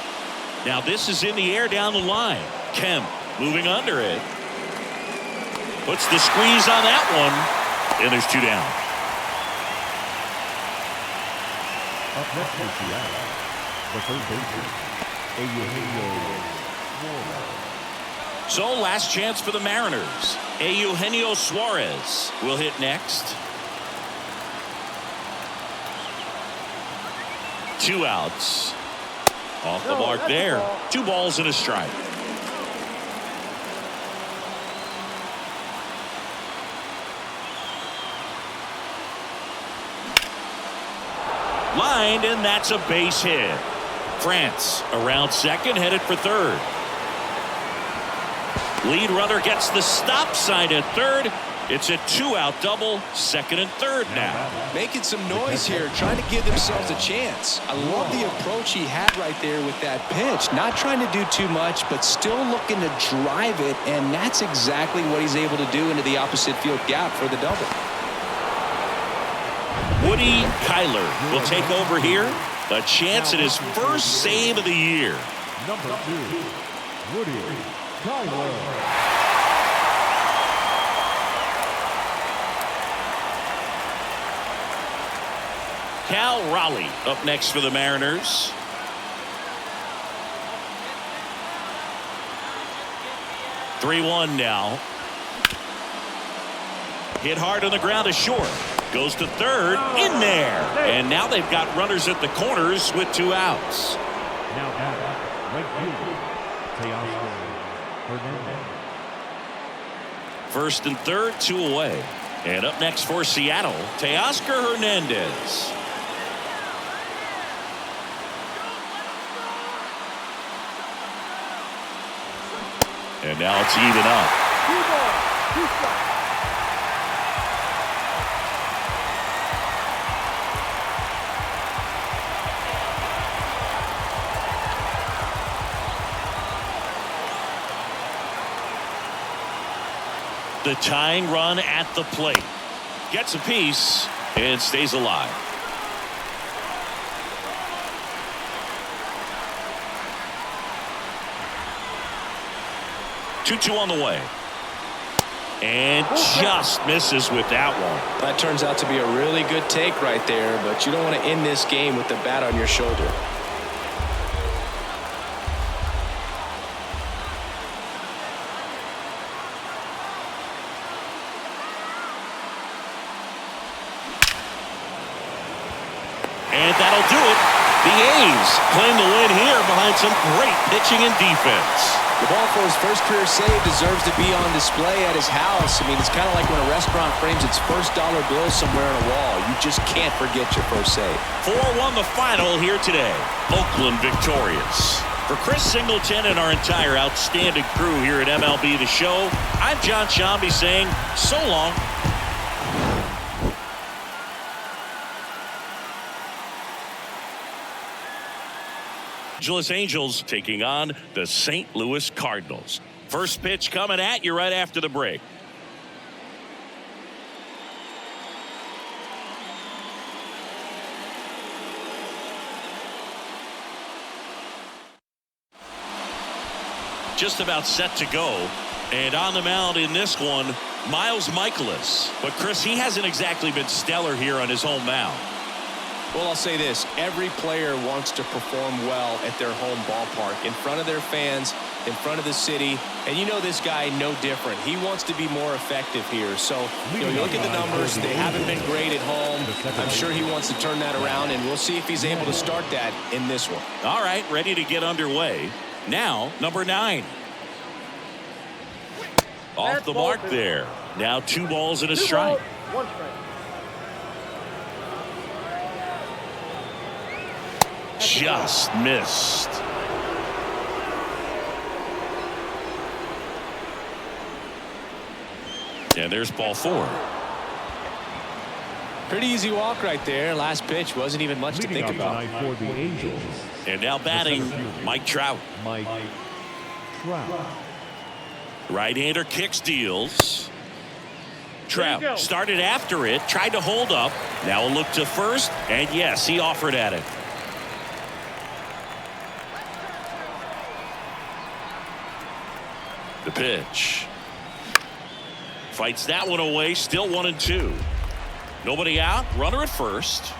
Now this is in the air down the line. Kemp moving under it. Puts the squeeze on that one. And there's 2 down. Up next for Seattle, the third baseman, Eugenio Suarez. So last chance for the Mariners. Eugenio Suarez will hit next. 2 outs. Off the mark there. 2 balls and a strike. Lined, and that's a base hit. France around second, headed for third. Lead runner gets the stop sign at third. It's a 2-out double, second and third now. Making some noise here, trying to give themselves a chance. I love the approach he had right there with that pitch. Not trying to do too much, but still looking to drive it, and that's exactly what he's able to do into the opposite field gap for the double. Woody Kyler will take over here. A chance at his first save of the year. Number 2, Woody Kyler. Cal Raleigh up next for the Mariners. (3-1) now. Hit hard on the ground to short. Goes to third, in there. And now they've got runners at the corners with 2 outs. Now at right fielder, Teoscar Hernandez. First and third, 2 away. And up next for Seattle, Teoscar Hernandez. And now it's even up. 2 balls, 2 strikes. The tying run at the plate. Gets a piece and stays alive. Two on the way. And just misses with that one. That turns out to be a really good take right there, but you don't want to end this game with the bat on your shoulder. And that'll do it. The A's claim the win here behind some great pitching and defense. The ball for his first career save deserves to be on display at his house. I mean, it's kind of like when a restaurant frames its first dollar bill somewhere on a wall. You just can't forget your first save. 4-1 the final here today. Oakland victorious. For Chris Singleton and our entire outstanding crew here at MLB The Show, I'm John Shambi saying so long. Los Angeles Angels taking on the St. Louis Cardinals. First pitch coming at you right after the break. Just about set to go. And on the mound in this one, Miles Michaelis. But Chris, he hasn't exactly been stellar here on his home mound. Well, I'll say this. Every player wants to perform well at their home ballpark, in front of their fans, in front of the city. And you know this guy no different. He wants to be more effective here. So, you look at the numbers. They haven't been great at home. I'm sure he wants to turn that around, and we'll see if he's able to start that in this one. All right, ready to get underway. Now, number 9. Off the mark there. Now 2 balls and a strike. 1 strike. Just missed. And there's ball 4. Pretty easy walk right there. Last pitch wasn't even much to think about. For the Angels, And now batting, Mike Trout. Mike Trout. Right-hander kicks, deals. Trout started after it, tried to hold up. Now a look to first, and yes, he offered at it. The pitch. Fights that one away, still 1-2. Nobody out, runner at first.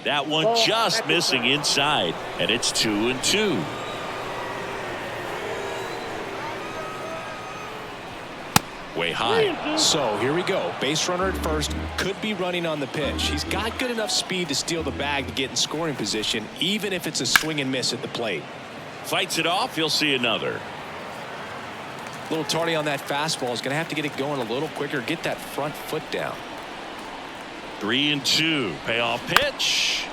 That one just missing inside, and it's 2-2. Way high. So here we go. Base runner at first, could be running on the pitch. He's got good enough speed to steal the bag to get in scoring position, even if it's a swing and miss at the plate. Fights it off, you'll see another. A little tardy on that fastball. Is going to have to get it going a little quicker, get that front foot down. 3-2. Payoff pitch.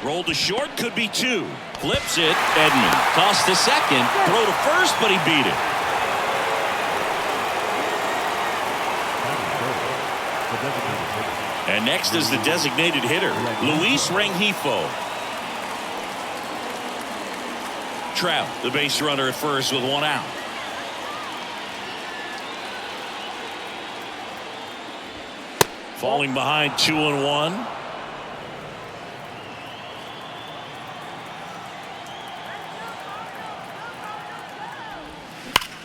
Rolled to short, could be 2. Flips it. Edman tossed to second. Throw to first, but he beat it. And next is the designated hitter, Luis Rengifo. Trout, the base runner at first with 1 out. Falling behind 2-1.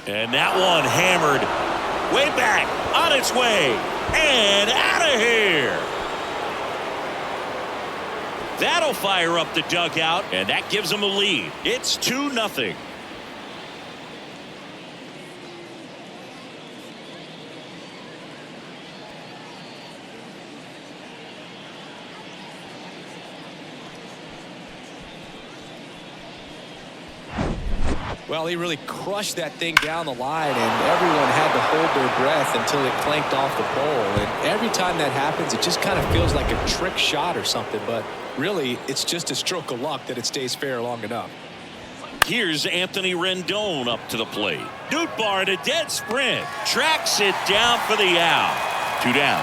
And that one hammered way back, on its way, and out of here. That'll fire up the dugout, and that gives them a lead. It's 2-0. Well, he really crushed that thing down the line, and everyone had to hold their breath until it clanked off the pole. And every time that happens, it just kind of feels like a trick shot or something. But really, it's just a stroke of luck that it stays fair long enough. Here's Anthony Rendon up to the plate. Nootbaar in a dead sprint. Tracks it down for the out. 2 down.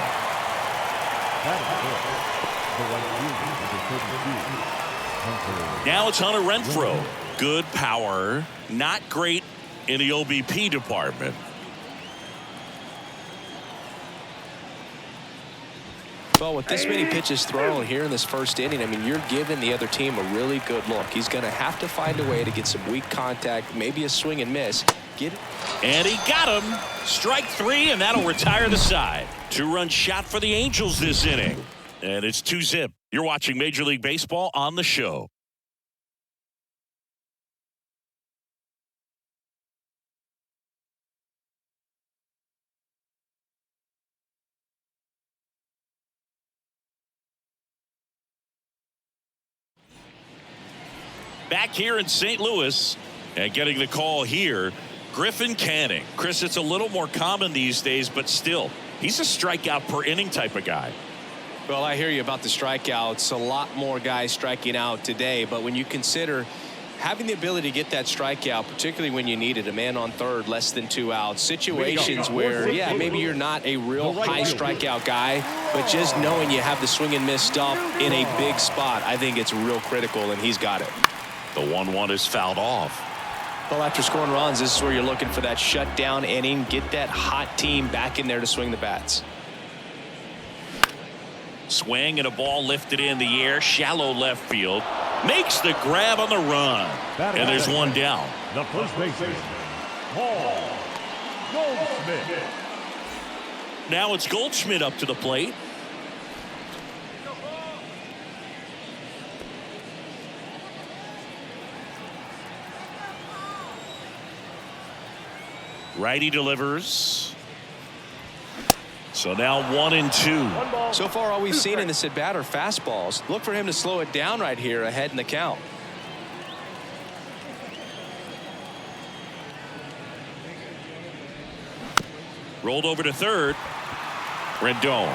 Now it's Hunter Renfroe. Good power. Not great in the OBP department. Well, with this many pitches thrown here in this first inning, I mean, you're giving the other team a really good look. He's going to have to find a way to get some weak contact, maybe a swing and miss. Get it. And he got him. Strike 3, and that'll retire the side. 2-run shot for the Angels this inning. And it's 2-zip. You're watching Major League Baseball on the show. Back here in St. Louis, and getting the call here, Griffin Canning. Chris, it's a little more common these days, but still, he's a strikeout per inning type of guy. Well, I hear you about the strikeouts. A lot more guys striking out today, but when you consider having the ability to get that strikeout, particularly when you need it, a man on third, less than 2 outs, situations where, yeah, maybe you're not a real high strikeout guy, but just knowing you have the swing and miss stuff in a big spot, I think it's real critical, and he's got it. The 1-1 is fouled off. Well, after scoring runs, this is where you're looking for that shutdown inning, get that hot team back in there to swing the bats. Swing and a ball lifted in the air, shallow left field. Makes the grab on the run. And there's one down. The first baseman, Paul Goldschmidt. Now it's Goldschmidt up to the plate. Righty delivers. So now 1-2. So far, all we've seen in this at bat are fastballs. Look for him to slow it down right here ahead in the count. Rolled over to third. Rendon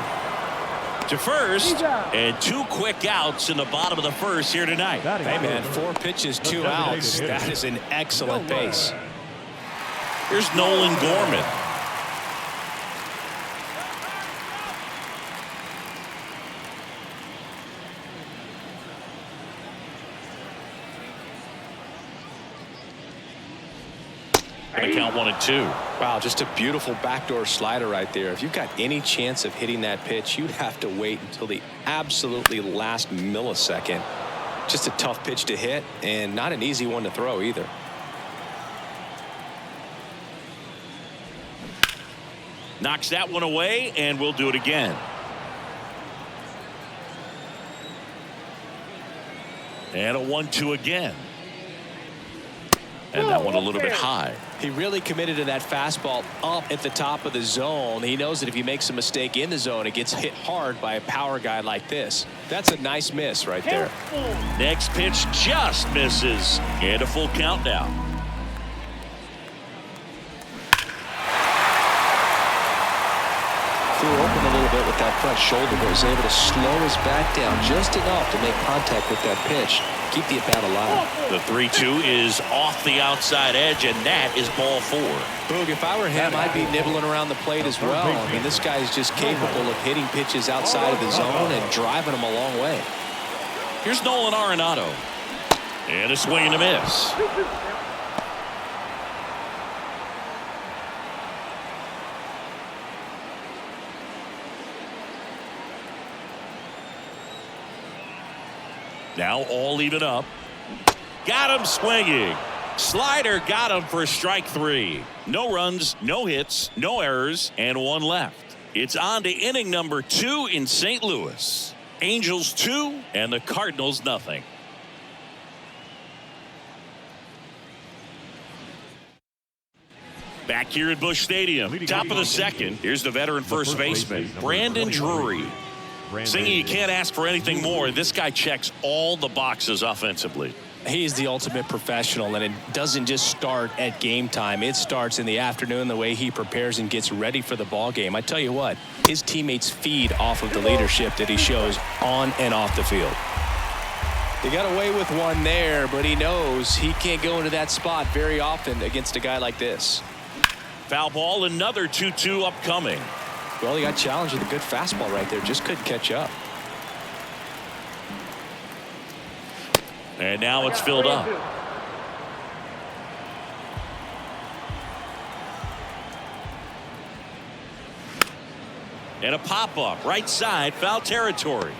to first, and 2 quick outs in the bottom of the first here tonight. Hey, man, 4 pitches, 2 outs. That is an excellent pace. Here's Nolan Gorman. Gonna count 1-2. Wow, just a beautiful backdoor slider right there. If you've got any chance of hitting that pitch, you'd have to wait until the absolutely last millisecond. Just a tough pitch to hit, and not an easy one to throw either. Knocks that one away, and we'll do it again. And a 1-2 again. And that one a little bit high. He really committed to that fastball up at the top of the zone. He knows that if he makes a mistake in the zone, it gets hit hard by a power guy like this. That's a nice miss right there. Next pitch just misses. And a full count now. Threw open a little bit with that front shoulder, but was able to slow his bat down just enough to make contact with that pitch. Keep the at-bat alive. The 3-2 is off the outside edge, and that is ball 4. Boog, if I were him, I'd be nibbling around the plate as well. I mean, this guy is just capable of hitting pitches outside of the zone and driving them a long way. Here's Nolan Arenado. And a swing and a miss. Now all even up. Got him swinging. Slider got him for strike 3. No runs, no hits, no errors, and 1 left. It's on to inning number 2 in St. Louis. Angels 2 and the Cardinals nothing. Back here at Busch Stadium, top of the second. Here's the veteran first baseman, Brandon Drury. Singing, you can't ask for anything more. This guy checks all the boxes offensively. He's the ultimate professional, and it doesn't just start at game time. It starts in the afternoon, the way he prepares and gets ready for the ball game. I tell you what, his teammates feed off of the leadership that he shows on and off the field. He got away with one there, but he knows he can't go into that spot very often against a guy like this. Foul ball, another 2-2 upcoming. Well, he got challenged with a good fastball right there. Just couldn't catch up. And now it's filled up. And a pop-up right side, foul territory.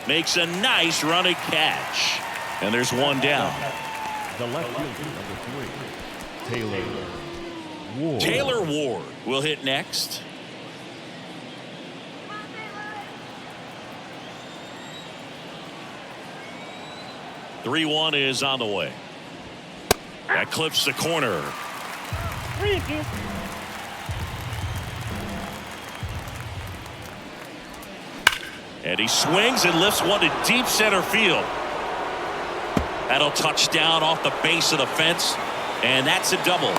Makes a nice running catch. And there's one down. The left fielder, number 3, Taylor Ward. Taylor Ward will hit next. The 3-1 is on the way. That clips the corner. And he swings and lifts one to deep center field. That'll touch down off the base of the fence, and that's a double.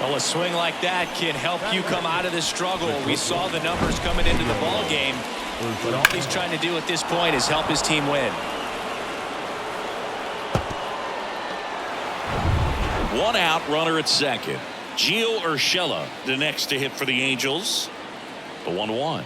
Well, a swing like that can help you come out of this struggle. We saw the numbers coming into the ball game, but all he's trying to do at this point is help his team win. One out, runner at second. Gio Urshela, the next to hit for the Angels. The 1-1.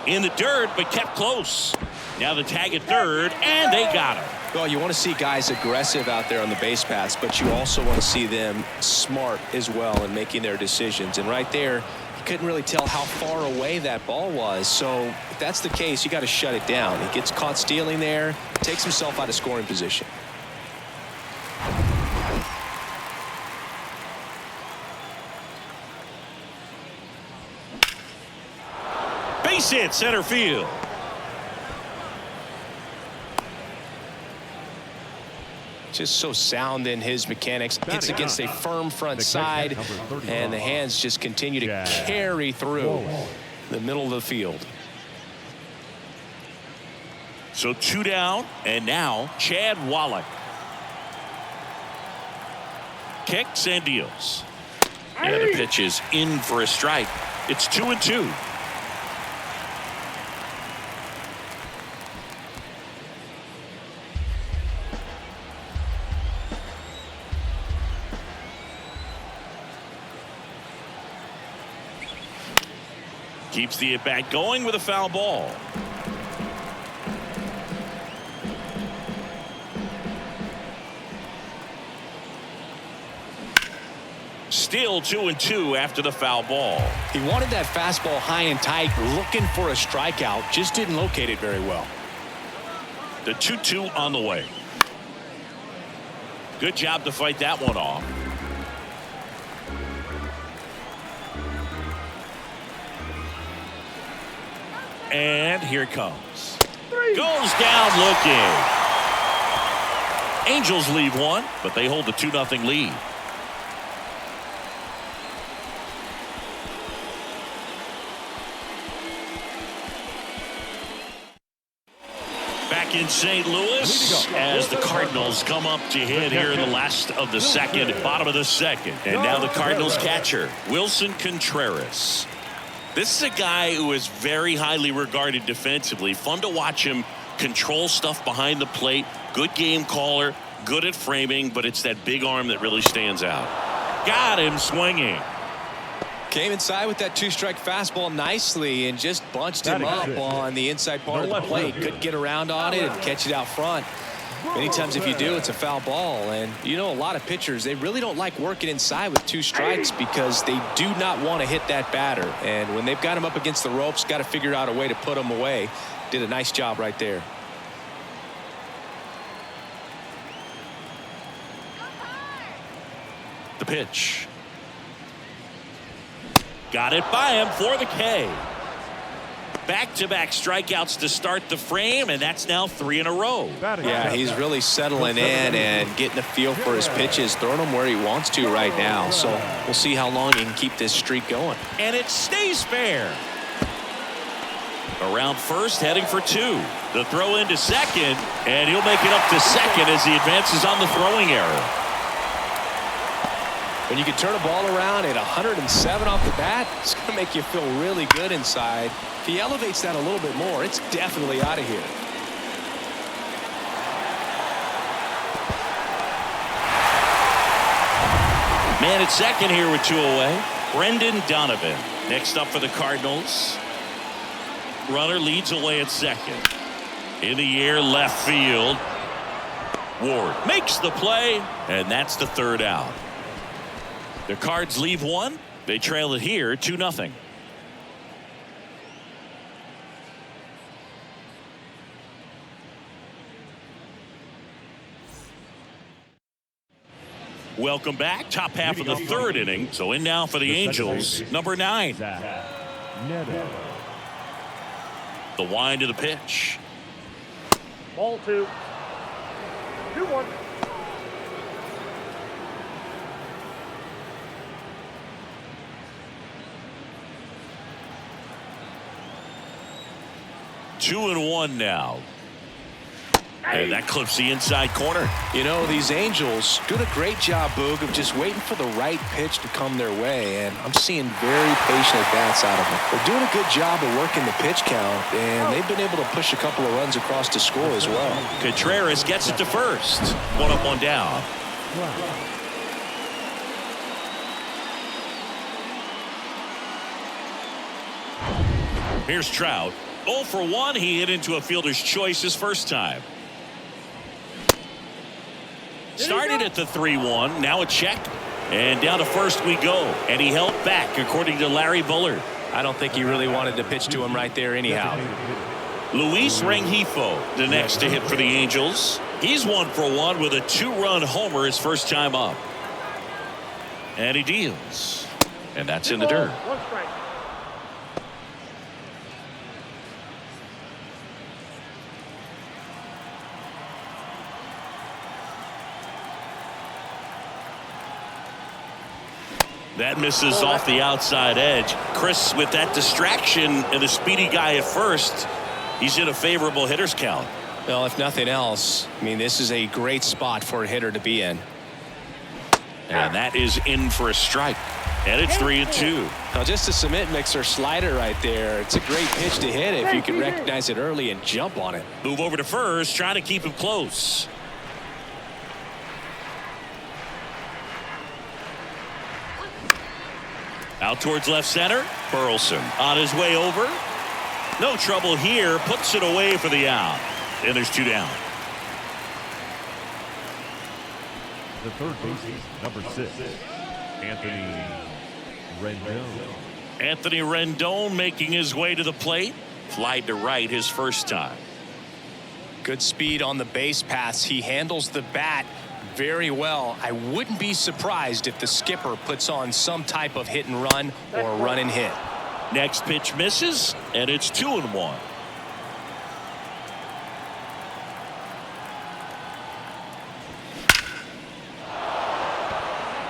In the dirt, but kept close. Now the tag at third, and they got him. Well, you want to see guys aggressive out there on the base paths, but you also want to see them smart as well in making their decisions. And right there, you couldn't really tell how far away that ball was. So if that's the case, you got to shut it down. He gets caught stealing there, takes himself out of scoring position. Base hit, center field. Just so sound in his mechanics. Hits against a firm front side, and the hands just continue to carry through the middle of the field. So 2 down, and now Chad Wallach. Kicks and deals. And the pitch is in for a strike. It's 2-2. Keeps the at-bat going with a foul ball. Still 2-2 after the foul ball. He wanted that fastball high and tight, looking for a strikeout, just didn't locate it very well. The 2-2 on the way. Good job to fight that one off. And here it comes. Goes down looking. Angels leave one, but they hold the 2-0 lead. Back in St. Louis as the Cardinals come up to hit here in the last of the second, bottom of the second. And now the Cardinals catcher, Wilson Contreras. This is a guy who is very highly regarded defensively. Fun to watch him control stuff behind the plate. Good game caller, good at framing, but it's that big arm that really stands out. Got him swinging. Came inside with that 2-strike fastball nicely and just bunched him up on the inside part of the plate. Couldn't get around on it and catch it out front. Many times if you do, it's a foul ball. And you know, a lot of pitchers, they really don't like working inside with 2 strikes because they do not want to hit that batter. And when they've got him up against the ropes, got to figure out a way to put him away. Did a nice job right there. The pitch. Got it by him for the K. Back-to-back strikeouts to start the frame, and that's now 3 in a row. Yeah, he's really settling in and getting a feel for his pitches, throwing them where he wants to right now. So we'll see how long he can keep this streak going. And it stays fair. Around first, heading for 2. The throw into second, and he'll make it up to second as he advances on the throwing error. When you can turn a ball around at 107 off the bat, it's going to make you feel really good inside. If he elevates that a little bit more, it's definitely out of here. Man at second here with 2 away. Brendan Donovan next up for the Cardinals. Runner leads away at second. In the air, left field. Ward makes the play, and that's the 3rd out. The Cards leave one. They trail it here 2-0. Welcome back. Top half of the 3rd inning. So in now for the Angels, number 9. The wind of the pitch. Ball 2. 2-1. 2-1 now. And that clips the inside corner. You know, these Angels doing a great job, Boog, of just waiting for the right pitch to come their way, and I'm seeing very patient at-bats out of them. They're doing a good job of working the pitch count, and they've been able to push a couple of runs across to score as well. Contreras gets it to first. 1 up, 1 down. Here's Trout. 0 for 1. He hit into a fielder's choice his first time. Started at the 3-1. Now a check. And down to first we go. And he held back, according to Larry Bullard. I don't think he really wanted to pitch to him right there anyhow. Luis Rengifo, the next to hit for the Angels. He's 1 for 1 with a 2-run homer his first time up. And he deals. And that's in the dirt. 1 strike. That misses off the outside edge. Chris, with that distraction and a speedy guy at first, he's in a favorable hitter's count. Well, if nothing else, I mean, this is a great spot for a hitter to be in. And that is in for a strike. And it's 3-2. Now, just a cement mixer slider right there. It's a great pitch to hit if you can recognize it early and jump on it. Move over to first, trying to keep him close. Out towards left center. Burleson on his way over. No trouble here. Puts it away for the out. And there's 2 down. The third baseman, number 6, Anthony Rendon. Anthony Rendon making his way to the plate. Fly to right his first time. Good speed on the base pass. He handles the bat very well. I wouldn't be surprised if the skipper puts on some type of hit and run or run and hit. Next pitch misses, and it's 2-1.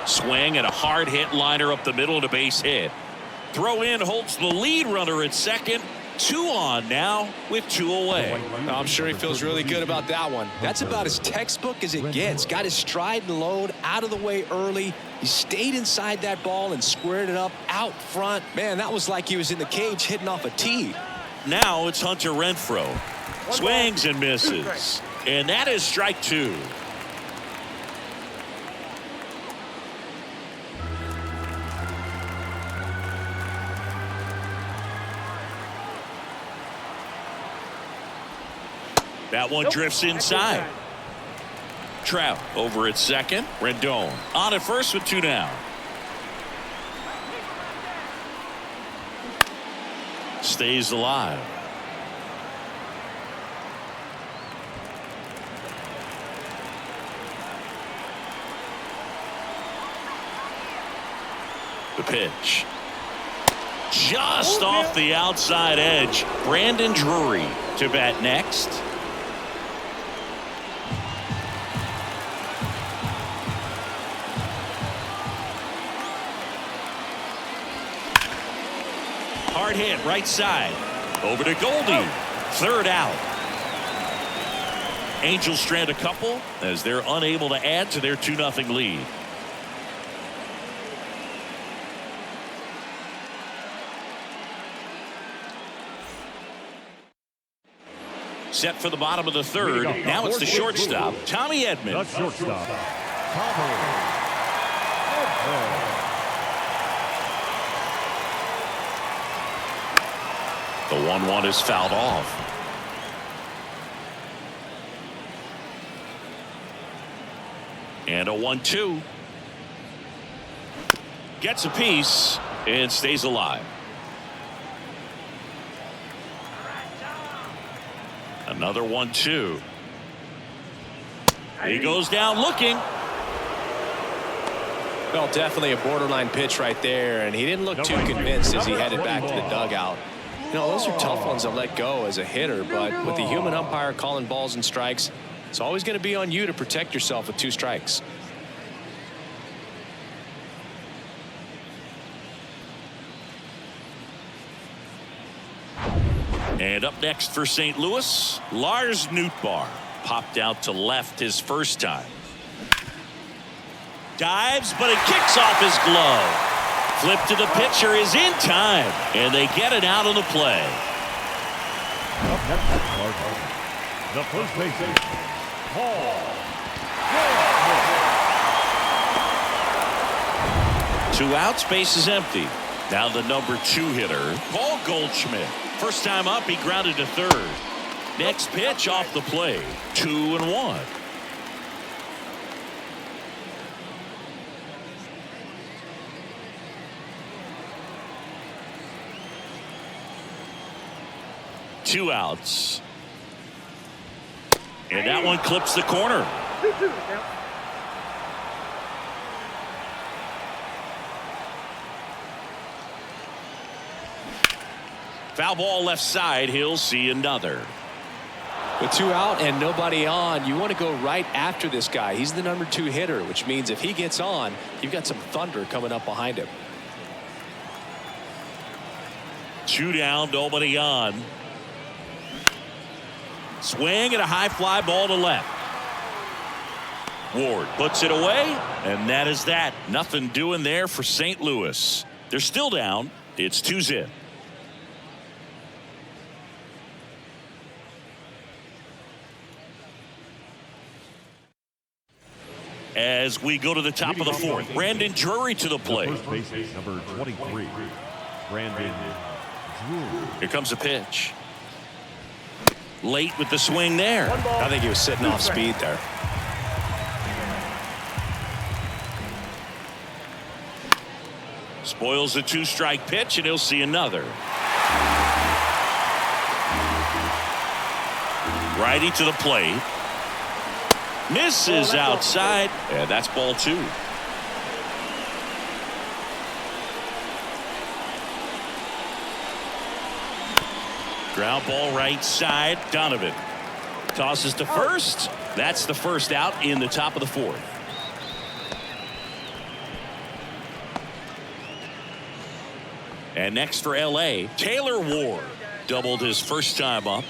Swing and a hard hit liner up the middle to base hit. Throw in holds the lead runner at second. 2 on now with 2 away. I'm sure he feels really good about that one. That's about as textbook as it gets. Got his stride and load out of the way early. He stayed inside that ball and squared it up out front. Man, that was like he was in the cage hitting off a tee. Now it's Hunter Renfroe. Swings and misses. And that is strike 2. That one drifts inside. Trout over at second. Rendon on at first with 2 down. Stays alive. The pitch. Just off the outside edge. Brandon Drury to bat next. Hard hit right side. Over to Goldie. 3rd out. Angels strand a couple as they're unable to add to their 2-0 lead. Set for the bottom of the 3rd. Now it's the shortstop, Tommy Edman. The shortstop, Tommy. The 1-1 is fouled off. And a 1-2. Gets a piece and stays alive. Another 1-2. He goes down looking. Well, definitely a borderline pitch right there, and he didn't look too convinced as he headed back to the dugout. You know, those are tough ones to let go as a hitter, but with the human umpire calling balls and strikes, it's always going to be on you to protect yourself with 2 strikes. And up next for St. Louis, Lars Nootbaar. Popped out to left his first time. Dives, but it kicks off his glove. Flip to the pitcher is in time, and they get it out on the play. Up next, the first baseman, Paul. 2 outs, base is empty. Now the number 2 hitter, Paul Goldschmidt. First time up, he grounded to third. Next pitch off the plate. 2-1. Two outs. And that one clips the corner. 2-2 count. Foul ball left side. He'll see another. With 2 out and nobody on, you want to go right after this guy. He's the number 2 hitter, which means if he gets on, you've got some thunder coming up behind him. 2 down, nobody on. Swing and a high fly ball to left. Ward puts it away, and that is that. Nothing doing there for St. Louis. They're still down. It's 2-0. As we go to the top of the 4th, Brandon Drury to the plate. First baseman, number 23, Brandon Drury. Here comes a pitch. Late with the swing there. I think he was sitting off speed there. Spoils the 2-strike pitch, and he'll see another. Righty to the plate. Misses outside, and that's ball 2. Ground ball right side. Donovan tosses to first. That's the first out in the top of the 4th. And next for LA, Taylor Ward doubled his first time up.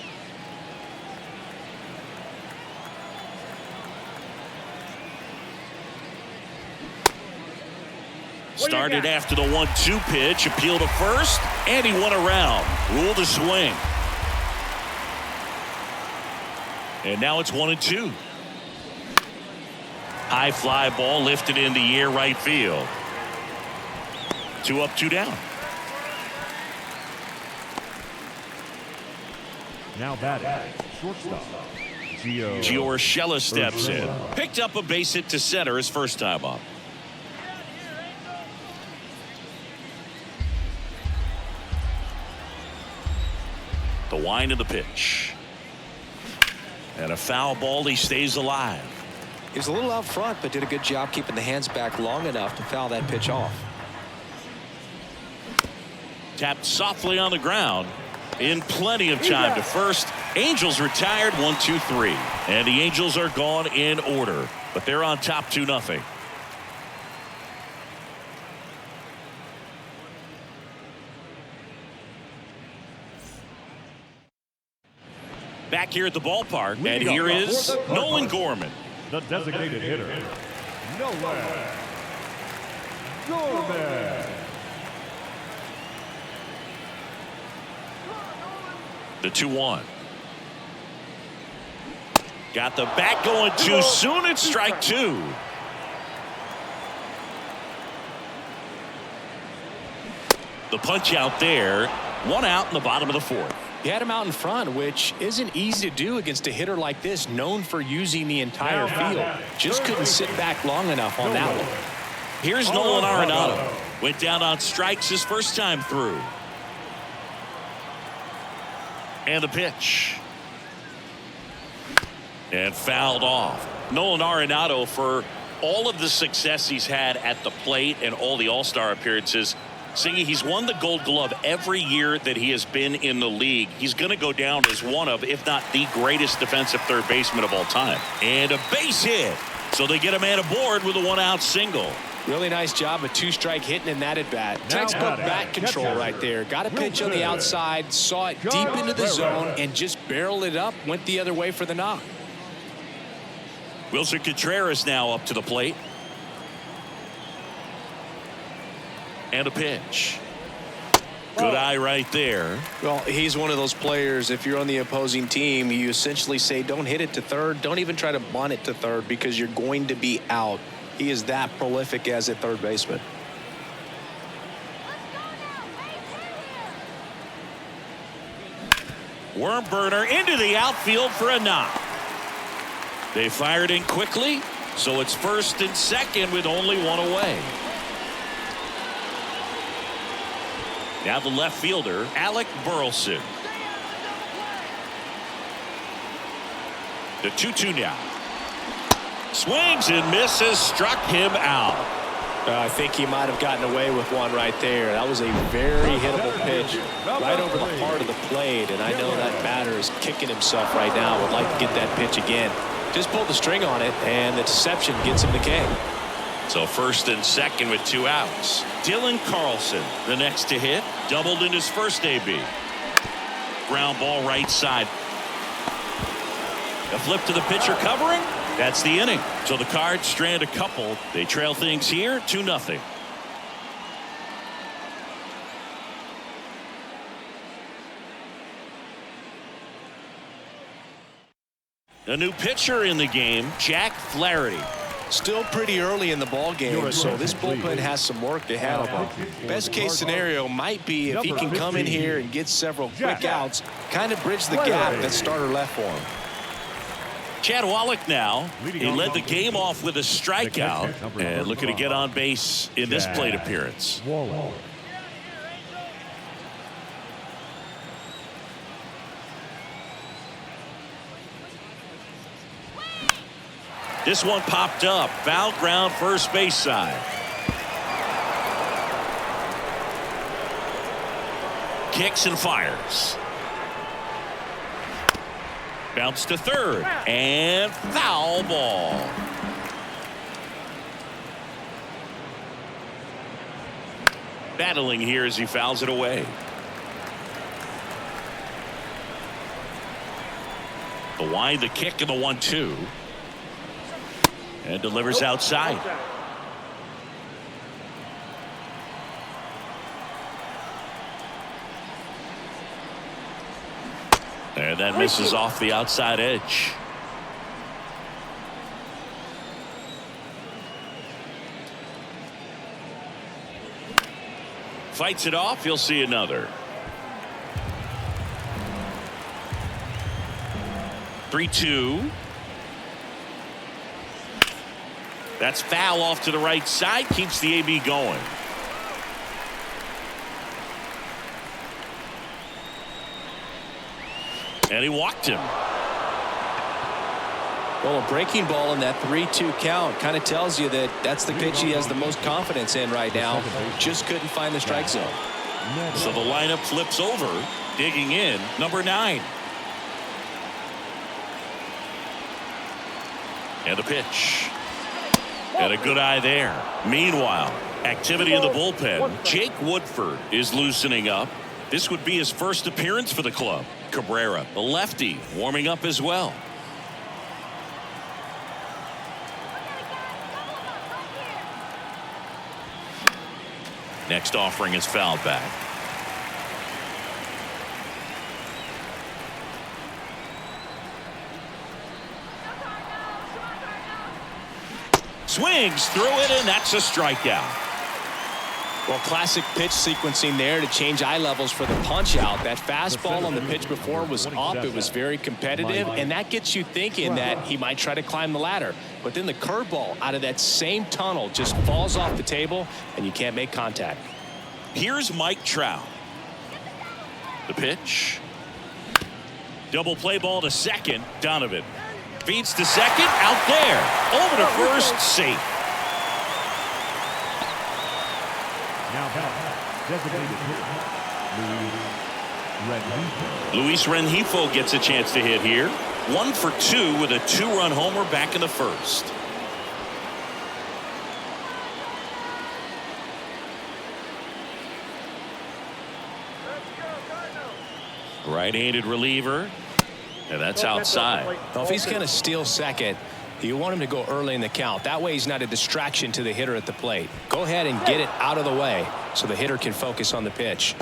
Started after the 1-2 pitch, appeal to first, and he went around. Ruled a swing. And now it's 1-2. High fly ball lifted in the air right field. 2 up, 2 down. Now batting, shortstop, Gio Urshela steps in. Picked up a base hit to center his first time up. The wind of the pitch. And a foul ball. He stays alive. He was a little out front, but did a good job keeping the hands back long enough to foul that pitch off. Tapped softly on the ground. In plenty of time to first. Angels retired 1-2-3. And the Angels are gone in order. But they're on top 2-0. Back here at the ballpark, and here is Nolan Gorman. the designated hitter, Nolan Gorman. The 2-1. Got the bat going too soon. It's strike 2. The punch out there. 1 out in the bottom of the 4th. He had him out in front, which isn't easy to do against a hitter like this, known for using the entire field. Just couldn't sit back long enough on that one. Here's Nolan Arenado. Went down on strikes his first time through. And the pitch. And fouled off. Nolan Arenado, for all of the success he's had at the plate and all the All-Star appearances, Singy, he's won the Gold Glove every year that he has been in the league. He's going to go down as one of, if not the greatest defensive third baseman of all time. And a base hit. So they get a man aboard with a 1-out single. Really nice job of two-strike hitting in that at-bat. Textbook bat control right there. Got a pitch on the outside, saw it deep into the zone, and just barreled it up, went the other way for the knock. Wilson Contreras now up to the plate. And a pitch. Good eye right there. Well, he's one of those players, if you're on the opposing team, you essentially say, don't hit it to third. Don't even try to bunt it to third because you're going to be out. He is that prolific as a third baseman. Worm burner into the outfield for a knock. They fired in quickly, so it's first and second with only one away. Now the left fielder, Alec Burleson. The 2-2 now. Swings and misses, struck him out. I think he might have gotten away with one right there. That was a very hittable pitch right over the heart of the plate, and I know that batter is kicking himself right now. Would like to get that pitch again. Just pulled the string on it, and the deception gets him the K. So first and second with 2 outs. Dylan Carlson, the next to hit, doubled in his first AB. Ground ball right side. A flip to the pitcher covering. That's the inning. So the Cards strand a couple. They trail things here 2-0. A new pitcher in the game, Jack Flaherty. Still pretty early in the ball game, so this bullpen has some work ahead of him. Best case scenario might be if he can come in here and get several quick outs, kind of bridge the gap that starter left for him. Chad Wallach now. He led the game off with a strikeout and looking to get on base in this plate appearance. This one popped up. Foul ground first base side. Kicks and fires. Bounce to third. And foul ball. Battling here as he fouls it away. The wind, the kick, and the 1-2. And delivers outside. And that misses off the outside edge. Fights it off. He'll see another. 3-2. That's foul off to the right side. Keeps the AB going. And he walked him. Well, a breaking ball in that 3-2 count kind of tells you that that's the pitch he has the most confidence in right now. Just couldn't find the strike zone. So the lineup flips over. Digging in, number 9. And the pitch. And a good eye there. Meanwhile, activity in the bullpen. Jake Woodford is loosening up. This would be his first appearance for the club. Cabrera, the lefty, warming up as well. Next offering is fouled back. Swings through it, and that's a strikeout. Well, classic pitch sequencing there to change eye levels for the punch out. That fastball on the pitch before was up. It was very competitive, and that gets you thinking that he might try to climb the ladder. But then the curveball out of that same tunnel just falls off the table, and you can't make contact. Here's Mike Trout. The pitch. Double play ball to second. Donovan feeds to second. Out there. Over to first. Safe. Luis Rengifo gets a chance to hit here. 1 for 2 with a 2-run homer back in the first. Right-handed reliever. And that's outside. Well, if he's going to steal second, you want him to go early in the count. That way he's not a distraction to the hitter at the plate. Go ahead and get it out of the way so the hitter can focus on the pitch.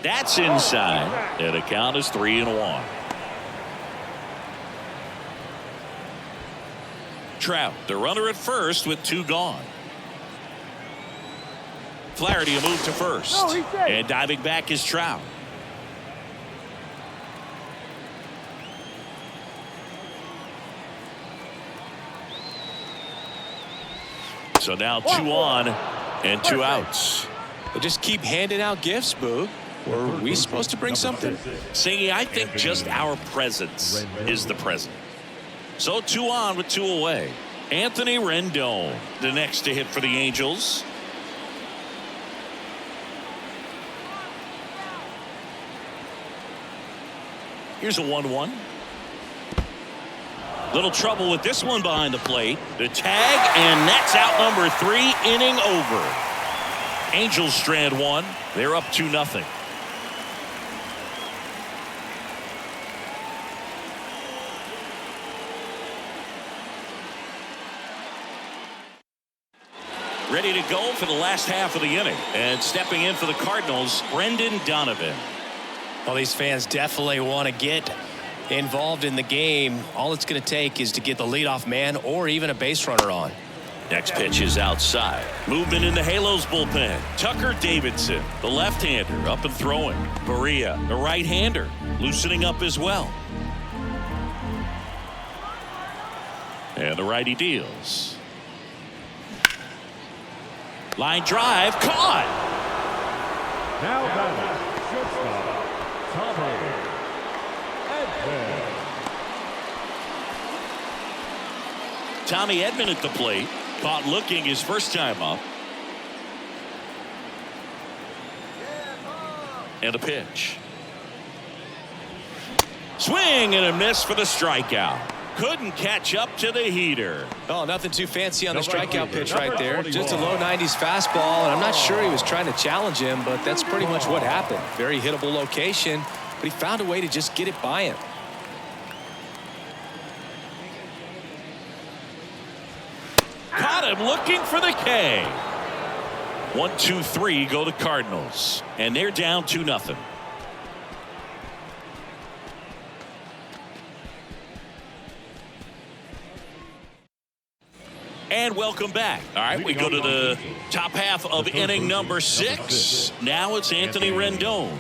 That's inside. And the count is 3-1. Trout, the runner at first with 2 gone. Flaherty a move to first. And diving back is Trout. So now 2 on and 2 outs. They just keep handing out gifts, Boo. Were we supposed to bring something? Singy, I think just our presence is the present. So 2 on with 2 away. Anthony Rendon, the next to hit for the Angels. Here's a 1-1. Little trouble with this one behind the plate. The tag, and that's out number 3, inning over. Angels strand 1. They're up 2-0. Ready to go for the last half of the inning. And stepping in for the Cardinals, Brendan Donovan. Well, these fans definitely want to get involved in the game. All it's going to take is to get the leadoff man or even a base runner on. Next pitch is outside. Movement in the Halos bullpen. Tucker Davidson, the left-hander, up and throwing. Berea, the right-hander, loosening up as well. And the righty deals. Line drive, caught. Now batting, shortstop, Tommy Edman at the plate. Caught looking his first time up. And a pitch. Swing and a miss for the strikeout. Couldn't catch up to the heater. Oh, nothing too fancy on the strikeout pitch right there. Just a low 90s fastball, and I'm not sure he was trying to challenge him, but that's pretty much what happened. Very hittable location, but he found a way to just get it by him. Caught him looking for the K. 1-2-3 go the Cardinals, and they're down 2-0. And welcome back. All right, we go to the top half of inning number 6. Now it's Anthony Rendon.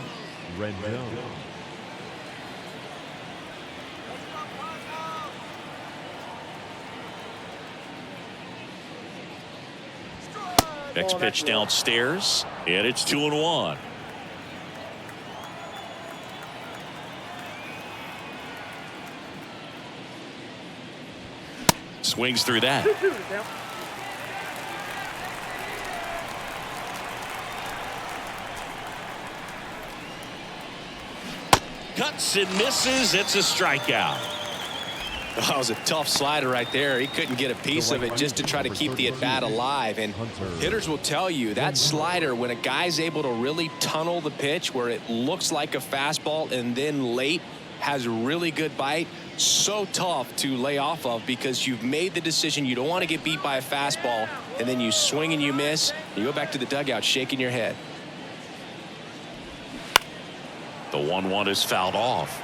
Next pitch downstairs, and it's 2-1. Swings through that. Cuts and misses. It's a strikeout. That was a tough slider right there. He couldn't get a piece of it just to try to keep the at-bat alive. And hitters will tell you that slider, when a guy's able to really tunnel the pitch where it looks like a fastball and then late has really good bite, so tough to lay off of because you've made the decision you don't want to get beat by a fastball, and then you swing and you miss. You go back to the dugout shaking your head. The 1-1 is fouled off.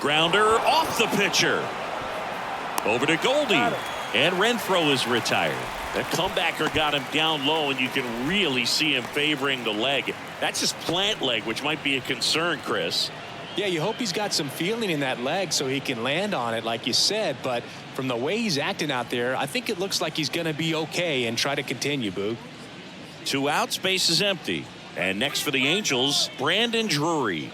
Grounder off the pitcher. Over to Goldie. And Renfroe is retired. The comebacker got him down low, and you can really see him favoring the leg. That's his plant leg, which might be a concern, Chris. Yeah, you hope he's got some feeling in that leg so he can land on it, like you said. But from the way he's acting out there, I think it looks like he's going to be okay and try to continue, Boog. 2 outs, base is empty. And next for the Angels, Brandon Drury.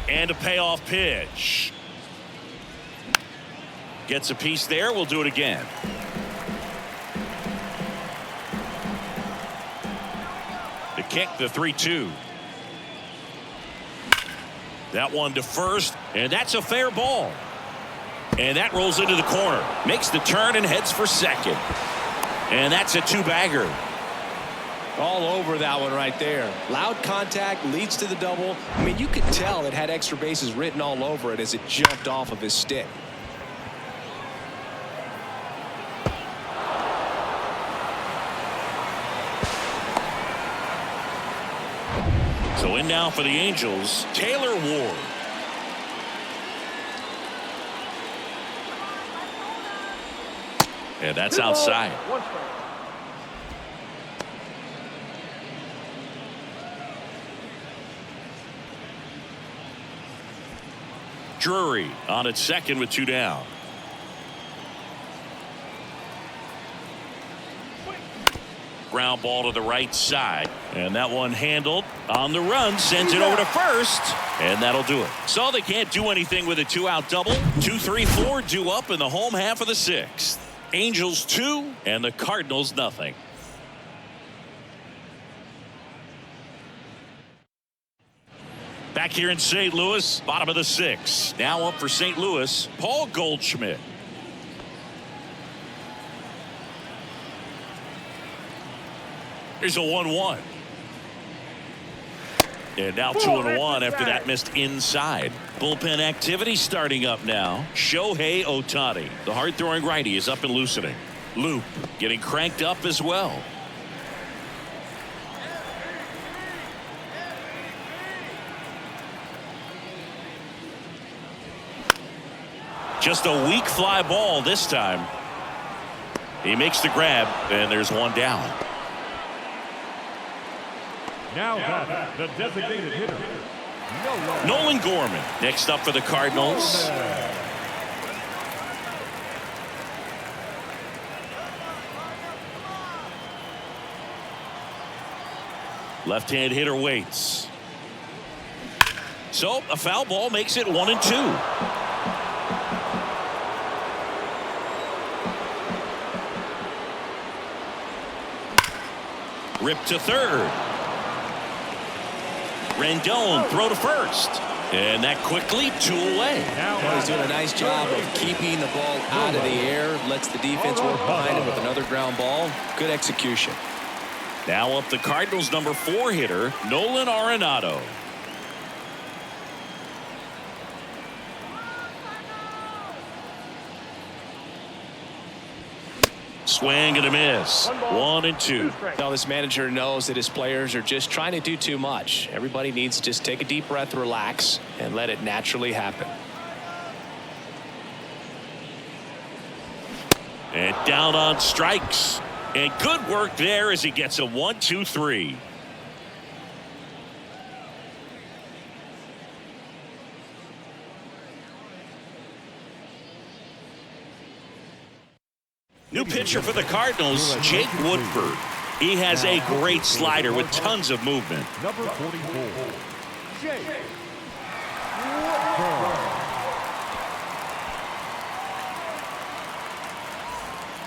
And a payoff pitch. Gets a piece there. We'll do it again. The kick, the 3-2. That one to first, and that's a fair ball. And that rolls into the corner. Makes the turn and heads for second. And that's a two-bagger. All over that one right there. Loud contact leads to the double. I mean, you could tell it had extra bases written all over it as it jumped off of his stick. So in now for the Angels, Taylor Ward. And that's outside. Drury on at second with two down. Ground ball to the right side. And that one handled on the run. Sends it over to first. And that'll do it. So they can't do anything with a two-out double. 2, 3, 4 due up in the home half of the sixth. Angels 2 and the Cardinals nothing. Back here in St. Louis, bottom of the sixth. Now up for St. Louis, Paul Goldschmidt. Here's a 1-1. And now 2-1 after that missed inside. Bullpen activity starting up now. Shohei Ohtani, the hard-throwing righty, is up and loosening. Loop getting cranked up as well. Just a weak fly ball this time. He makes the grab, and there's one down. Now that's the designated hitter, Nolan Gorman next up for the Cardinals. Left-hand hitter waits. So a foul ball makes it 1-2. Rip to third. Rendon throw to first. And that quickly 2 away. Well, he's doing a nice job of keeping the ball out of the air. Lets the defense work behind him with another ground ball. Good execution. Now up the Cardinals number 4 hitter, Nolan Arenado. Swing and a miss. 1-2. Now this manager knows that his players are just trying to do too much. Everybody needs to just take a deep breath, relax, and let it naturally happen. And down on strikes. And good work there as he gets a 1-2-3. New pitcher for the Cardinals, Jake Woodford. He has a great slider with tons of movement. number 44, Jake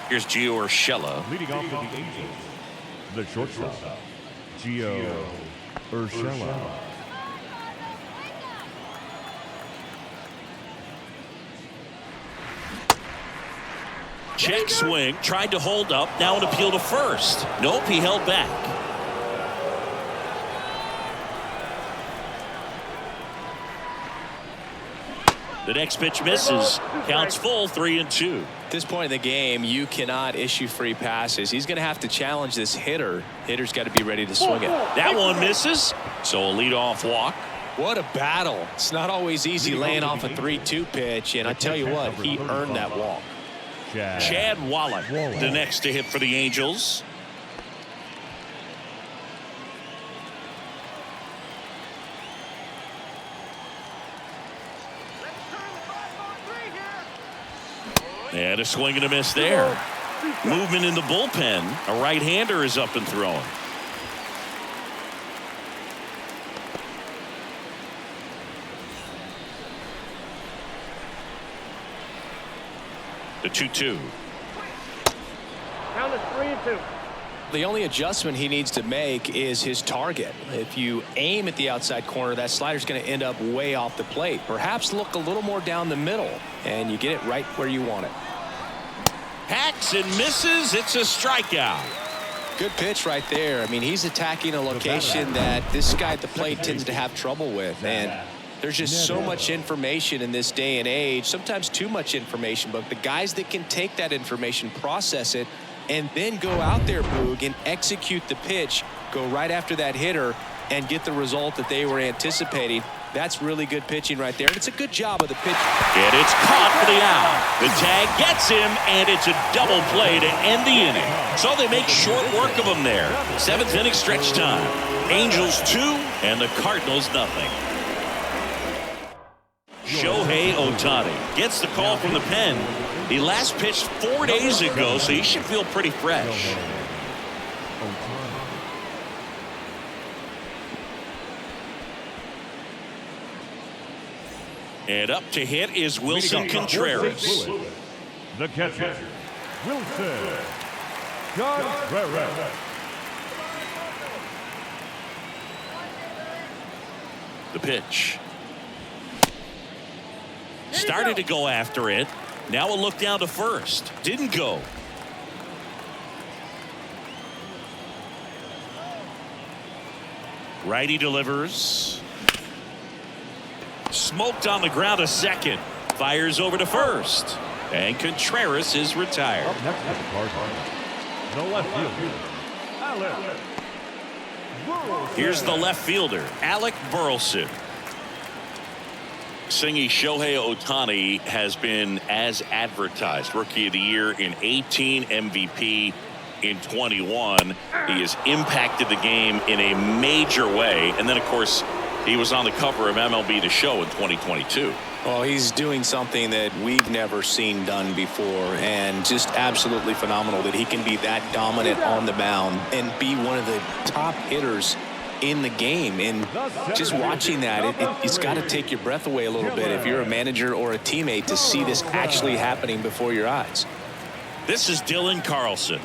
Here's Gio Urshela. leading off for the Angels, the shortstop, Gio Urshela. Check swing, tried to hold up, now an appeal to first. Nope, he held back. The next pitch misses. Counts full, 3-2. At this point in the game, you cannot issue free passes. He's going to have to challenge this hitter. Hitter's got to be ready to swing it. That one misses. So a leadoff walk. What a battle. It's not always easy laying off a 3-2 pitch, and I tell you what, he earned that walk. Chad Wallach, the next to hit for the Angels. And a swing and a miss there. Movement in the bullpen. A right-hander is up and throwing. The 2-2. Count is 3-2. The only adjustment he needs to make is his target. If you aim at the outside corner, that slider's going to end up way off the plate. Perhaps look a little more down the middle, and you get it right where you want it. Hacks and misses. It's a strikeout. Good pitch right there. I mean, he's attacking a location that this guy at the plate tends to have trouble with. And there's just so much information in this day and age, sometimes too much information. But the guys that can take that information, process it, and then go out there, Boog, and execute the pitch, go right after that hitter, and get the result that they were anticipating. That's really good pitching right there. And it's a good job of the pitch. And it's caught for the out. The tag gets him, and it's a double play to end the inning. So they make short work of him there. 7th inning stretch time. Angels 2 and the Cardinals nothing. Shohei Ohtani gets the call from the pen. He last pitched 4 days ago, so he should feel pretty fresh. And up to hit is Wilson Contreras. The catcher, Wilson Contreras. The pitch. Started to go after it. Now a look down to first. Didn't go. Righty delivers. Smoked on the ground to second. Fires over to first. And Contreras is retired. Up next to the Cardinals, the left fielder, Alec Burleson. Here's the left fielder, Alec Burleson. Singy, Shohei Ohtani has been as advertised. Rookie of the Year in 18, MVP in 21. He has impacted the game in a major way. And then, of course, he was on the cover of MLB The Show in 2022. Well, he's doing something that we've never seen done before, and just absolutely phenomenal that he can be that dominant on the mound and be one of the top hitters in the game. And just watching that, it's got to take your breath away a little bit if you're a manager or a teammate to see this actually happening before your eyes. This is Dylan Carlson.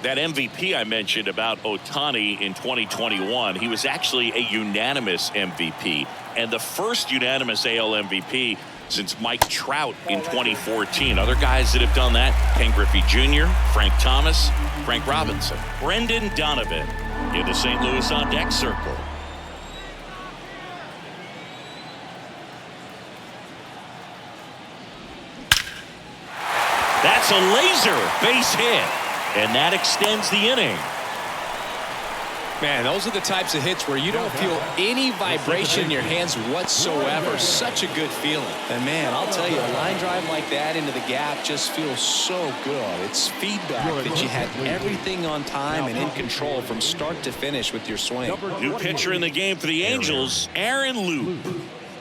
That MVP I mentioned about Ohtani in 2021, he was actually a unanimous MVP and the first unanimous AL MVP since Mike Trout in 2014. Other guys that have done that, Ken Griffey Jr., Frank Thomas, Frank Robinson. Brendan Donovan in the St. Louis on deck circle. That's a laser base hit. And that extends the inning. Man, those are the types of hits where you don't feel any vibration in your hands whatsoever. Such a good feeling. And man, I'll tell you, a line drive like that into the gap just feels so good. It's feedback that you had everything on time and in control from start to finish with your swing. New pitcher in the game for the Angels, Aaron Loop.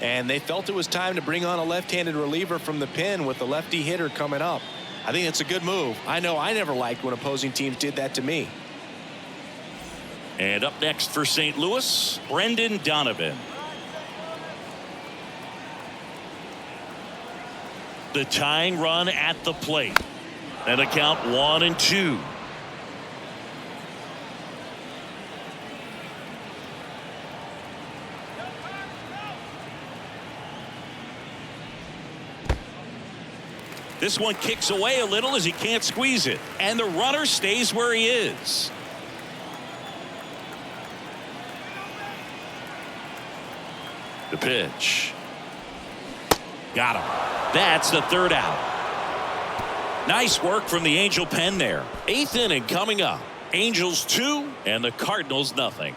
And they felt it was time to bring on a left-handed reliever from the pen with the lefty hitter coming up. I think it's a good move. I know I never liked when opposing teams did that to me. And up next for St. Louis, Brendan Donovan. The tying run at the plate. And a count 1-2. This one kicks away a little as he can't squeeze it. And the runner stays where he is. The pitch. Got him. That's the third out. Nice work from the Angel pen there. 8th inning coming up. Angels 2 and the Cardinals nothing.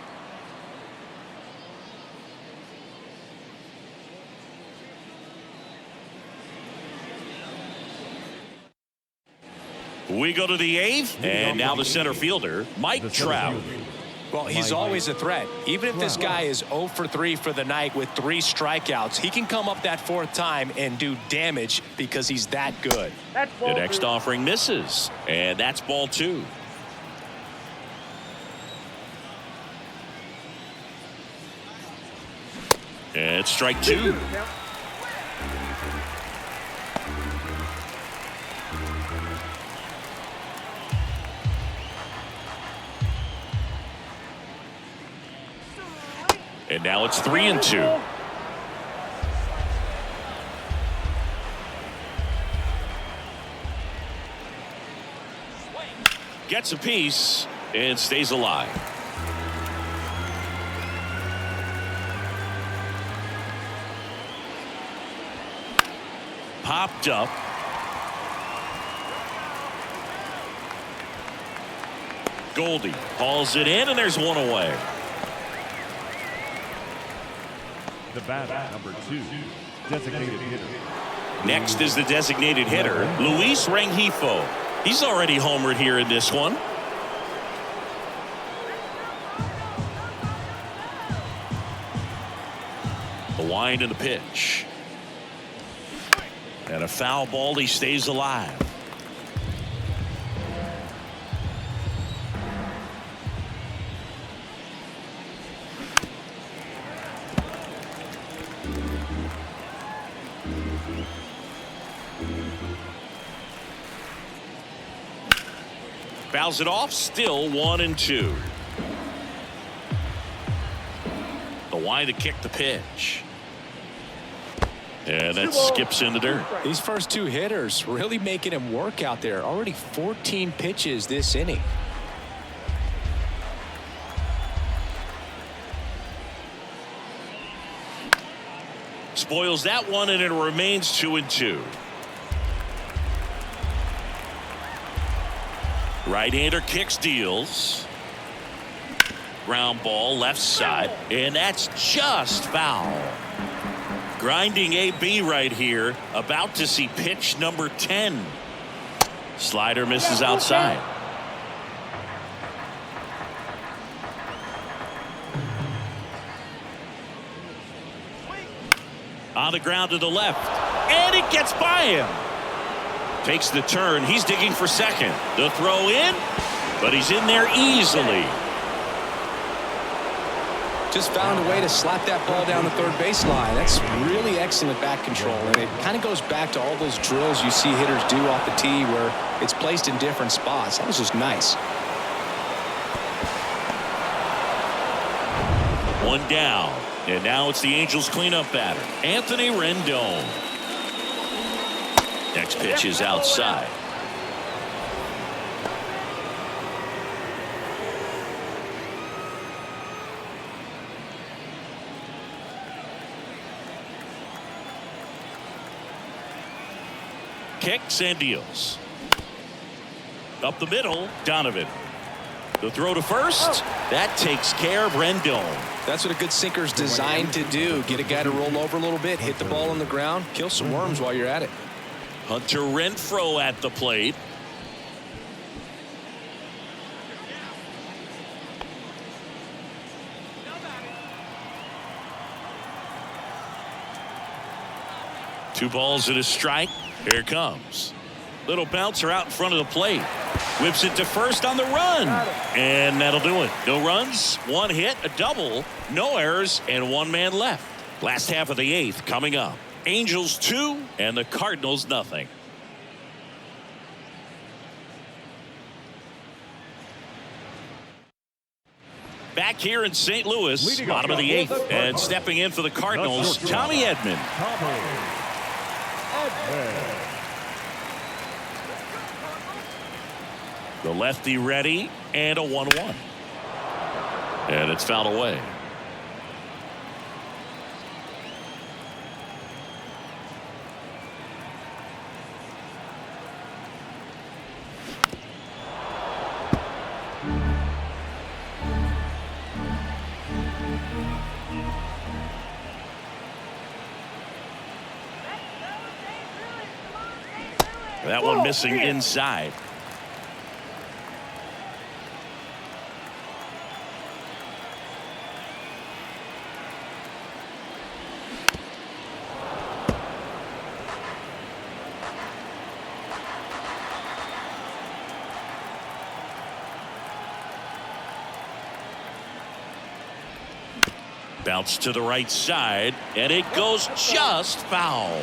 We go to the 8th, and now the center fielder, Mike Trout. Well, he's always a threat. Even if this guy is 0 for 3 for the night with 3 strikeouts, he can come up that 4th time and do damage because he's that good. The next offering misses, and that's ball 2. And strike 2. And now it's 3-2. Gets a piece and stays alive. Popped up. Goldie hauls it in, and there's one away. The batter, number 2, designated hitter. Next is the designated hitter, Luis Rengifo. He's already homered here in this one. The wind and the pitch. And a foul ball. He stays alive. Fouls it off. Still 1-2. The wind to kick the pitch. And that skips in the dirt. These first 2 hitters really making him work out there. Already 14 pitches this inning. Spoils that one, and it remains 2-2. Right-hander kicks, deals. Ground ball left side, and that's just foul. Grinding AB right here, about to see pitch number 10. Slider misses outside. On the ground to the left, and it gets by him. Takes the turn. He's digging for second. The throw in, but he's in there easily. Just found a way to slap that ball down the third baseline. That's really excellent bat control, and it kind of goes back to all those drills you see hitters do off the tee where it's placed in different spots. That was just nice. One down, and now it's the Angels cleanup batter, Anthony Rendon. Next pitch is outside. Kicks and deals. Up the middle, Donovan. The throw to first. That takes care of Rendon. That's what a good sinker's designed to do. Get a guy to roll over a little bit, hit the ball on the ground, kill some worms while you're at it. Hunter Renfroe at the plate. Two balls and a strike. Here it comes. Little bouncer out in front of the plate. Whips it to first on the run. And that'll do it. No runs, one hit, a double, no errors, and one man left. Last half of the 8th coming up. Angels 2 and the Cardinals nothing. Back here in St. Louis, bottom of the 8th, and stepping in for the Cardinals, Tommy Edman. The lefty ready, and a 1-1. And it's fouled away. That one missing inside. Bounce to the right side, and it goes just foul.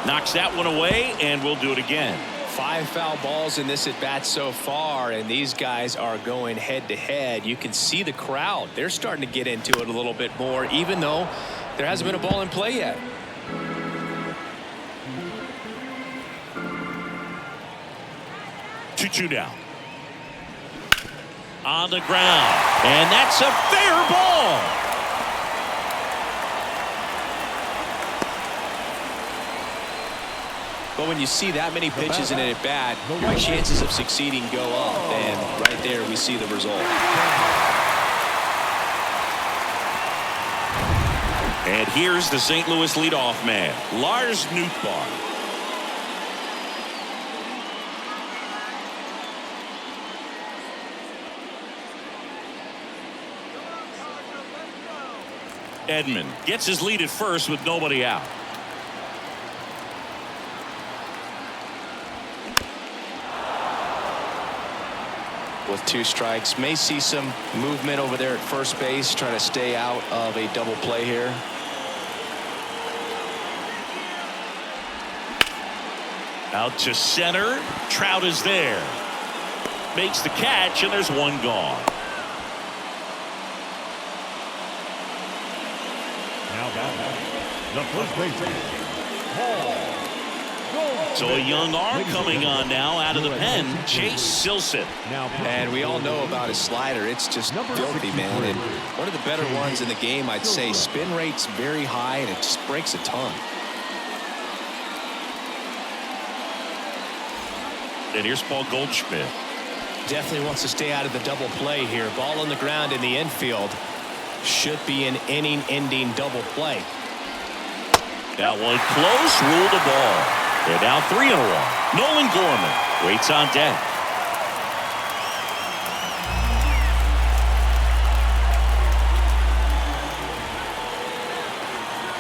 Knocks that one away, and we'll do it again. 5 foul balls in this at bat so far, and these guys are going head to head. You can see the crowd. They're starting to get into it a little bit more, even though there hasn't been a ball in play yet. Two down. On the ground. And that's a fair ball. But when you see that many pitches in an at bat, your chances of succeeding go up. And right there we see the result. And here's the St. Louis leadoff man, Lars Nootbaar. Edman gets his lead at first with nobody out. With 2 strikes, may see some movement over there at first base, trying to stay out of a double play here. Out to center. Trout is there. Makes the catch, and there's one gone. Now batting, the first baseman, Paul. So a young arm coming on now out of the pen, Chase Silseth. And we all know about his slider. It's just filthy, man. And one of the better ones in the game, I'd say. Spin rate's very high, and it just breaks a ton. And here's Paul Goldschmidt. Definitely wants to stay out of the double play here. Ball on the ground in the infield. Should be an inning-ending double play. That one close, ruled the ball. They're now 3-1. Nolan Gorman waits on deck.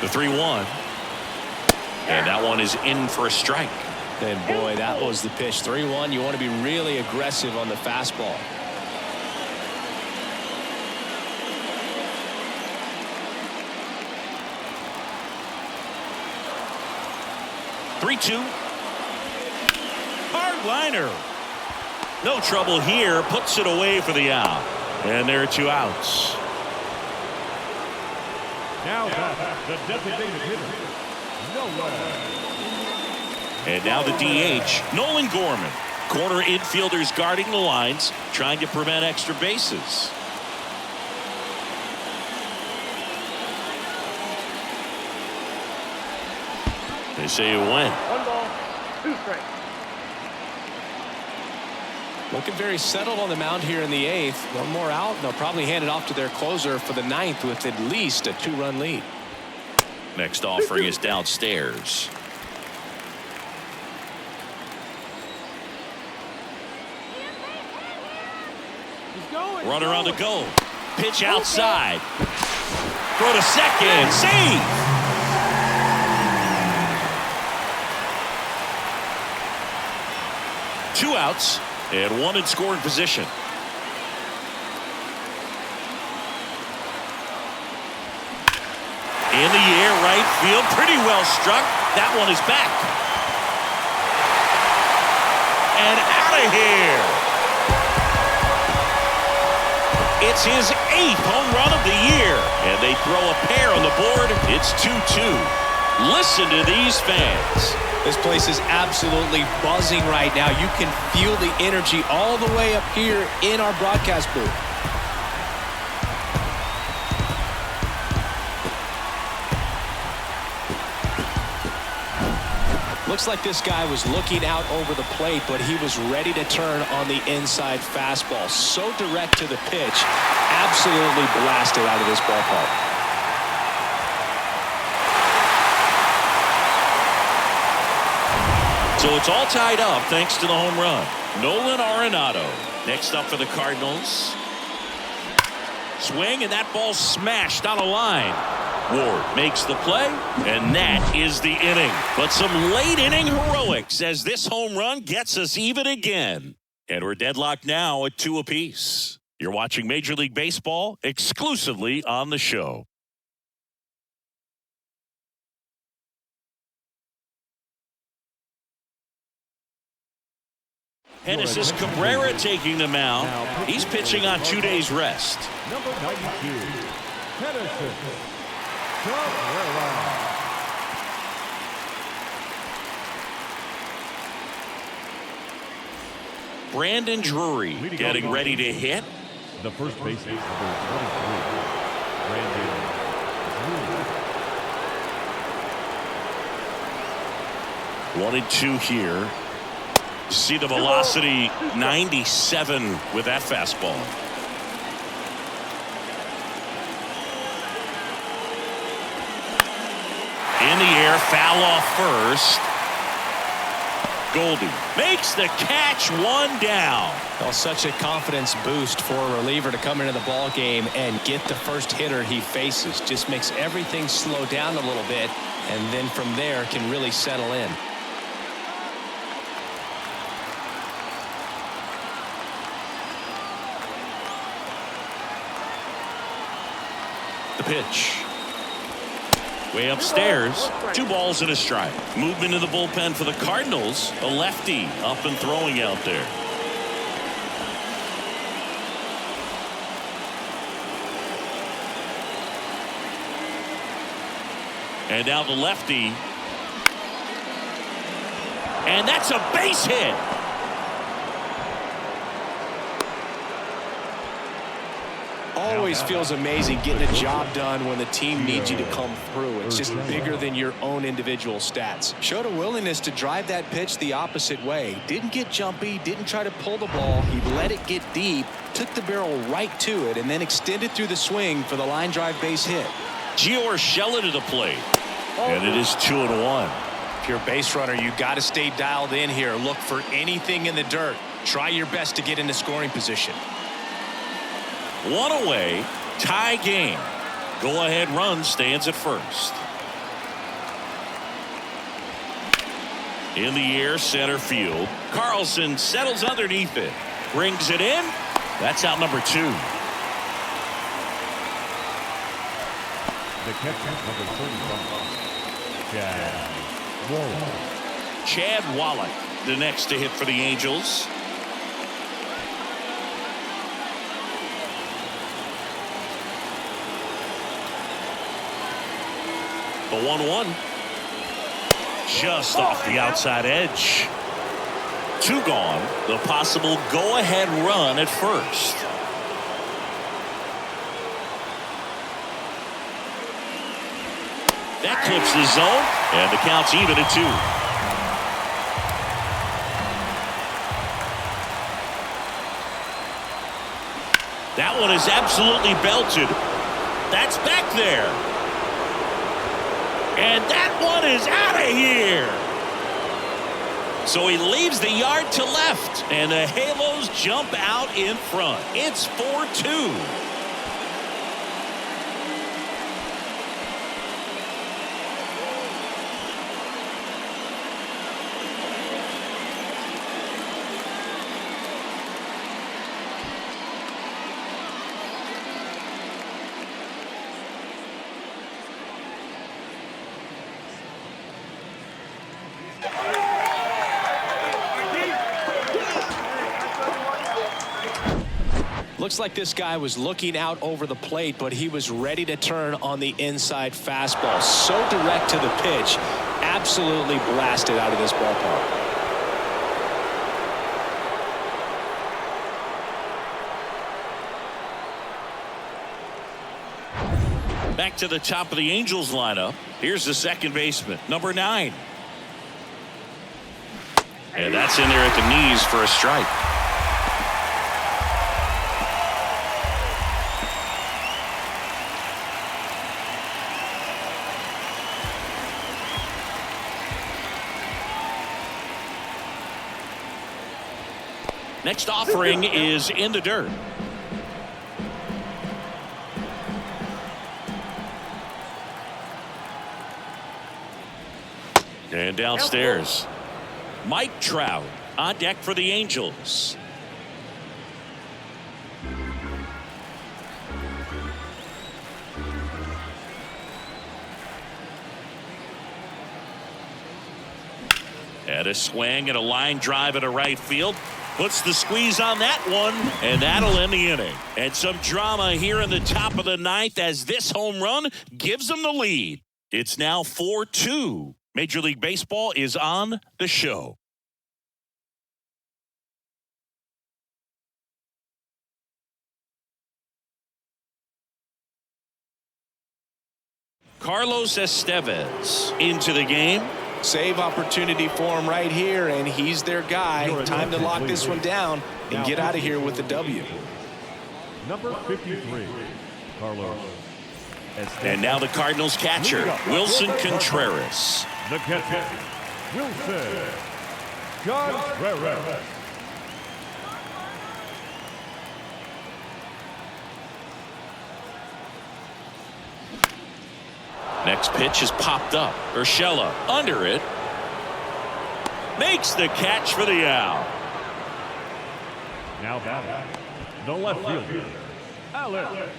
The 3-1. And that one is in for a strike. And boy, that was the pitch. 3-1. You want to be really aggressive on the fastball. Hard liner. No trouble here. Puts it away for the out. And there are 2 outs. Now the designated hitter, Nolan. And now the DH, Nolan Gorman. Corner infielders guarding the lines, trying to prevent extra bases. They say it went. 1 ball, 2 strikes. Looking very settled on the mound here in the 8th. 1 more out, and they'll probably hand it off to their closer for the 9th with at least a 2-run lead. Next offering is downstairs. Runner on the go. Pitch outside. Throw to second. Save. Two outs and 1 in scoring position. In the air, right field, pretty well struck. That one is back. And out of here. It's his 8th home run of the year. And they throw a pair on the board. It's 2-2. Listen to these fans. This place is absolutely buzzing right now. You can feel the energy all the way up here in our broadcast booth. Looks like this guy was looking out over the plate, but he was ready to turn on the inside fastball. So direct to the pitch. Absolutely blasted out of this ballpark. So it's all tied up thanks to the home run. Nolan Arenado next up for the Cardinals. Swing, and that ball smashed on a line. Ward makes the play, and that is the inning. But some late inning heroics as this home run gets us even again. And we're deadlocked now at 2 apiece. You're watching Major League Baseball exclusively on the show. Genesis Cabrera taking the mound. He's pitching on 2 days rest. Number 92, Genesis Cabrera. Brandon Drury getting ready to hit. The first baseman, number 23, Brandon Drury. 1-2 here. See the velocity 97 with that fastball. In the air, foul off first. Goldie makes the catch, 1 down. Well, such a confidence boost for a reliever to come into the ball game and get the first hitter he faces. Just makes everything slow down a little bit, and then from there can really settle in. The pitch. Way upstairs. 2 balls and a strike. Movement in the bullpen for the Cardinals. A lefty up and throwing out there. And now the lefty. And that's a base hit. Always feels amazing getting a job done when the team needs you to come through. It's just bigger than your own individual stats. Showed a willingness to drive that pitch the opposite way. Didn't get jumpy, didn't try to pull the ball. He let it get deep, took the barrel right to it, and then extended through the swing for the line drive base hit. Gio Urshela to the plate. And it is 2-1. If you're a base runner, you got to stay dialed in here. Look for anything in the dirt. Try your best to get into scoring position. 1 away, tie game. Go ahead run stands at first. In the air, center field. Carlson settles underneath it. Brings it in. That's out number 2. The catcher, number 35, Chad Wallach, the next to hit for the Angels. The 1-1. Just off the outside edge. 2 gone. The possible go-ahead run at first. That clips the zone, and the count's even at 2. That one is absolutely belted. That's back there. And that one is out of here. So he leaves the yard to left, and the Halos jump out in front. It's 4-2. Looks like this guy was looking out over the plate, but he was ready to turn on the inside fastball. So direct to the pitch, absolutely blasted out of this ballpark. Back to the top of the Angels lineup. Here's the second baseman, number 9. And that's in there at the knees for a strike. Next offering is in the dirt. And downstairs, Mike Trout on deck for the Angels. And a swing and a line drive into right field. puts the squeeze on that one, and that'll end the inning. And some drama here in the top of the ninth as this home run gives them the lead. It's now 4-2. Major League Baseball is on the show. Carlos Estevez into the game. Save opportunity for him right here, and he's their guy. Time to lock this one down and get out of here with the W. Number 53, Carlos. And now the Cardinals catcher, Wilson Contreras. The catcher, Wilson Contreras. Next pitch is popped up. Urshela under it. Makes the catch for the out. Now batting, the left fielder, Alec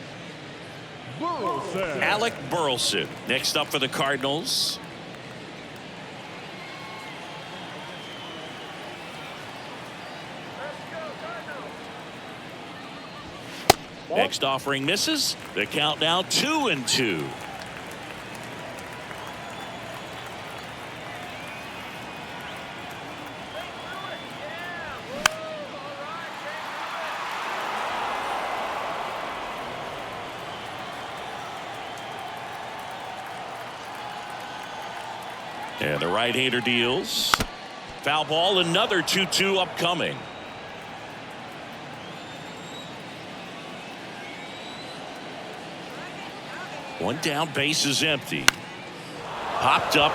Burleson. Alec Burleson next up for the Cardinals. Next offering misses. The count now 2-2. And the right-hander deals. Foul ball, another 2-2 upcoming. One down, base is empty. Popped up.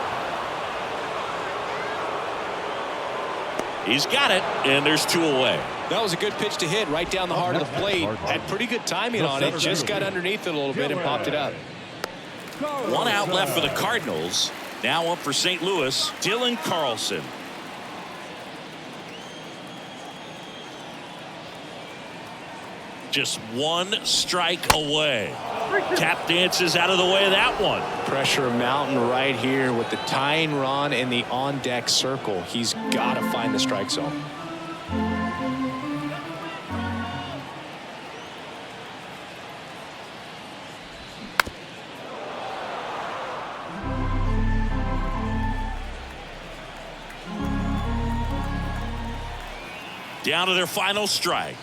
He's got it, and there's 2 away. That was a good pitch to hit right down the heart of the plate. Had pretty good timing on it. Just got underneath it a little bit and popped it up. 1 out left for the Cardinals. Now up for St. Louis, Dylan Carlson. Just 1 strike away. Tap dances out of the way of that one. Pressure mountain right here with the tying run in the on-deck circle. He's got to find the strike zone. Down to their final strike.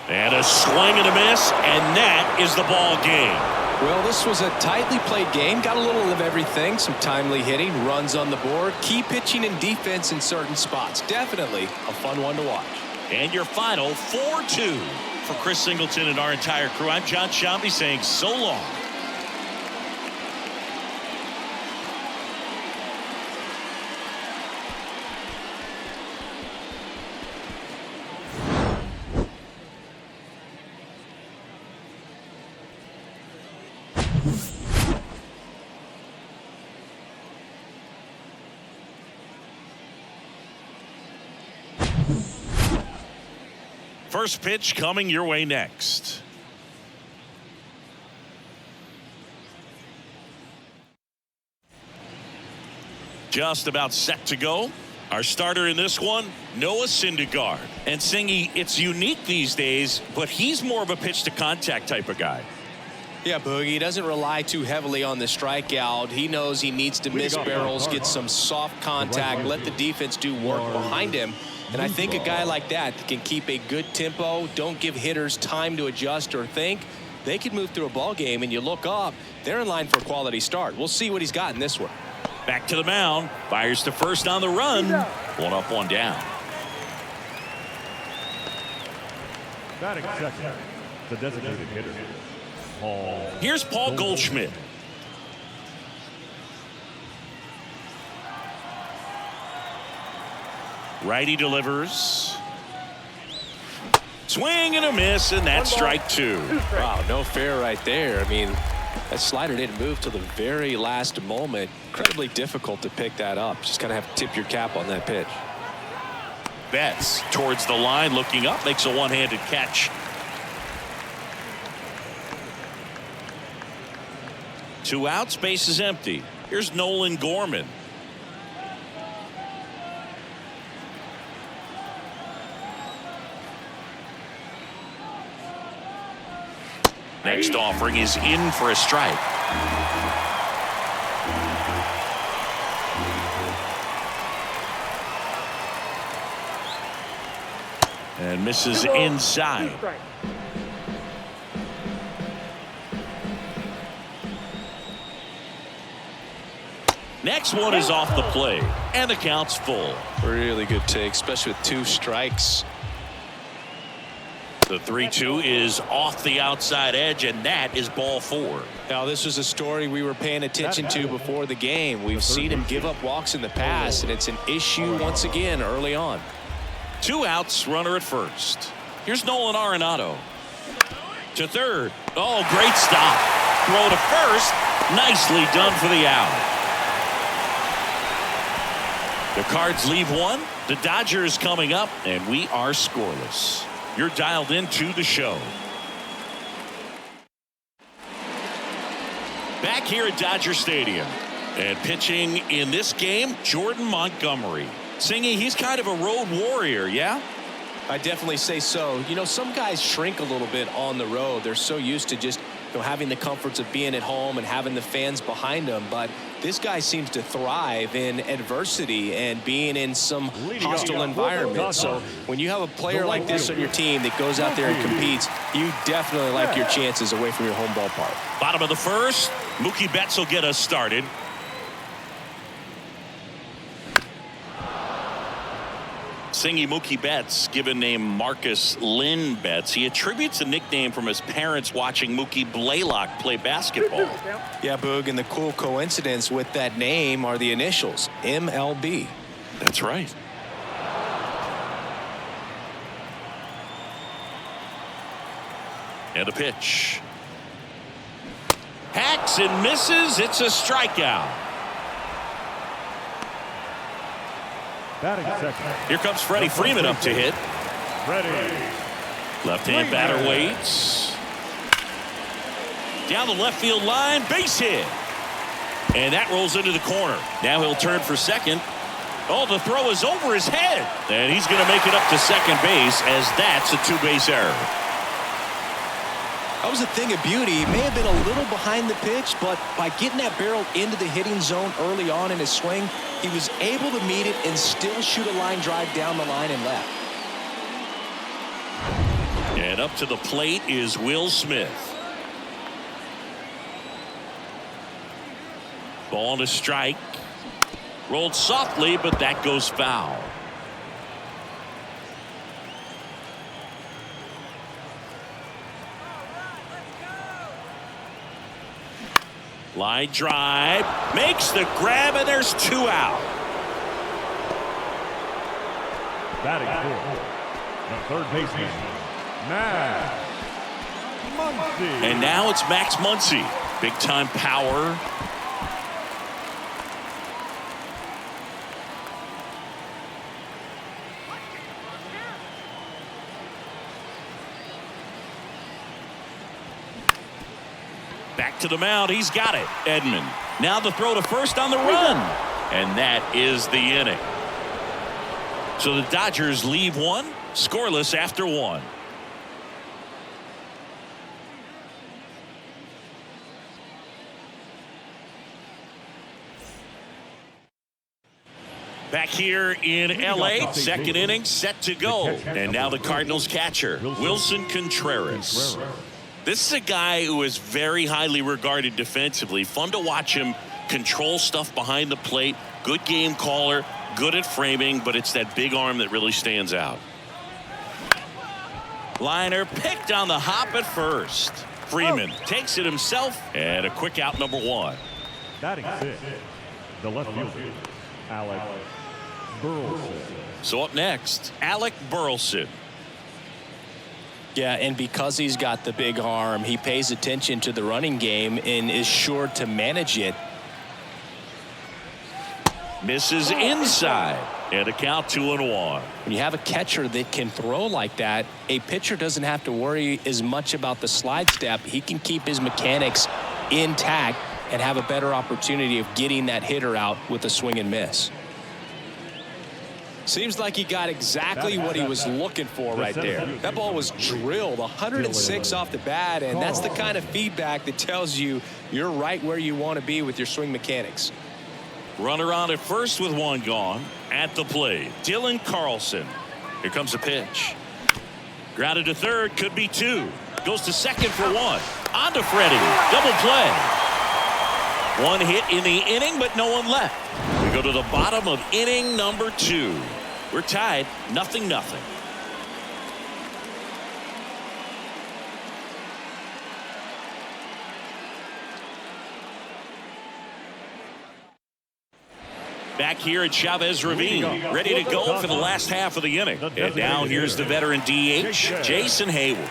And a swing and a miss, and that is the ball game. Well, this was a tightly played game. Got a little of everything. Some timely hitting, runs on the board, key pitching and defense in certain spots. Definitely a fun one to watch. And your final 4-2. For Chris Singleton and our entire crew, I'm John Shambi saying so long. First pitch coming your way next. Just about set to go. Our starter in this one, Noah Syndergaard. And Singy, it's unique these days, but he's more of a pitch to contact type of guy. Yeah, Boogie, he doesn't rely too heavily on the strikeout. He knows he needs to miss barrels, get some soft contact, let the defense do work behind him. And I think a guy like that can keep a good tempo, don't give hitters time to adjust or think. They could move through a ball game, and you look up, they're in line for a quality start. We'll see what he's got in this one. Back to the mound. Fires to first on the run. 1 up, 1 down. Batting second, the designated hitter, Paul. Here's Paul Goldschmidt. Righty delivers. Swing and a miss, and that's strike 2. Wow, no fair right there. I mean, that slider didn't move till the very last moment. Incredibly difficult to pick that up. Just kind of have to tip your cap on that pitch. Betts towards the line, looking up, makes a one-handed catch. 2 outs, base is empty. Here's Nolan Gorman. Next offering is in for a strike. And misses inside. 2 strikes. Next one is off the plate, and the count's full. Really good take, especially with 2 strikes. The 3-2 is off the outside edge, and that is ball 4. Now, this was a story we were paying attention to before the game. We've seen him give up walks in the past, and it's an issue once again early on. 2 outs, runner at first. Here's Nolan Arenado. To third. Oh, great stop. Throw to first. Nicely done for the out. The Cards leave 1. The Dodgers coming up, and we are scoreless. You're dialed into the show. Back here at Dodger Stadium. And pitching in this game, Jordan Montgomery. Singy, he's kind of a road warrior, yeah? I definitely say so. You know, some guys shrink a little bit on the road. They're so used to just, having the comforts of being at home and having the fans behind them. But this guy seems to thrive in adversity and being in some hostile environment. So when you have a player like this on your team that goes out there and competes, you definitely like your chances away from your home ballpark. Bottom of the first, Mookie Betts will get us started. Singy Mookie Betts, given name Marcus Lynn Betts. He attributes a nickname from his parents watching Mookie Blaylock play basketball. Yeah, Boog, and the cool coincidence with that name are the initials, MLB. That's right. And a pitch. Hacks and misses. It's a strikeout. Batting second. Here comes Freddie Freeman up to hit. Freddie. Left-hand batter waits. Down the left field line, base hit. And that rolls into the corner. Now he'll turn for second. Oh, the throw is over his head. And he's going to make it up to second base as that's a 2-base error. That was a thing of beauty. He may have been a little behind the pitch, but by getting that barrel into the hitting zone early on in his swing, he was able to meet it and still shoot a line drive down the line and left. And up to the plate is Will Smith. Ball on a strike. Rolled softly, but that goes foul. Line drive, makes the grab, and there's 2 out. Batting fourth. The third baseman, Max Muncy. And now it's Max Muncy. Big time power. Back to the mound. He's got it. Edman. Now the throw to first on the run. And that is the inning. So the Dodgers leave 1, scoreless after 1. Back here in L.A., second inning set to go. And now the Cardinals catcher, Wilson Contreras. This is a guy who is very highly regarded defensively. Fun to watch him control stuff behind the plate. Good game caller, good at framing, but it's that big arm that really stands out. Liner picked on the hop at first. Freeman takes it himself, and a quick out, number 1. Batting sixth. The left fielder, Alec Burleson. So up next, Alec Burleson. Yeah, and because he's got the big arm, he pays attention to the running game and is sure to manage it. Misses inside, and a count 2-1. When you have a catcher that can throw like that, a pitcher doesn't have to worry as much about the slide step. He can keep his mechanics intact and have a better opportunity of getting that hitter out with a swing and miss. Seems like he got exactly what he was looking for right there. That ball was drilled 106 off the bat, and that's the kind of feedback that tells you you're right where you want to be with your swing mechanics. Runner on at first with one gone. At the plate, Dylan Carlson. Here comes a pitch. Grounded to third, could be two. Goes to second for one. On to Freddie. Double play. One hit in the inning, but no one left. We go to the bottom of inning number 2. We're tied 0-0. Back here at Chavez Ravine, ready to go for the last half of the inning. And now here's the veteran DH, Jason Hayward.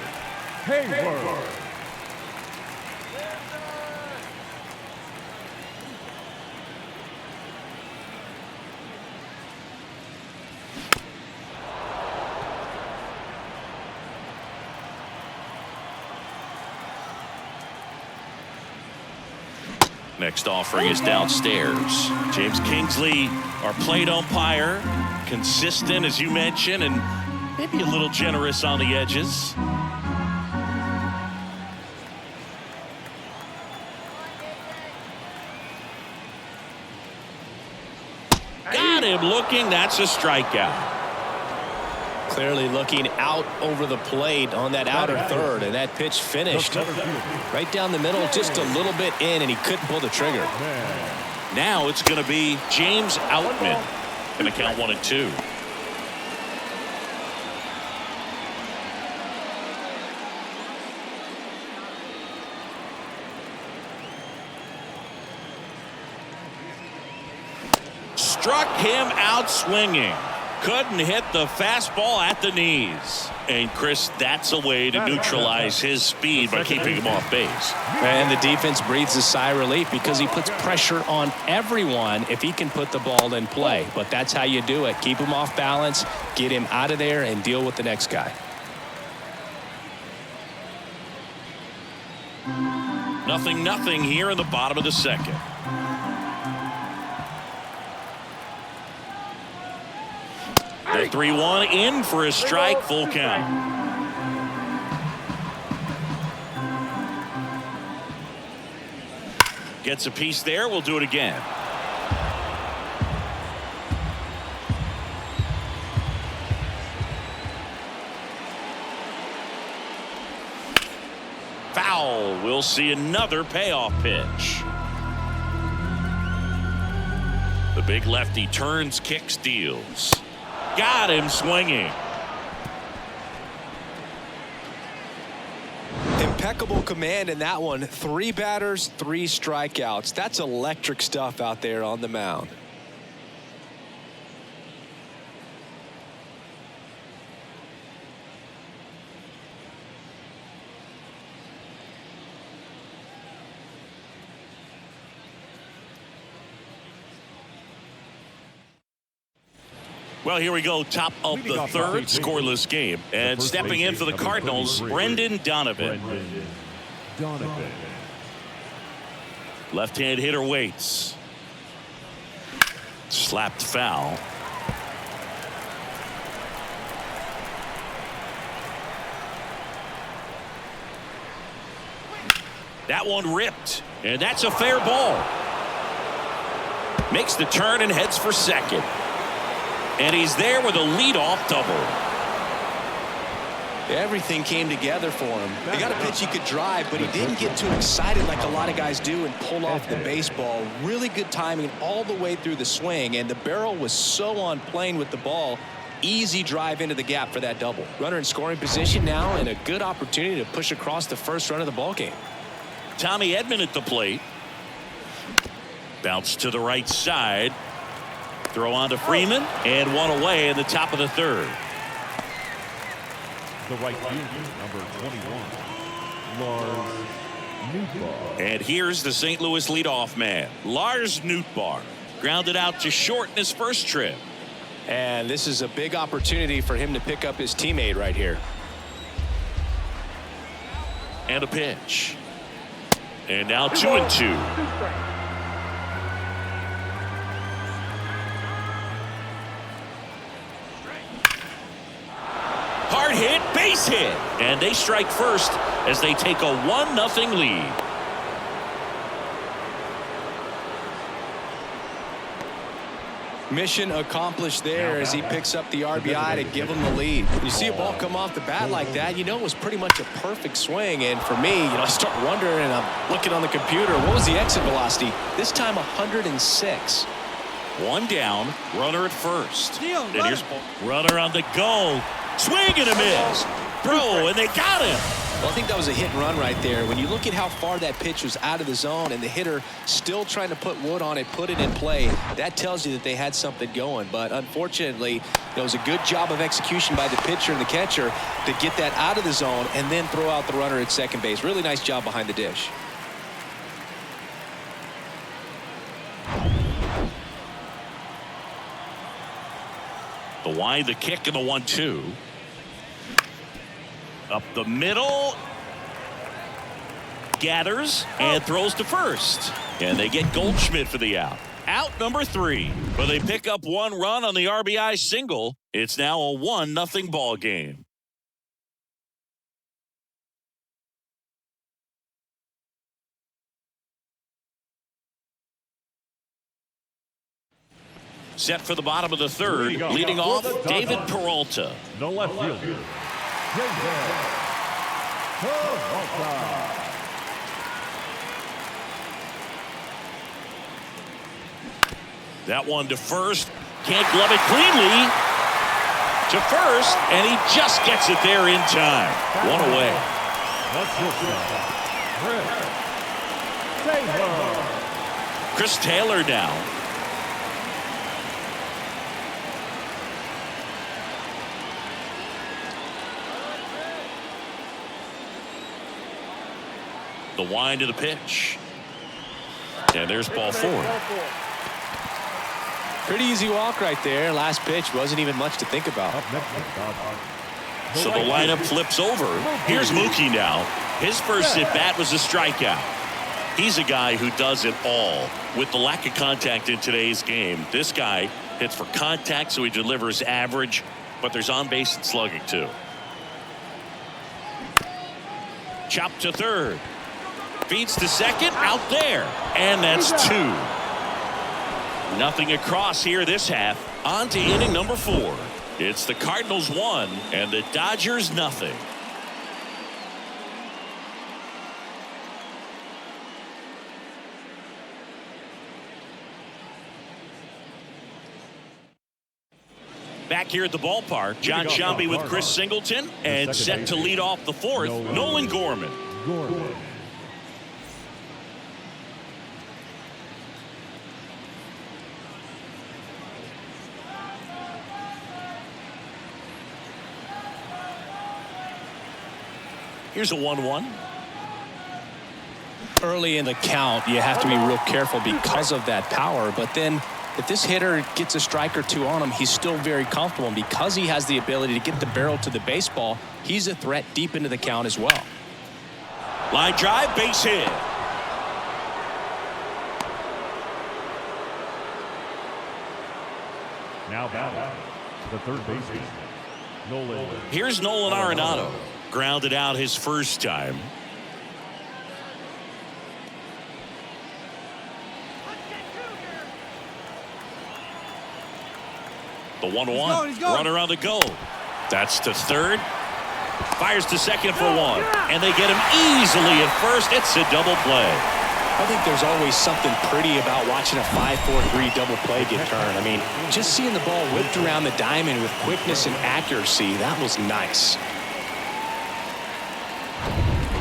Next offering is downstairs. James Kingsley, our plate umpire, consistent as you mentioned, and maybe a little generous on the edges. Got him looking. That's a strikeout. Clearly looking out over the plate on that outer third, and that pitch finished right down the middle, just a little bit in, and he couldn't pull the trigger. Now it's going to be James Outman. Going to count 1-2. Struck him out swinging. Couldn't hit the fastball at the knees. And Chris, that's a way to neutralize his speed by keeping him off base. And the defense breathes a sigh of relief because he puts pressure on everyone if he can put the ball in play. But that's how you do it. Keep him off balance, get him out of there, and deal with the next guy. 0-0 here in the bottom of the second. The 3-1 in for a strike, full count. Gets a piece there. We'll do it again. Foul. We'll see another payoff pitch. The big lefty turns, kicks, deals. Got him swinging. Impeccable command in that one. 3 batters, 3 strikeouts. That's electric stuff out there on the mound. Well, here we go. Top of the third, scoreless game. And stepping in for the Cardinals, Brendan Donovan. Left-hand hitter waits. Slapped foul. That one ripped. And that's a fair ball. Makes the turn and heads for second. And he's there with a leadoff double. Everything came together for him. He got a pitch he could drive, but he didn't get too excited like a lot of guys do and pull off the baseball. Really good timing all the way through the swing, and the barrel was so on plane with the ball. Easy drive into the gap for that double. Runner in scoring position now, and a good opportunity to push across the first run of the ball game. Tommy Edman at the plate. Bounce to the right side. Throw on to Freeman, and one away in the top of the third. The right fielder, number 21, Lars Nootbaar. And here's the St. Louis leadoff man, Lars Nootbaar. Grounded out to short in his first trip. And this is a big opportunity for him to pick up his teammate right here. And a pitch. And now 2-2. hit, base hit. And they strike first as they take a 1-0 lead. Mission accomplished there as he picks up the RBI to give him the lead. You see a ball come off the bat like that, you know it was pretty much a perfect swing. And for me, I start wondering, and I'm looking on the computer, what was the exit velocity? This time 106. One down, runner at first. And here's runner on the go. Swing and a miss. Throw, and they got him. Well, I think that was a hit and run right there. When you look at how far that pitch was out of the zone and the hitter still trying to put wood on it, put it in play, that tells you that they had something going. But unfortunately, it was a good job of execution by the pitcher and the catcher to get that out of the zone and then throw out the runner at second base. Really nice job behind the dish. The wide, the kick, and the 1-2. Up the middle. Gathers and throws to first. And they get Goldschmidt for the out. Out number 3. But they pick up 1 run on the RBI single. It's now a 1-0 ball game. Set for the bottom of the third. Leading off, David Peralta. The left fielder, Shazam. That one to first. Can't glove it cleanly. To first, and he just gets it there in time. One away. Chris Taylor now. The wind of the pitch. And there's ball 4. Pretty easy walk right there. Last pitch wasn't even much to think about. So the lineup flips over. Here's Mookie now. His first at bat was a strikeout. He's a guy who does it all. With the lack of contact in today's game, this guy hits for contact, so he delivers average, but there's on base and slugging too. Chop to third. Feeds to second, out there. And that's 2. Nothing across here this half. On to inning number 4. It's the Cardinals 1 and the Dodgers nothing. Back here at the ballpark, John Sciambi with Chris Singleton, and set to lead off the 4th, Nolan Gorman. Here's a 1-1. Early in the count, you have to be real careful because of that power. But then if this hitter gets a strike or 2 on him, he's still very comfortable. And because he has the ability to get the barrel to the baseball, he's a threat deep into the count as well. Line drive, base hit. Now batting, the third baseman, Nolan. Here's Nolan Arenado. Grounded out his first time. The 1-1. Runner on the go. That's to third. Fires to second for 1. And they get him easily at first. It's a double play. I think there's always something pretty about watching a 5-4-3 double play get turned. I mean, just seeing the ball whipped around the diamond with quickness and accuracy, that was nice.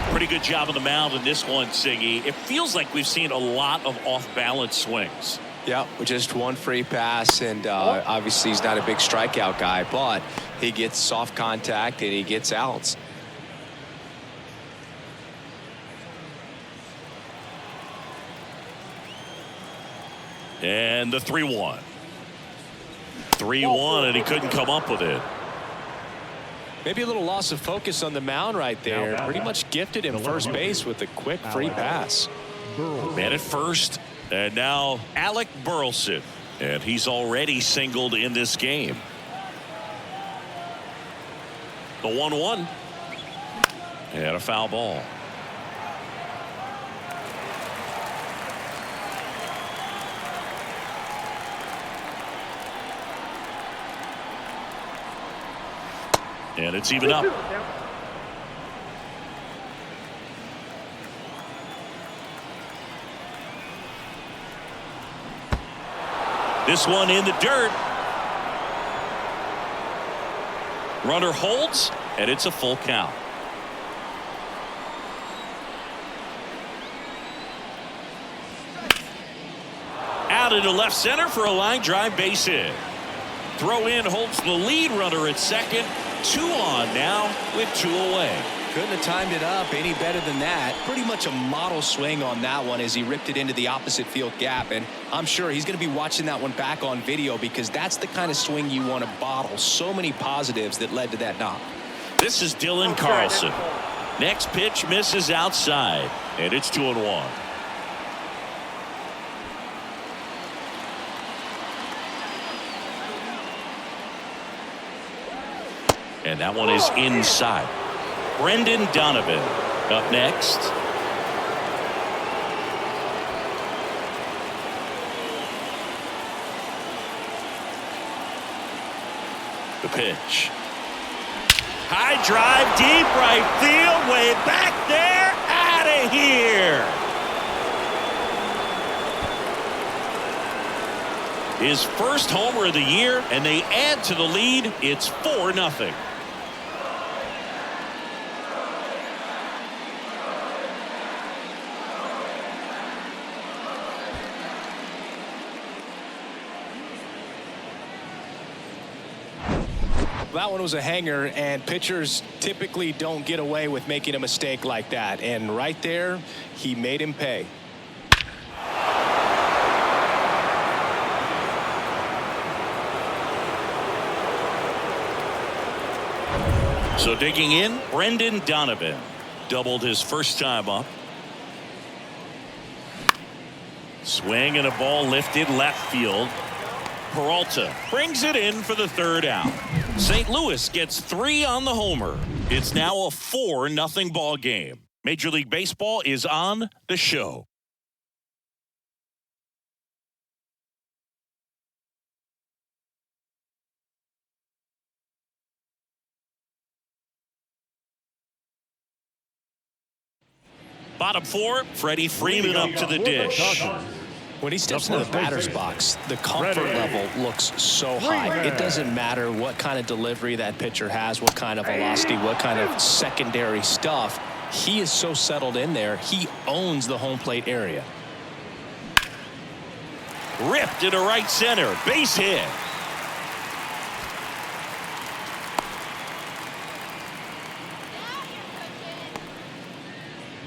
Pretty good job on the mound in this one, Singy. It feels like we've seen a lot of off-balance swings. Yeah, with just 1 free pass, and obviously he's not a big strikeout guy, but he gets soft contact and he gets outs. And the 3-1. 3-1, and he couldn't come up with it. Maybe a little loss of focus on the mound right there. Pretty much gifted him first base with a quick free pass. Man at first, and now Alec Burleson, and he's already singled in this game. The 1-1. And a foul ball. And it's even up. This one in the dirt. Runner holds, and it's a full count. Out into left center for a line drive base hit. Throw in holds the lead runner at second. 2 on now with 2 away. Couldn't have timed it up any better than that. Pretty much a model swing on that one as he ripped it into the opposite field gap. And I'm sure he's going to be watching that one back on video because that's the kind of swing you want to bottle. So many positives that led to that knock. This is Dylan Carlson. Next pitch misses outside, and it's 2-1. And that one is inside. Brendan Donovan up next. The pitch. High drive, deep right field, way back there, out of here. His first homer of the year, and they add to the lead. It's 4-0. That one was a hanger, and pitchers typically don't get away with making a mistake like that. And right there, he made him pay. So digging in, Brendan Donovan doubled his first time up. Swing and a ball lifted left field. Peralta brings it in for the 3rd out. St. Louis gets 3 on the homer. It's now a 4-0 ball game. Major League Baseball is on the show. Bottom 4, Freddie Freeman up to the dish. When he steps into the batter's box, the comfort level looks so high. It doesn't matter what kind of delivery that pitcher has, what kind of velocity, what kind of secondary stuff. He is so settled in there. He owns the home plate area. Ripped into right center. Base hit.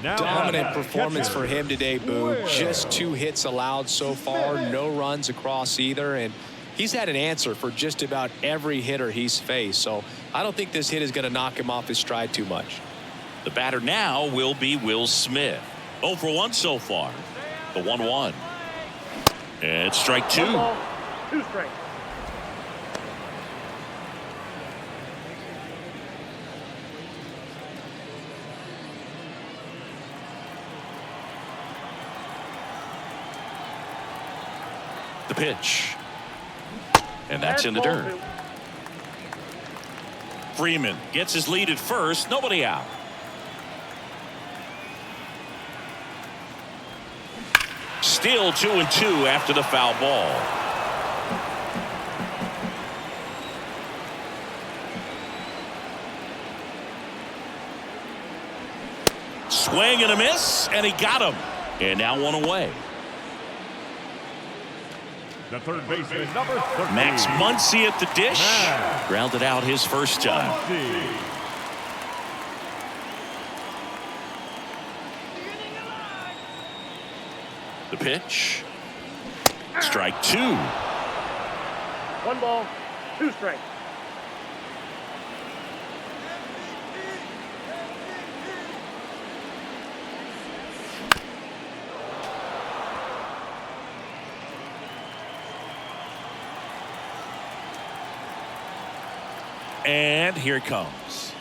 Dominant performance for him today, Boo. Just 2 hits allowed so far, no runs across either, and he's had an answer for just about every hitter he's faced. So I don't think this hit is going to knock him off his stride too much. The batter now will be Will Smith. 0 for 1 so far. The 1-1. And strike 2. 2 strikes. The pitch. And that's in the dirt. Freeman gets his lead at first. Nobody out. Still 2-2 after the foul ball. Swing and a miss, and he got him. And now 1 away. The third baseman, number 13. Max Muncy at the dish. Grounded out his first time. The pitch. Strike 2. 1 ball, 2 strikes. And here it comes.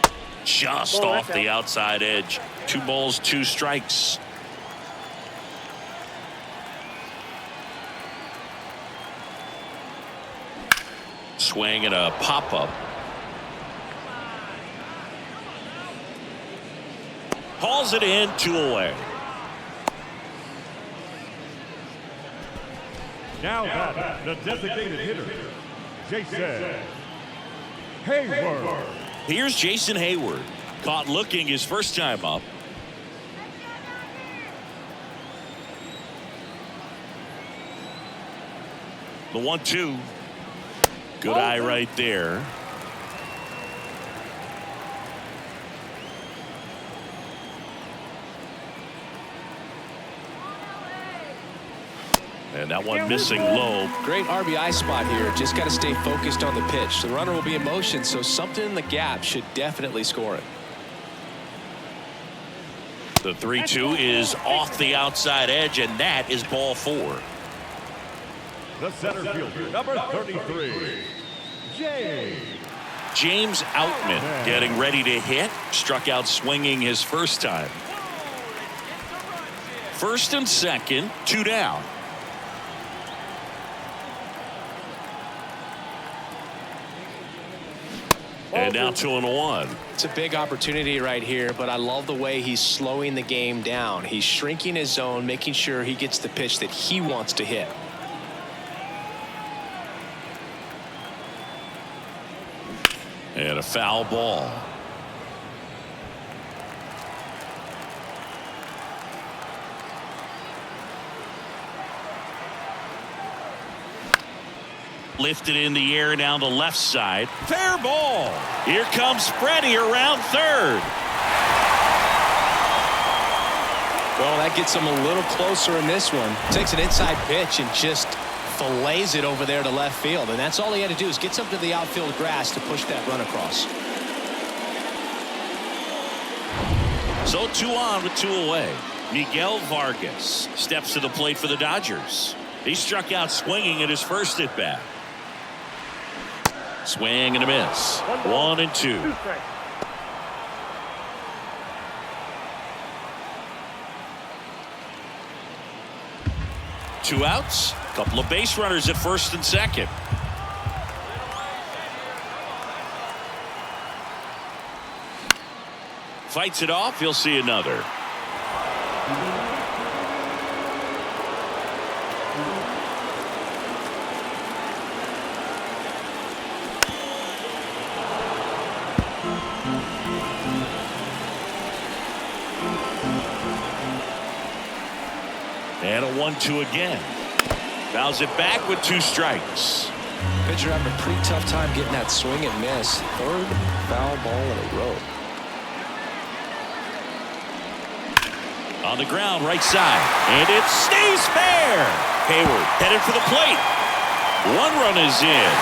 just Ball, off that's the out. outside edge. 2 balls, 2 strikes. Swing and a pop-up. Hauls it in, 2 away. Now batting, the designated hitter, Jason Hayward. Here's Jason Hayward. Caught looking his first time up. The 1-2. Good eye right there. And that one missing low. Great RBI spot here. Just got to stay focused on the pitch. The runner will be in motion, so something in the gap should definitely score it. The 3-2 is off the outside edge, and that is ball 4. The center fielder, number 33, James Outman getting ready to hit. Struck out swinging his first time. First and second, 2 down. And now 2-1. It's a big opportunity right here, but I love the way he's slowing the game down. He's shrinking his zone, making sure he gets the pitch that he wants to hit. And a foul ball. Lifted in the air down the left side. Fair ball. Here comes Freddie around third. Well, that gets him a little closer in this one. Takes an inside pitch and just fillets it over there to left field. And that's all he had to do is get something to the outfield grass to push that run across. So 2 on with 2 away. Miguel Vargas steps to the plate for the Dodgers. He struck out swinging at his first at bat. Swing and a miss. 1-2. 2 strikes. Two outs. Couple of base runners at first and second. Fights it off. He'll see another. And a 1-2 again. Fouls it back with 2 strikes. Pitcher having a pretty tough time getting that swing and miss. 3rd foul ball in a row. On the ground, right side. And it stays fair. Hayward headed for the plate. 1 run is in.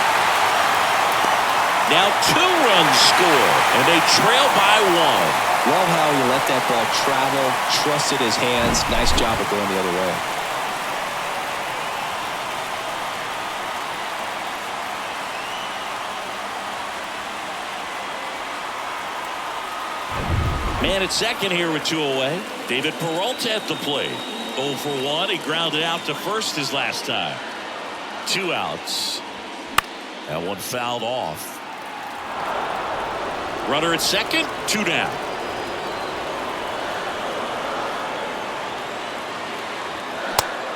Now 2 runs score. And they trail by 1. Love how he let that ball travel, trusted his hands. Nice job of going the other way. Man at second here with 2 away. David Peralta at the plate. 0 for 1. He grounded out to first his last time. 2 outs. That one fouled off. Runner at second. 2 down.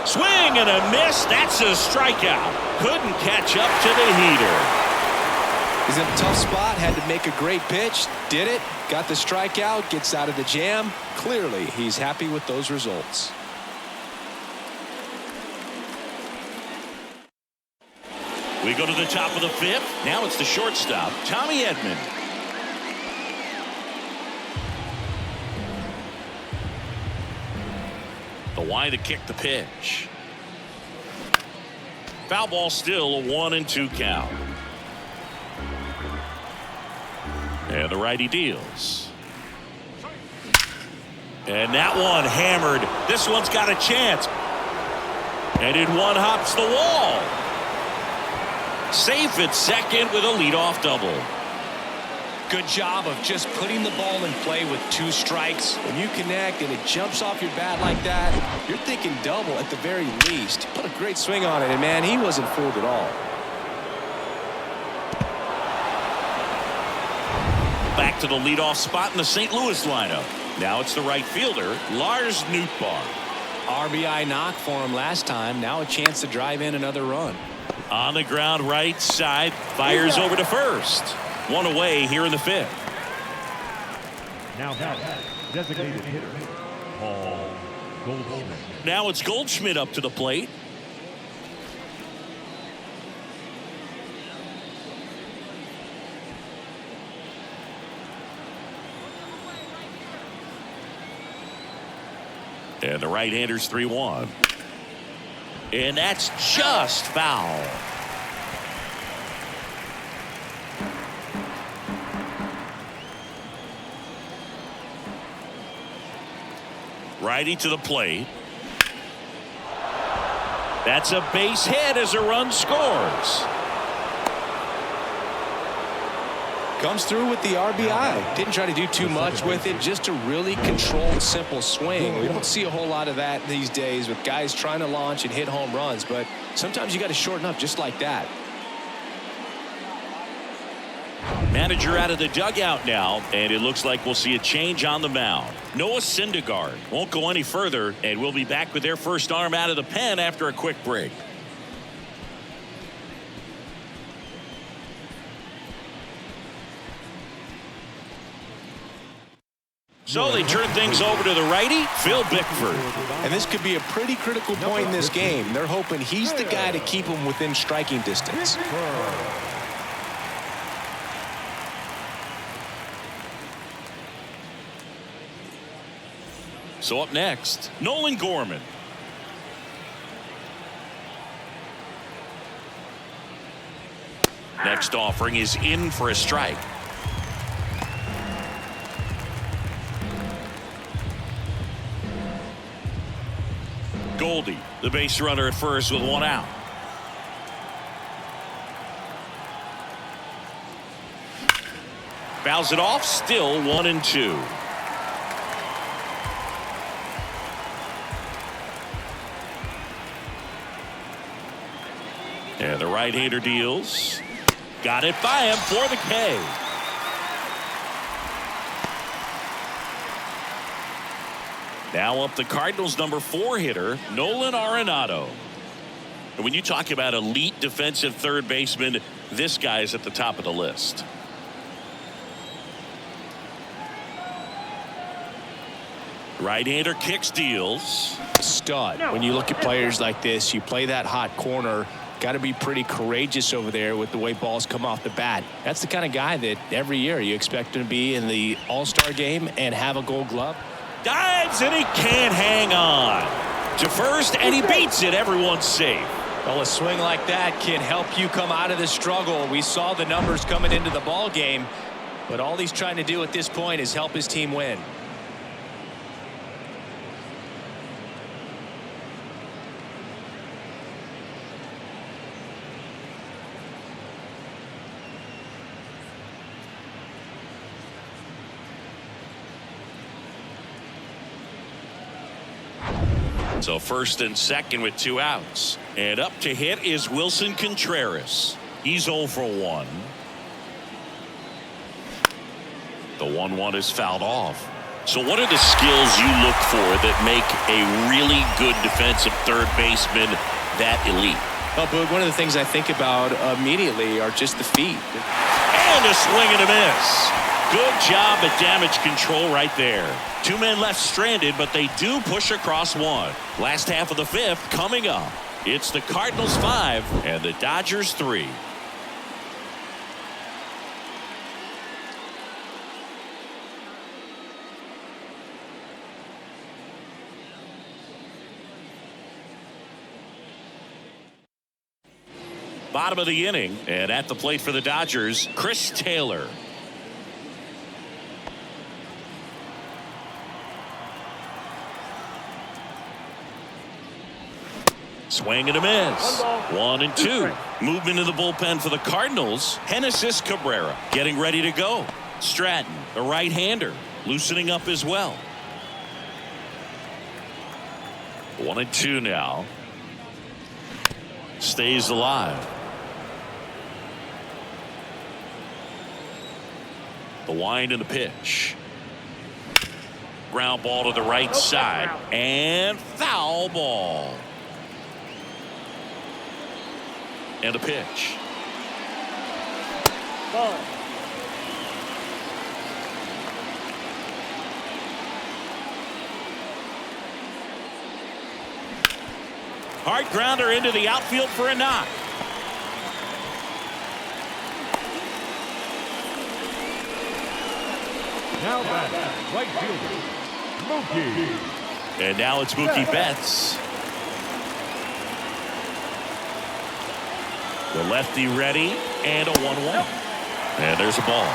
Swing and a miss. That's a strikeout. Couldn't catch up to the heater. He's in a tough spot, had to make a great pitch, did it, got the strikeout, gets out of the jam. Clearly, he's happy with those results. We go to the top of the 5th. Now it's the shortstop, Tommy Edman. The Y to kick the pitch. Foul ball, still a 1-2 count. And the righty deals. And that one hammered. This one's got a chance. And it one-hops the wall. Safe at second with a leadoff double. Good job of just putting the ball in play with 2 strikes. When you connect and it jumps off your bat like that, you're thinking double at the very least. Put a great swing on it, and man, he wasn't fooled at all. Back to the leadoff spot in the St. Louis lineup. Now it's the right fielder, Lars Nootbaar. RBI knock for him last time. Now a chance to drive in another run. On the ground right side, fires over to first. 1 away here in the 5th. Now that's designated hitter, Paul Goldschmidt. Now it's Goldschmidt up to the plate. And the right-hander's 3-1. And that's just foul. Righty to the plate. That's a base hit as a run scores. Comes through with the RBI. Didn't try to do too much with it. Just a really controlled, simple swing. We don't see a whole lot of that these days with guys trying to launch and hit home runs. But sometimes you got to shorten up just like that. Manager out of the dugout now, and it looks like we'll see a change on the mound. Noah Syndergaard won't go any further, and we'll be back with their first arm out of the pen after a quick break. So they turn things over to the righty, Phil Bickford. And this could be a pretty critical point in this game. They're hoping he's the guy to keep them within striking distance. So up next, Nolan Gorman. Next offering is in for a strike. Goldie, the base runner at first with 1 out. Fouls it off, still 1-2. And the right-hander deals. Got it by him for the K. Now up the Cardinals' number 4 hitter, Nolan Arenado. And when you talk about elite defensive third baseman, this guy's at the top of the list. Right-hander kicks, deals. Stud. When you look at players like this, you play that hot corner. Got to be pretty courageous over there with the way balls come off the bat. That's the kind of guy that every year you expect him to be in the All-Star game and have a Gold Glove. Dives and he can't hang on to first, and he beats it. Everyone's safe. Well, a swing like that can help you come out of the struggle. We saw the numbers coming into the ball game, but all he's trying to do at this point is help his team win. So first and second with 2 outs. And up to hit is Wilson Contreras. He's 0 for 1. The 1-1 is fouled off. So what are the skills you look for that make a really good defensive third baseman that elite? Well, Boog, one of the things I think about immediately are just the feet. And a swing and a miss. Good job at damage control right there. 2 men left stranded, but they do push across 1. Last half of the 5th coming up. It's the Cardinals 5 and the Dodgers 3. Bottom of the inning, and at the plate for the Dodgers, Chris Taylor. Swing and a miss. 1-2. Movement in the bullpen for the Cardinals. Genesis Cabrera getting ready to go. Stratton, the right-hander, loosening up as well. 1-2 now. Stays alive. The wind and the pitch. Ground ball to the right side. And foul ball. And a pitch. Ball. Hard grounder into the outfield for a knock. Now back, right fielder, Mookie. And now it's Mookie Betts. The lefty ready, and a 1-1. And there's a ball.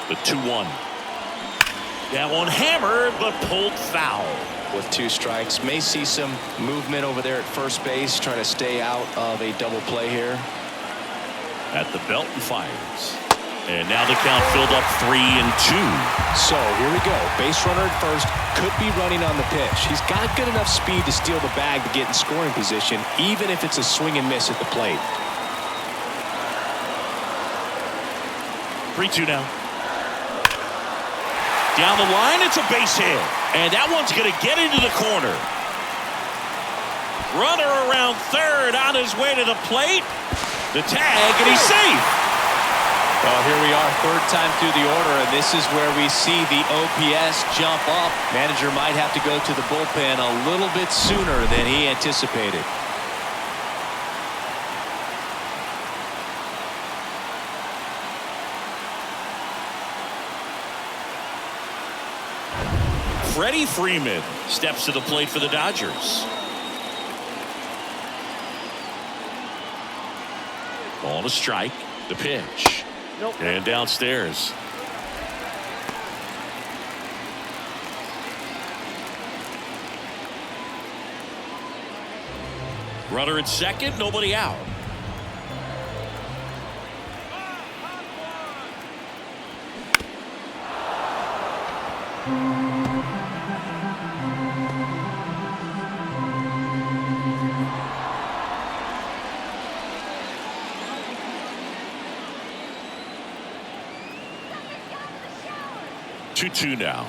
The 2-1. That one hammered, but pulled foul. With 2 strikes, may see some movement over there at first base, trying to stay out of a double play here. At the belt and fires. And now the count filled up 3-2. So here we go. Base runner at first, could be running on the pitch. He's got good enough speed to steal the bag to get in scoring position, even if it's a swing and miss at the plate. 3-2 now. Down the line, it's a base hit. And that one's going to get into the corner. Runner around third on his way to the plate. The tag, and he's safe. Well, here we are, third time through the order, and this is where we see the OPS jump up. Manager might have to go to the bullpen a little bit sooner than he anticipated. Freddie Freeman steps to the plate for the Dodgers. Ball to strike. The pitch. Nope. And downstairs. Runner at second, nobody out. Two now.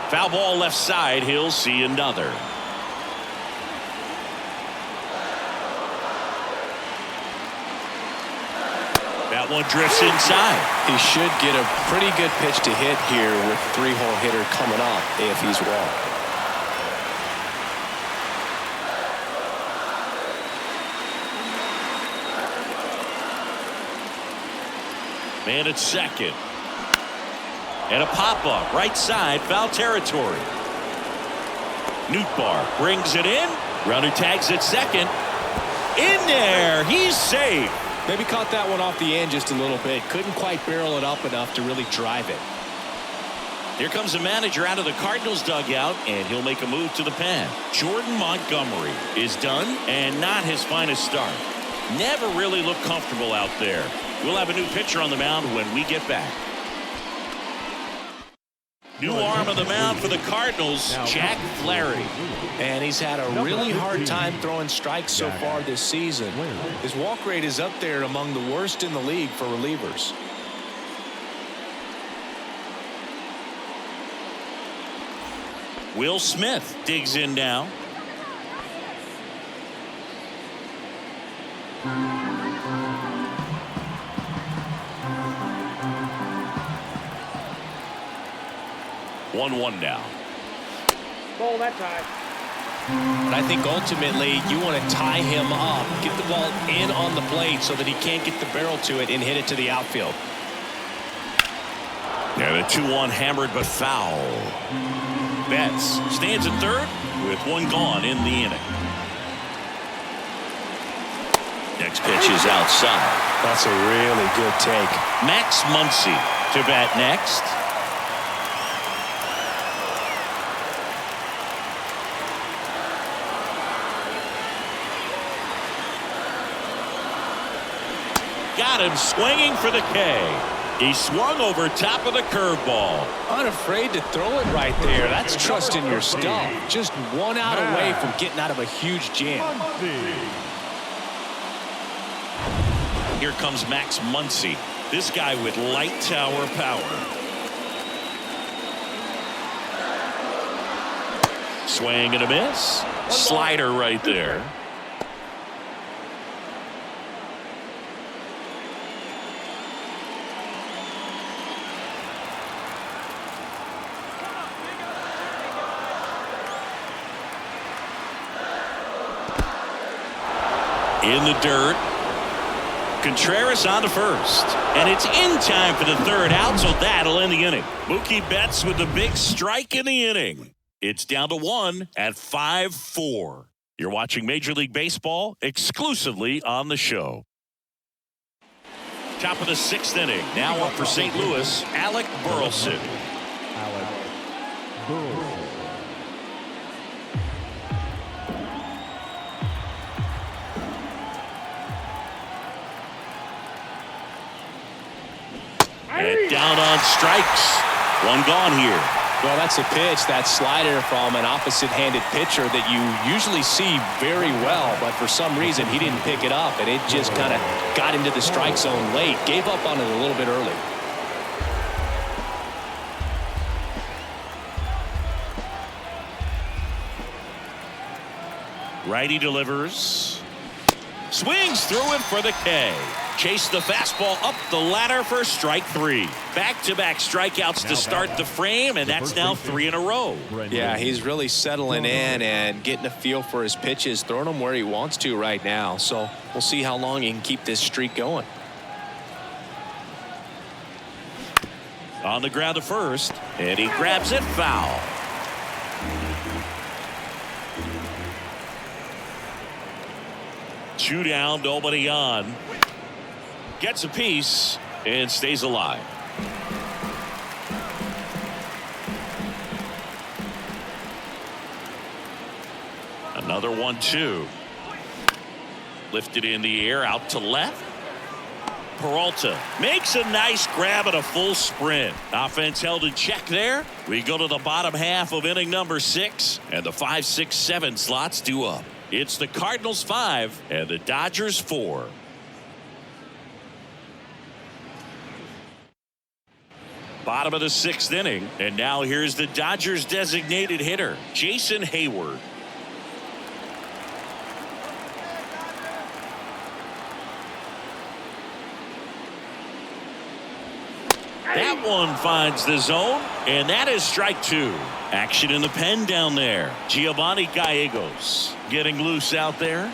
Foul ball left side. He'll see another. That one drifts inside. He should get a pretty good pitch to hit here with 3-hole hitter coming up if he's wrong. Man at second. And a pop-up right side, foul territory. Nootbaar brings it in. Runner tags at second. In there, he's safe. Maybe caught that one off the end just a little bit. Couldn't quite barrel it up enough to really drive it. Here comes the manager out of the Cardinals dugout, and he'll make a move to the pen. Jordan Montgomery is done, and not his finest start. Never really looked comfortable out there. We'll have a new pitcher on the mound when we get back. New arm on the mound for the Cardinals, Jack Flaherty. And he's had a really hard time throwing strikes so far this season. His walk rate is up there among the worst in the league for relievers. Will Smith digs in now. One now. Ball that time. But I think ultimately you want to tie him up, get the ball in on the plate so that he can't get the barrel to it and hit it to the outfield. Yeah, the 2-1 hammered but foul. Betts stands at third with one gone in the inning. The Next pitch is outside. That's a really good take. Max Muncy to bat next. Got him swinging for the K. He swung over top of the curveball. Unafraid to throw it right there. That's trusting your stuff. Just one out away from getting out of a huge jam. Here comes Max Muncy. This guy with light tower power. Swing and a miss. Slider right there. In the dirt. Contreras on to first. And it's in time for the third out, so that'll end the inning. Mookie Betts with the big strike in the inning. It's down to 1 at 5-4. You're watching Major League Baseball exclusively on the show. Top of the 6th inning. Now up for St. Louis, Alec Burleson. And down on strikes. One gone here. Well, that's a pitch, that slider from an opposite-handed pitcher that you usually see very well, but for some reason he didn't pick it up, and it just kind of got into the strike zone late. Gave up on it a little bit early. Righty delivers. Swings through it for the K. Chase the fastball up the ladder for strike 3. Back-to-back strikeouts to start the frame, and that's now 3 in a row. Yeah, he's really settling in and getting a feel for his pitches, throwing them where he wants to right now. So we'll see how long he can keep this streak going. On the ground to first, and he grabs it foul. Two down, nobody on. Gets a piece and stays alive. Another 1-2. Lifted in the air out to left. Peralta makes a nice grab at a full sprint. Offense held in check there. We go to the bottom half of inning number 6, and the 5, 6, 7 slots due up. It's the Cardinals 5 and the Dodgers 4. Bottom of the 6th inning, and now here's the Dodgers designated hitter, Jason Hayward. That one finds the zone, and that is strike 2. Action in the pen down there. Giovanni Gallegos getting loose out there.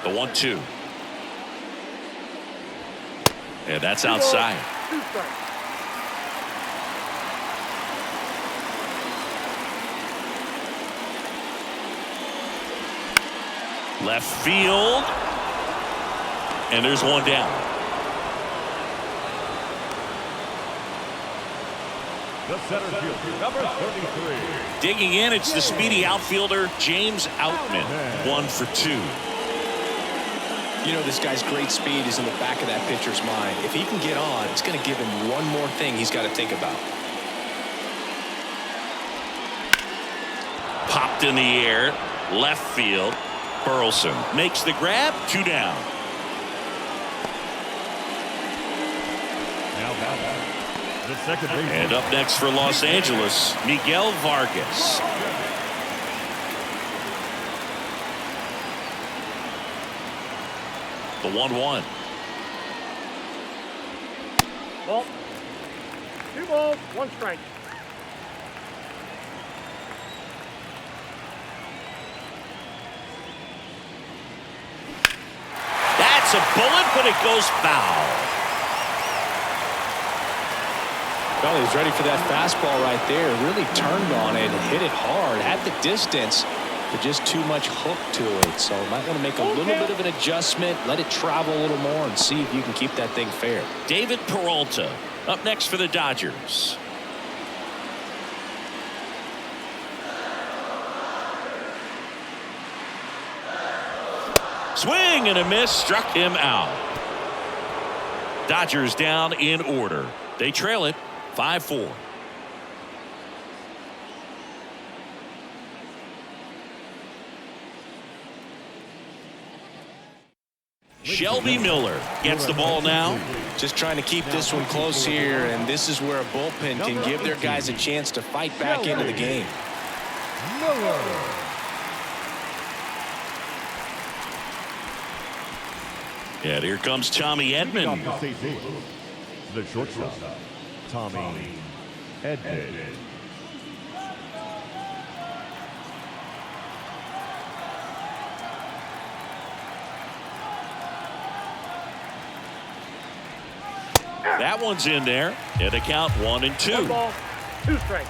The 1-2. And that's outside. Left field. And there's one down. The center fielder, number 33. Digging in, it's the speedy outfielder, James Outman. 1 for 2. You know, this guy's great speed is in the back of that pitcher's mind. If he can get on, it's going to give him one more thing he's got to think about. Popped in the air, left field. Burleson makes the grab, 2 down. Now the second baseman. And up next for Los Angeles, Miguel Vargas. The 1-1. Ball. 2 balls, 1 strike. That's a bullet, but it goes foul. Well, he was ready for that fastball right there. Really turned on it and hit it hard at the distance. but just too much hook to it. So might want to make a little bit of an adjustment, let it travel a little more, and see if you can keep that thing fair. David Peralta up next for the Dodgers. Swing and a miss, struck him out. Dodgers down in order. They trail it 5-4. Shelby Miller gets the ball now. Just trying to keep this one close here, and this is where a bullpen can give their guys a chance to fight back into the game. And here comes Tommy Edman. The shortstop, Tommy Edman. That one's in there. And the count 1-2. 1 ball, 2 strikes.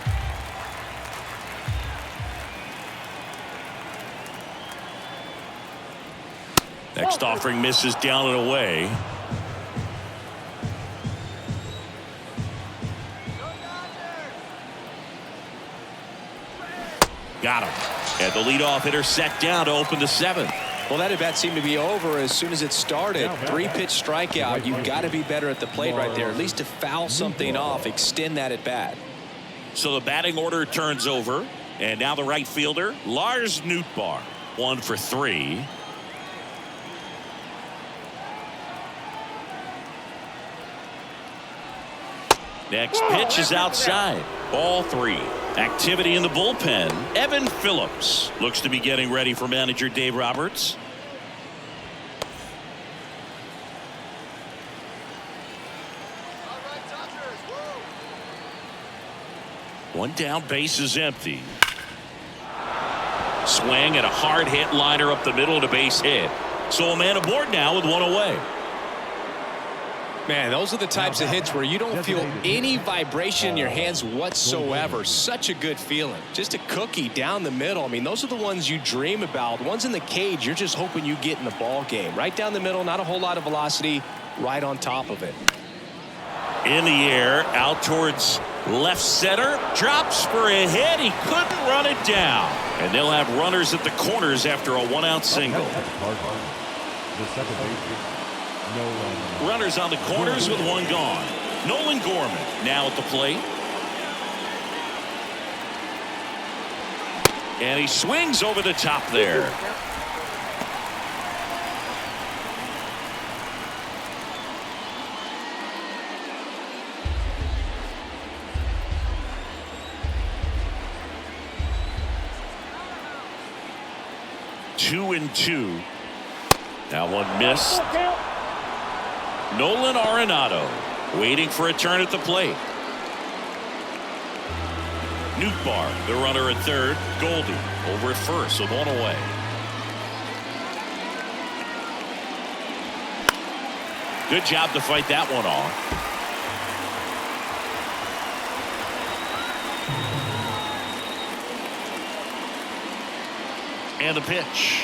Next offering misses down and away. Got him. And the leadoff hitter set down to open the 7th. Well, that at bat seemed to be over as soon as it started. 3-pitch strikeout. You've got to be better at the plate right there, at least to foul something off, extend that at bat. So the batting order turns over. And now the right fielder, Lars Nootbaar. 1 for 3. Next pitch is outside. Ball 3. Activity in the bullpen. Evan Phillips looks to be getting ready for manager Dave Roberts. One down, base is empty. Swing and a hard hit liner up the middle and a base hit. So a man aboard now with 1 away. Man, those are the types of hits where you don't feel any vibration in your hands whatsoever. Such a good feeling. Just a cookie down the middle. I mean, those are the ones you dream about. Ones in the cage, you're just hoping you get in the ball game. Right down the middle, not a whole lot of velocity, right on top of it. In the air, out towards left center. Drops for a hit. He couldn't run it down. And they'll have runners at the corners after a 1-out single. The second baseman, Nolan. Runners on the corners with 1 gone. Nolan Gorman now at the plate. And he swings over the top there. Two and 2. That one missed. Nolan Arenado waiting for a turn at the plate. Nootbaar, the runner at third. Goldie over at first with 1 away. Good job to fight that one off. And the pitch.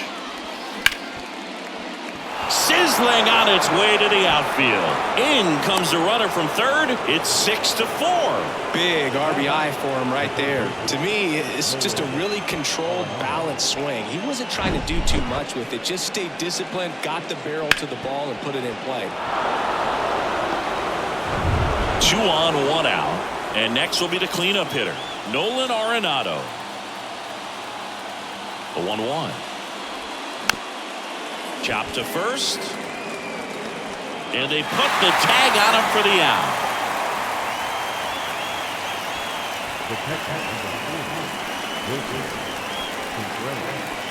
Sizzling on its way to the outfield. In comes the runner from third. It's 6-4. Big RBI for him right there. To me, it's just a really controlled, balanced swing. He wasn't trying to do too much with it. Just stayed disciplined, got the barrel to the ball, and put it in play. 2 on, 1 out. And next will be the cleanup hitter, Nolan Arenado. The 1-1. Chop to first. And they put the tag on him for the out.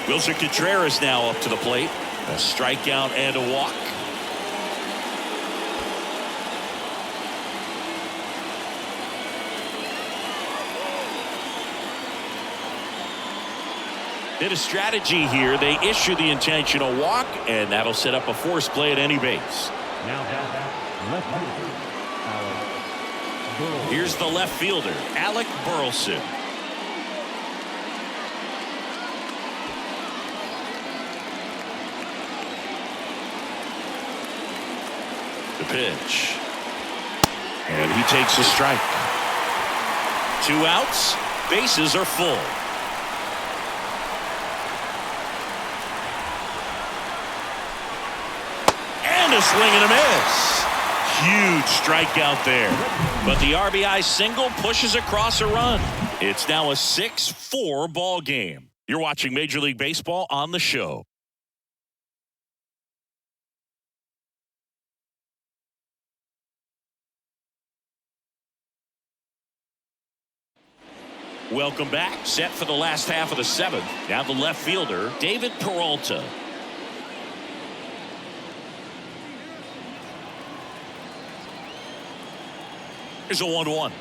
Wilson Contreras now up to the plate. A strikeout and a walk. Bit of strategy here. They issue the intentional walk, and that'll set up a force play at any base. Now left fielder, Alec Burleson. Here's the left fielder, Alec Burleson. pitch. And he takes a strike. 2 outs. Bases are full. And a swing and a miss. Huge strikeout there. But the RBI single pushes across a run. It's now a 6-4 ball game. You're watching Major League Baseball on the show. Welcome back. Set for the last half of the 7th. Now the left fielder, David Peralta. Here's a 1-1.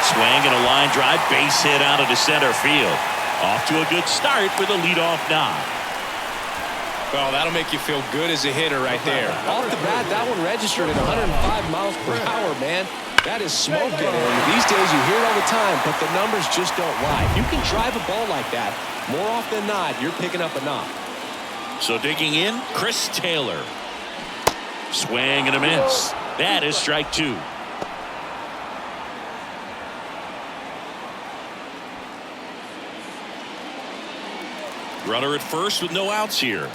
Swing and a line drive, base hit out into center field. Off to a good start with a leadoff knock. Well, that'll make you feel good as a hitter right there. Off the bat, that one registered at 105 miles per hour, man. That is smoking. And these days you hear it all the time, but the numbers just don't lie. If you can drive a ball like that, more often than not, you're picking up a knock. So digging in, Chris Taylor. Swing and a miss. That is strike 2. Runner at first with no outs here.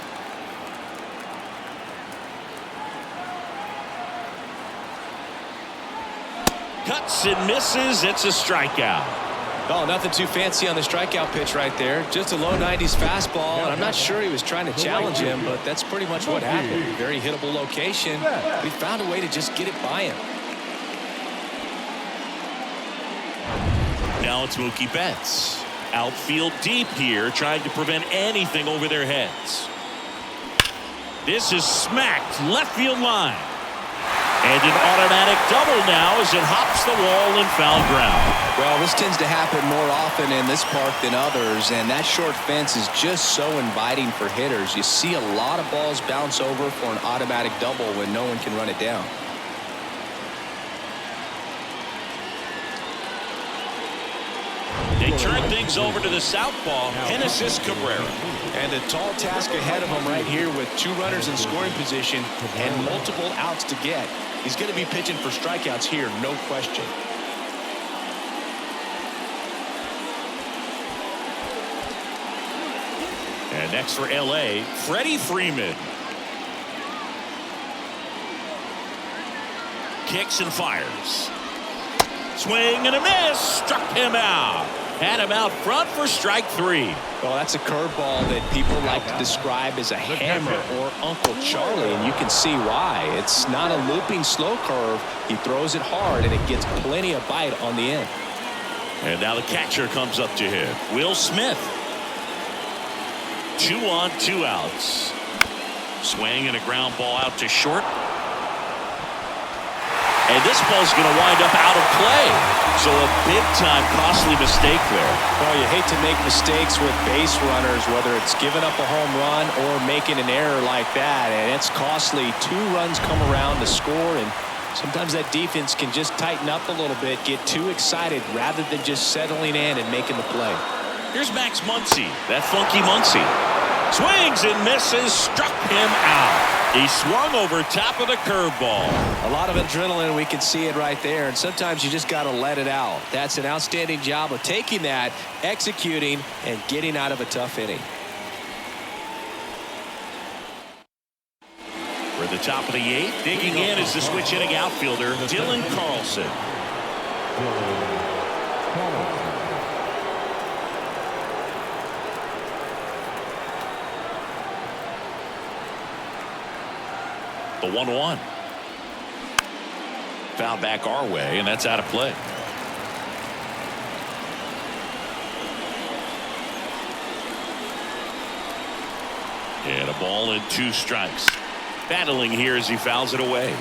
Cuts and misses. It's a strikeout. Oh, nothing too fancy on the strikeout pitch right there. Just a low 90s fastball, and I'm not sure he was trying to challenge him, but that's pretty much what happened. Very hittable location, but he found a way to just get it by him. Now it's Mookie Betts. Outfield deep here, trying to prevent anything over their heads. This is smacked left field line. And an automatic double now as it hops the wall and foul ground. Well, this tends to happen more often in this park than others, and that short fence is just so inviting for hitters. You see a lot of balls bounce over for an automatic double when no one can run it down. They turn things over to the southpaw, Genesis Cabrera. And a tall task ahead of him right here with 2 runners in scoring position and multiple outs to get. He's going to be pitching for strikeouts here, no question. And next for L.A., Freddie Freeman. Kicks and fires. Swing and a miss. Struck him out. Had him out front for strike 3. Well, that's a curveball that people like to describe as a hammer or Uncle Charlie, and you can see why. It's not a looping slow curve. He throws it hard, and it gets plenty of bite on the end. And now the catcher comes up to him, Will Smith. 2 on, 2 outs. Swing and a ground ball out to short. And this ball's going to wind up out of play. So a big-time costly mistake there. Well, you hate to make mistakes with base runners, whether it's giving up a home run or making an error like that. And it's costly. 2 runs come around to score, and sometimes that defense can just tighten up a little bit, get too excited rather than just settling in and making the play. Here's Max Muncy, that funky Muncy. Swings and misses, struck him out. He swung over top of the curveball. A lot of adrenaline, we can see it right there, and sometimes you just got to let it out. That's an outstanding job of taking that, executing, and getting out of a tough inning. For the top of the 8th, digging in is the switch hitting outfielder, Dylan Carlson. The 1-1. Foul back our way, and that's out of play. And a ball and 2 strikes. Battling here as he fouls it away.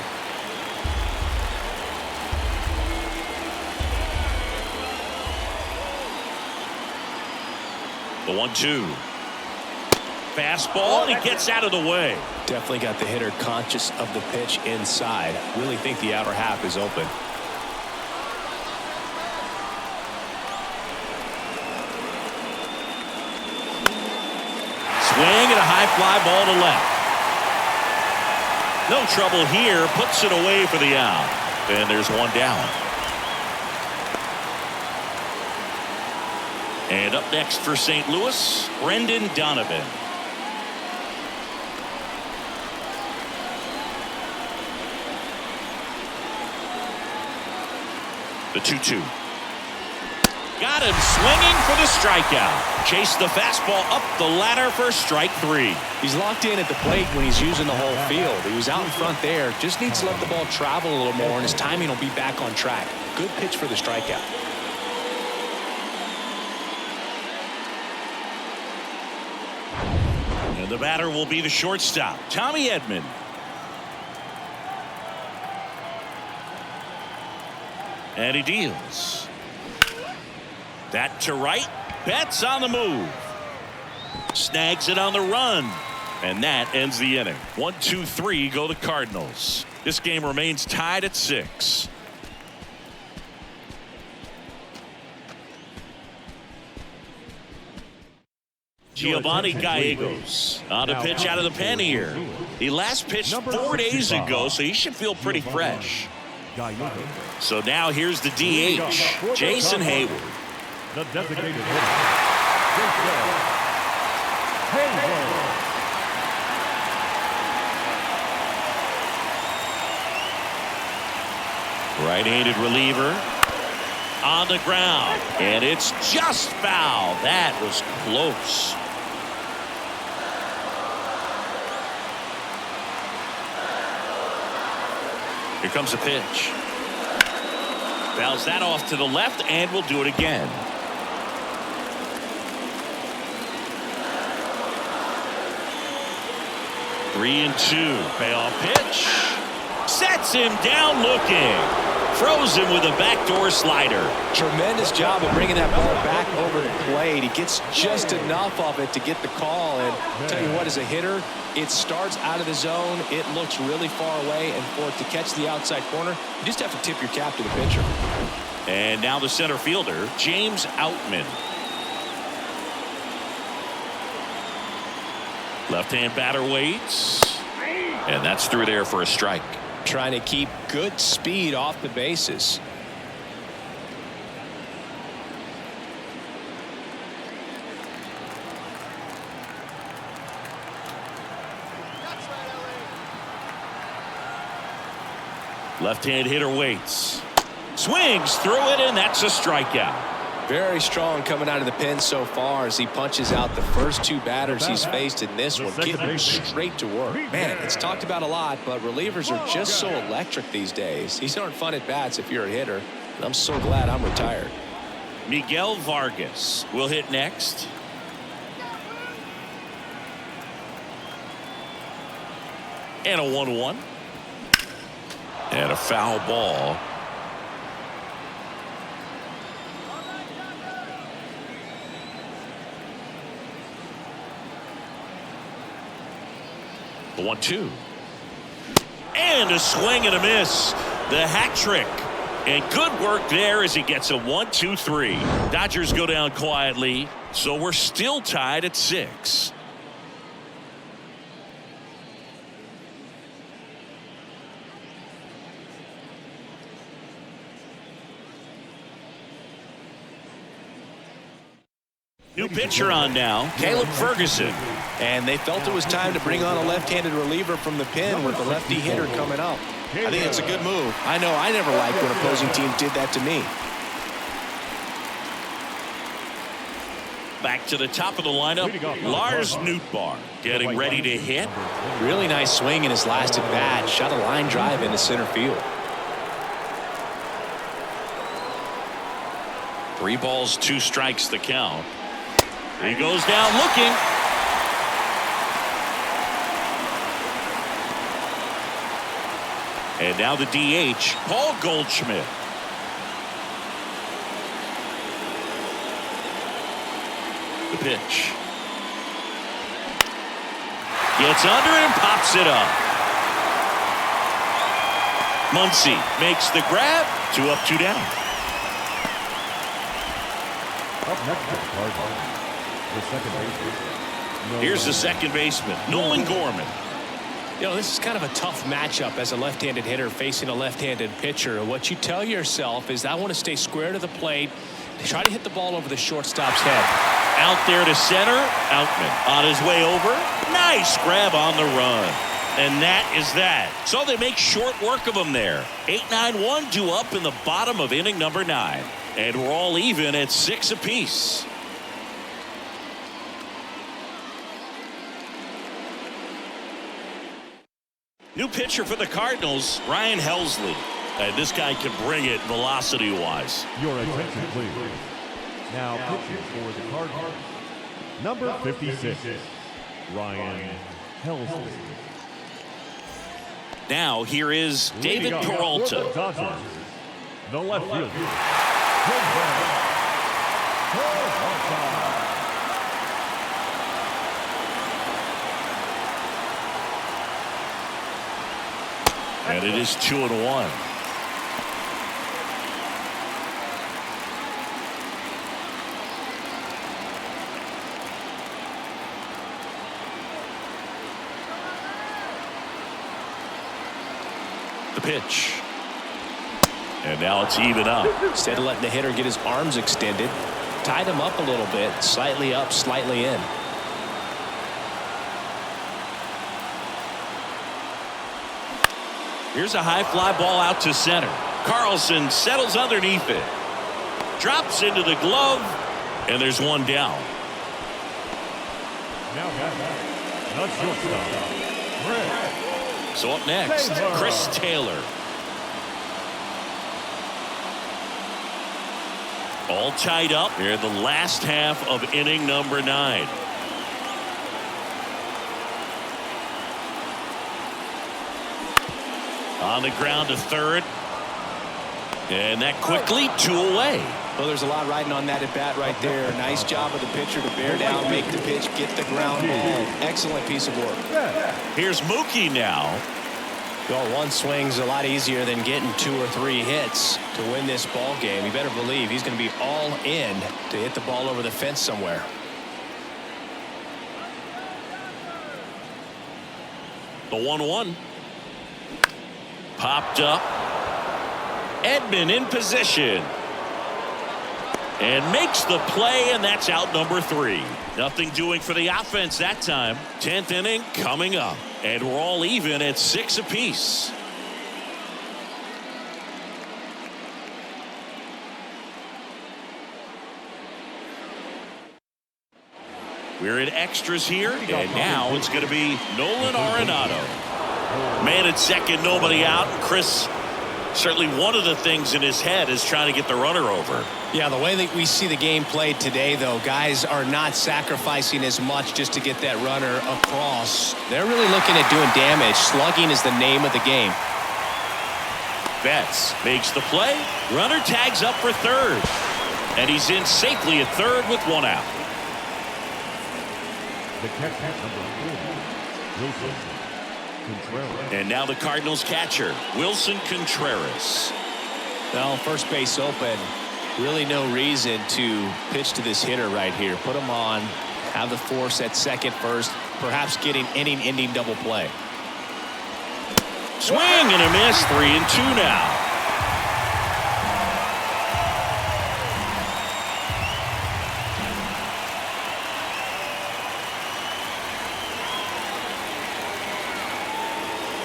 The 1-2. Fastball, and he gets out of the way. Definitely got the hitter conscious of the pitch inside. Really think the outer half is open. Swing and a high fly ball to left. No trouble here. Puts it away for the out. And there's one down. And up next for St. Louis, Brendan Donovan. The 2-2. Got him swinging for the strikeout. Chased the fastball up the ladder for strike 3. He's locked in at the plate when he's using the whole field. He was out in front there. Just needs to let the ball travel a little more, and his timing will be back on track. Good pitch for the strikeout. And the batter will be the shortstop, Tommy Edman. And he deals. That to right. Betts on the move. Snags it on the run. And that ends the inning. 1, 2, 3 go the Cardinals. This game remains tied at 6. Giovanni Gallegos on a pitch out of the pen here. He last pitched 4 days ago, so he should feel pretty fresh. So now here's the DH, Jason Hayward. The designated hitter, Jason Hayward. Right-handed reliever on the ground, and it's just foul. That was close. Here comes a pitch. Fouls that off to the left, and we'll do it again. Three and 2. Payoff pitch. Sets him down looking. Throws him with a backdoor slider. Tremendous job of bringing that ball back over the plate. He gets just enough of it to get the call. And I'll tell you what, as a hitter, it starts out of the zone. It looks really far away. And for it to catch the outside corner, you just have to tip your cap to the pitcher. And now the center fielder, James Outman. Left-hand batter waits. And that's through there for a strike. Trying to keep good speed off the bases. Left-hand hitter waits. Swings through it, and that's a strikeout. Very strong coming out of the pen so far as he punches out the first 2 batters he's faced in this one, getting straight to work. Man, it's talked about a lot, but relievers are just so electric these days. These aren't fun at bats if you're a hitter, and I'm so glad I'm retired. Miguel Vargas will hit next. And a 1-1. And a foul ball. The 1-2. And a swing and a miss. The hat trick. And good work there as he gets a 1-2-3. Dodgers go down quietly, so we're still tied at 6. New pitcher on now, Caleb Ferguson. And they felt it was time to bring on a left-handed reliever from the pen with the lefty hitter coming up. I think it's a good move. I know I never liked when opposing teams did that to me. Back to the top of the lineup, Lars Nootbaar getting ready to hit. Really nice swing in his last at bat. Shot a line drive into center field. 3 balls, 2 strikes the count. He goes down looking. And now the DH, Paul Goldschmidt. The pitch. Gets under it and pops it up. Muncy makes the grab. 2 up, 2 down. Up next for the Cardinals, the second baseman. Here's the second baseman, Nolan Gorman. You know, this is kind of a tough matchup as a left-handed hitter facing a left-handed pitcher. And what you tell yourself is, I want to stay square to the plate, try to hit the ball over the shortstop's head. Out there to center. Outman on his way over. Nice grab on the run. And that is that. So they make short work of him there. 8-9-1 due up in the bottom of inning number 9. And we're all even at 6 apiece. New pitcher for the Cardinals, Ryan Helsley. And this guy can bring it velocity-wise. Your attention, please. Now pitching for the Cardinals, number 56, Ryan Helsley. Now here is David Leading off Peralta. for the Dodgers, the left fielder, And it is 2-1. The pitch. And now it's even up. Instead of letting the hitter get his arms extended, tied him up a little bit, slightly up, slightly in. Here's a high fly ball out to center. Carlson settles underneath it. Drops into the glove. And there's one down. now the shortstop, So up next, Chris Taylor. All tied up here in the last half of inning number 9. On the ground to third. And that quickly 2 away. Well, there's a lot riding on that at bat right there. Nice job of the pitcher to bear down, make the pitch, get the ground ball. Excellent piece of work. Here's Mookie now. Well, one swing's a lot easier than getting 2 or 3 hits to win this ball game. You better believe he's going to be all in to hit the ball over the fence somewhere. The 1-1. Popped up. Edman in position. And makes the play, and that's out number 3. Nothing doing for the offense that time. 10th inning coming up. And we're all even at 6 apiece. We're in extras here, and now it's going to be Nolan Arenado. Man at second, nobody out. Chris, certainly one of the things in his head is trying to get the runner over. Yeah, the way that we see the game played today, though, guys are not sacrificing as much just to get that runner across. They're really looking at doing damage. Slugging is the name of the game. Betts makes the play. Runner tags up for third. And he's in safely at third with 1 out. the catcher, number 40, Wilson Contreras. And now the Cardinals catcher, Wilson Contreras. Well, first base open. Really no reason to pitch to this hitter right here. Put him on, have the force at second first, perhaps getting inning-ending double play. Swing and a miss, 3-2 now.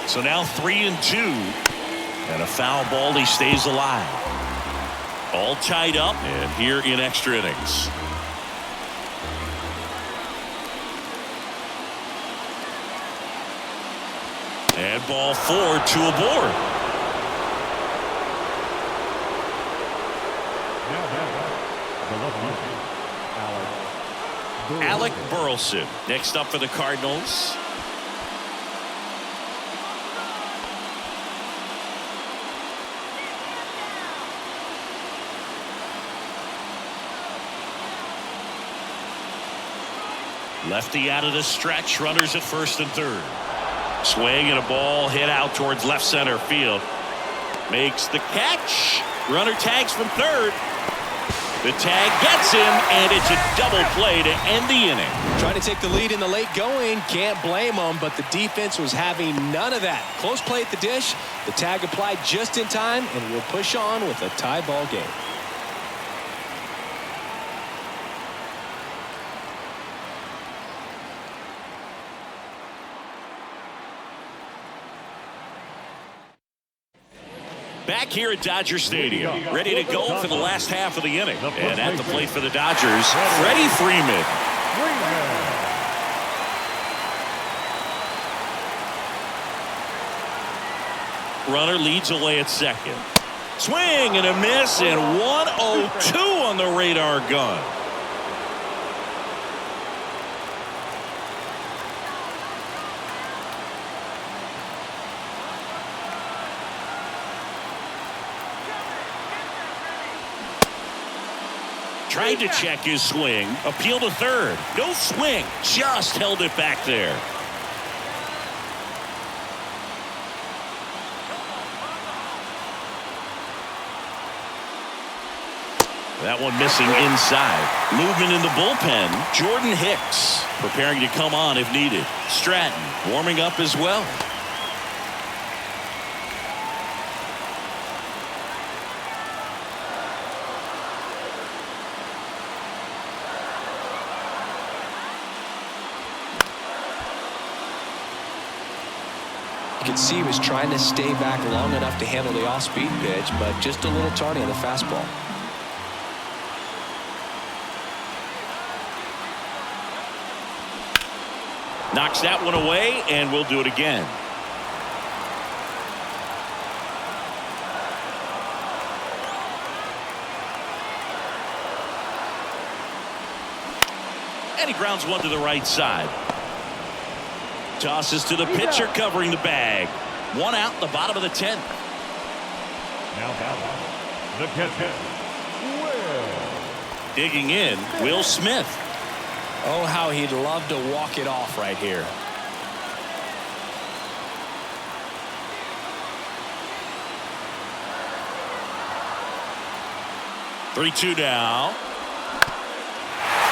So now 3-2. And a foul ball, he stays alive. All tied up and here in extra innings. And ball 4, 2 aboard. Alec Burleson next up for the Cardinals. Lefty out of the stretch, runners at first and third. Swing and a ball hit out towards left center field. Makes the catch. Runner tags from third. The tag gets him, and it's a double play to end the inning. Trying to take the lead in the late going. Can't blame them, but the defense was having none of that. Close play at the dish. The tag applied just in time, and we'll push on with a tie ball game. Back here at Dodger Stadium, ready to go for the last half of the inning. And at the plate for the Dodgers, Freddie Freeman. Runner leads away at second. Swing and a miss, and 1-0-2 on the radar gun. Tried to check his swing, appeal to third. No swing, just held it back there. That one missing inside. Movement in the bullpen. Jordan Hicks preparing to come on if needed. Stratton warming up as well. You can see he was trying to stay back long enough to handle the off-speed pitch, but just a little tardy on the fastball. Knocks that one away, and we'll do it again. And he grounds one to the right side. Tosses to the pitcher covering the bag. One out in the bottom of the 10th. Now the catcher, Will. Digging in, Will Smith. Oh, how he'd love to walk it off right here. Three-two now.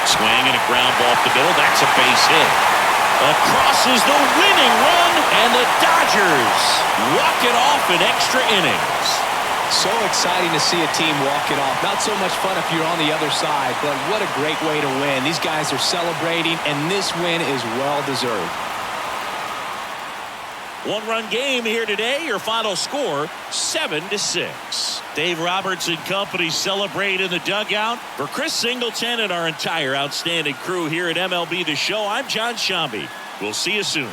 Swing and a ground ball off the middle. That's a base hit. Across is the winning run, and the Dodgers walk it off in extra innings. So exciting to see a team walk it off. Not so much fun if you're on the other side, but what a great way to win. These guys are celebrating, and this win is well-deserved. One-run game here today. Your final score, 7-6. Dave Roberts and company celebrate in the dugout. For Chris Singleton and our entire outstanding crew here at MLB The Show, I'm John Shambi. We'll see you soon.